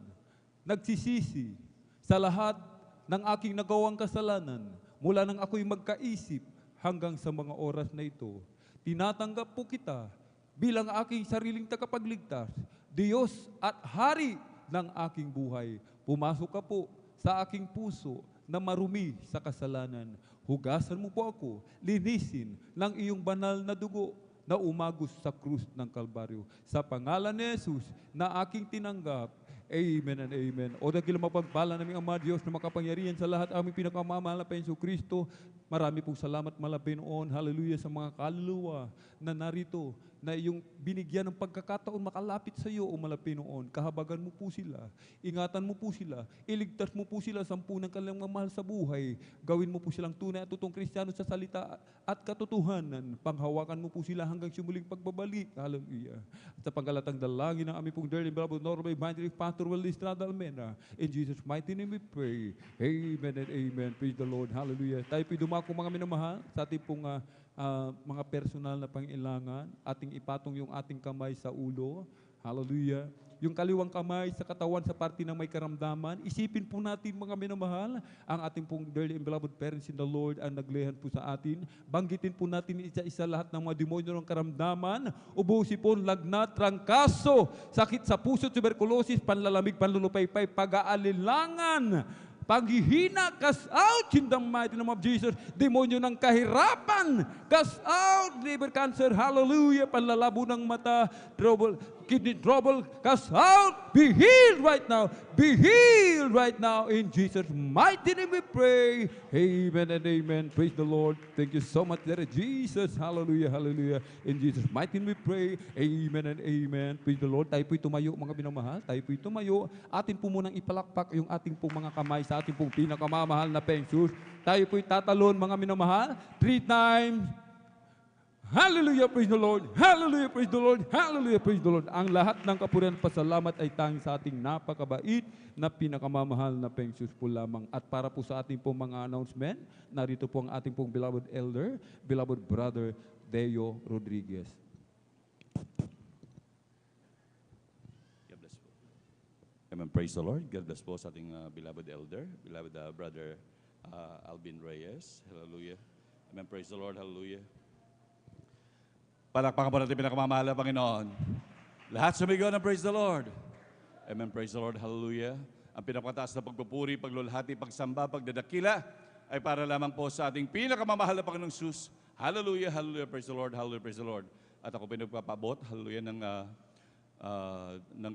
nagsisisi sa lahat ng aking nagawang kasalanan. Mula nang ako'y magkaisip hanggang sa mga oras na ito, tinatanggap po kita bilang aking sariling tagapagligtas, Diyos at Hari ng aking buhay. Pumasok ka po sa aking puso na marumi sa kasalanan. Hugasan mo po ako, linisin ng iyong banal na dugo na umagos sa krus ng Kalbaryo. Sa pangalan ni Jesus na aking tinanggap, amen and amen. O dakilang mapagpala naming Ama Diyos na makapangyarihan sa lahat aming pinakamamahal na Panginoong Kristo. Marami pong salamat malapay noon. Hallelujah sa mga kaluluwa na narito na iyong binigyan ng pagkakataon makalapit sa iyo o malapit noon. Kahabagan mo po sila, ingatan mo po sila, iligtas mo po sila sa ng kanilang mahal sa buhay. Gawin mo po silang tunay at totoong Kristiyano sa salita at katotohanan. Panghawakan mo po sila hanggang sumuling pagbabalik. Hallelujah. At sa panggalatang dalangin ng aming pong dearly beloved Honorable Evangelist Pastor Will Estrada Almena. In Jesus' mighty name we pray. Amen and amen. Praise the Lord. Hallelujah. Tayo po'y dumako mga minamahal sa ating pong mga personal na pangailangan, ating ipatong yung ating kamay sa ulo. Hallelujah. Yung kaliwang kamay sa katawan sa parte ng may karamdaman. Isipin po natin mga minamahal, ang ating pong dearly and beloved parents in the Lord ang naglehan po sa atin. Banggitin po natin isa-isa lahat ng mga demonyo ng karamdaman, ubo, sipon, lagnat, trangkaso, sakit sa puso, tuberculosis, panlalamig, panlulupaypay, pag-aalilangan, paghihina, cast out in the mighty name of Jesus. Demonyo ng kahirapan, cast out. Liver cancer, hallelujah. Panlalabo ng mata, trouble, kidney trouble, cast out. Be healed right now. Be healed right now. In Jesus' mighty name we pray. Amen and amen. Praise the Lord. Thank you so much, Lord Jesus. Hallelujah, hallelujah. In Jesus' mighty name we pray. Amen and amen. Praise the Lord. Tayo po'y tumayo, mga minamahal. Tayo po'y tumayo. Atin po munang ipalakpak yung ating pong mga kamay sa ating pong pinakamamahal na Panginoon. Tayo po'y tatalon, mga minamahal. 3 times. Hallelujah, praise the Lord. Hallelujah, praise the Lord. Hallelujah, praise the Lord. Ang lahat ng kapurihan at pasalamat ay tanging sa ating napakabait na pinakamamahal na Panginoon po lamang. At para po sa ating pong mga announcement, narito po ang ating pong beloved elder, beloved brother Deo Rodriguez. God bless po. Amen, praise the Lord. God bless po sa ating beloved elder, beloved brother Alvin Reyes. Hallelujah. Amen, praise the Lord. Hallelujah. Palakpakan po natin pinakamamahal na Panginoon. Lahat sumigaw ng praise the Lord. Amen, praise the Lord. Hallelujah. Ang pinakataas na pagpupuri, paglulhati, pagsamba, pagdadakila ay para lamang po sa ating pinakamamahal na Panginoong Sus. Hallelujah, hallelujah, praise the Lord, hallelujah, praise the Lord. At ako pinagpapabot, hallelujah, ng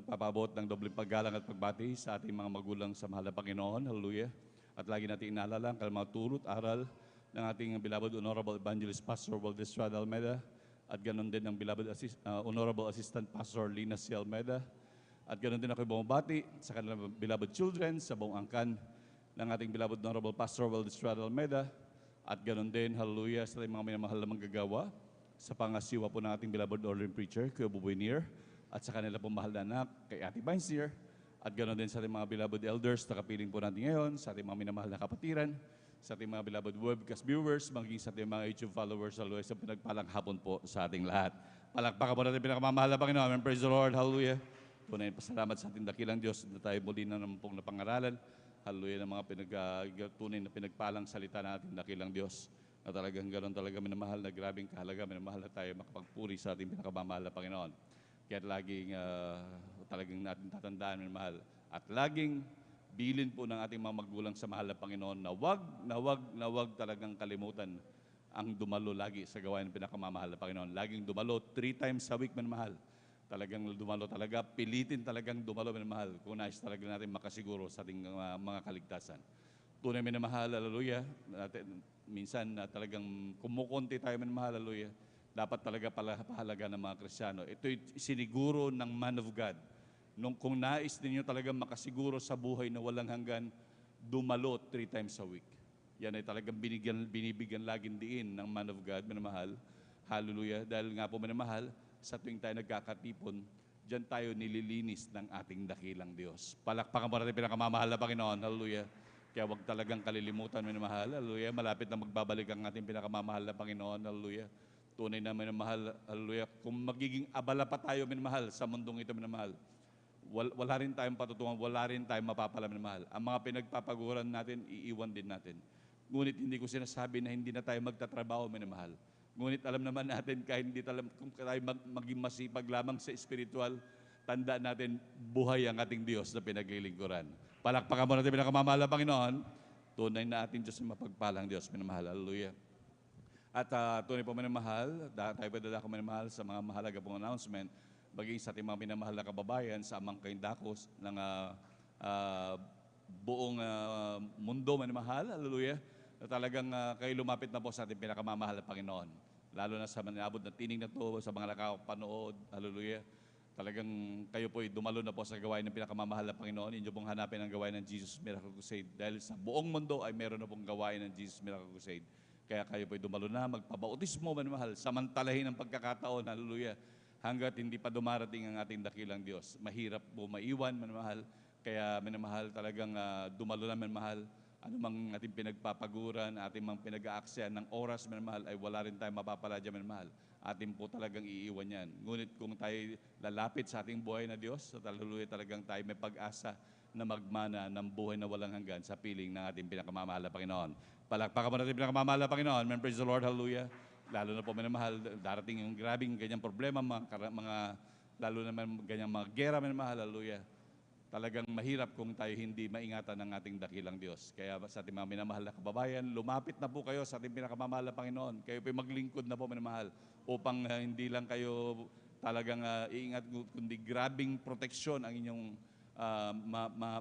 papabot ng dobleng paggalang at pagbati sa ating mga magulang sa mahal na Panginoon. Hallelujah. At lagi natin inaalala ang kalamang turot, aral ng ating beloved Honorable Evangelist Pastor Will Estrada Almena. At ganoon din ang beloved Honorable Assistant Pastor Lina C. Almeda. At ganoon din ako bumabati sa kanilang beloved children sa buong angkan ng ating beloved Honorable Pastor Will Estrada Almeda. At ganoon din, hallelujah, sa mga minamahal na manggagawa sa pangasiwa po ng ating beloved ordering preacher, Kuya Buboy Nier, at sa kanila pong mahal na anak, kay Ate Vines Nier. At ganoon din sa ating mga beloved elders na kapiling po natin ngayon, sa ating mga minamahal na kapatiran, sa ating mga beloved webcast viewers, maging sa ating mga YouTube followers, hallelujah, sa pinagpalang hapon po sa ating lahat. Palakpakan po natin pinakamamahal na Panginoon. Amen. Praise the Lord. Hallelujah. Tunay pasalamat sa ating dakilang Diyos na tayo muli na naman pong napangaralan. Hallelujah, ng mga tunay na pinagpalang salita na ating dakilang Diyos. Na talagang ganoon talaga minamahal na grabing kahalaga, minamahal na tayo makapagpuri sa ating pinakamamahal na Panginoon. Kaya laging talagang natin tatandaan, minamahal. At laging bilin po ng ating mga magulang sa mahal na Panginoon na wag talagang kalimutan ang dumalo lagi sa gawain ng pinakamamahal na Panginoon. Laging dumalo 3 times a week, minamahal. Talagang dumalo talaga, pilitin talagang dumalo, minamahal, kung nais talaga natin makasiguro sa ating mga kaligtasan. Tunay, minamahal, hallelujah. Minsan talagang kumukunti tayo, minamahal, hallelujah. Dapat talaga pahalaga ng mga Kristiyano. Ito'y siniguro ng man of God. Kung nais ninyo talagang makasiguro sa buhay na walang hanggan, dumalo 3 times a week. Yan ay talagang binibigyan laging diin ng man of God, minamahal. Hallelujah. Dahil nga po, minamahal, sa tuwing tayo nagkakatipon, diyan tayo nililinis ng ating dakilang Diyos. Palakpakan po natin pinakamamahal na Panginoon. Hallelujah. Kaya huwag talagang kalilimutan, minamahal. Hallelujah. Malapit na magbabalik ang ating pinakamamahal na Panginoon. Hallelujah. Tunay na minamahal. Hallelujah. Kung magiging abala pa tayo, minamahal, sa mundong ito, minamahal, wala rin tayong patutungan, wala rin tayong mapapala, minamahal. Ang mga pinagpapaguran natin, iiwan din natin. Ngunit hindi ko sinasabi na hindi na tayo magtatrabaho, minamahal. Ngunit alam naman natin kahit hindi tayo, kung tayo maging masipag lamang sa spiritual, tandaan natin buhay ang ating Diyos na pinaglilingkuran. Palakpakan mo natin pinakamamahal na Panginoon. Tunay na ating Diyos na mapagpalang Diyos, minamahal. Hallelujah. At tunay po minamahal, tayo po dadako minamahal sa mga mahalaga pong announcement, bagay sa ating mga minamahal na kababayan sa amang kaindakos ng buong mundo, minamahal. Hallelujah. Na talagang kayo lumapit na po sa ating pinakamamahal na Panginoon. Lalo na sa manabot na tining na to, sa mga nakapanood. Hallelujah. Talagang kayo po dumalo na po sa gawain ng pinakamamahal na Panginoon. Inyo pong hanapin ang gawain ng Jesus Miracle Crusade. Dahil sa buong mundo ay meron na pong gawain ng Jesus Miracle Crusade. Kaya kayo po dumalo na, magpabautismo, minamahal. Samantalahin ang pagkakataon. Hallelujah. Hanggat hindi pa dumarating ang ating dakilang Diyos. Mahirap po maiwan, minamahal. Kaya minamahal talagang dumalo na, minamahal. Ano mang ating pinagpapaguran, ating mang pinag-aaksyan ng oras, minamahal, ay wala rin tayong mapapala dyan, minamahal. Atin po talagang iiwan yan. Ngunit kung tayo lalapit sa ating buhay na Diyos, sa hallelujah, talagang tayo may pag-asa na magmana ng buhay na walang hanggan sa piling ng ating pinakamamahal na Panginoon. Palakpakan mo natin pinakamamahal na Panginoon. Man, praise the Lord, hallelujah. Lalo na po, minamahal, darating yung grabing ganyang problema, lalo naman ganyang mga gera, minamahal, hallelujah. Talagang mahirap kung tayo hindi maingatan ng ating dakilang Diyos. Kaya sa ating mga minamahal na kababayan, lumapit na po kayo sa ating pinakamamahal na Panginoon. Kayo po maglingkod na po, minamahal, upang hindi lang kayo talagang iingat, kundi grabing proteksyon ang inyong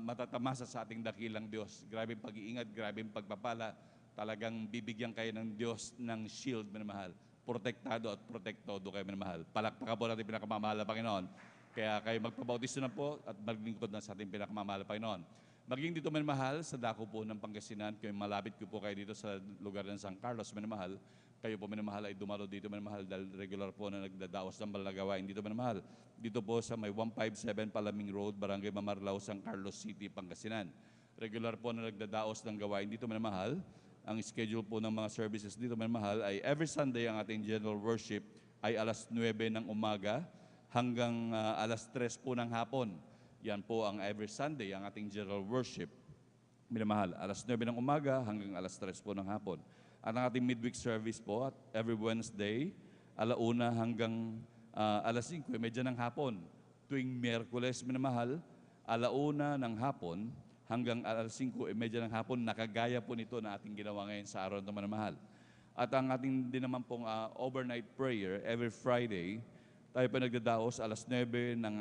matatamasa sa ating dakilang Diyos. Grabing pag-iingat, grabing pagpapala. Talagang bibigyan kayo ng Diyos ng shield, minamahal. Protektado at protektodo kayo, minamahal. Palakpakan po natin pinakamamahal na Panginoon. Kaya kayo magpabautismo na po at maglingkod na sa ating pinakamamahal na Panginoon. Maging dito, minamahal, sa dako po ng Pangasinan, kayo malapit ko po kayo dito sa lugar ng San Carlos, minamahal. Kayo po, minamahal, ay dumalo dito, minamahal, dahil regular po na nagdadaos ng balagawain dito, minamahal. Dito po sa may 157 Palaming Road, Barangay Mamarlao, San Carlos City, Pangasinan. Regular po na nagdadaos ng gawain dito, minamahal. Ang schedule po ng mga services dito, minamahal, ay every Sunday ang ating general worship ay alas 9 ng umaga hanggang alas 3 po ng hapon. Yan po ang every Sunday, ang ating general worship. Minamahal, alas 9 ng umaga hanggang alas 3 po ng hapon. At ang ating midweek service po at every Wednesday, alauna hanggang alas 5:30 ng hapon. Tuwing Miyerkules, minamahal, alauna ng hapon hanggang alas 5:30 ng hapon, nakagaya po nito na ating ginawa ngayon sa araw ng minamahal. At ang ating din naman pong overnight prayer every Friday, tayo pa nagdadaos alas 9 ng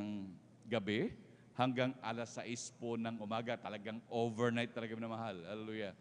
gabi hanggang alas 6 po ng umaga. Talagang overnight talaga, minamahal. Hallelujah.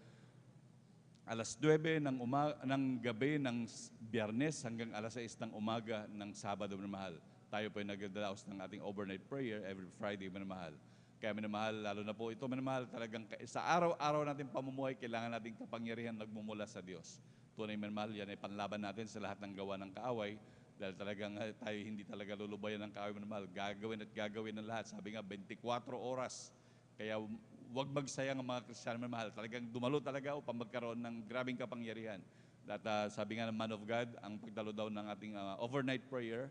Alas 9 ng gabi ng Biyernes hanggang alas 6 ng umaga ng Sabado, minamahal. Tayo po ay nagdadaos ng ating overnight prayer every Friday, minamahal. Kaya, minamahal, lalo na po ito, minamahal, talagang sa araw-araw natin pamumuhay, kailangan nating kapangyarihan nagmumula sa Diyos. Tunay, minamahal, yan ay panlaban natin sa lahat ng gawa ng kaaway. Dahil talagang tayo hindi talaga lulubayan ng kaaway, minamahal. Gagawin at gagawin ng lahat. Sabi nga, 24 oras. Kaya huwag magsayang ang mga Kristiyano, minamahal. Talagang dumalo talaga upang magkaroon ng grabing kapangyarihan. At sabi nga ng man of God, ang pagdalo daw ng ating overnight prayer,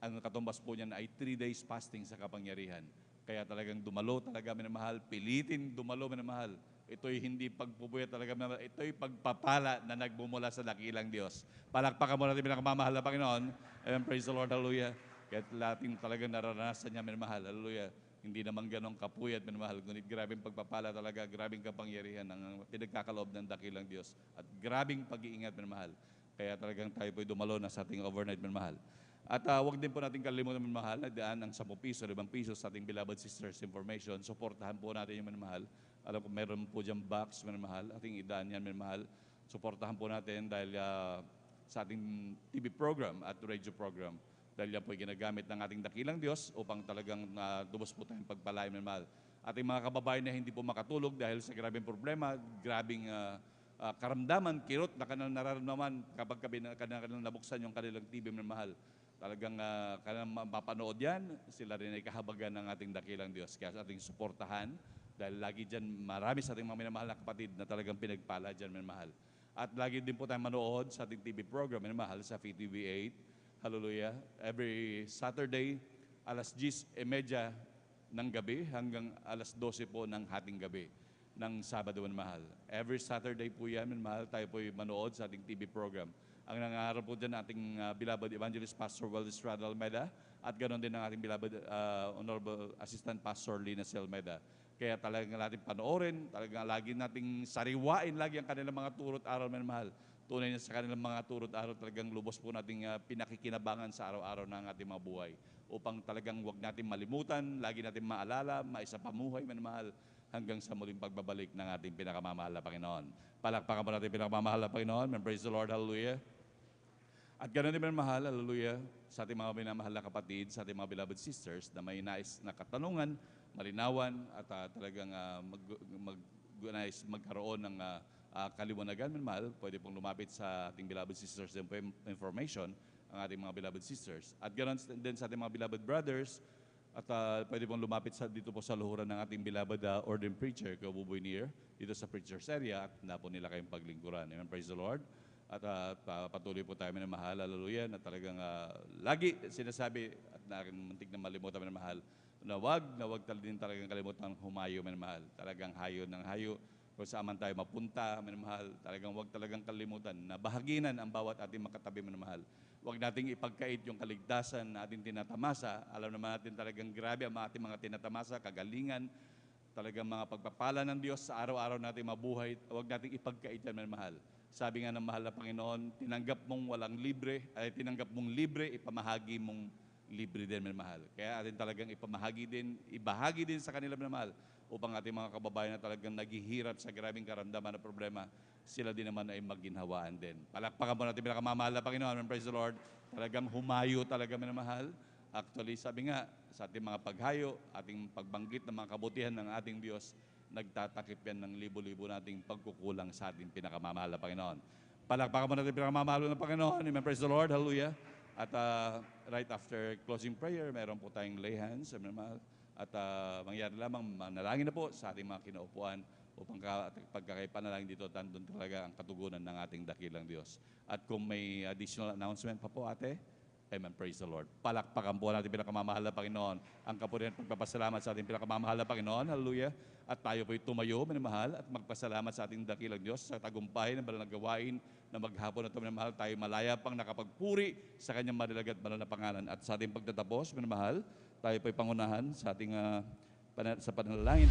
ang katumbas po niyan ay 3 days fasting sa kapangyarihan. Kaya talagang dumalo talaga, minamahal. Pilitin dumalo, minamahal. Ito'y hindi pagpupuyat talaga, minamahal. Ito'y pagpapala na nagbumula sa dakilang Diyos. Palakpakan mo natin pinakamamahal na Panginoon. And praise the Lord, hallelujah. Kaya lating talagang naranasan niya, minamahal, hallelujah. Hindi naman ganong kapuyat, minamahal. Ngunit grabing pagpapala talaga, grabing kapangyarihan ng pinagkakaloob ng dakilang Diyos. At grabing pag-iingat, minamahal. Kaya talagang tayo po'y dumalo na sa ating overnight, minamahal. At huwag din po natin kalimutan, minamahal, na daan ng 10 piso, 5 piso sa ating beloved sisters information. Suportahan po natin yung, minamahal. Alam ko meron po diyang box, minamahal. Ating idaan yan, minamahal. Suportahan po natin dahil sa ating TV program at radio program. Dahil yan po ay ginagamit ng ating dakilang Diyos upang talagang dubos po tayong pagpalain, minamahal. Ating mga kababayan na hindi po makatulog dahil sa grabing problema, grabing karamdaman, kirot na kanilang nararamdaman kapag kanilang nabuksan yung kanilang TV, minamahal. Talagang kanilang mapapanood yan, sila rin ay kahabagan ng ating dakilang Diyos. Kaya sa ating suportahan, dahil lagi dyan marami sa ating mga minamahal na kapatid na talagang pinagpala dyan, minamahal. At lagi din po tayong manood sa ating TV program, minamahal, sa FTV 8. Hallelujah. Every Saturday, alas 10:30 ng gabi hanggang alas 12 po ng hating gabi. ng Sabado, minamahal. Every Saturday po yan, minamahal, tayo po manood sa ating TV program. Ang nangaharap po dyan ating beloved Evangelist Pastor Waldis Rado Almeida at ganoon din ang ating beloved Honorable Assistant Pastor Lina C. Almeida. Kaya talagang natin panoorin, talagang lagi nating sariwain lagi ang kanilang mga turot araw, minamahal. Tunay na sa kanilang mga turot araw, talagang lubos po nating pinakikinabangan sa araw-araw ng ating mga buhay. Upang talagang wag natin malimutan, lagi natin maalala, maisapamuhay, minamahal, hanggang sa muling pagbabalik ng ating pinakamamahal na Panginoon. Palakpakan po natin pinakamamahal na Panginoon. And praise the Lord, hallelujah. At ganoon din minamahal, hallelujah, sa ating mga minamahal na kapatid, sa ating mga beloved sisters na may nais na katanungan, malinawan, at talagang nais magkaroon ng kaliwanagan, minamahal, pwede pong lumapit sa ating beloved sisters din po information, ang ating mga beloved sisters. At ganoon din sa ating mga beloved brothers, at pwede pong lumapit dito po sa luhuran ng ating beloved ordained preacher, Kuya Buboy Nier, dito sa preacher's area, at na po nila kayong paglingkuran. Amen, praise the Lord. At patuloy po tayo minamahal, hallelujah, na talagang lagi sinasabi, at muntik na malimutan minamahal, na wag din talagang kalimutan humayo minamahal. Talagang hayo ng hayo, kung saan man tayo mapunta minamahal, talagang wag talagang kalimutan na bahaginan ang bawat ating makatabi minamahal. Huwag nating ipagkait yung kaligtasan na ating tinatamasa. Alam naman natin talagang grabe ang ating mga tinatamasa, kagalingan, talagang mga pagpapala ng Diyos sa araw-araw nating mabuhay. Huwag nating ipagkait yan, mahal. Sabi nga ng mahal na Panginoon, tinanggap mong walang libre, ay tinanggap mong libre, ipamahagi mong libre din, mahal. Kaya atin talagang ibahagi din sa kanila, mahal, upang ating mga kababayan na talagang naghihirap sa grabing karamdaman na problema, sila din naman ay maginhawaan din. Palakpakan po natin pinakamamahal na Panginoon. Praise the Lord. Talagang humayo talaga, minamahal. Actually, sabi nga, sa ating mga paghayo, ating pagbanggit ng mga kabutihan ng ating Diyos, nagtatakip yan ng libo-libo nating pagkukulang sa ating pinakamamahal na Panginoon. Palakpakan po natin pinakamamahal na Panginoon. Amen. Praise the Lord. Hallelujah. At right after closing prayer, meron po tayong lay hands. Amen. At mangyari lamang, manalangin na po sa ating mga kinaupuan upang pagkakaipanalangin dito, doon talaga ang katugunan ng ating dakilang Diyos. At kung may additional announcement pa po, ate, amen, praise the Lord. Palakpakan po natin pinakamamahal na Panginoon. Ang kapurihan pagpapasalamat sa ating pinakamamahal na Panginoon. Hallelujah. At tayo po'y tumayo, minamahal, at magpasalamat sa ating dakilang Diyos sa tagumpay ng banal na gawain na maghapon na ito, minamahal, tayo malaya pang nakapagpuri sa kanyang madilag at banal na pangalan. At sa ating pagtatapos, minamahal, tayo po'y pangunahan sa ating sa panalangin.